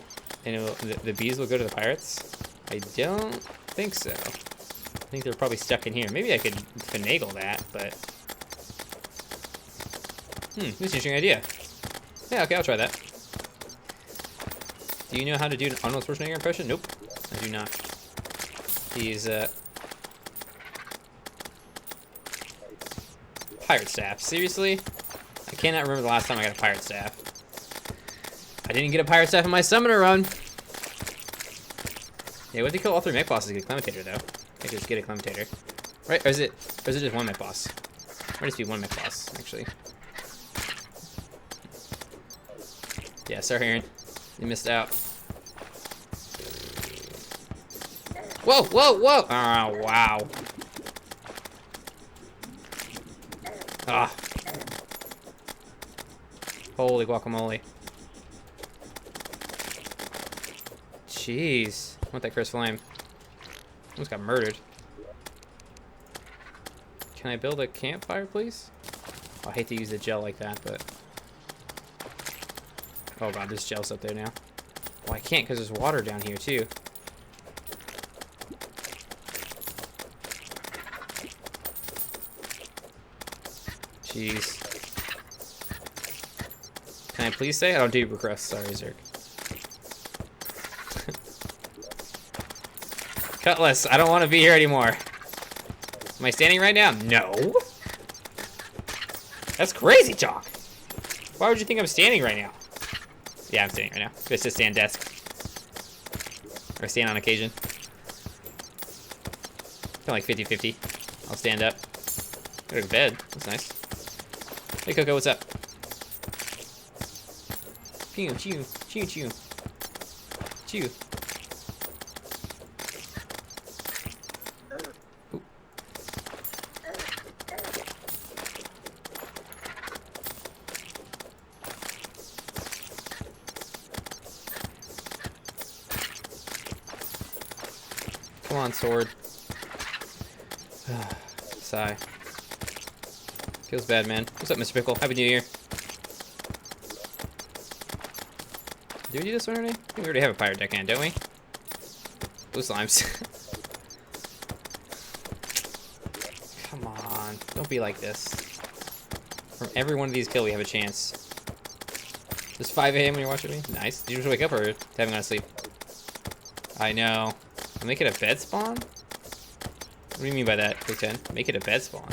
and the bees will go to the pirates? I don't think so. I think they're probably stuck in here. Maybe I could finagle that, but... that's an interesting idea. Yeah, okay, I'll try that. Do you know how to do an Arnold Schwarzenegger impression? Nope, I do not. He's, pirate staff. Seriously? I cannot remember the last time I got a pirate staff. I didn't get a pirate staff in my summoner run. Yeah, we have to kill all 3 mech bosses to get a clementator, though. I think just get a clementator. Right? Or is it just 1 mech boss? Might just be 1 mech boss, actually. Yeah, sorry, Aaron. You missed out. Whoa, whoa, whoa! Oh, wow. Ah. Holy guacamole. Jeez. I want that cursed flame. Almost got murdered. Can I build a campfire, please? Oh, I hate to use the gel like that, but... Oh god, there's gels up there now. Oh, I can't because there's water down here, too. Jeez. Can I please say? I don't do requests. Sorry, Zerk. Cutlass, I don't want to be here anymore. Am I standing right now? No. That's crazy talk. Why would you think I'm standing right now? Yeah, I'm standing right now. It's a stand desk. Or stand on occasion. Kind of like 50-50. I'll stand up. Go to bed. That's nice. Hey, Coco, what's up? Pew, chew, chew, chew. Chew. Ooh. Come on, sword. Sigh. Feels bad, man. What's up, Mr. Pickle? Happy New Year. Do we do this one already? I think we already have a pirate deckhand, don't we? Blue slimes. Come on. Don't be like this. From every one of these kills, we have a chance. It's 5 a.m. when you're watching me? Nice. Did you just wake up or haven't gone to sleep? I know. Make it a bed spawn? What do you mean by that, Quick 10? Make it a bed spawn.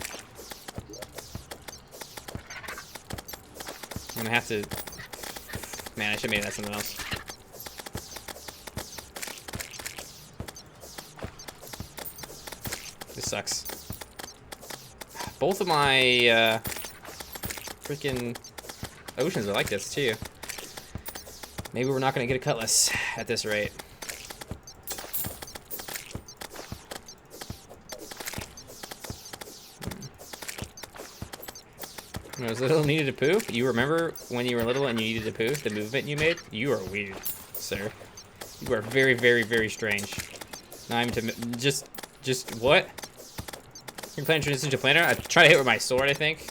I'm gonna have to... Man, I should have made that something else. This sucks. Both of my freaking oceans are like this too. Maybe we're not gonna get a cutlass at this rate. When I was little and needed to poo? You remember when you were little and you needed to poo? The movement you made? You are weird, sir. You are very, very, very strange. Not even to... Just what? You're playing Transition Planner? I try to hit with my sword, I think.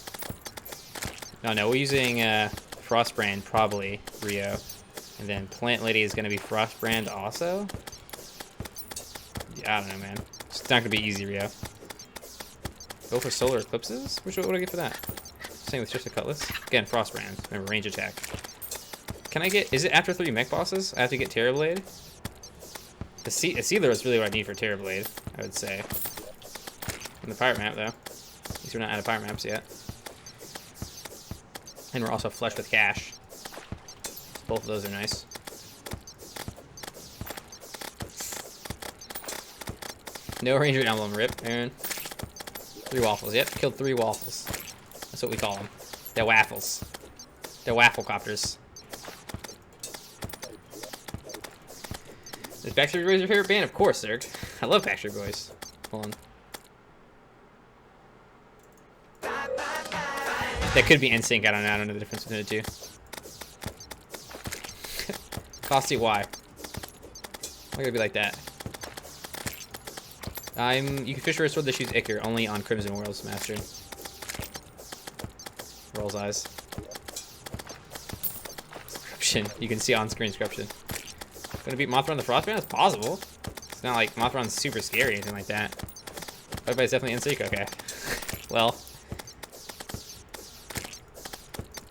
No, we're using Frostbrand, probably, Rio. And then Plant Lady is going to be Frostbrand also? Yeah, I don't know, man. It's not going to be easy, Rio. Go for Solar Eclipses? What would I get for that? Same with just a cutlass. Again, Frostbrand. Remember, range attack. Can I get... Is it after 3 mech bosses? I have to get Terrorblade? A Sealer is really what I need for Terrorblade, I would say. In the pirate map, though. At least we're not out of pirate maps yet. And we're also flush with cash. Both of those are nice. No Ranger Emblem, rip, Aaron. 3 waffles. Yep, killed 3 waffles. That's what we call them. They're waffles. They're waffle copters. Is Backstreet Boys your favorite band? Of course, Zerg. I love Backstreet Boys. Hold on. That could be NSYNC. I don't know the difference between the two. Frosty, why? Why gotta be like that? You can fish for a sword that shoots Ichor only on Crimson Worlds Master. Rolls eyes. Scruption. You can see on-screen Scruption. Gonna beat Mothra on the Frostman? It's possible. It's not like Mothron's super scary or anything like that. Everybody's definitely in sync. Okay. Well.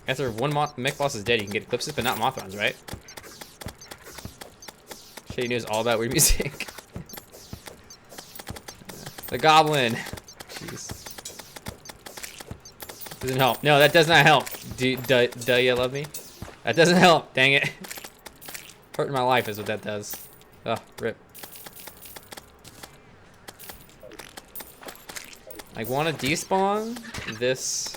After one mech boss is dead, you can get Eclipses, but not Mothrons, right? Shady knows all about weird music. The Goblin. Jeez. Doesn't help. No, that does not help. Do you love me? That doesn't help. Dang it. Hurting my life is what that does. Oh, rip. I want to despawn this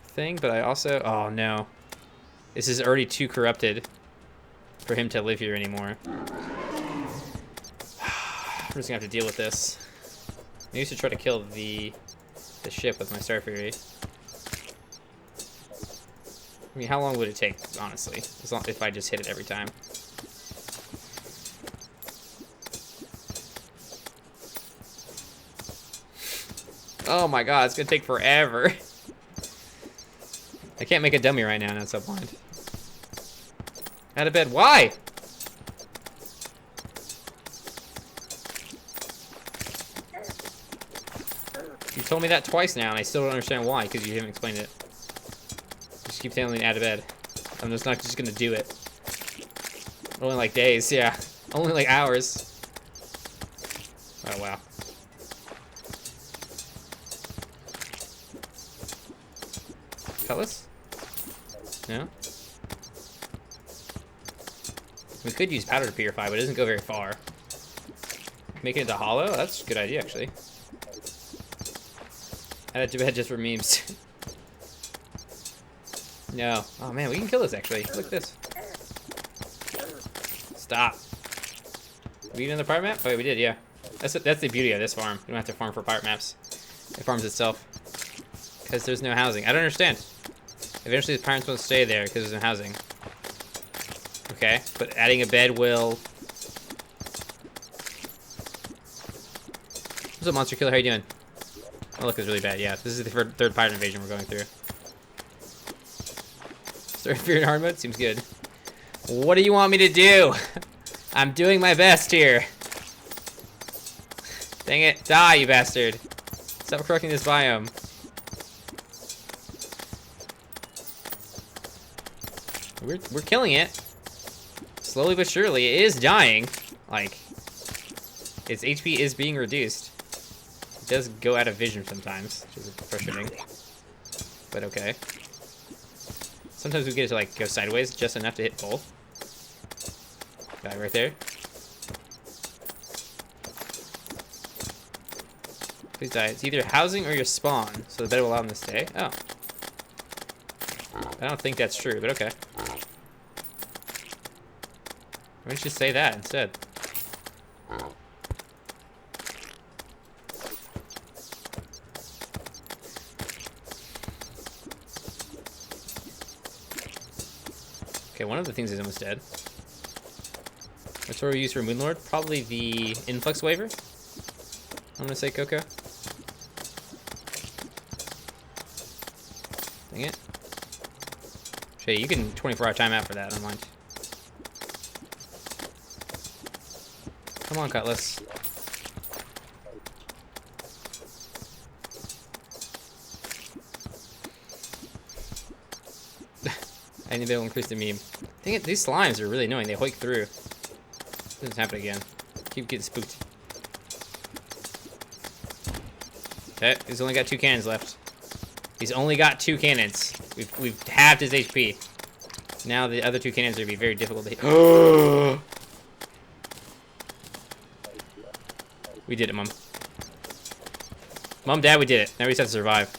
thing, but I also... Oh, no. This is already too corrupted for him to live here anymore. I'm just gonna have to deal with this. I used to try to kill the ship with my Star Fury. I mean, how long would it take, honestly? As long if I just hit it every time. Oh my god, it's gonna take forever. I can't make a dummy right now, and I'm so blind. Out of bed, why? You told me that twice now, and I still don't understand why, because you haven't explained it. Just keep telling me out of bed. I'm just not just gonna do it. Only like days, yeah. Only like hours. Oh wow. Cutlass? No? We could use powder to purify, but it doesn't go very far. Make it into hollow? That's a good idea, actually. Add it to bed just for memes. No. Oh man, we can kill this actually. Look at this. Stop. We need another pirate map? Oh, yeah, we did, yeah. That's the beauty of this farm. You don't have to farm for pirate maps. It farms itself. Because there's no housing. I don't understand. Eventually the pirates won't stay there because there's no housing. Okay, but adding a bed will... What's up, Monster Killer? How you doing? Oh, look, it's really bad. Yeah, this is the third pirate invasion we're going through. Start Fear in hard mode? Seems good. What do you want me to do? I'm doing my best here. Dang it. Die, you bastard. Stop corrupting this biome. We're killing it. Slowly but surely. It is dying. Like, its HP is being reduced. It does go out of vision sometimes, which is frustrating. But okay. Sometimes we get it to like go sideways just enough to hit both. Guy right there. Please die. It's either housing or your spawn, so the bed will allow them to stay. Oh. I don't think that's true, but okay. Why don't you say that instead? Okay, one of the things is almost dead. What's what we use for Moonlord? Probably the influx waiver. I'm gonna say Coco. Dang it. Shay, you can 24-hour timeout for that, I don't mind. Come on, Cutlass. I need to be able to increase the meme. Dang it, these slimes are really annoying. They hoik through. Doesn't happen again. Keep getting spooked. Okay, he's only got 2 cannons left. He's only got 2 cannons. We've halved his HP. Now the other 2 cannons are gonna be very difficult to hit. We did it, Mom. Mom, Dad, we did it. Now we just have to survive.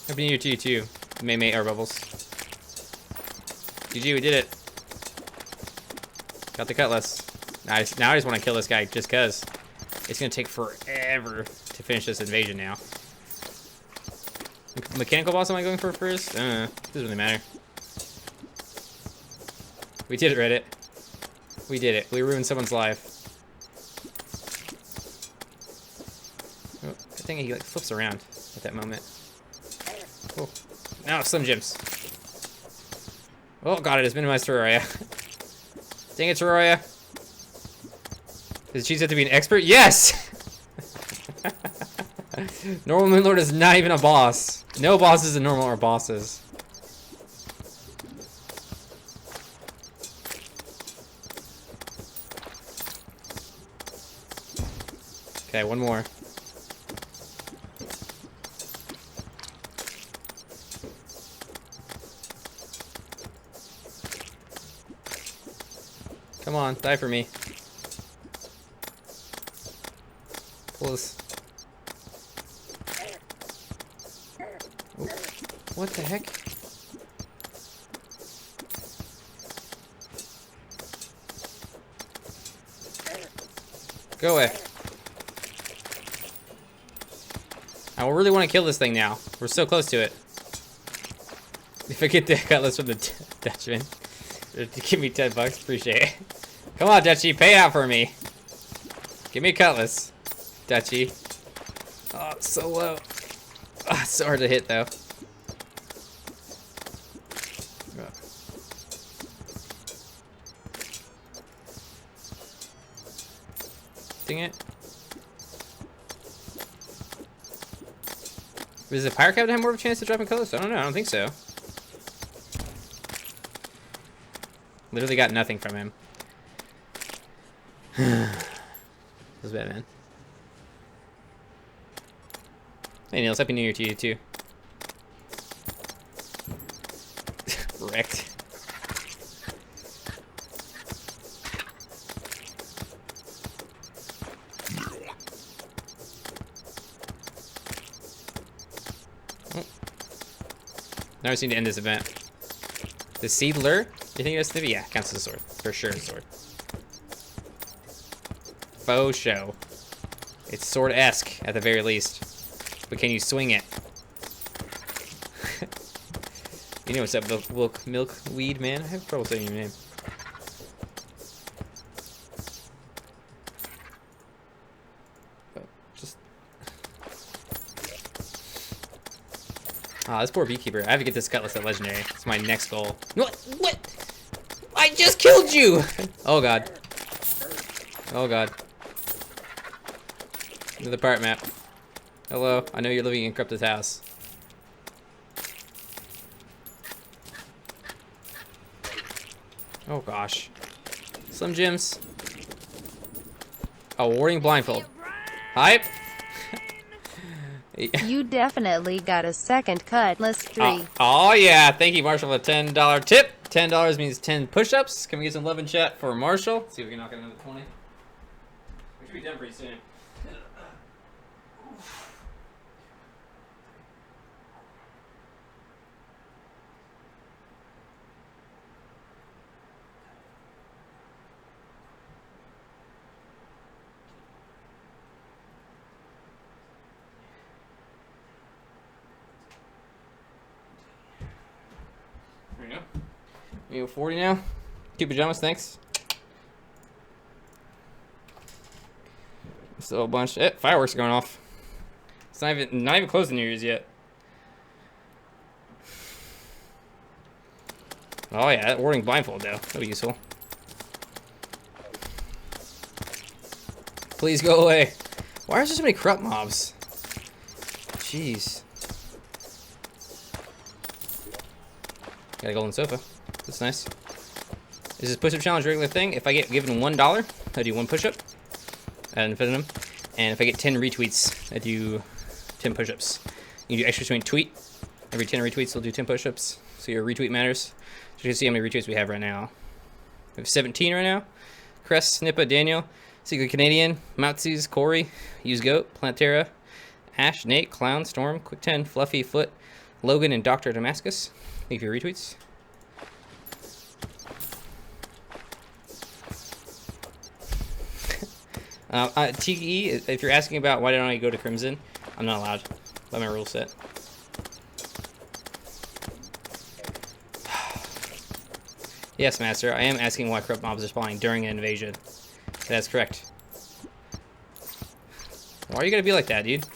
Happy New Year to you too, May Air Bubbles. GG, we did it. Got the Cutlass. Now I just want to kill this guy just cause. It's gonna take forever to finish this invasion now. Mechanical boss am I going for first? Doesn't really matter. We did it, Reddit. We did it. We ruined someone's life. thing? He like flips around at that moment. Oh, now Slim Jims. Oh god, it has minimized Terraria. Dang it, Terraria. Does cheese have to be an expert? Yes! Normal Moonlord is not even a boss. No bosses in normal are bosses. Okay, one more. Come on, die for me. Close. Oh, what the heck? Go away. I really want to kill this thing now. We're so close to it. If I get the cutlass from the Dutchman, give me $10, appreciate it. Come on, Dutchie, pay out for me. Give me a cutlass, Dutchie. Oh, it's so low. Oh, it's so hard to hit, though. Dang it. Does the Pirate Captain have more of a chance to drop in colors? I don't know. I don't think so. Literally got nothing from him. Feels bad, man. Hey, Niels. Happy New Year to you, too. Wrecked. Now we just need to end this event. The Seedler? You think that's Snippy? Yeah, counts as a sword. For sure, a sword. Faux show. It's sword-esque, at the very least. But can you swing it? You know what's up, milkweed, man? I have trouble saying your name. Oh, just... Ah, this poor beekeeper. I have to get this cutlass at legendary. It's my next goal. What? What? I just killed you! Oh god. Oh god. To the pirate map. Hello, I know you're living in Corrupted house. Oh gosh. Slim Jims. A warding blindfold. Hype! You definitely got a second cutlass 3. Oh yeah, thank you Marshall for the $10 tip. $10 means 10 push-ups. Can we get some love in chat for Marshall? Let's see if we can knock out another 20. We should be done pretty soon. There you go. We go 40 now. Cute pajamas, thanks. Still a bunch. Fireworks are going off. It's not even close to New Year's yet. Oh yeah, that warding blindfold though. That'll be useful. Please go away. Why are there so many corrupt mobs? Jeez. Got a golden sofa. That's nice. Is this push-up challenge a regular thing? If I get given $1, I do 1 push-up ad infinitum. And if I get 10 retweets, I do 10 push-ups. You can do extra between tweet. Every 10 retweets, we'll do 10 push-ups. So your retweet matters. So you can see how many retweets we have right now. We have 17 right now. Cress, Snippa, Daniel, Secret Canadian, Matsu's, Corey, Use Goat, Plantera, Ash, Nate, Clown, Storm, Quick 10, Fluffy, Foot, Logan, and Dr. Damascus. Thank you for your retweets. TE, if you're asking about why don't I go to Crimson, I'm not allowed by my rule set. Yes, Master, I am asking why corrupt mobs are spawning during an invasion. That's correct. Why are you gonna be like that, dude?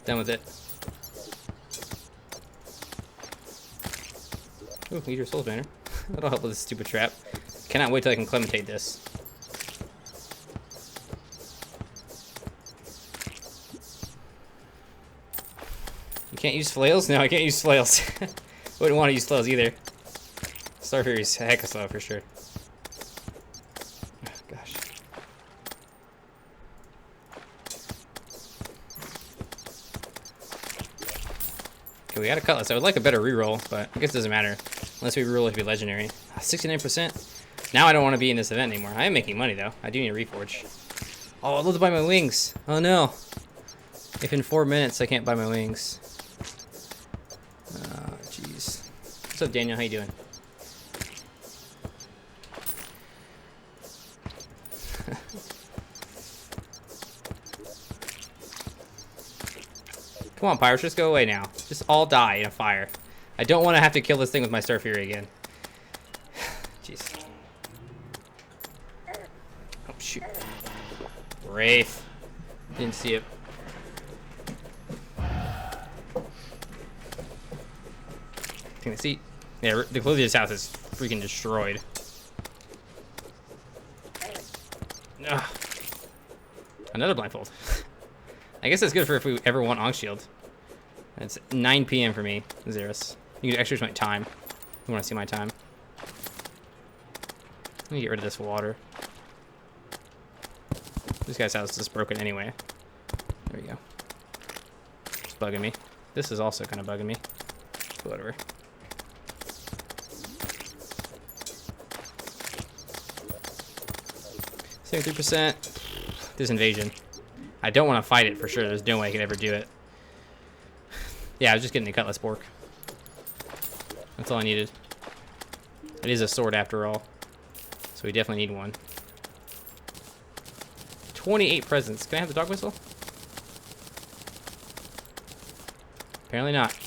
Done with it. Ooh, eat your souls banner. That'll help with this stupid trap. Cannot wait till I can clementate this. You can't use flails? No, I can't use flails. Wouldn't want to use flails either. Star Fury's heck of slow for sure. Oh, gosh. Okay, we got a cutlass. I would like a better reroll, but I guess it doesn't matter. Unless we reroll it to be legendary. 69%. Now I don't want to be in this event anymore. I am making money though. I do need a reforge. Oh, I'd love to buy my wings. Oh no. If in 4 minutes I can't buy my wings. Oh, jeez. What's up, Daniel? How you doing? Come on, pirates, just go away now. Just all die in a fire. I don't want to have to kill this thing with my Star Fury again. Jeez. Oh, shoot. Wraith. Didn't see it. Can I see? Yeah, the Clothier's house is freaking destroyed. Ugh. Another blindfold. I guess that's good for if we ever want Ankh Shield. It's 9 p.m. for me, Xeris. You can extra my time. You want to see my time? Let me get rid of this water. This guy's house is broken anyway. There we go. It's bugging me. This is also kind of bugging me. Whatever. Save 3%. This invasion. I don't want to fight it for sure. There's no way I could ever do it. Yeah, I was just getting the Cutlass Bork. That's all I needed. It is a sword after all. So we definitely need one. 28 presents. Can I have the dog whistle? Apparently not.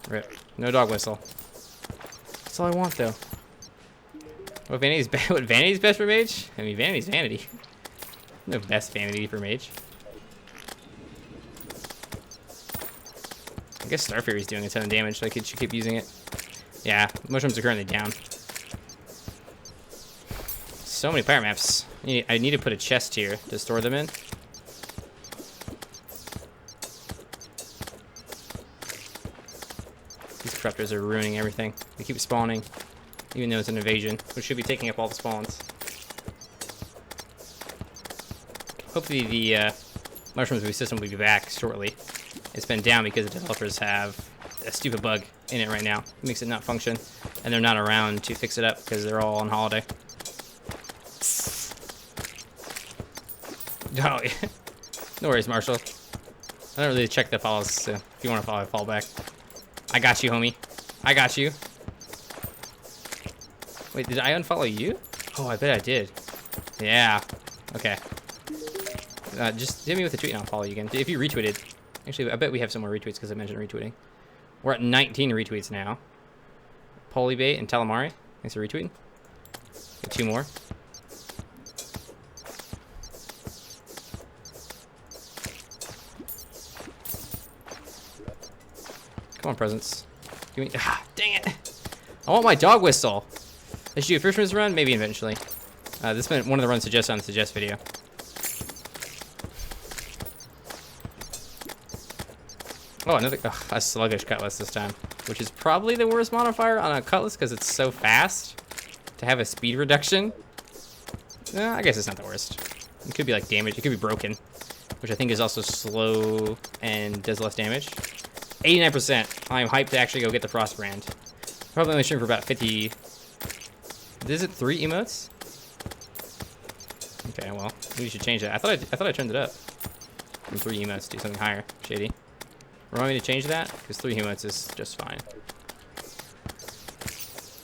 Rip. No dog whistle. That's all I want though. What Vanity's best for mage? I mean, Vanity's vanity. No best vanity for mage. I guess Star Fury's doing a ton of damage, so I should keep using it. Yeah, mushrooms are currently down. So many pirate maps. I need to put a chest here to store them in. These corruptors are ruining everything. They keep spawning, even though it's an invasion, which should be taking up all the spawns. Hopefully the mushrooms review system will be back shortly. It's been down because the developers have a stupid bug in it right now. It makes it not function, and they're not around to fix it up because they're all on holiday. Oh, yeah. No worries, Marshall. I don't really check the follows, so if you want to follow, fall back. I got you, homie. I got you. Wait, did I unfollow you? Oh, I bet I did. Yeah. Okay. Just hit me with a tweet and I'll follow you again. If you retweeted. Actually, I bet we have some more retweets because I mentioned retweeting. We're at 19 retweets now. Polybait and Talamari. Thanks for retweeting. Get 2 more. Come on, presents. Give me. Ah, dang it! I want my dog whistle. I should do a fisherman's run, maybe eventually. This has been one of the runs suggested on the suggest video. Oh, another a sluggish cutlass this time, which is probably the worst modifier on a cutlass because it's so fast to have a speed reduction. I guess it's not the worst. It could be like damage. It could be broken, which I think is also slow and does less damage. 89%. I'm hyped to actually go get the Frost Brand. Probably only stream for about 50. Is it 3 emotes? Okay, well, we should change that. I thought I turned it up from 3 emotes to something higher. Shady. Remind me to change that because 3 emotes is just fine.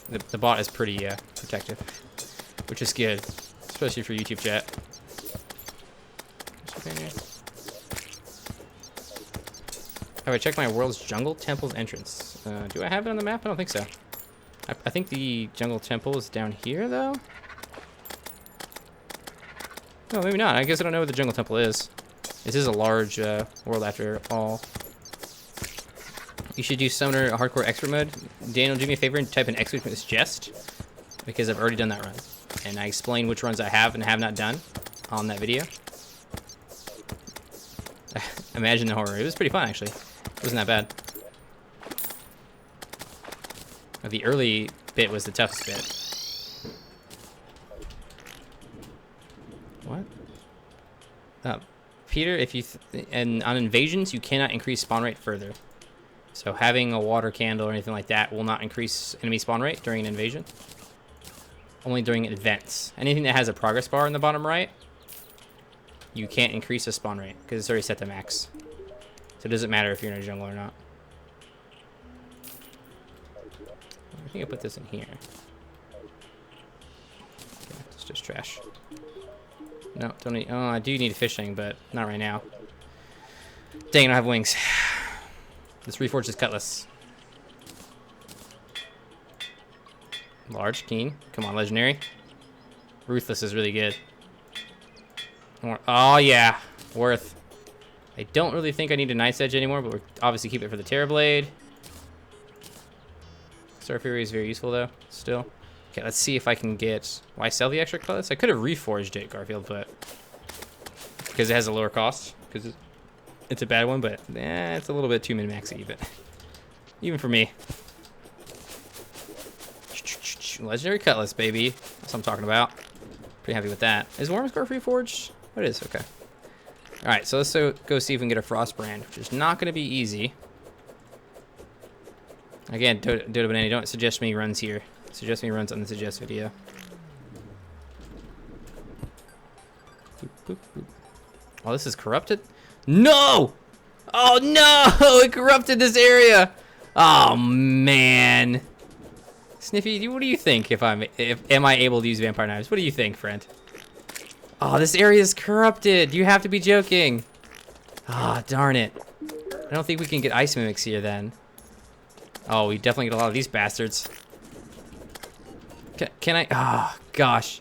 The bot is pretty protective, which is good, especially for YouTube chat. Have I checked my world's jungle temple's entrance? Do I have it on the map? I don't think so. I think the jungle temple is down here, though. No, maybe not. I guess I don't know what the jungle temple is. This is a large world after all. You should do summoner hardcore expert mode. Daniel, do me a favor and type in expert with suggest, because I've already done that run. And I explained which runs I have and have not done on that video. Imagine the horror. It was pretty fun, actually. It wasn't that bad. The early bit was the toughest bit. What? Peter, if you and on invasions, you cannot increase spawn rate further. So having a water candle or anything like that will not increase enemy spawn rate during an invasion. Only during events. Anything that has a progress bar in the bottom right, you can't increase the spawn rate because it's already set to max. So it doesn't matter if you're in a jungle or not. I think I put this in here. Okay, it's just trash. No, don't need. Oh, I do need fishing, but not right now. Dang, I don't have wings. Let's reforge this cutlass. Large, keen. Come on, legendary. Ruthless is really good. Oh, yeah. Worth. I don't really think I need a Knight's Edge anymore, but we'll obviously keep it for the Terrorblade. Star Fury is very useful, though, still. Okay, let's see if I can get... Why sell the extra cutlass? I could have reforged it, Garfield, but... Because it has a lower cost. Because it's a bad one, but... it's a little bit too min-maxy, but... Even for me. Legendary cutlass, baby. That's what I'm talking about. Pretty happy with that. Is Wormscarf reforged? Oh, it is, okay. Alright, so let's go see if we can get a Frost Brand, which is not going to be easy. Again, Dodo Banana, don't suggest me runs here. Suggest me runs on the suggest video. Boop, boop, boop. Oh, this is corrupted? No! Oh, no! It corrupted this area! Oh, man. Sniffy, what do you think am I able to use vampire knives? What do you think, friend? Oh, this area is corrupted. You have to be joking. Ah, oh, darn it. I don't think we can get ice mimics here then. Oh, we definitely get a lot of these bastards. Can I? Oh, gosh.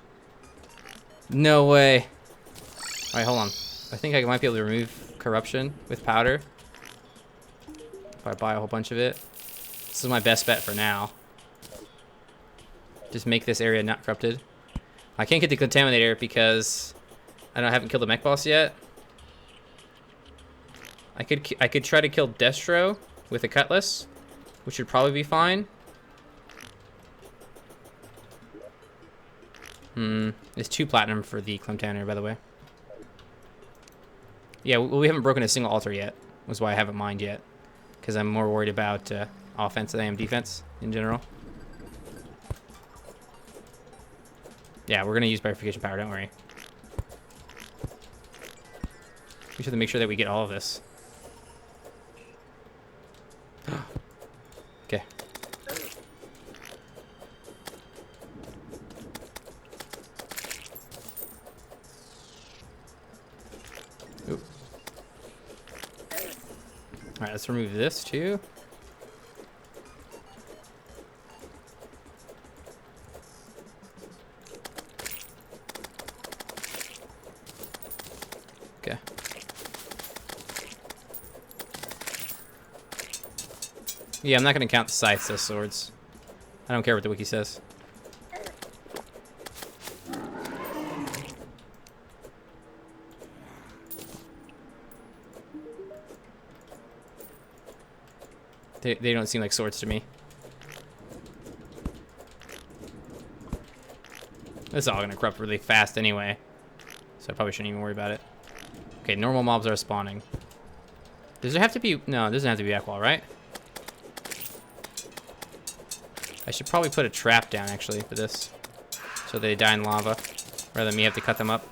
No way. All right, hold on. I think I might be able to remove corruption with powder. If I buy a whole bunch of it. This is my best bet for now. Just make this area not corrupted. I can't get the Contaminator because I haven't killed the mech boss yet. I could try to kill Destro with a cutlass, which would probably be fine. It's 2 platinum for the Contaminator, by the way. Yeah, we haven't broken a single altar yet. Was why I haven't mined yet, because I'm more worried about offense than I am defense in general. Yeah, we're gonna use purification power, don't worry. We should make sure that we get all of this. Okay. Oop. Alright, let's remove this too. Okay. Yeah, I'm not gonna count the scythes as swords. I don't care what the wiki says. They don't seem like swords to me. This is all gonna corrupt really fast anyway, so I probably shouldn't even worry about it. Okay, normal mobs are spawning. Does there have to be... No, it doesn't have to be Aqua, right? I should probably put a trap down, actually, for this. So they die in lava, rather than me have to cut them up.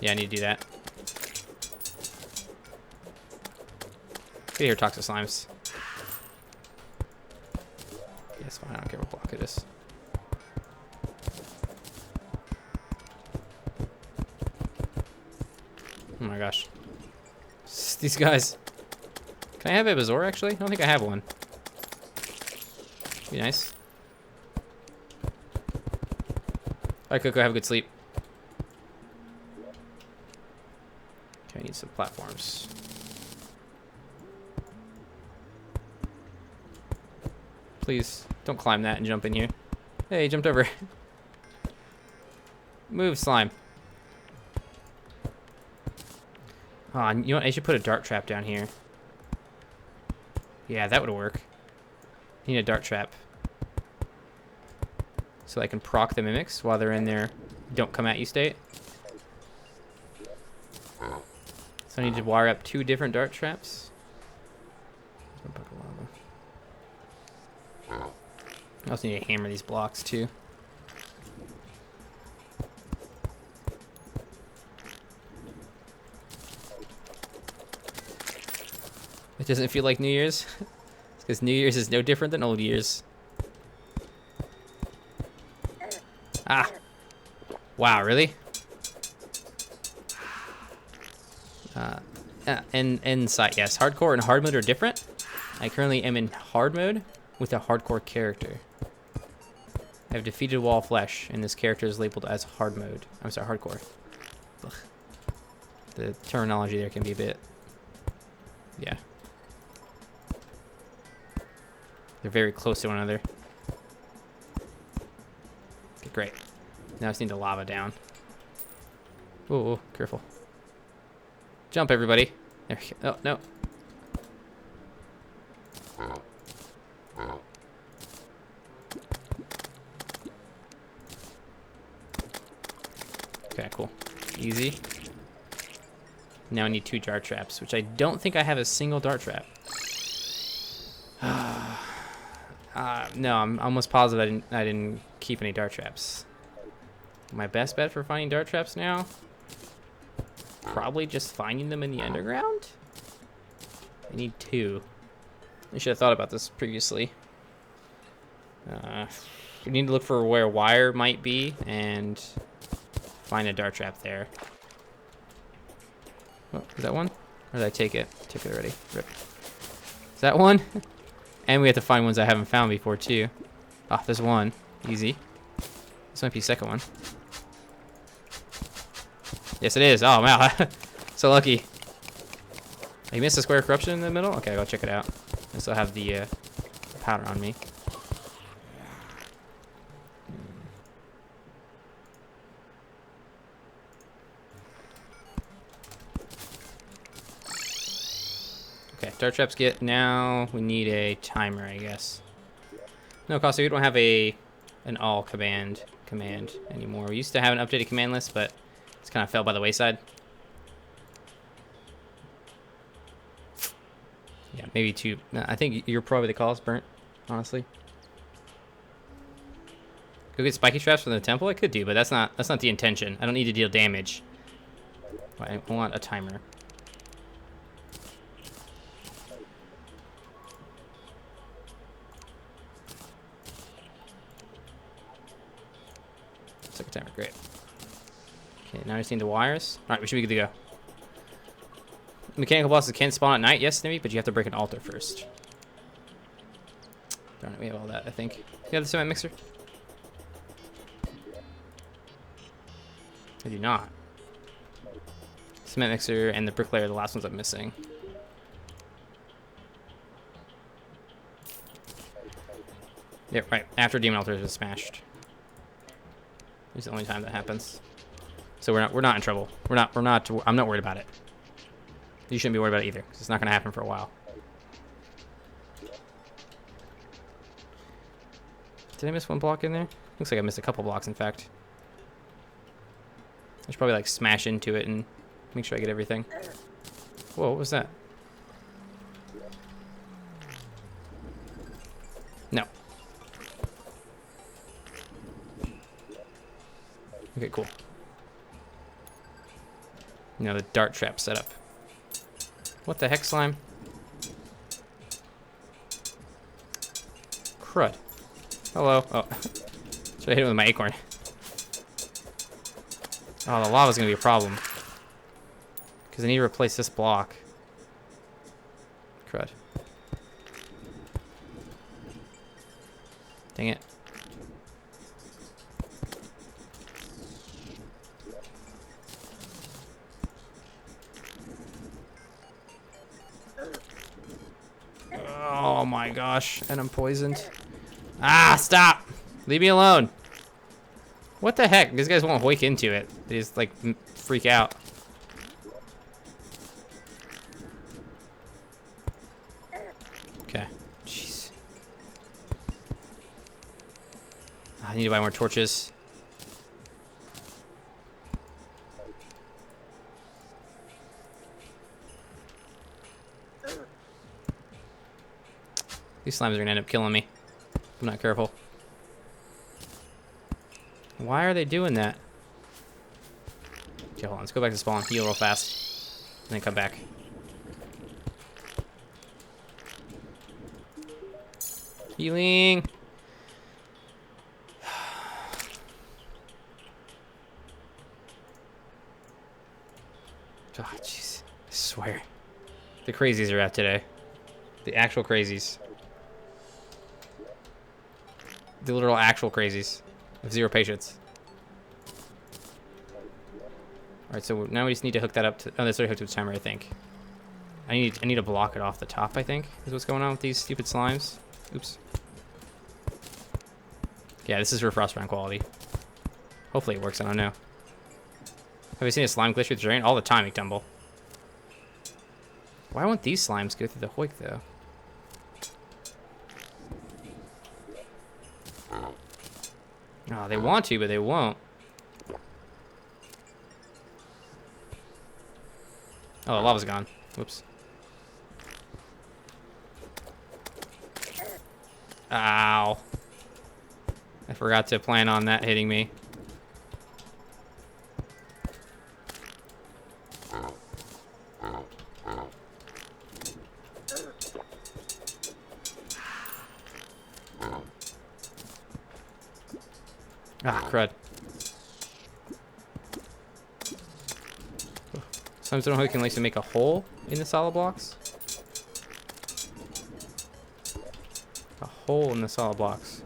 Yeah, I need to do that. Get here, toxic slimes. Yeah, it's fine. I don't care what block it is. Oh my gosh. These guys. Can I have a Bazaar, actually? I don't think I have one. Be nice. Alright, Coco, have a good sleep. Okay, I need some platforms. Please, don't climb that and jump in here. Hey, he jumped over. Move, slime. Oh, you know what? I should put a dart trap down here. Yeah, that would work. Need a dart trap. So I can proc the mimics while they're in their don't come at you state. So I need to wire up 2 different dart traps. I also need to hammer these blocks too. It doesn't feel like New Year's. It's because New Year's is no different than old years. Ah. Wow, really? Insight, yes. Hardcore and hard mode are different. I currently am in hard mode with a hardcore character. I have defeated Wall of Flesh, and this character is labeled as hard mode. I'm sorry, hardcore. Ugh. The terminology there can be a bit... Yeah. They're very close to one another. Okay, great. Now I just need the lava down. Ooh, careful. Jump, everybody. There we go. Oh, no. Okay, cool. Easy. Now I need 2 dart traps, which I don't think I have a single dart trap. No, I'm almost positive I didn't keep any dart traps. My best bet for finding dart traps now? Probably just finding them in the underground? I need 2. I should have thought about this previously. We need to look for where wire might be and find a dart trap there. Oh, is that one? Or did I take it? Took it already. Rip. Is that one? And we have to find ones I haven't found before too. Ah, there's one. Easy. This might be the second one. Yes, it is. Oh, wow. So lucky. Oh, you missed a square of corruption in the middle? Okay, I'll check it out. I still have the powder on me. Okay, dart traps get. Now we need a timer, I guess. No, Costa, we don't have an all command anymore. We used to have an updated command list, but it's kind of fell by the wayside. Yeah, maybe 2. I think you're probably the cause, Burnt, honestly. Go get spiky traps from the temple? I could do, but that's not the intention. I don't need to deal damage. I want a timer. Second timer, great. Okay, now I just need the wires. Alright, we should be good to go. Mechanical bosses can spawn at night, yes, maybe, but you have to break an altar first. Darn it, we have all that, I think. You have the cement mixer? I do not. Cement mixer and the bricklayer are the last ones I'm missing. Yep, right. After demon altar is smashed. It's the only time that happens. So we're not in trouble. I'm not worried about it. You shouldn't be worried about it either, because it's not going to happen for a while. Did I miss one block in there? Looks like I missed a couple blocks, in fact. I should probably like smash into it and make sure I get everything. Whoa, what was that? No. Okay, cool. Now the dart trap setup. What the heck, slime? Crud. Hello. Oh. Should I hit it with my acorn? Oh, the lava's gonna be a problem. Because I need to replace this block. Crud. Dang it. my gosh. And I'm poisoned. Ah, stop. Leave me alone. What the heck? These guys won't hoik into it. They just, like, freak out. Okay. Jeez. I need to buy more torches. These slimes are gonna end up killing me if I'm not careful. Why are they doing that? Okay, hold on. Let's go back to spawn. Heal real fast. And then come back. Healing. Oh, jeez. I swear. The crazies are out today. The actual crazies. The literal actual crazies. With zero patience. Alright, so now we just need to hook that up to... Oh, that's already hooked to the timer, I think. I need to block it off the top, I think, is what's going on with these stupid slimes. Oops. Yeah, this is for frostbound quality. Hopefully it works, I don't know. Have you seen a slime glitch with the drain? All the time, McDumble. Why won't these slimes go through the hoik, though? Oh, they want to, but they won't. Oh, the lava's gone. Whoops. Ow. I forgot to plan on that hitting me. Ah, crud. Sometimes I don't know how we can like to make a hole in the solid blocks. A hole in the solid blocks.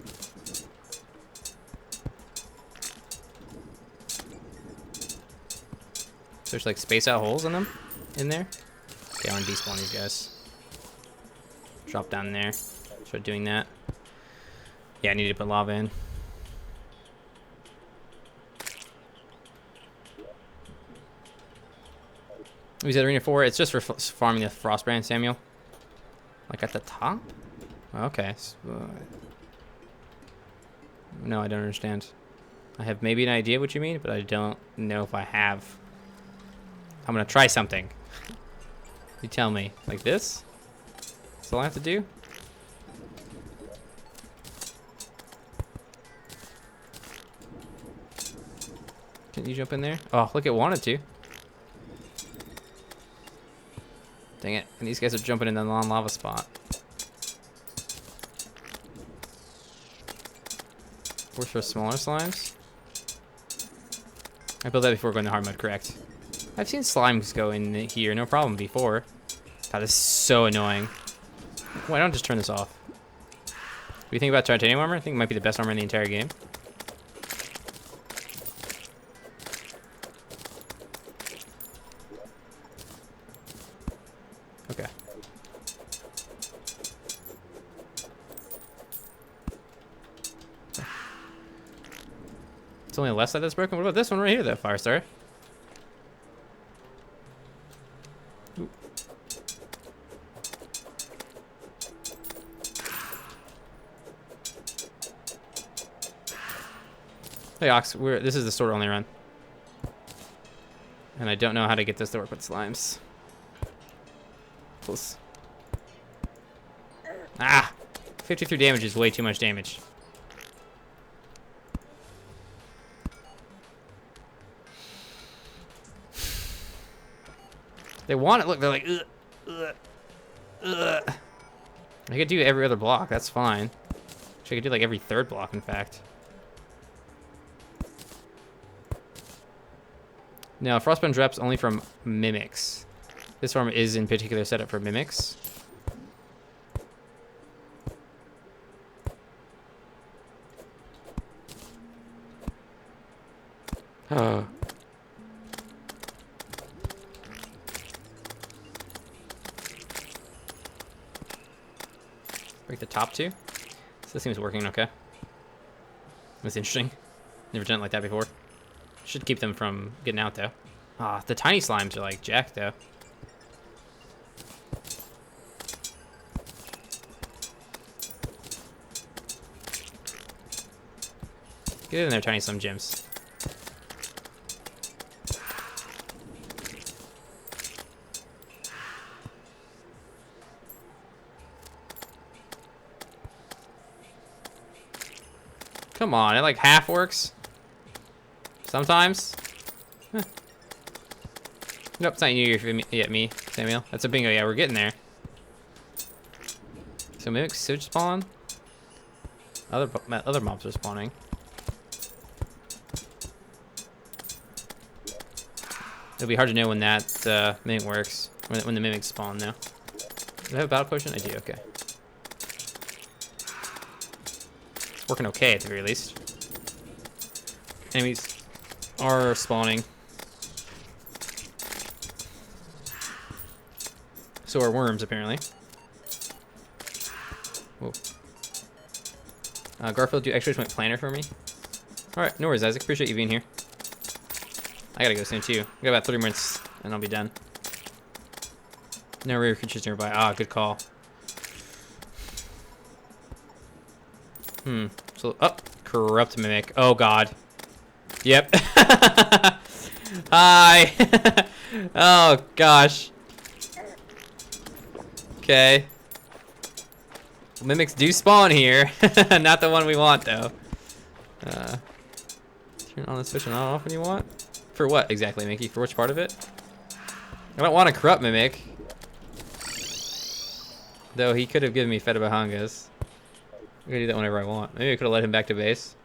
So there's like space out holes in them? In there? Okay, I'm gonna despawn these guys. Drop down there. Start doing that. Yeah, I need to put lava in. Is that Arena 4? It's just for farming the Frostbrand, Samuel. Like at the top? Okay. No, I don't understand. I have maybe an idea what you mean, but I don't know if I have. I'm gonna try something. You tell me. Like this? That's all I have to do? Can you jump in there? Oh, look, it wanted to. Dang it. And these guys are jumping in the non-lava spot. Works for smaller slimes. I built that before going to hard mode, correct. I've seen slimes go in here, no problem, before. God, this is so annoying. Why don't I just turn this off? What do you think about titanium armor? I think it might be the best armor in the entire game. Okay. It's only the left side that's broken. What about this one right here, though, Firestar? Ooh. Hey, Ox, this is the sword only run. And I don't know how to get this to work with slimes. Close. Ah! 53 damage is way too much damage. They want it. Look, they're like, ugh, ugh, ugh. I could do every other block. That's fine. Actually, I could do like every third block, in fact. Now, Frostbound drops only from mimics. This farm is in particular set up for mimics. Oh. Break the top two. So this seems working okay. That's interesting. Never done it like that before. Should keep them from getting out though. Ah, the tiny slimes are like jacked though. Get in there, tiny slim gems. Come on, it like half works. Sometimes. Huh. Nope, it's not you yet, me, Samuel. That's a bingo. Yeah, we're getting there. So mimics should spawn. Other mobs are spawning. It'll be hard to know when that mimic works. When the mimics spawn, though. Do I have a battle potion? I do. Okay. Working okay at the very least. Enemies are spawning. So are worms, apparently. Whoa. Garfield, do extra point planner for me? Alright, no worries, Isaac. Appreciate you being here. I gotta go soon, too. I got about 30 minutes, and I'll be done. No rare creatures nearby. Ah, good call. So, oh, corrupt mimic. Oh, God. Yep. Hi. Oh, gosh. Okay. Mimics do spawn here. Not the one we want, though. Turn on the switch and on off when you want. For what exactly, Mickey? For which part of it? I don't want a corrupt mimic. Though he could have given me Fetabahangas. I can do that whenever I want. Maybe I could have led him back to base.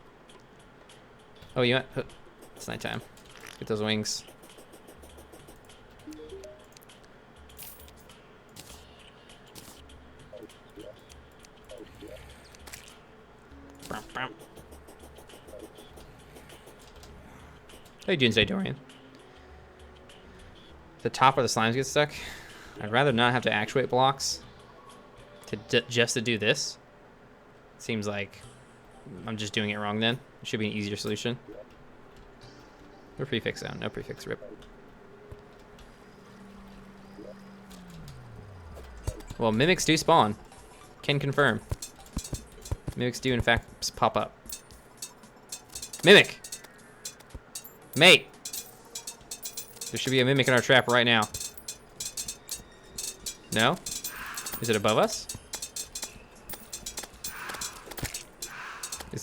Oh, you want? It's nighttime. Get those wings. How you doing today, Dorian? The top where the slimes get stuck. I'd rather not have to actuate blocks just to do this. Seems like I'm just doing it wrong then. It should be an easier solution. No prefix down. No prefix. Rip. Well, mimics do spawn. Can confirm. Mimics do in fact pop up. Mimic! Mate! There should be a mimic in our trap right now. No? Is it above us?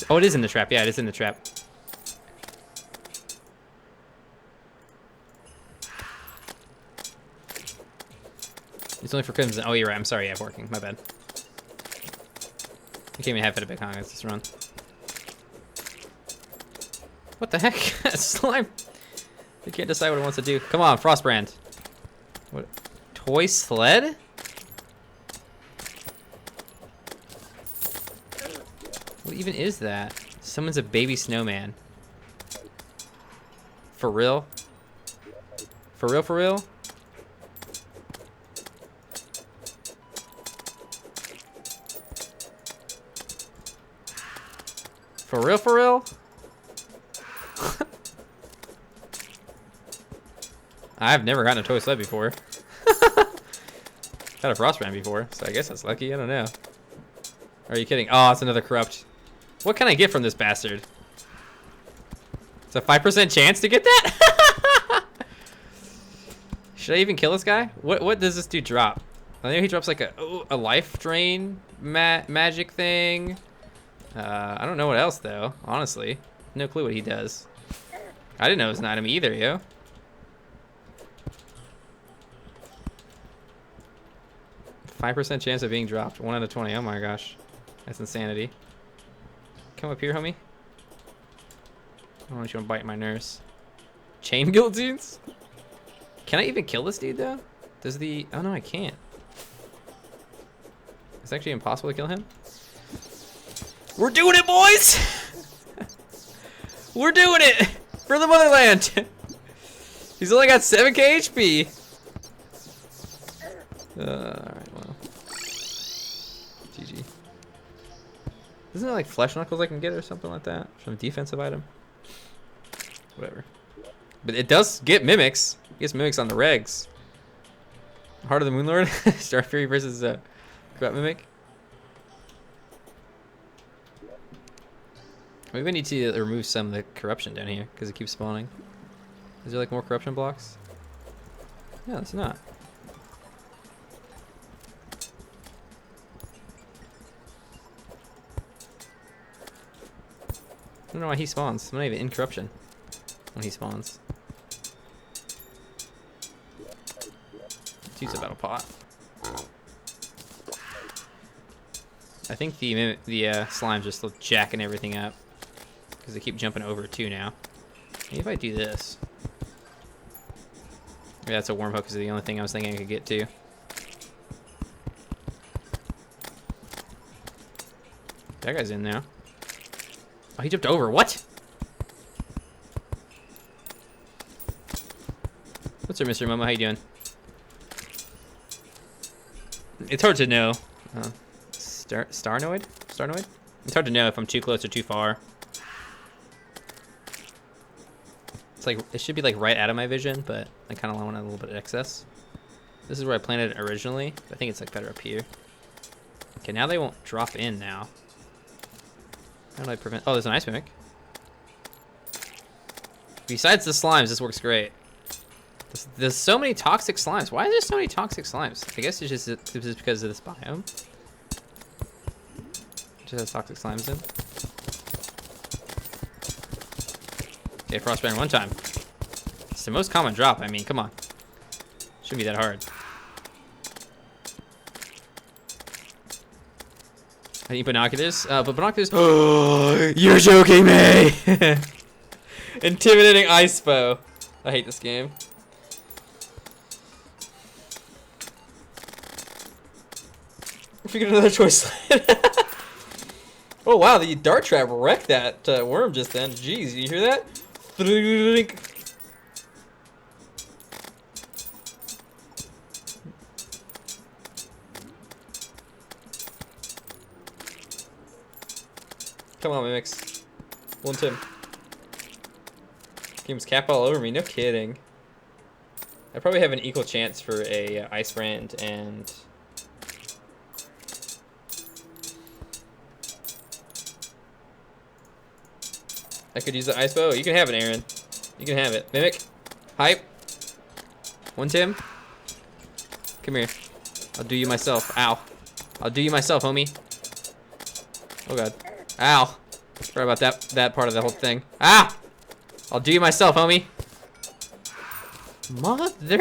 Oh, it is in the trap. Yeah, it is in the trap. It's only for crimson. Oh, you're right. I'm sorry. Yeah, working. My bad. You can't even have Fetabahangas this run. What the heck? Slime. You can't decide what it wants to do. Come on, Frostbrand. What? Toy sled? What even is that? Someone's a baby snowman. For real? For real, for real? For real, for real? I've never gotten a toy sled before. Got a Frostbrand before, so I guess that's lucky. I don't know. Are you kidding? Oh, it's another corrupt. What can I get from this bastard? It's a 5% chance to get that? Should I even kill this guy? What does this dude drop? I think he drops like a life drain magic thing. I don't know what else though, honestly. No clue what he does. I didn't know it was an item either, yo. %5 chance of being dropped. 1 out of 20. Oh my gosh. That's insanity. Come up here, homie. I don't want you to bite my nerves. Chain guillotines? Can I even kill this dude though? Does the... Oh no, I can't. It's actually impossible to kill him. We're doing it, boys! We're doing it! For the motherland! He's only got 7k HP! Alright, well. GG. Isn't there like flesh knuckles I can get or something like that? Some defensive item? Whatever. But it does get mimics. It gets mimics on the regs. Heart of the Moonlord? Star Fury versus Corrupt Mimic. Maybe we need to remove some of the corruption down here because it keeps spawning. Is there like more corruption blocks? No, it's not. I don't know why he spawns. I'm not even in corruption when he spawns. Let's use a battle pot. I think the slimes are still jacking everything up because they keep jumping over too now. Maybe if I do this. Maybe that's a worm hook because the only thing I was thinking I could get to. That guy's in now. Oh, he jumped over. What? What's up, Mr. Momo? How you doing? It's hard to know. Starnoid? Starnoid? It's hard to know if I'm too close or too far. It's like, it should be like right out of my vision, but I kind of want a little bit of excess. This is where I planted it originally. But I think it's like better up here. Okay, now they won't drop in now. How do I prevent? Oh, there's an ice mimic. Besides the slimes, this works great. There's so many toxic slimes. Why is there so many toxic slimes? I guess it's just because of this biome. It just has toxic slimes in. Okay, frostburn one time. It's the most common drop. I mean, come on. Shouldn't be that hard. I need binoculars, but binoculars. Oh, you're joking me! Intimidating ice bow. I hate this game. Figured another choice. Oh wow, the dart trap wrecked that worm just then. Jeez, you hear that? Come on, mimics. One Tim. Game's cap all over me. No kidding. I probably have an equal chance for a ice brand and. I could use the ice bow. You can have it, Aaron. You can have it. Mimic. Hype. One Tim. Come here. I'll do you myself. Ow. I'll do you myself, homie. Oh god. Ow. Sorry about that part of the whole thing. Ah! I'll do you myself, homie. Mother.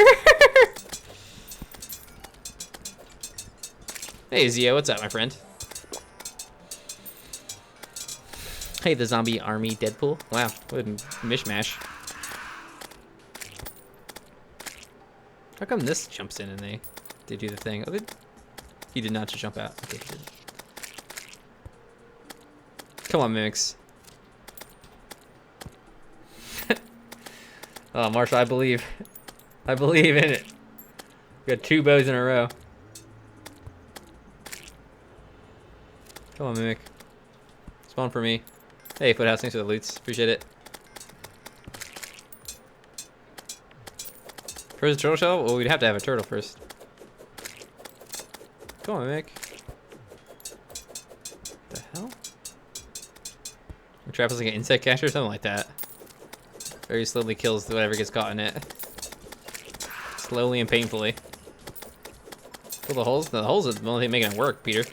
Hey, Zio. What's up, my friend? Hey, the zombie army Deadpool. Wow, what a mishmash. How come this jumps in and they do the thing? Oh, he did not just jump out. Okay, he did. Come on, mimics. Oh, Marshall, I believe. I believe in it. We got 2 bows in a row. Come on, mimic. Spawn for me. Hey, Foothouse, thanks for the loots. Appreciate it. First turtle shell? Well, we'd have to have a turtle first. Come on, Mick. What the hell? The trap is like an insect catcher or something like that. Very slowly kills whatever gets caught in it. Slowly and painfully. Pull the holes? The holes are the only thing making it work, Peter.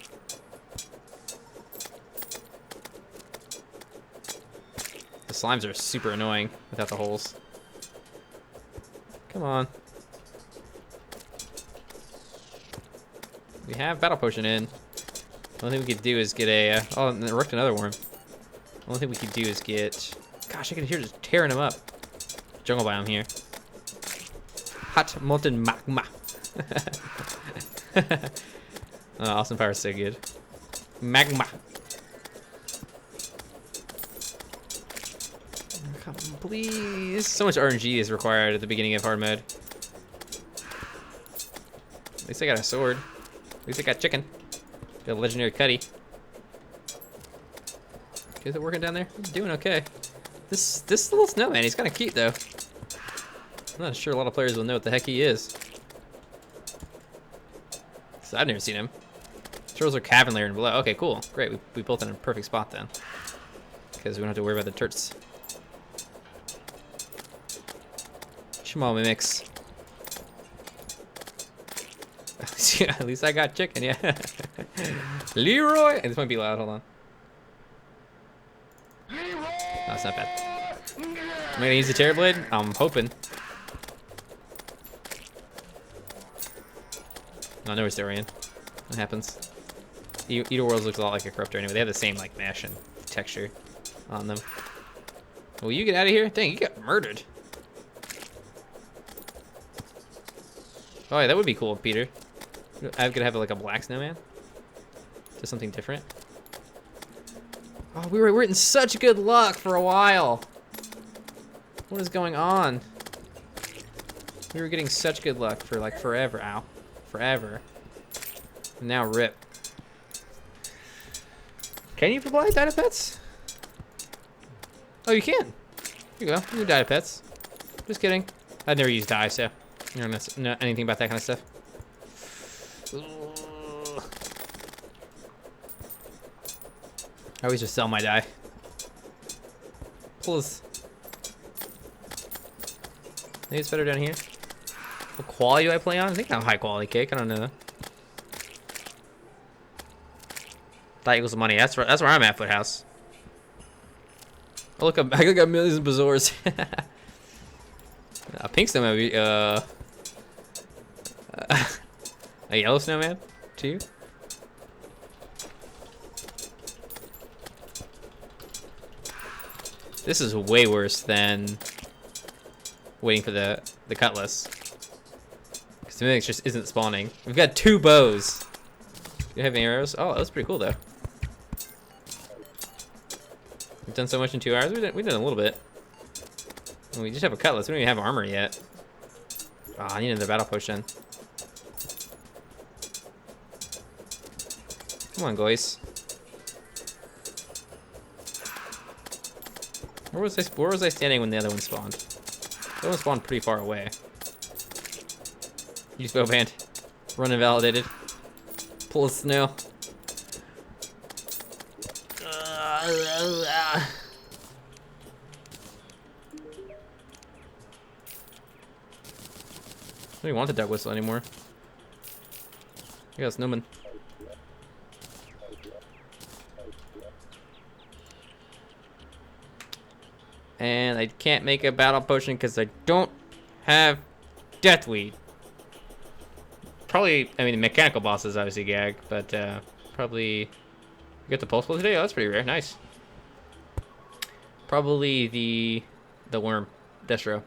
The slimes are super annoying without the holes. Come on. We have battle potion in. The only thing we could do is get a. Oh, and it wrecked another worm. The only thing we could do is get. Gosh, I can hear just tearing them up. Jungle biome here. Hot molten magma. Oh, Austin Power is so good. Magma. Come on, please. So much RNG is required at the beginning of hard mode. At least I got a sword. At least I got chicken. Got a legendary cutty. Is it working down there? Doing okay. This little snowman, he's kind of cute though. I'm not sure a lot of players will know what the heck he is. So I've never seen him. Turtles are cavern layer and below. Okay, cool. Great. We built in a perfect spot then. Because we don't have to worry about the turts. Come on, mimics. At least I got chicken, yeah. Leroy! And this might be loud, hold on. No, it's not bad. Am I gonna use the Terror Blade? I'm hoping. Oh, no, it's Dorian. What happens? Eater Worlds looks a lot like a Corruptor anyway. They have the same, like, mesh and texture on them. Will you get out of here? Dang, you got murdered. Oh, yeah, that would be cool, Peter. I could have, like, a black snowman. Just something different. Oh, we're in such good luck for a while. What is going on? We were getting such good luck for, like, forever. Ow. Forever. And now rip. Can you provide data pets? Oh, you can. Here you go. You data pets. Just kidding. I've never used dye, so I don't know anything about that kind of stuff. I always just sell my dye. Plus, maybe it's better down here. What quality do I play on? I think I'm high quality cake. I don't know. That equals the money. That's where I'm at, Foothouse. Oh, look, I got millions of bazaars. A pink snowman would be, a yellow snowman, too. This is way worse than waiting for the cutlass. Because the mimic just isn't spawning. We've got 2 bows. Do you have any arrows? Oh, that was pretty cool, though. We've done so much in 2 hours. We've done a little bit. And we just have a cutlass. We don't even have armor yet. Oh, I need another battle potion. Come on, guys. Where was I standing when the other one spawned? The other one spawned pretty far away. Use bow band. Run invalidated. Pull a snow. I don't even want the dog whistle anymore. I got a snowman. And I can't make a battle potion because I don't have deathweed. Probably, I mean, the mechanical boss is obviously gag, but probably you get the pulse bolt today. Oh, that's pretty rare. Nice. Probably the worm destroyer.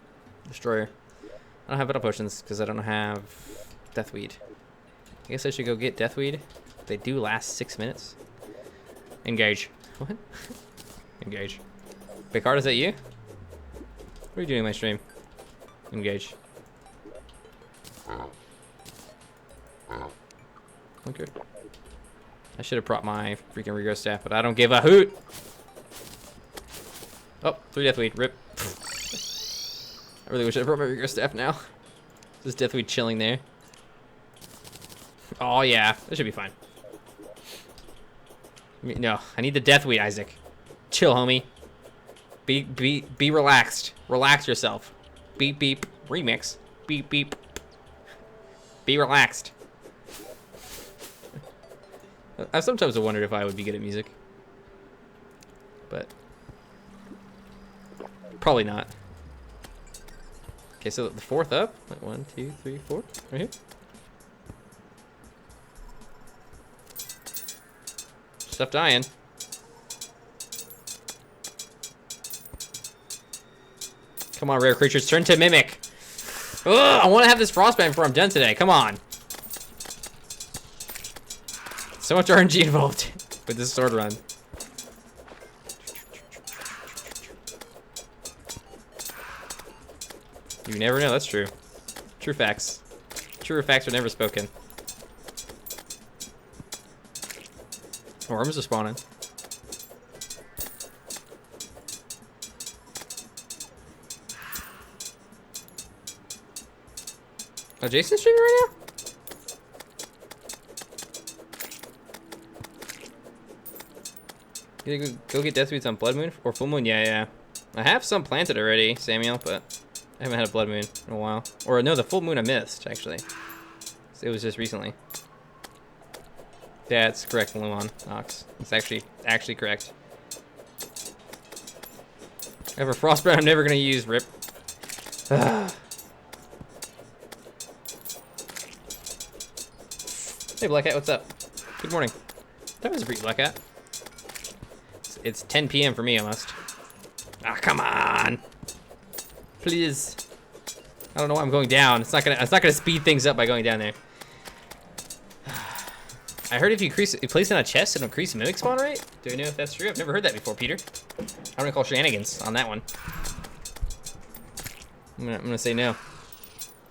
I don't have battle potions because I don't have deathweed. I guess I should go get deathweed. They do last 6 minutes. Engage. What? Engage. Picard, is that you? What are you doing in my stream? Engage. Okay. I should have brought my freaking regrowth staff, but I don't give a hoot. Oh, 3 deathweed. Rip. I really wish I brought my regrowth staff now. Just deathweed chilling there. Oh yeah, that should be fine. No, I need the deathweed, Isaac. Chill, homie. Be relaxed. Relax yourself. Beep beep. Remix. Beep beep. Be relaxed. I sometimes wondered if I would be good at music, but probably not. Okay, so the 4th up. 1, 2, 3, 4. Right here. Stuff dying. Come on, rare creatures, turn to mimic. Ugh, I want to have this frostbite before I'm done today. Come on. So much RNG involved with this sword run. You never know, that's true. True facts. Truer facts are never spoken. Worms are spawning. Oh, Jason's streaming right now? You go get death beads on Blood Moon or Full Moon? Yeah, yeah. I have some planted already, Samuel, but I haven't had a Blood Moon in a while. Or no, the Full Moon I missed, actually. It was just recently. Yeah, it's correct, Luan Ox. It's actually correct. I have a Frostburn I'm never gonna use, rip. Hey, Black Hat, what's up? Good morning. That was a brief, Black Hat. It's 10 p.m. for me almost. Ah, come on. Please. I don't know why I'm going down. It's not gonna speed things up by going down there. I heard if you place it on a chest, it'll increase mimic spawn rate. Do we know if that's true? I've never heard that before, Peter. I'm gonna call shenanigans on that one. I'm gonna say no.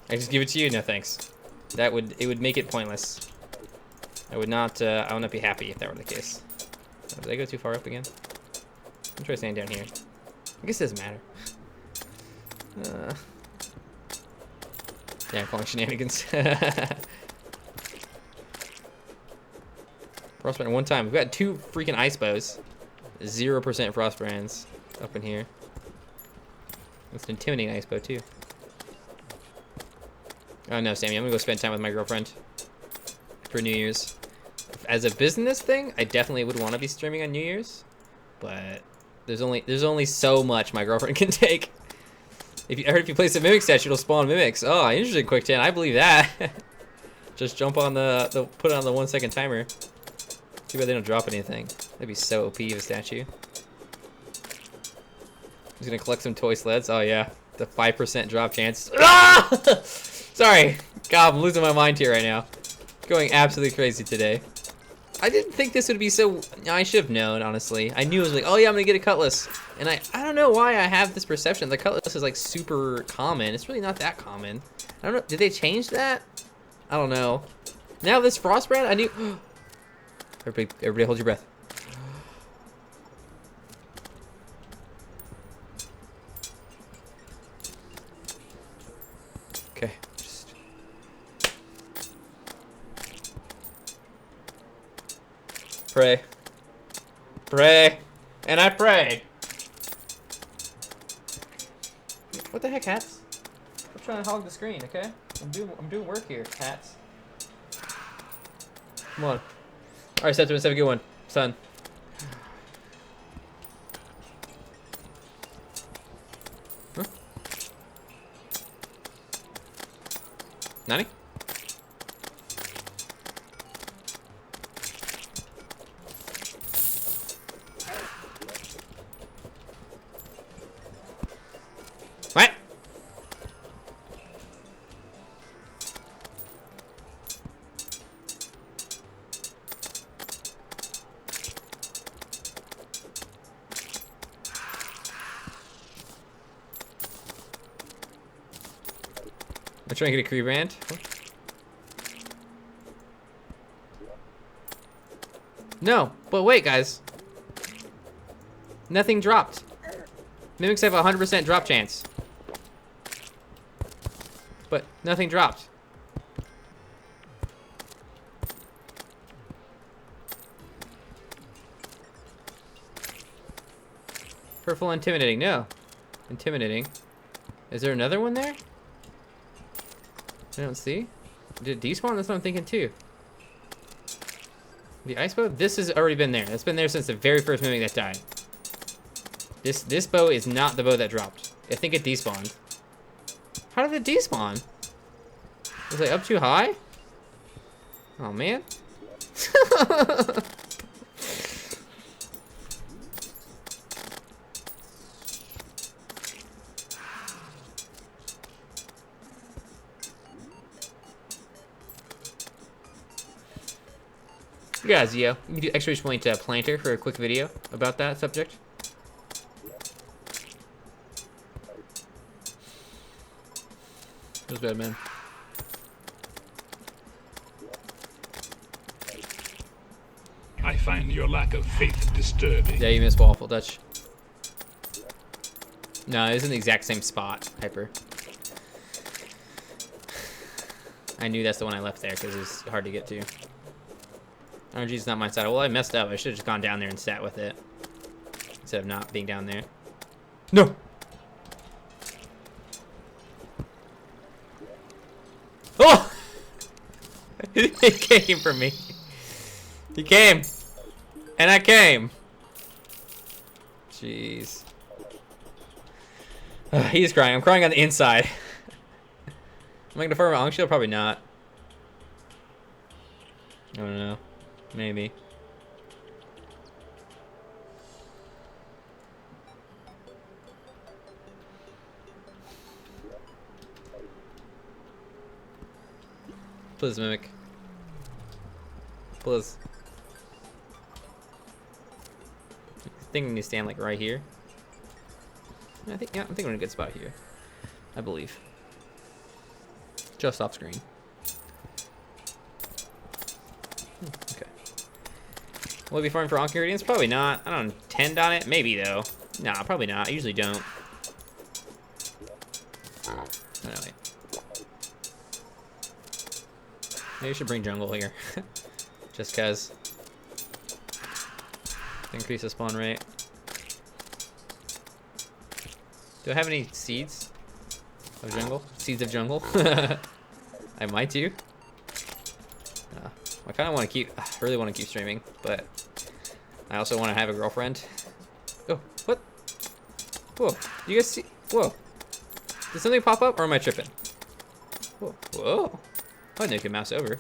I just give it to you. No thanks. It would make it pointless. I would not be happy if that were the case. Oh, did I go too far up again? I'm trying to stand down here. I guess it doesn't matter. Yeah, I'm calling shenanigans. Frostbrand one time. We've got 2 freaking ice bows. 0% frostbrands up in here. That's an intimidating ice bow too. Oh no, Sammy, I'm gonna go spend time with my girlfriend for New Year's. As a business thing, I definitely would want to be streaming on New Year's, but there's only so much my girlfriend can take. I heard if you place a mimic statue, it'll spawn mimics. Oh, interesting, Quick 10. I believe that. Just jump on put it on the 1 second timer. Too bad they don't drop anything. That'd be so OP of a statue. He's gonna collect some toy sleds. Oh yeah, the 5% drop chance. Ah! Sorry, God, I'm losing my mind here right now. Going absolutely crazy today. I didn't think this would be so. I should have known, honestly. I knew it was like, oh yeah, I'm gonna get a cutlass, and I don't know why I have this perception. The cutlass is like super common. It's really not that common. I don't know. Did they change that? I don't know. Now this Frostbrand, I knew. Everybody hold your breath. Okay, just pray. Pray. And I prayed. What the heck, hats? I'm trying to hog the screen, okay? I'm doing work here, hats. Come on. Alright, Septimus, have a good one, son. Huh? Nani? What? I'm trying to get a creep brand. No, but wait, guys. Nothing dropped. Mimics have a 100% drop chance. But nothing dropped. Purple intimidating, no. Intimidating. Is there another one there? I don't see. Did it despawn? That's what I'm thinking too. The ice bow? This has already been there. That's been there since the very first mimic that died. This bow is not the bow that dropped. I think it despawned. How did it despawn? Was it up too high? Oh man. Yeah, Zio. You can do exclamation point planter for a quick video about that subject. Feels bad, man. I find your lack of faith disturbing. Yeah, you missed Waffle Dutch. No, it isn't the exact same spot, Hyper. I knew that's the one I left there because it's hard to get to. RNG's not my side. Well, I messed up. I should have just gone down there and sat with it instead of not being down there. No! Oh! He came for me. He came. And I came. Jeez. He's crying. I'm crying on the inside. Am I gonna farm an shield? Probably not. I don't know. Maybe. Please, Mimic. Please. I think we need to stand like right here. I think, yeah, I'm thinking we're in a good spot here. I believe. Just off screen. Okay. Will I be farming for Ankh Ingredients? Probably not. I don't intend on it. Maybe though. Nah, probably not. I usually don't. Anyway. Maybe I should bring jungle here. Just cause. Increase the spawn rate. Do I have any seeds of jungle? Seeds of jungle? I might do. I kind of want to keep, I really want to keep streaming, but I also want to have a girlfriend. Oh, what? Whoa, you guys see? Whoa. Did something pop up or am I tripping? Whoa, whoa. Oh, I didn't can mouse over.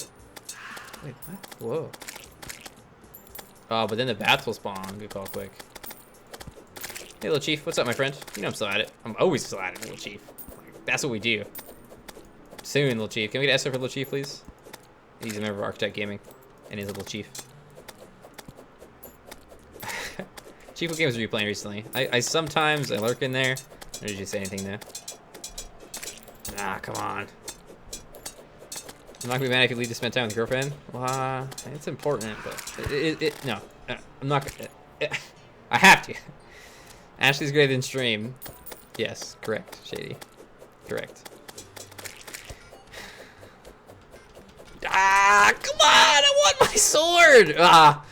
Wait, what? Whoa. Oh, but then the bats will spawn. Good call, quick. Hey, little chief, what's up, my friend? You know I'm still at it. I'm always still at it, little chief. That's what we do. Soon, little chief. Can we get S for little chief, please? He's a member of Architect Gaming, and he's a little chief. Chief, what games are you playing recently? I sometimes I lurk in there. Or did you say anything though? Nah, come on. I'm not gonna be mad if you leave to spend time with your girlfriend. Well, it's important, but no, I'm not gonna. I have to. Ashley's greater than stream. Yes, correct, Shady. Correct. Ah, come on! I want my sword! Ah,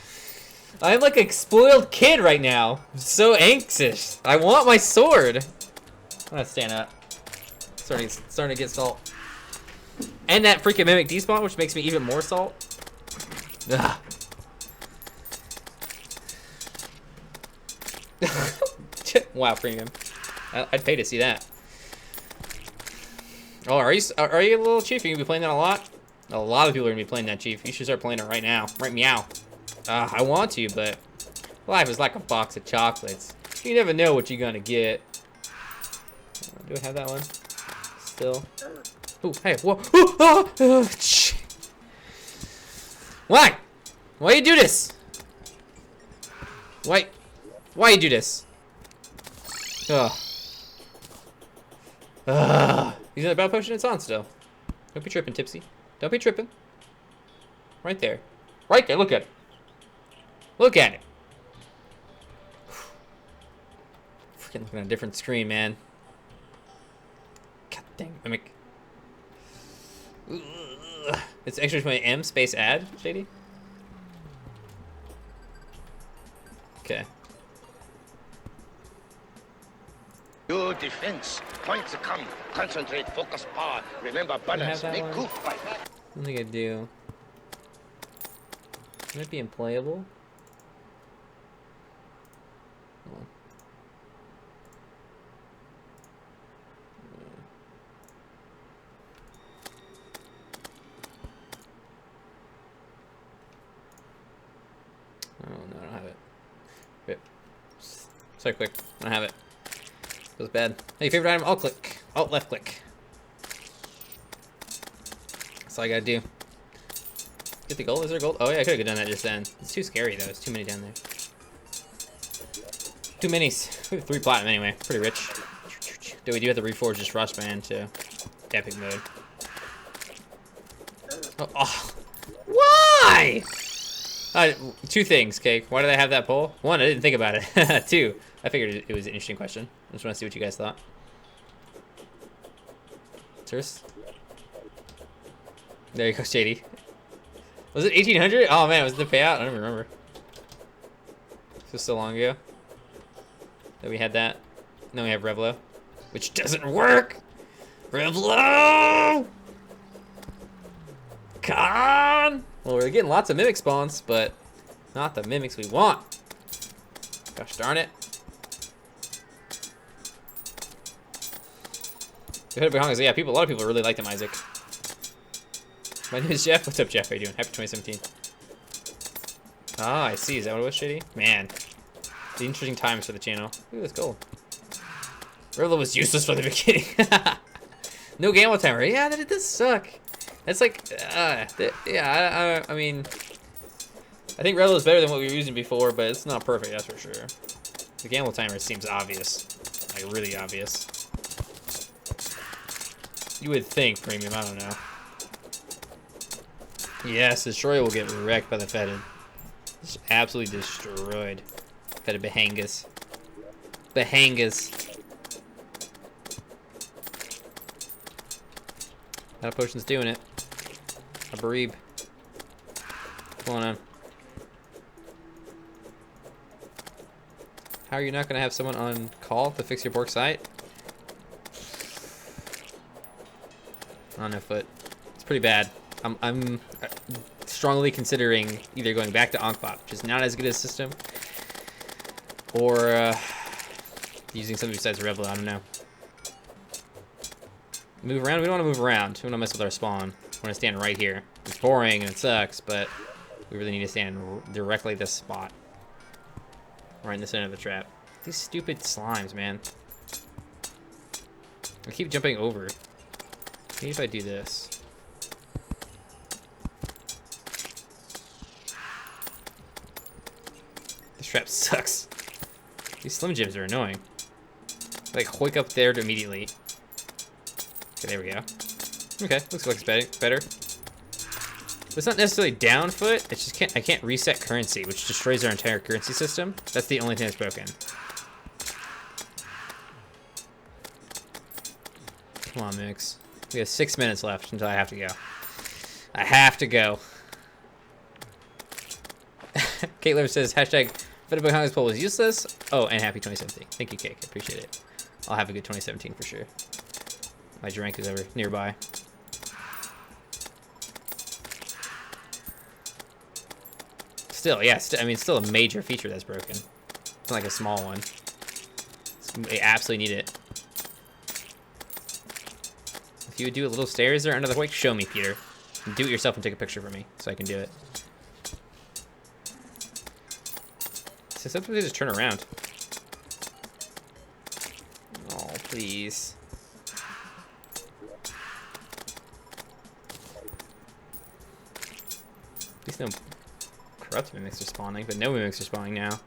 I'm like a spoiled kid right now. I'm so anxious. I want my sword. I'm gonna stand up. Starting to get salt. And that freaking mimic despawn, which makes me even more salt. Ugh. Wow, premium. I'd pay to see that. Oh, are you a little chief? Are you gonna be playing that a lot? A lot of people are gonna be playing that, chief. You should start playing it right now. Right meow. I want to, but life is like a box of chocolates. You never know what you're gonna get. Do I have that one? Still. Ooh, hey, whoa. Ooh, oh, why? Why you do this? Why you do this? Ugh. Using the battle potion, it's on still. Don't be tripping, Tipsy. Don't be tripping. Right there. Right there, look at it. Look at it. Freaking looking at a different screen, man. God dang, mimic. Ugh. It's exclamation M space add, Shady? Okay. Your defense. Points come. Concentrate, focus, power. Remember balance. Make good fight. I don't think I do. It might be unplayable. Oh. Oh no, I don't have it. Rip. Sorry, quick. I don't have it. Feels bad. Hey, favorite item? Alt click. Alt left click. That's all I gotta do. Get the gold? Is there gold? Oh yeah, I could have done that just then. It's too scary though. It's too many down there. Too minis. We have 3 platinum anyway. Pretty rich. Though we do have to reforge this rush band to epic mode. Oh. Why? 2 things, Cake. Why did I have that poll? 1, I didn't think about it. 2, I figured it was an interesting question. I just want to see what you guys thought. Serious? There you go, Shady. Was it 1800? Oh man, was it the payout? I don't even remember. This was so long ago that we had that. Now we have Revlo, which doesn't work. Revlo! Come on! Well, we're getting lots of mimic spawns, but not the mimics we want. Gosh darn it. Yeah, a lot of people really like them, Isaac. My name is Jeff. What's up, Jeff? How you doing? Happy 2017. Ah, I see. Is that what it was, Shady? Man, the interesting times for the channel. Look at this gold. Revlo was useless from the beginning. No gamble timer. Yeah, that it does suck. That's like, yeah. I mean, I think Revlo is better than what we were using before, but it's not perfect. That's for sure. The gamble timer seems obvious, like really obvious. You would think premium. I don't know. Yes, Destroyer will get wrecked by the Fetid. Just absolutely destroyed. Fetid Bahangas. Bahangas. That potion's doing it. A Bareeb. Come on. How are you not gonna have someone on call to fix your pork site? On no foot. It's pretty bad. I'm strongly considering either going back to Ankh-Bot, which is not as good a system, or using something besides Revlo. I don't know. Move around? We don't want to move around. We don't want to mess with our spawn. We want to stand right here. It's boring and it sucks, but we really need to stand directly this spot. Right in the center of the trap. These stupid slimes, man. I keep jumping over. Maybe if I do this. This trap sucks. These Slim Jims are annoying. Like, hoik up there immediately. Okay, there we go. Okay, looks like it's better. But it's not necessarily down foot. It's just I can't reset currency, which destroys our entire currency system. That's the only thing that's broken. Come on, Mix. We have 6 minutes left until I have to go. I have to go. Caitlin says, hashtag Fedibug Hung's poll was useless. Oh, and happy 2017. Thank you, Cake. I appreciate it. I'll have a good 2017 for sure. My drink is over nearby. Still, yeah, I mean, still a major feature that's broken. It's not like a small one. We absolutely need it. If you would do a little stairs there under the hoik, show me, Peter. Do it yourself and take a picture for me so I can do it. So sometimes they just turn around. Oh, please. At least no corrupt mimics are spawning, but no mimics are spawning now.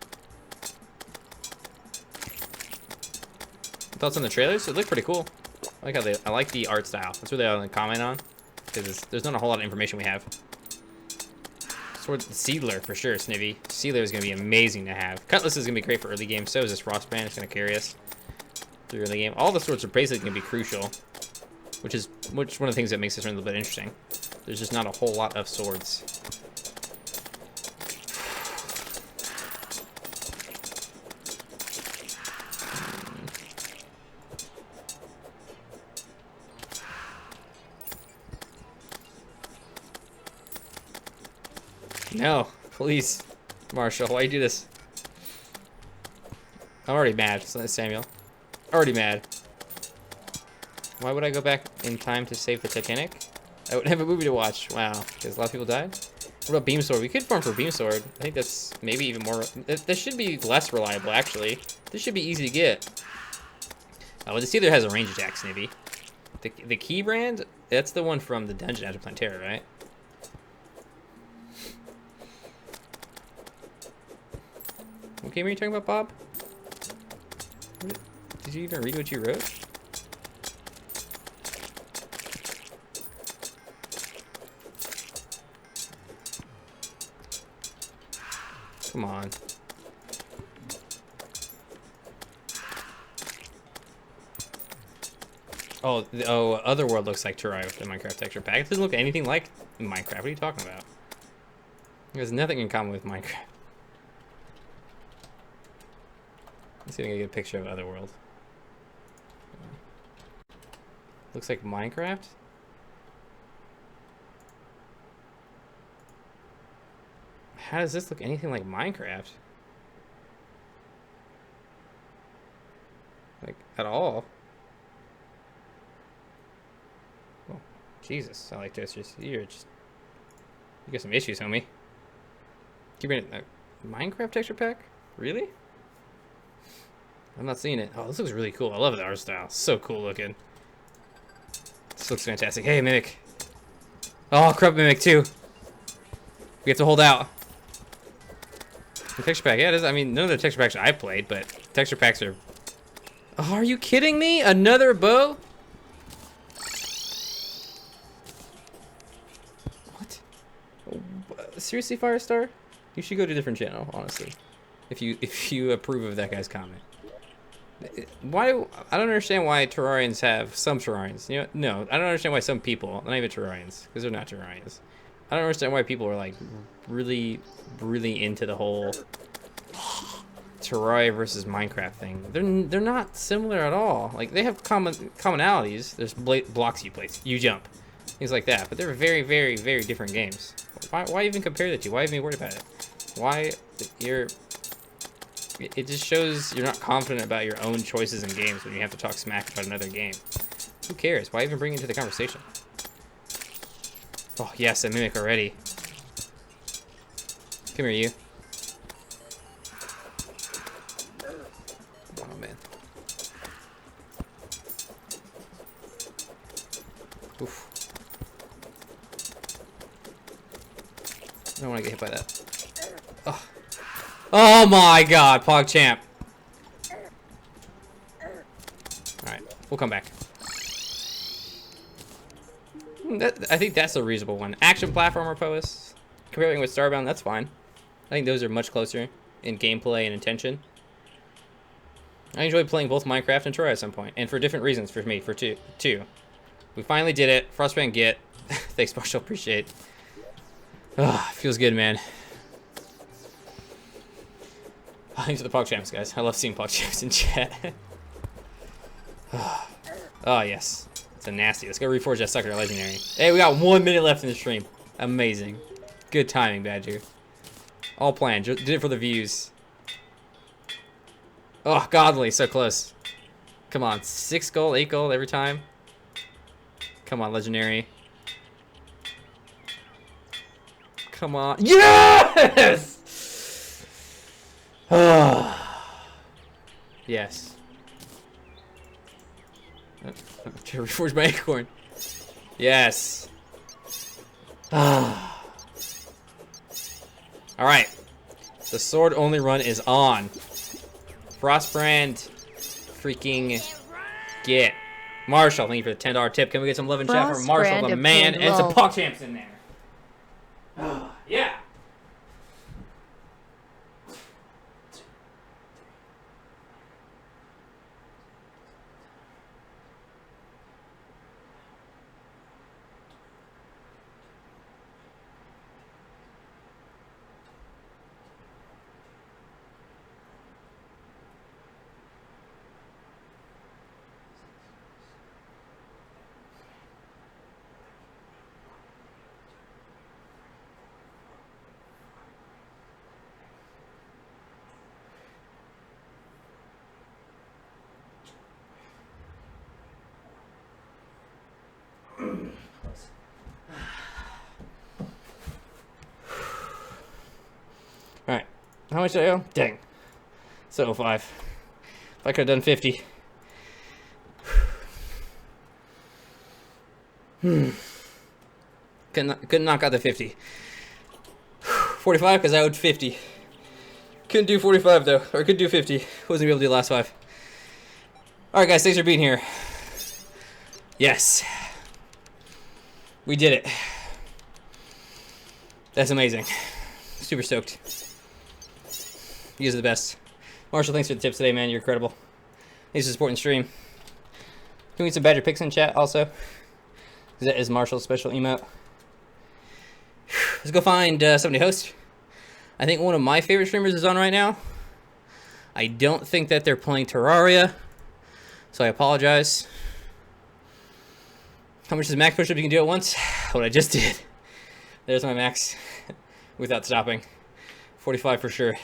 Thoughts on the trailers? It looked pretty cool. I like the art style. That's what they all comment on, because there's not a whole lot of information we have. Sword Seedler for sure, Snivy. Seedler is gonna be amazing to have. Cutlass is gonna be great for early game. So is this Frostbrand. It's gonna carry us through early game. All the swords are basically gonna be crucial, which is one of the things that makes this run a little bit interesting. There's just not a whole lot of swords. No, please, Marshall, why you do this? I'm already mad, Samuel. Already mad. Why would I go back in time to save the Titanic? I would have a movie to watch. Wow, because a lot of people died. What about Beam Sword? We could farm for Beam Sword. I think that's maybe even more. This should be less reliable, actually. This should be easy to get. Oh, well, the Sealer has a range attack, Snivy. The Key brand, that's the one from the dungeon after Plantera, right? What game are you talking about, Bob? Did you even read what you wrote? Come on. Oh, Otherworld looks like Terraria with the Minecraft texture pack. It doesn't look anything like Minecraft. What are you talking about? There's nothing in common with Minecraft. Let's see if I can get a picture of Otherworld. Looks like Minecraft. How does this look anything like Minecraft? Like, at all? Oh, Jesus, I like toasters. You got some issues, homie. Keep it a Minecraft texture pack? Really? I'm not seeing it. Oh, this looks really cool. I love the art style. So cool looking. This looks fantastic. Hey, Mimic. Oh, Crub Mimic too. We have to hold out. The texture pack, yeah, it is. I mean, none of the texture packs I've played, but texture packs are... Oh, are you kidding me? Another bow? What? Seriously, Firestar? You should go to a different channel, honestly. If you approve of that guy's comment. Why? I don't understand why Terrarians have some Terrarians. You know, no, I don't understand why some people, not even Terrarians, because they're not Terrarians. I don't understand why people are like really into the whole Terraria versus Minecraft thing. They're not similar at all. Like they have commonalities. There's blocks you place, you jump, things like that. But they're very different games. Why even compare the two? Why even worry about it? Why it just shows you're not confident about your own choices in games when you have to talk smack about another game. Who cares? Why even bring it into the conversation? Oh, yes, a Mimic already. Come here, you. Oh, man. Oof. I don't want to get hit by that. Oh. Oh my god, PogChamp. Alright, we'll come back. I think that's a reasonable one. Action platformer pose. Comparing with Starbound, that's fine. I think those are much closer in gameplay and intention. I enjoyed playing both Minecraft and Terraria at some point, and for different reasons for me, for two. We finally did it. Frostband get. Thanks, Marshall. Appreciate it. Oh, feels good, man. Thanks for the PogChamps, guys. I love seeing PogChamps in chat. Oh, yes. It's a nasty. Let's go reforge that sucker legendary. Hey, we got 1 minute left in the stream. Amazing. Good timing, Badger. All planned. Just did it for the views. Oh, godly. So close. Come on. 6 gold, 8 gold every time. Come on, legendary. Come on. Yes! Yes. To reforge my acorn. Yes. Alright. The sword only run is on. Frostbrand. Freaking get. Marshall, thank you for the $10 tip. Can we get some love and chat from Marshall, the man, and some PogChamps in there? Yeah. Alright. How much did I owe? Dang. 705. If I could have done 50. Couldn't knock out the 50. 45 because I owed 50. Couldn't do 45 though. Or could do 50. Wasn't able to do the last 5. Alright guys, thanks for being here. Yes. We did it. That's amazing. Super stoked. You guys are the best. Marshall, thanks for the tips today, man. You're incredible. Thanks for supporting the stream. Can we get some Badger picks in chat also? That is Marshall's special emote. Let's go find somebody to host. I think one of my favorite streamers is on right now. I don't think that they're playing Terraria, so I apologize. How much is max push-up you can do at once? What I just did. There's my max without stopping. 45 for sure,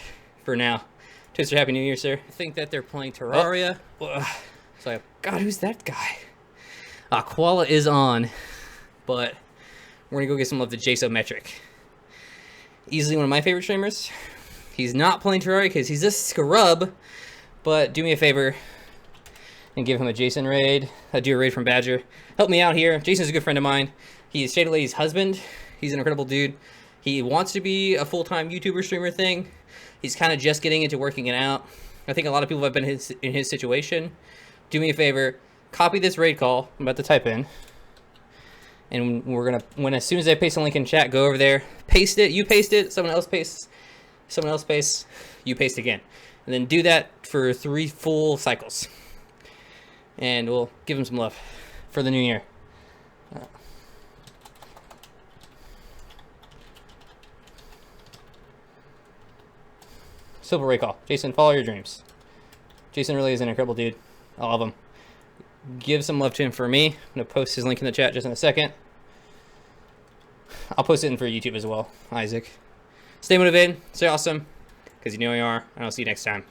for now. Toaster, Happy New Year, sir. I think that they're playing Terraria. Oh. So God, who's that guy? Koala is on, but we're gonna go get some love to Jasometric. Easily one of my favorite streamers. He's not playing Terraria because he's a scrub, but do me a favor and give him a Jason raid. Do a raid from Badger. Help me out here. Jason's a good friend of mine. He is Shady Lady's husband. He's an incredible dude. He wants to be a full-time YouTuber streamer thing. He's kind of just getting into working it out. I think a lot of people have been in his situation. Do me a favor, copy this raid call I'm about to type in, and we're gonna, as soon as I paste a link in chat, go over there, paste it, you paste it, someone else pastes, you paste again, and then do that for 3 full cycles, and we'll give him some love for the new year. Silver raid call. Jason, follow your dreams. Jason really is an incredible dude. I love him. Give some love to him for me. I'm going to post his link in the chat just in a second. I'll post it in for YouTube as well, Isaac. Stay motivated. Stay awesome. Because you know you are. And I'll see you next time.